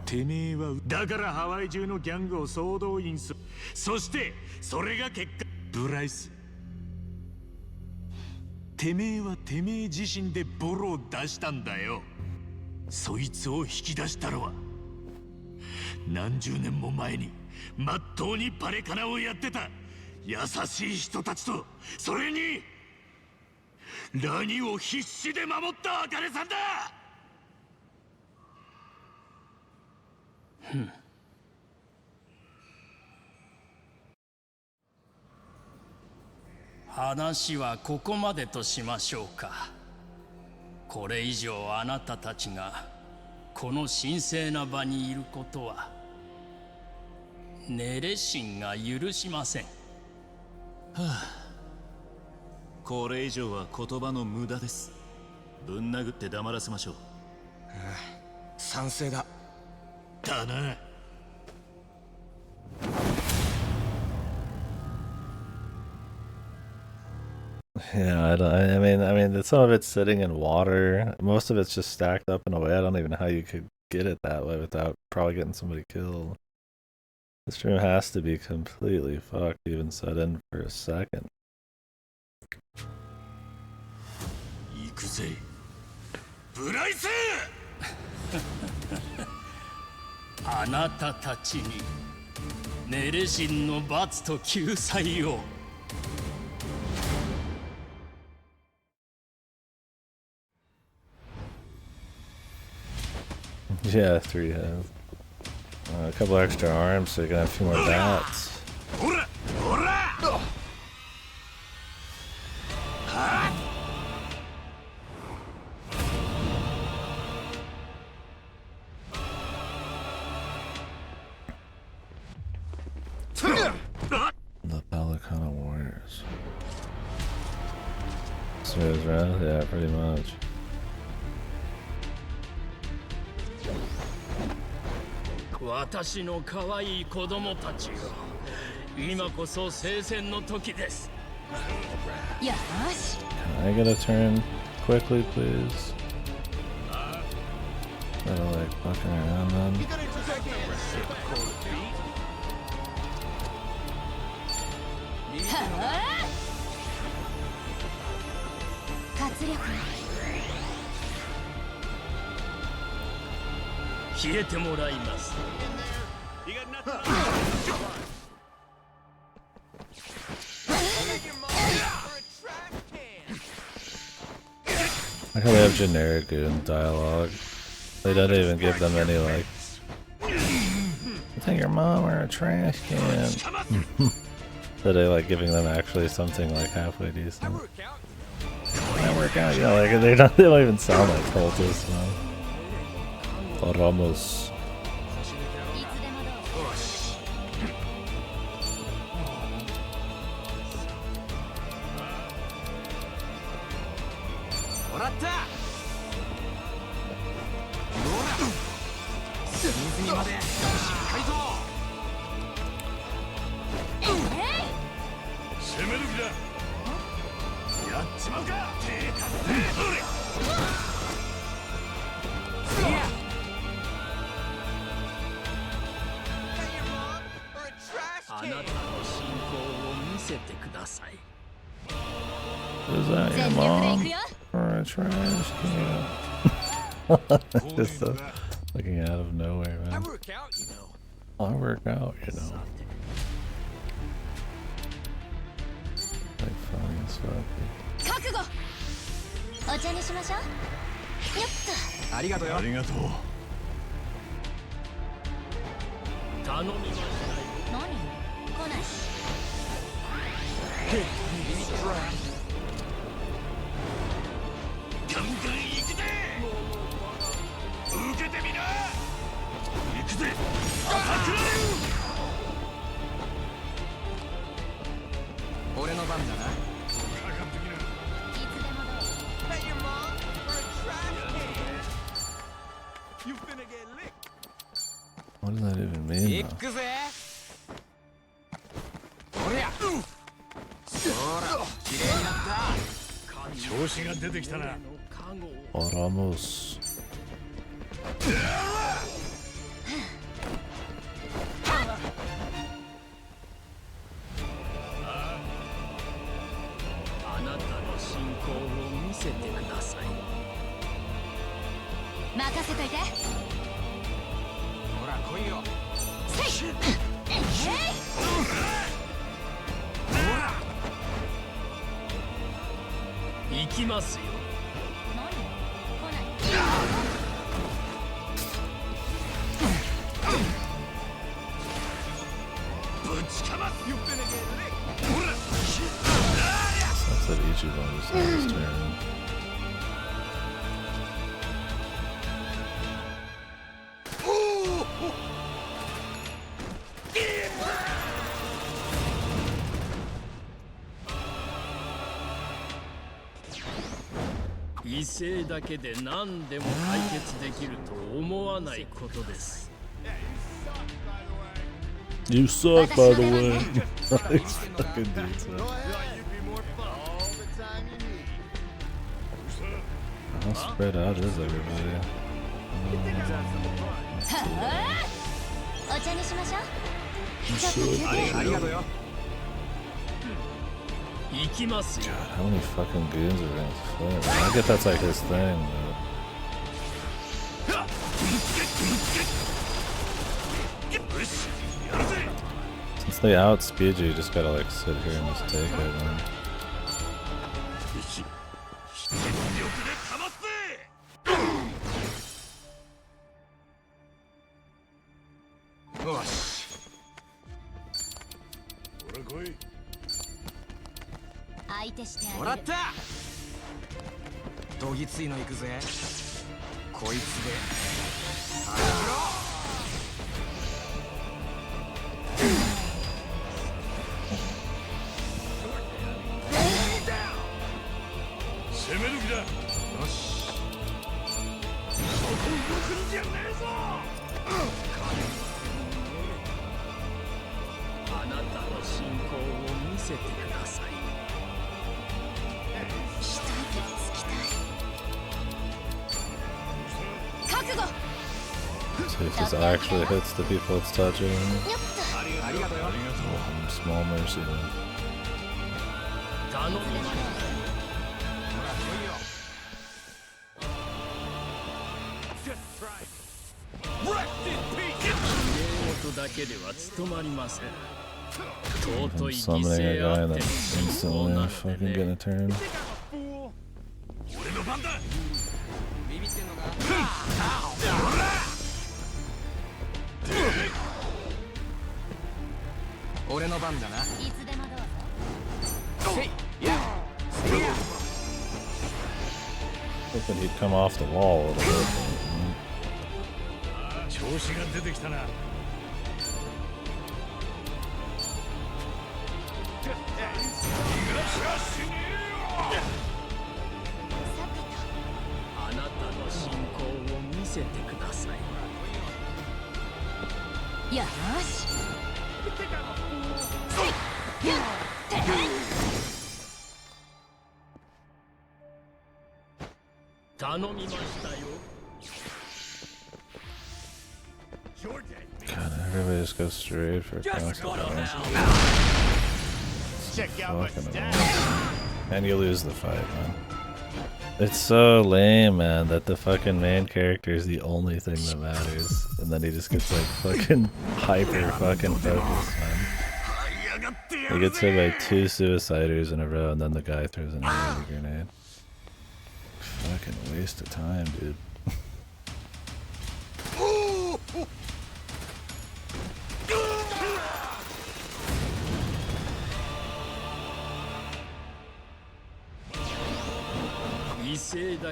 てめえはだからハワイ中のギャングを総動員する。そしてそれが結果、ブライス、てめえはてめえ自身でボロを出したんだよ。そいつを引き出したのは何十年も前にまっとうにパレカナをやってた優しい人たちと、それにラニを必死で守ったアカネさんだ。話はここまでとしましょうか。これ以上あなたたちがこの神聖な場にいることはネレ神が許しません。これ以上は言葉の無駄です。ぶん殴って黙らせましょう。賛成だ。だな。Yeah, I mean, some of it's sitting in water. Most of it's just stacked up in a way. I don't even know how you could get it that way without probably getting somebody killed. This room has to be completely fucked, even set in for a second. 行くぜ、ブライス。あなたたちにネレ神の罰と救済を。Yeah, 3 health. A couple extra arms, so you're gonna have a few more bats. The Balacana Warriors. Smooth, right? Yeah, pretty much. 私の可愛い子供たちよ、今こそ聖戦の時です。よし。 Can I get a turn quickly, please? Gotta like fucking around then. 活力消えてもらいます。I how they have generic goon dialogue. They don't even give them any like, I think your mom or a trash can. So they like giving them actually something like halfway decent. Might work out, yeah. Like they don't even sound like cultists, man. Ramos. Is that your mom or a trash can? Just looking out of nowhere, man. I work out, you know. I work out, you know. Like funny as fuck. お茶にしましょう。よっと。ありがとうよ。ありがとう。頼みましたよ。何？来ない。ガンガン行くぜ。受けてみな。行くぜ。アタック。俺の番だな。 What does that even mean? Oramos. That Ichiban just on his turn. You suck, by the way. These fucking dudes, man. How spread out is everybody? God, how many fucking goons are gonna flip? I get that's like his thing, but... Since they outspeed you, you just gotta like sit here and just take it, man. So it just actually hits the people it's touching. Small mercy then. I'm summoning a guy and then instantly fucking getting a turn. 俺の番だな。いつでもどうぞ。せいや。 Hoping he'd come off the wall a little bit. 調子が出てきたな。あなたの信仰を見せてください。よし。 頼みましたよ。 God, everybody just goes straight for consequence. And you lose the fight, man. It's so lame, man, that the fucking main character is the only thing that matters. And then he just gets like fucking hyper fucking focused, man. He gets hit by 2 suiciders in a row and then the guy throws an energy grenade. Fucking waste of time, dude.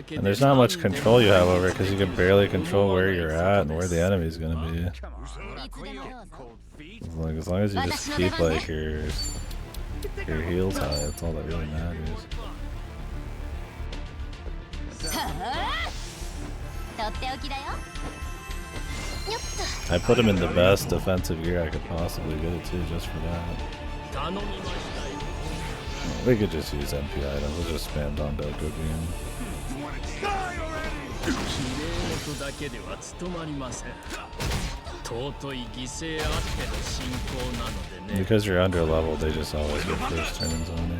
And there's not much control you have over it because you can barely control where you're at and where the enemy's gonna be. As long as you just keep like your heals high, that's all that really matters. I put him in the best defensive gear I could possibly get it to just for that. We could just use MP items, we'll just spam Don Delco Beam. Because you're under level, they just always get first turns on you.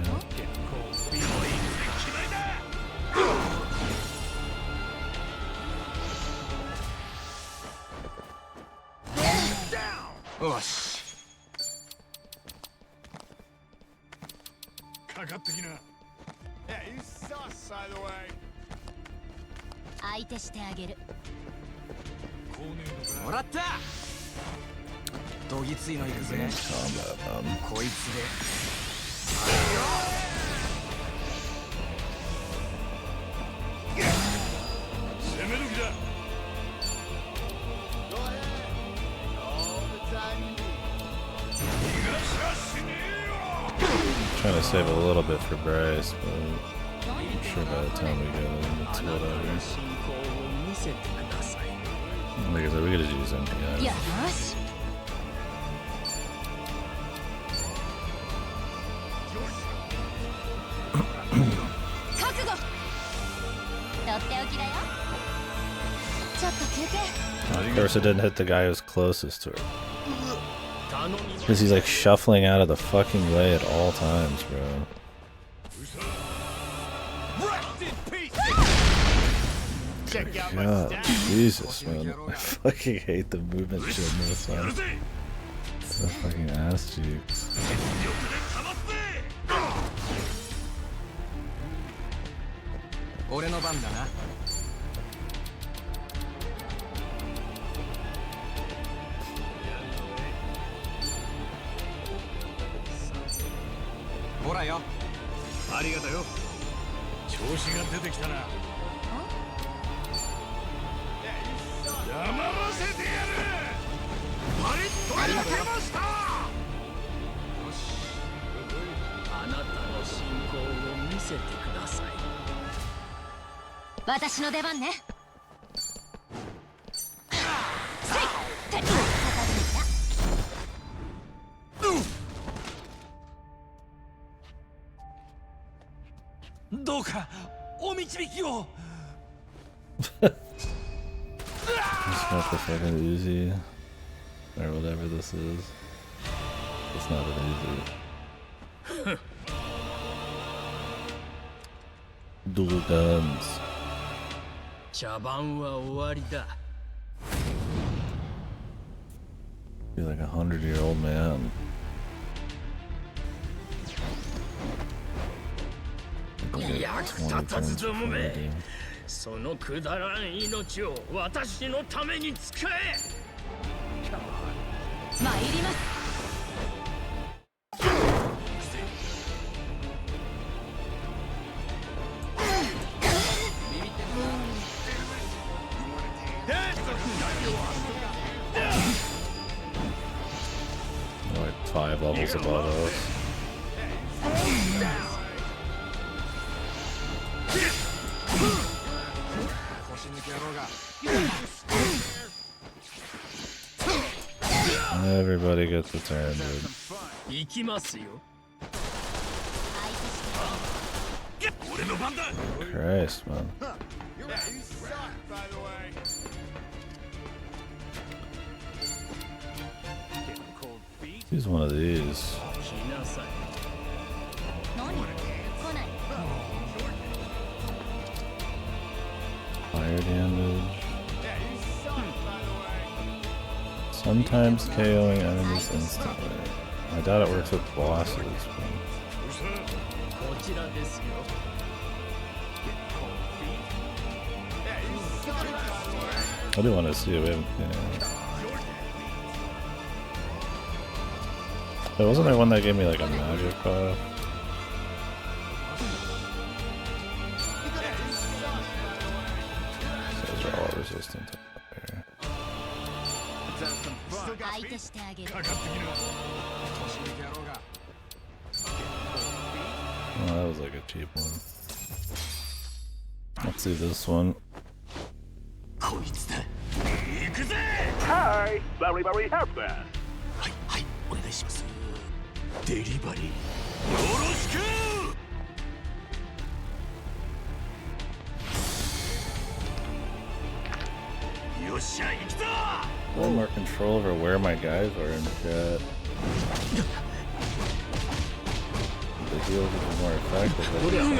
Trying to save a little bit for Bryce, but I'm sure by the time we get him, it's whatever. Like I said, we could just use MPI. Yeah. Of course, it didn't hit the guy who's closest to her. Because he's like shuffling out of the fucking way at all times, bro. God, Jesus, man. I fucking hate the movement shit in this one. So fucking ass cheeks. It's not the fucking Uzi or whatever this is. It's not an Uzi. dual guns. 茶番は終わりだ。 Be like 100-year-old man. Like 役立たずどもめ。そのくだらん命を私のために使え。参ります。 Like 5 levels above us. Everybody gets a turn, dude. 行きますよ。 Christ, man. Use one of these. Fire damage. Sometimes KOing enemies instantly. I doubt it works with bosses. I do want to see if we haven't. But wasn't there one that gave me like a magic buff? Those are all resistant to fire. Oh, that was like a cheap one. Let's see this one. Hi! Very, very happy! お願いします。デリバリーよろしく。よっしゃ、行くぞ。 A little more control over where my guys are in chat. The heals will be more effective at the time.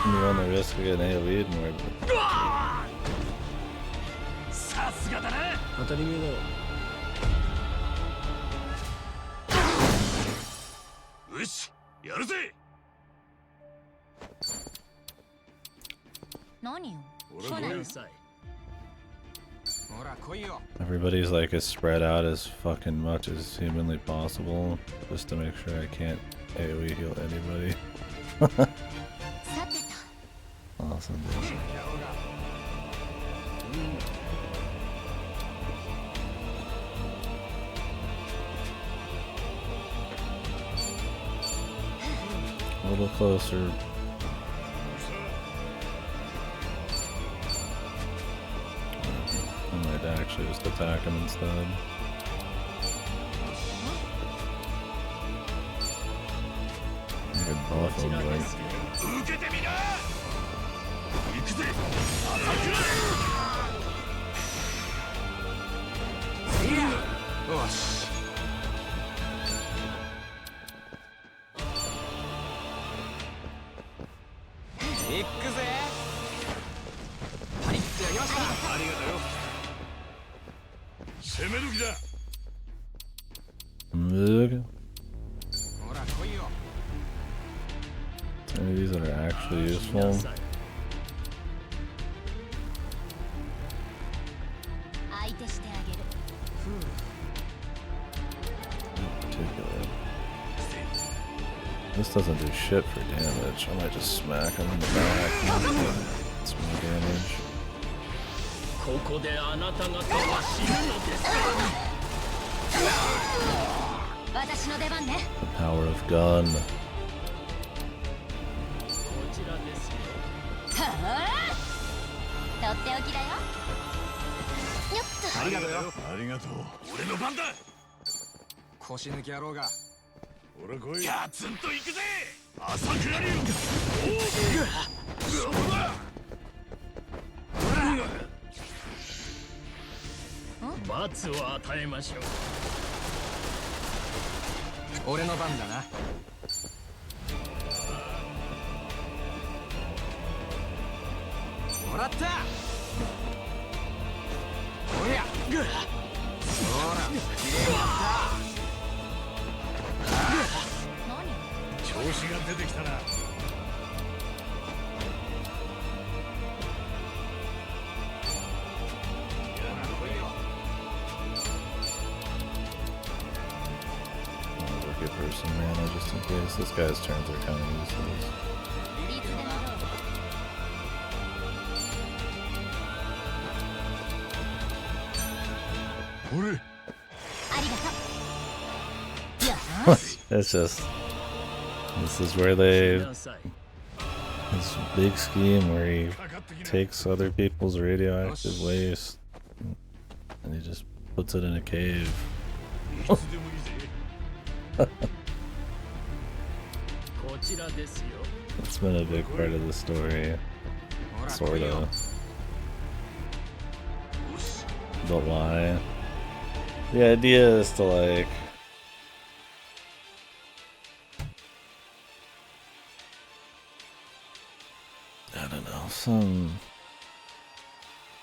And you run the risk of getting AoE'd more. さすがだな。当たり前だろ。よし、やるぜ。何よ。 Everybody's like as spread out as fucking much as humanly possible, just to make sure I can't AoE heal anybody. Awesome. A little closer. I might actually just attack him instead. I could buff him, like. Look. Any of these that are actually useful. This doesn't do shit for damage. I might just smack him in the back. It's more damage. The power of gun. 俺の番だな。もらった。おりゃ。ほら、きれいになった。調子が出てきたな。Give her some mana just in case. This guy's turns are kind of useless. It's just, this is where they, this big scheme where he takes other people's radioactive waste and he just puts it in a cave. It's been a big part of the story, sorta. But why? The idea is to like, I don't know,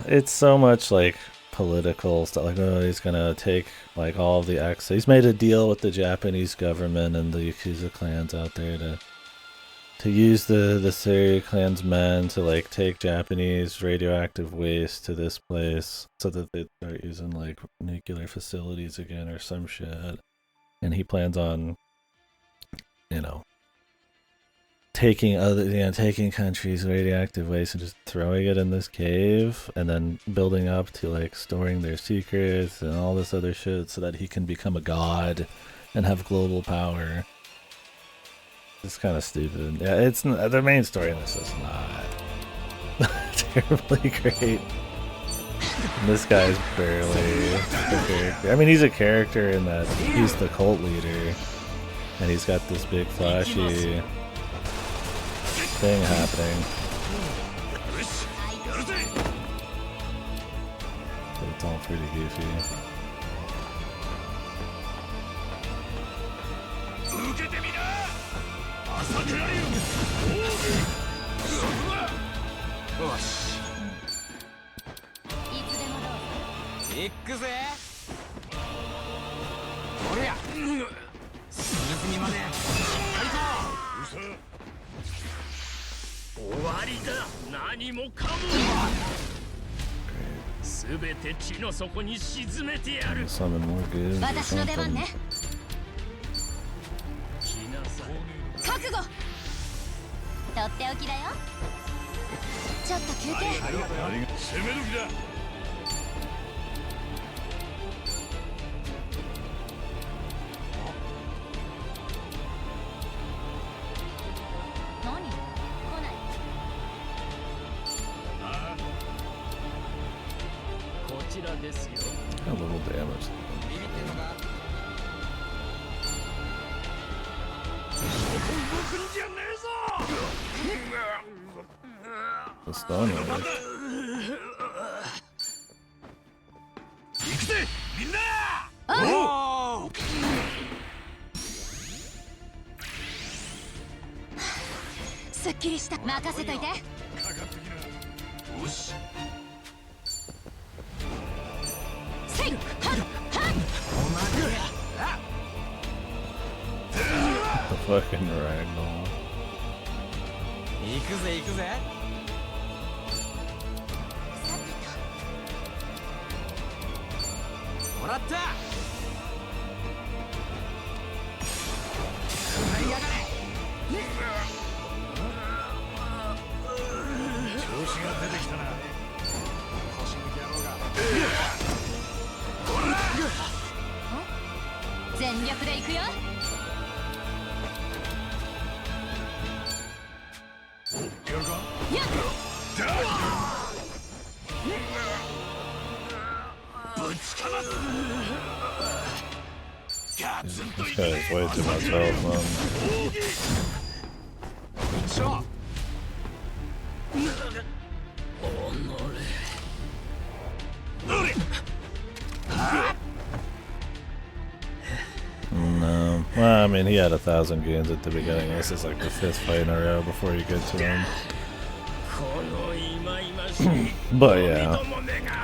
it's so much like political stuff, like, oh, he's gonna take like all of the access. He's made a deal with the Japanese government and the Yakuza clans out there to use the Seiryu clan's men to like take Japanese radioactive waste to this place so that they start using like nuclear facilities again or some shit. And he plans on, you know, taking taking countries' radioactive waste and just throwing it in this cave and then building up to like storing their secrets and all this other shit so that he can become a god and have global power. It's kind of stupid. Yeah, it's the main story in this is not terribly great. And this guy's barely a character. I mean, he's a character in that he's the cult leader and he's got this big flashy thing happening. But it's all pretty goofy. Summon more goods or something. 覚悟。とっておきだよ。ちょっと休憩。攻め時だ。何？来ない。こちらですよ。A little damage. The stun works. 行くぜみんな。おお。すっきりした。任せといて。よし。せい。はっはっ。The fucking ragdoll. 行くぜ行くぜ。もらった。はいやがれ。調子が出てきたな。腰抜き野郎が。全力で行くよ。やるか。やっ。ぶちかます。ガツンと This guy has way too much health, man. おのれ。 No. Well, I mean, he had 1,000 games at the beginning. This is like the 5th fight in a row before you get to him. But yeah,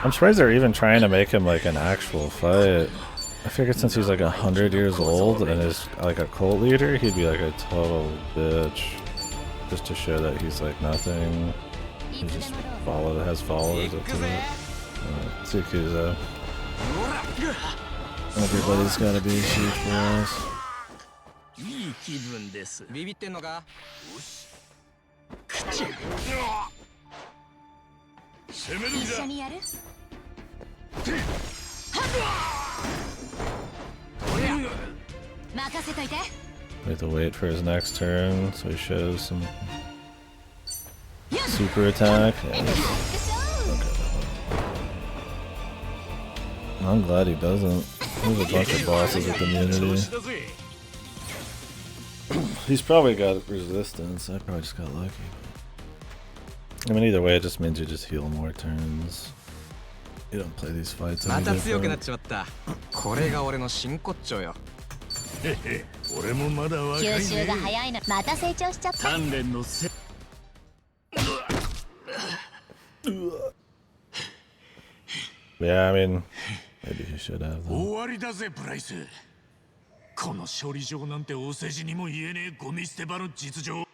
I'm surprised they're even trying to make him like an actual fight. I figured since he's like 100 years old and is like a cult leader, he'd be like a total bitch. Just to show that he's like nothing. He just has followers up to it. Too cool. Everybody's gotta be huge for us. いい気分です。ビビってんのか？攻めるんじゃ。一緒にやる？ 任せといて。 We have to wait for his next turn, so he shows some super attack. Yeah, okay. I'm glad he doesn't. There's a bunch of bosses with immunity. He's probably got resistance. I probably just got lucky. I mean, either way, it just means you just heal more turns. You don't play these fights any また強くなっ different. ちまった。これが俺の真骨頂よ。へへ、俺もまだ若いね。吸収が早いの。また成長しちゃった。鍛錬のせ Yeah, I mean, maybe he should have. 終わりだぜ、ブライス。この処理場なんてお世辞にも言えねえゴミ捨て場の実情。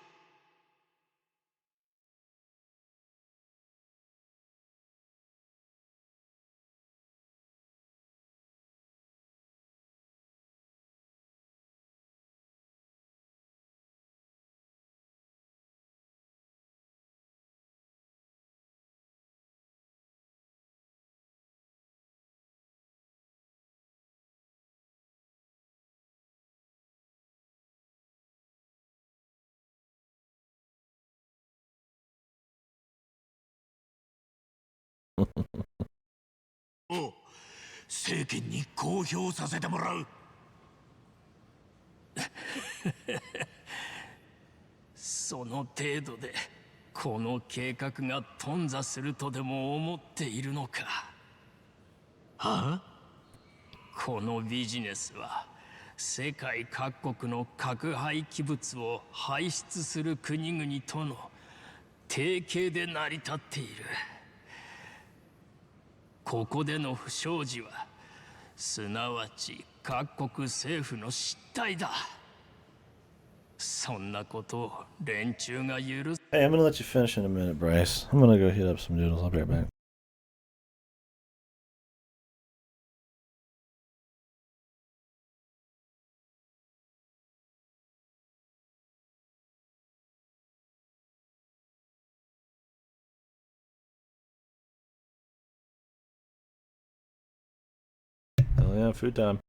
おう、政権に公表させてもらう。その程度でこの計画が頓挫するとでも思っているのか。はあ？このビジネスは世界各国の核廃棄物を排出する国々との提携で成り立っている。ここでの不祥事はすなわち各国政府の失態だ。そんなことを連中が許す。 Hey, I'm gonna let you finish in a minute, Bryce. I'm gonna go heat up some noodles. I'll be right back. Hell yeah, food time.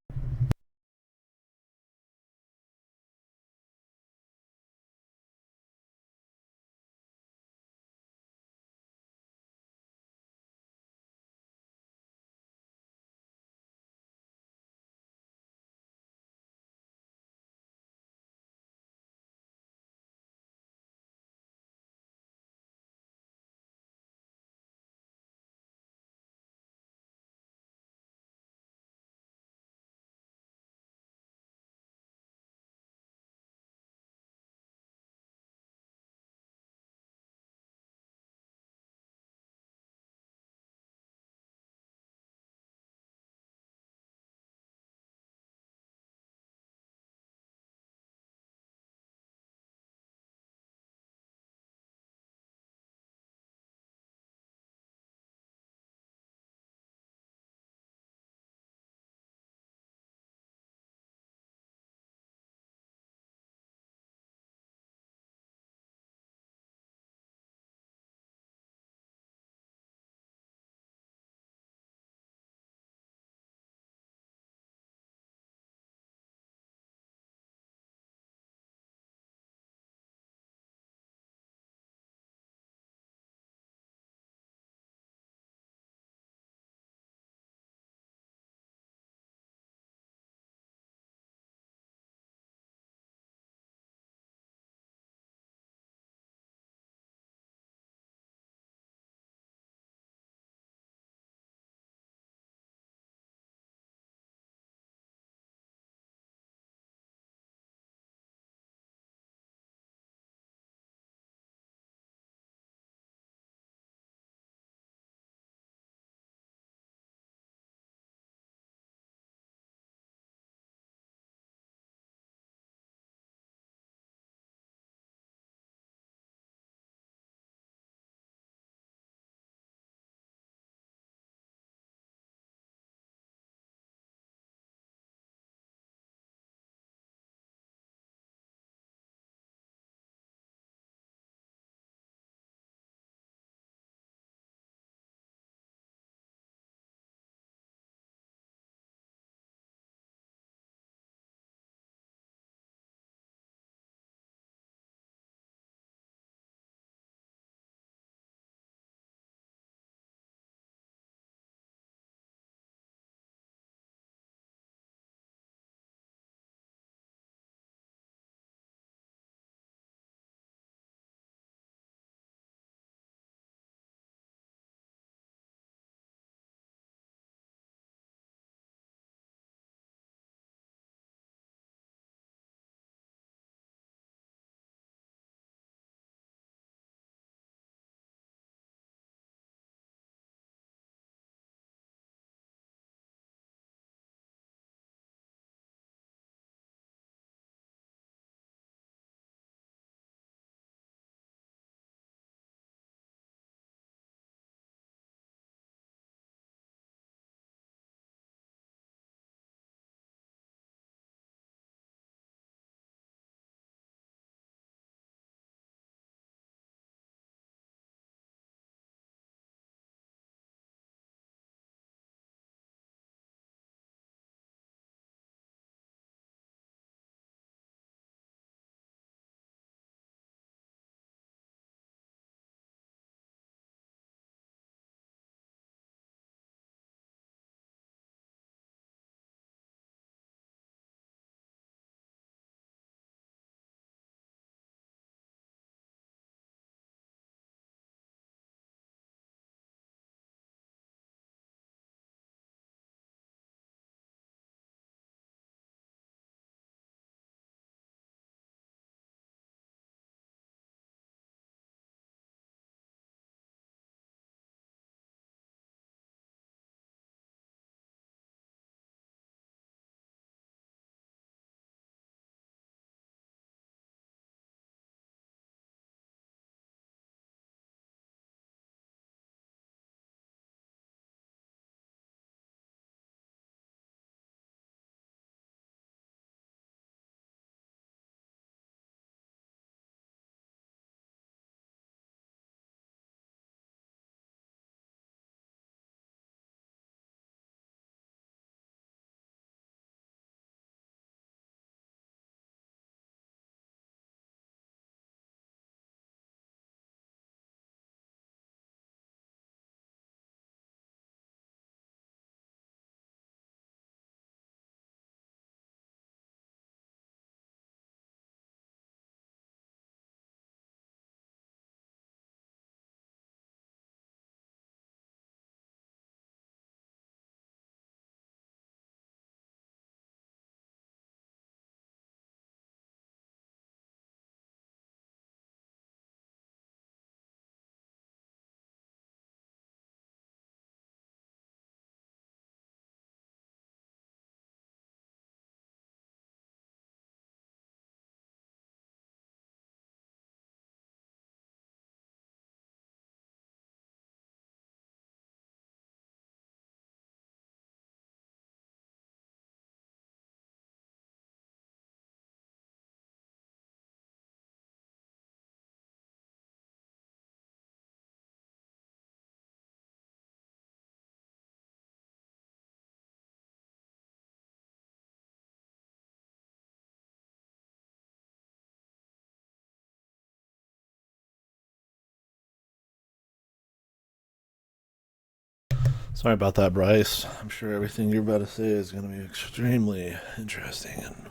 Sorry about that, Bryce. I'm sure everything you're about to say is going to be extremely interesting and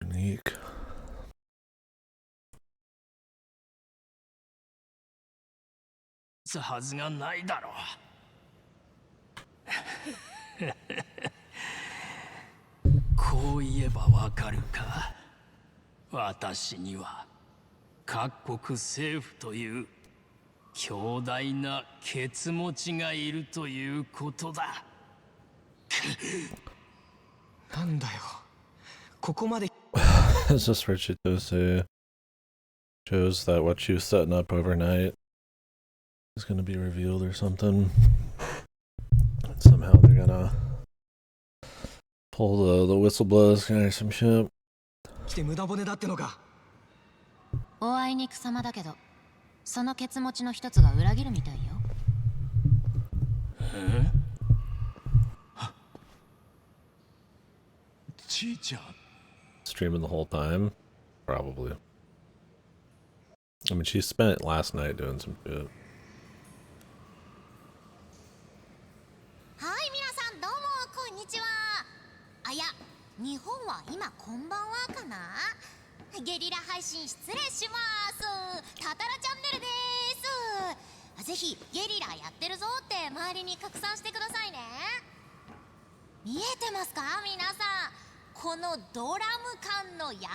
unique. はずがないだろう。こう言えばわかるか。私には各国政府という強大なケツ持ちがいるということだ。なんだよ。ここまで。It's just Richard to say shows that what she was setting up overnight is going to be revealed or something. And somehow they're gonna pull the whistleblowers guy or some shit. 来て無駄骨だってのか。おあいにくさまだけど、そのケツ持ちの一つが裏切るみたいよ。ちいちゃん。 Streaming the whole time? Probably. I mean, she spent last night doing some shit. はい、皆さんどうもこんにちは。あ、いや、日本は今こんばんはかな。ゲリラ配信失礼します。タタラチャンネルです。ぜひゲリラやってるぞって周りに拡散してくださいね。見えてますか皆さん、このドラム缶の山。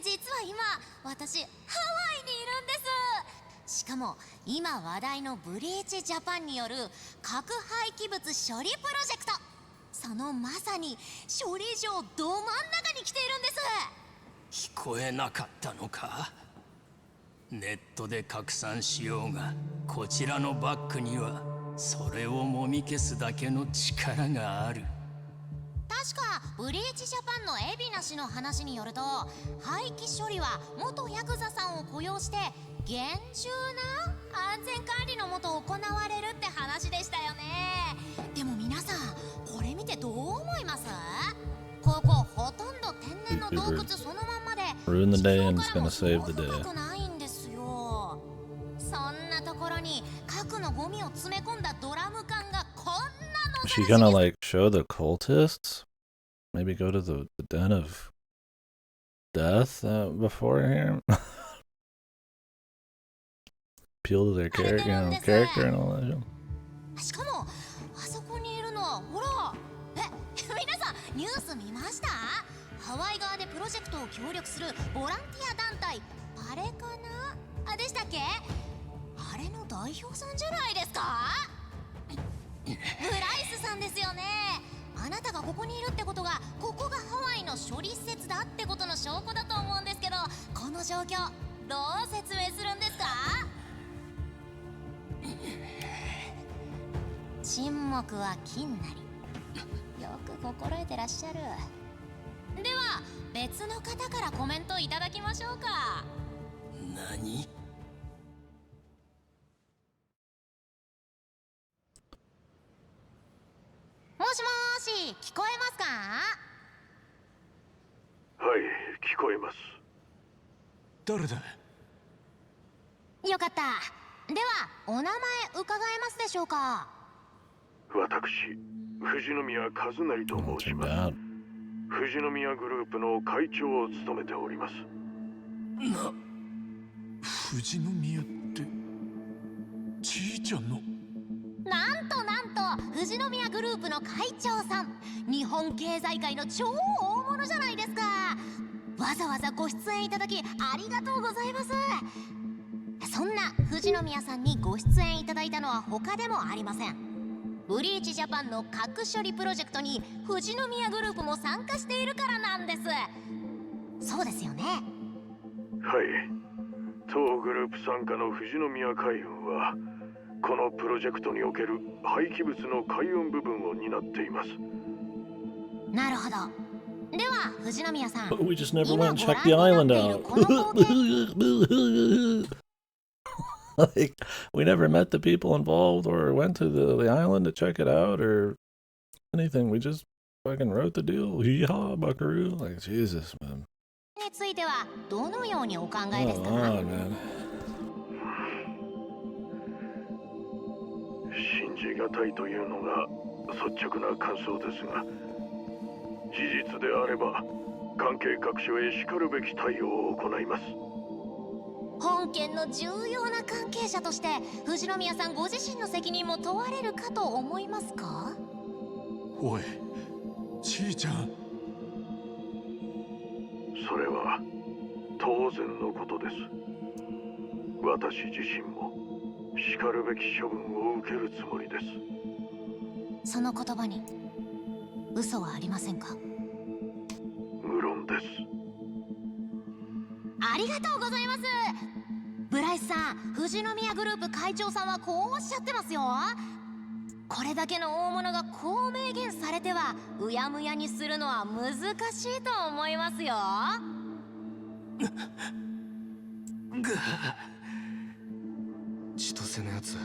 実は今私ハワイにいるんです。しかも今話題のブリーチジャパンによる核廃棄物処理プロジェクト、そのまさに処理場ど真ん中に来ているんです。聞こえなかったのか。ネットで拡散しようが、こちらのバックにはそれをもみ消すだけの力がある。確かブリーチジャパンの海老名氏の話によると、廃棄処理は元ヤクザさんを雇用して厳重な安全管理のもと行われるって話でしたよね。でも皆さんこれ見てどう思います？ここほとんど天然の洞窟そのまんまで、 Ruin the day and it's gonna save the day. 深くないんですよ。そんなところに核のゴミを詰め込んだドラム缶がこんなの。 Is she gonna like show the cultists? Maybe go to the den of death before here? Appeal to their character, character and all that. しかもあそこにいるのはほら、皆さんニュース見ました？ハワイ側でプロジェクトを協力するボランティア団体パレかなでしたっけ？あれの代表さんじゃないですか？ブライスさんですよね。あなたがここにいるってことが、ここがハワイの処理施設だってことの証拠だと思うんですけど、この状況どう説明するんですか？沈黙は金なり。よく心得てらっしゃる。では別の方からコメントいただきましょうか。何？もしもーし、聞こえますか？はい、聞こえます。誰だ？よかった。ではお名前伺えますでしょうか？私、富士宮和成と申します。富士宮グループの会長を務めております。富士宮ってちいちゃんの。なんと富士宮グループの会長さん、日本経済界の超大物じゃないですか。わざわざご出演いただきありがとうございます。そんな富士宮さんにご出演いただいたのは他でもありません。ブリーチジャパンの核処理プロジェクトに富士宮グループも参加しているからなんです。そうですよね。はい、当グループ参加の富士宮海運はこのプロジェクトにおける廃棄物の海運部分を担っています。なるほど。では富士宮さん、 We just never went and checked the island out. Like, we never met the people involved or went to the island to check it out or anything. We just fucking wrote the deal. Yeehaw, buckaroo. Like, Jesus, man. についてはどのようにお考えですか？ こじがたいというのが率直な感想ですが、事実であれば関係各所へしかるべき対応を行います。本件の重要な関係者として富士宮さんご自身の責任も問われるかと思いますか？おい、ちいちゃん。それは当然のことです。私自身もしかるべき処分を受けるつもりです。その言葉に嘘はありませんか？無論です。ありがとうございます。ブライスさん、富士宮グループ会長さんはこうおっしゃってますよ。これだけの大物がこう明言されてはうやむやにするのは難しいと思いますよ。千歳のやつ、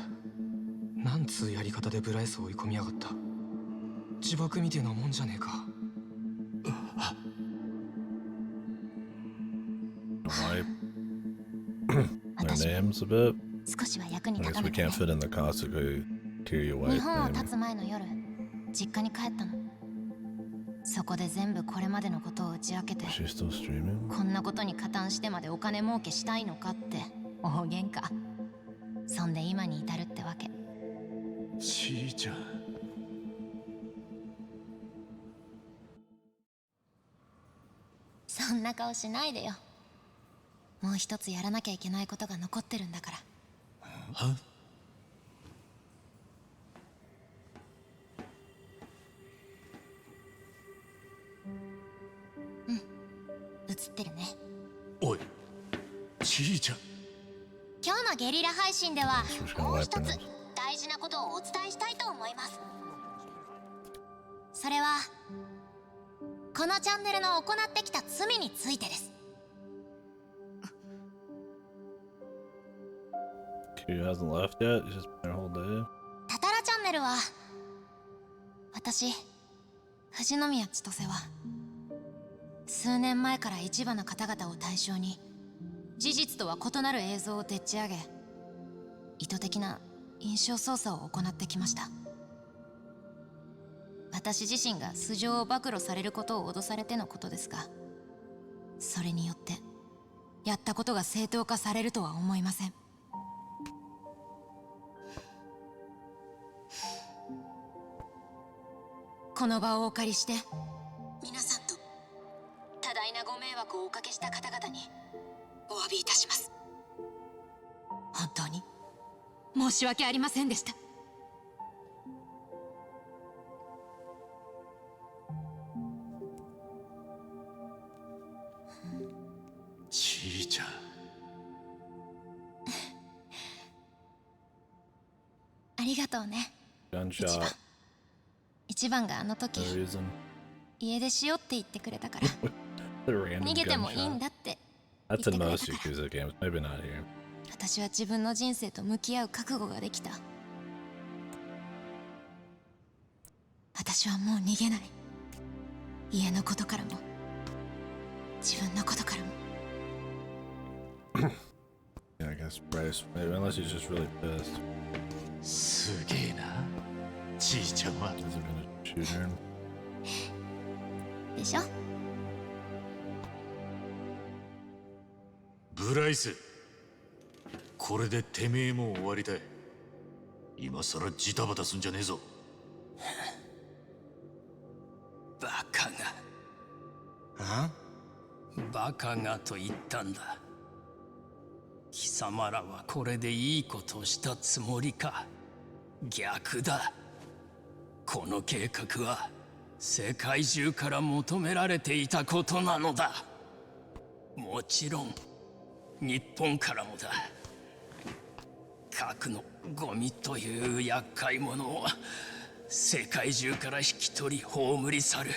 なんつうやり方でブライスを追い込みやがった。自爆みてえなもんじゃねえか。Their names a bit. 少しは役に I 立 guess た we なきゃ can't ね。 fit in the Kasuga Kiryu 日 White 本を name. 立つ前の夜、実家に帰ったの。そこで全部これまでのことを打ち明けて、 She's still streaming? こんなことに加担してまでお金儲けしたいのかって大喧嘩。そんで今に至るってわけ。ちいちゃん。そんな顔しないでよ。もう一つやらなきゃいけないことが残ってるんだから。は？うん、映ってるね。おい、ちいちゃん。今日のゲリラ配信では She's gonna もう wipe 一 her つ nose. 大事なことをお伝えしたいと思います。それはこのチャンネルの行ってきた罪についてです。 Kiryu hasn't left yet? He's just been there whole day? タタラチャンネルは、私富士宮千歳は数年前から一部の方々を対象に事実とは異なる映像をでっち上げ、意図的な印象操作を行ってきました。私自身が素性を暴露されることを脅されてのことですが、それによってやったことが正当化されるとは思いません。この場をお借りして皆さんと多大なご迷惑をおかけした方々にお詫びいたします。本当に申し訳ありませんでした。ちいちゃん。ありがとうね。 Gunshot. 一番があの時 No reason. 家出しようって言ってくれたから A random 逃げてもいいん gunshot. だって。 That's in most Yakuza games. Maybe not here. 私は自分の人生と向き合う覚悟ができた。私はもう逃げない。家のことからも自分のことからも。 Yeah, I guess Bryce. Maybe unless he's just really pissed. すげえな、ちいちゃんは。 Has he been a shooter? でしょ。ブライス、これでてめえも終わりだ。今さらジタバタすんじゃねえぞ。バカが。あ？バカがと言ったんだ。貴様らはこれでいいことをしたつもりか。逆だ。この計画は世界中から求められていたことなのだ。もちろん日本からもだ。核のゴミという厄介者を世界中から引き取り葬り去る。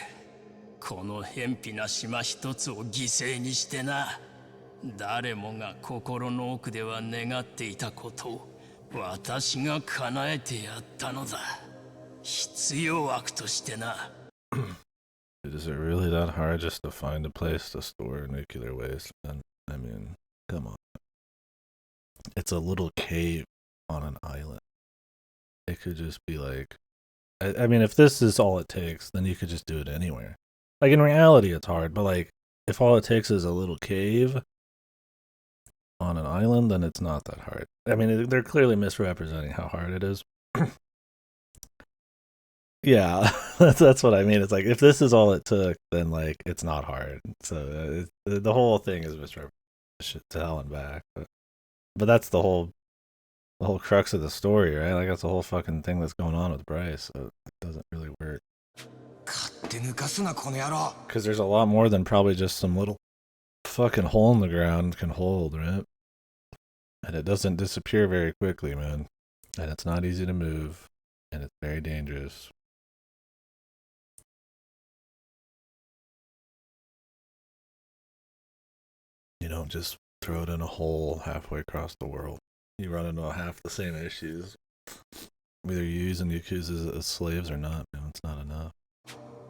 この偏僻な島一つを犠牲にしてな。誰もが心の奥では願っていたことを私が叶えてやったのだ。必要悪としてな。Dude, is it really that hard just to find a place to store nuclear waste? And I mean, come on. It's a little cave on an island. it could just be like, I mean, if this is all it takes, then you could just do it anywhere. Like in reality, it's hard, but like if all it takes is a little cave on an island, then it's not that hard. I mean, they're clearly misrepresenting how hard it is. Yeah, that's what I mean. It's like if this is all it took, then like it's not hard. So the whole thing is misrepresented to hell and back. But that's the whole crux of the story, right? Like that's the whole fucking thing that's going on with Bryce. So it doesn't really work. Because there's a lot more than probably just some little fucking hole in the ground can hold, right? And it doesn't disappear very quickly, man. And it's not easy to move, and it's very dangerous. You don't just throw it in a hole halfway across the world. You run into half the same issues. Whether you're using Yakuza as slaves or not, man, it's not enough.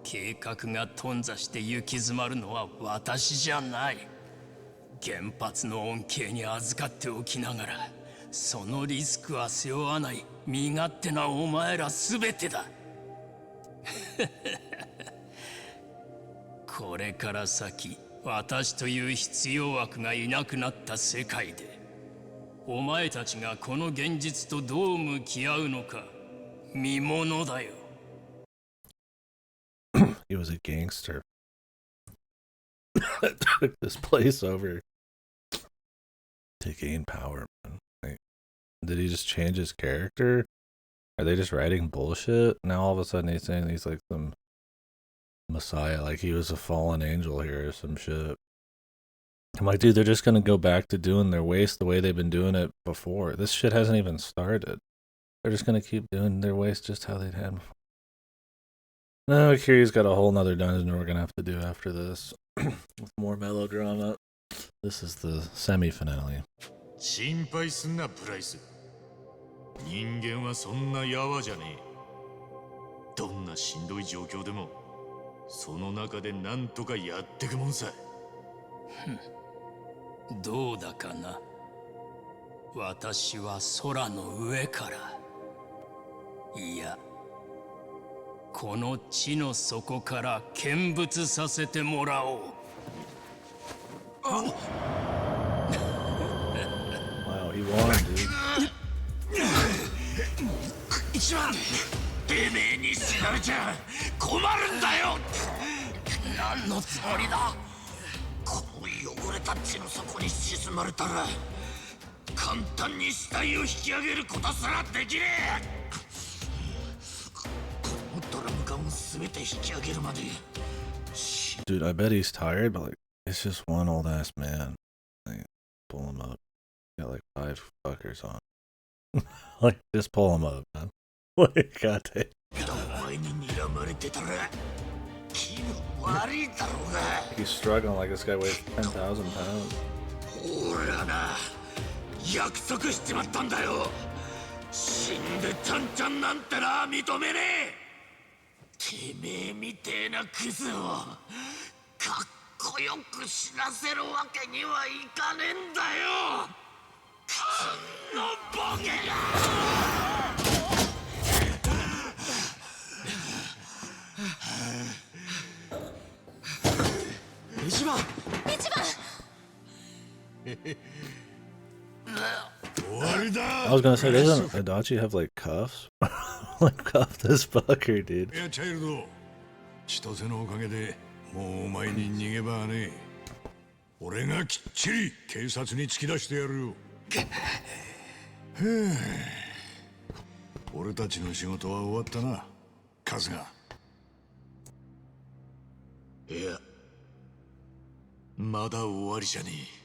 計画が頓挫して行き詰まるのは私じゃない。原発の恩恵に預かっておきながら、そのリスクは背負わない身勝手なお前らすべてだ。これから先、私という必要悪がいなくなった世界で、お前たちがこの現実とどう向き合うのか、見ものだよ。He was a gangster that took this place over to gain power, man. Like, did he just change his character? Are they just writing bullshit? Now all of a sudden he's saying he's like some messiah, like he was a fallen angel here or some shit. I'm like, dude, they're just gonna go back to doing their waste the way they've been doing it before. This shit hasn't even started. They're just gonna keep doing their waste just how they'd had before. No, Kiri's got a whole nother dungeon we're gonna have to do after this. With more melodrama. This is the semi-finale. 心配すんな、プライス。人間はそんなやわじゃねえ。どんなしんどい状況でも、その中でなんとかやってくもんさ。どうだかな。私は空の上から、いや、この地の底から見物させてもらおう。Wow, he won, dude. 一番、てめえに知られちゃ困るんだよ。何のつもりだ。この汚れた地の底に沈まれたら、簡単に死体を引き上げることすらできねえ。Dude, I bet he's tired, but like, it's just one old ass man. Like, pull him up. Got like 5 fuckers on. Like, just pull him up, man. Like, goddamn. He's struggling like this guy weighs 10,000 pounds. 約束しちまったんだよ。死んでちゃんちゃんなんてな認めねえ。てめえみてえなクズをかっこよく死なせるわけにはいかねえんだよ。このボケが。一番。I was gonna say, doesn't Adachi have like cuffs? Like cuff this fucker, dude. いや、チャイルド。千歳のおかげでもうお前に逃げ場はねえ。俺がきっちり警察に突き出してやるよ。俺たちの仕事は終わったな、春日。いや、まだ終わりじゃねえ。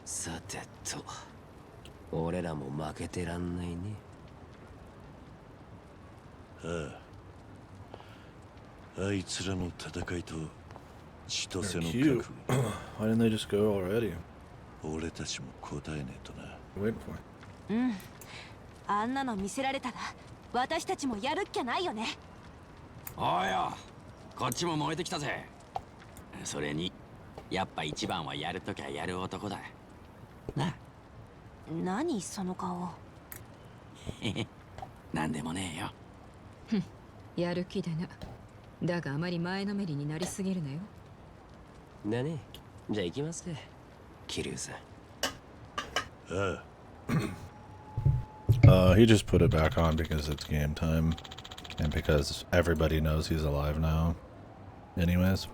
さてと、俺らも負けてらんないね。あいつらの戦いと千歳の覚悟。Why didn't they just go already? 俺たちも答えねえとな。Waiting for it. うん。あんなの見せられたら、私たちもやるっきゃないよね。おいよ、こっちも燃えてきたぜ。それにやっぱ一番はやるときはやる男だな。何その顔。なんでもねえよ。ふん、やる気でな。だがあまり前のめりになりすぎるなよ。だね。じゃあ行きますか、キリュウさん。He just put it back on because it's game time. And because everybody knows he's alive now. Anyways.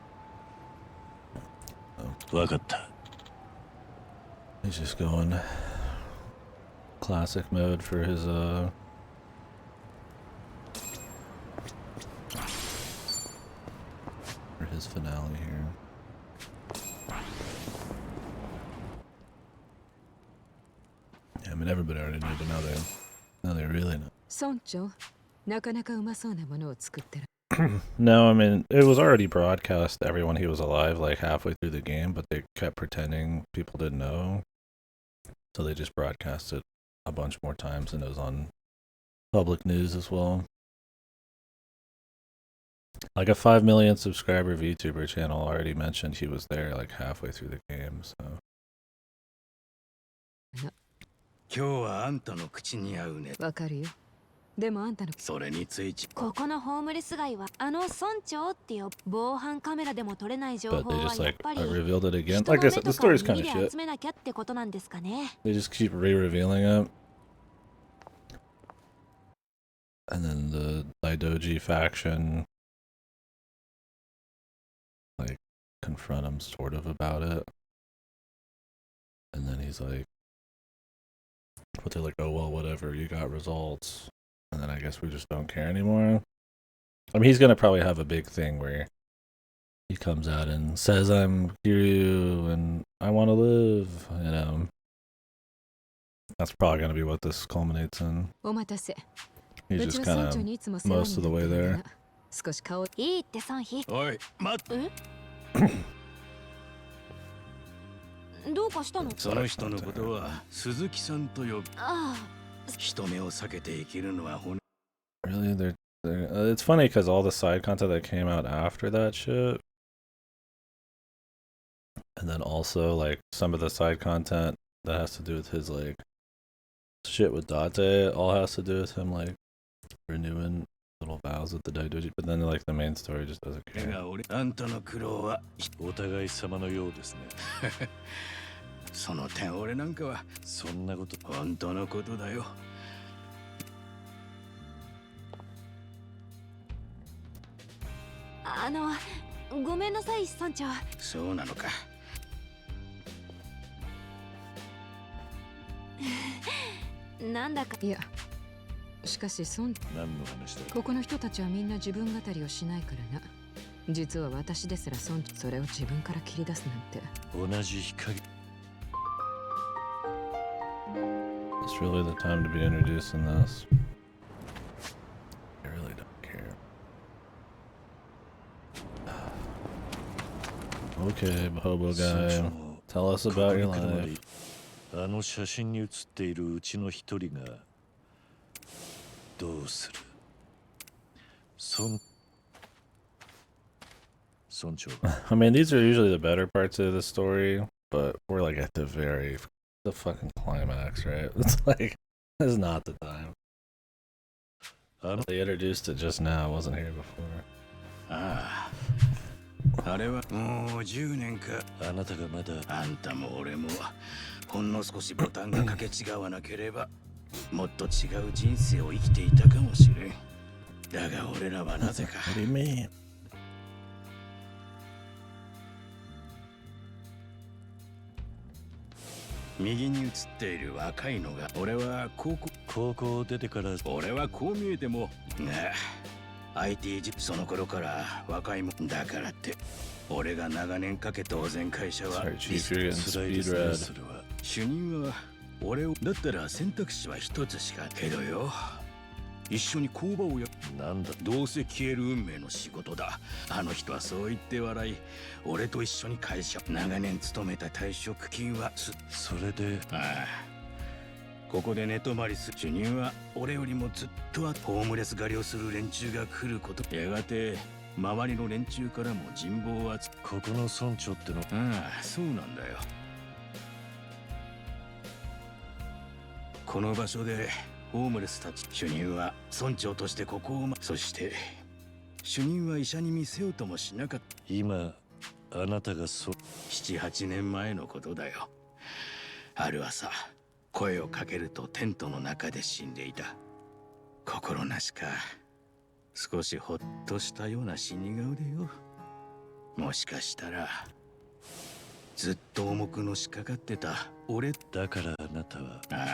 He's just going classic mode for his finale here. Yeah, I mean everybody already knew, but now they really know. 村長、なかなかうまそうなものを作ってる。No, I mean, it was already broadcast to everyone he was alive like halfway through the game, but they kept pretending people didn't know. So they just broadcast it a bunch more times, and it was on public news as well. Like a 5 million subscriber VTuber channel already mentioned he was there like halfway through the game, so. 今日はあんたの口に合うね。わかるよ。でもあんたのそれについてここのホームレス街は村長っていう防犯カメラでも撮れない情 But 報 they は just やっ like ぱり revealed it again. 人 Like の I 目 said, と the か story's 耳 kind of で shit. 集めなきゃってことなんですかね。 They just keep re-revealing it. And then the Daidoji faction like confront him sort of about it. And then he's like, but they're like, oh well, whatever, you got results. And then I guess we just don't care anymore. I mean, he's gonna probably have a big thing where he comes out and says, I'm Kiryu and I want to live, you know. That's probably gonna be what this culminates in. お待たせ。 He's うち just は村 kind 長 of にいつも世話 most に of な the って way るんだ there. な。少し顔。いいってサンヒ。おい、待って。どうかしたの？その人のことは鈴木さんと呼ぶ。ああ。人目を避けて生きるのは骨。 Really, it's funny because all the side content that came out after that shit, and then also like some of the side content that has to do with his like shit with Date, all has to do with him like renewing little vows with the Daidoji, but then like the main story just doesn't care. あんたの苦労はお互い様のようですね。その点俺なんかはそんなこと本当のことだよ。ごめんなさい村長。そうなのか。なんだか。いや、しかし何の話だ。ここの人たちはみんな自分語りをしないからな。実は私ですらそれを自分から切り出すなんて。同じ日陰。 It's really the time to be introducing this. I really don't care. Okay, Hobo guy, tell us about your life. あの写真に写っているうちの一人がどうする？村長。 I mean, these are usually the better parts of the story, but we're like at the fucking climax, right? It's like, this is not the time. They introduced it just now, I wasn't here before. ああ。あれはもう10年か。あなたがまだ。あんたも俺もほんの少しボタンが掛け違わなければもっと違う人生を生きていたかもしれん。だが俺らはなぜか。What do you mean? 右に映っている若いのが俺は高校出てから俺はこう見えてもIT その頃から若いもんだからって俺が長年かけ当然会社は Sorry, Chief, you're getting speed red. 主任は俺をだったら選択肢は一つしかけどよ一緒に工場をなんだどうせ消える運命の仕事だあの人はそう言って笑い俺と一緒に会社長年勤めた退職金はそれでああここで寝泊まりする主任は俺よりもずっとホームレス狩りをする連中が来ることやがて周りの連中からも人望はここの村長ってのああそうなんだよ。この場所でホームレスたち主任は村長としてここをそして主任は医者に見せようともしなかった。今あなたが7、8年前のことだよ。ある朝声をかけるとテントの中で死んでいた。心なしか少しほっとしたような死に顔でよ。もしかしたらずっと重くのしかかってた俺だからあなたは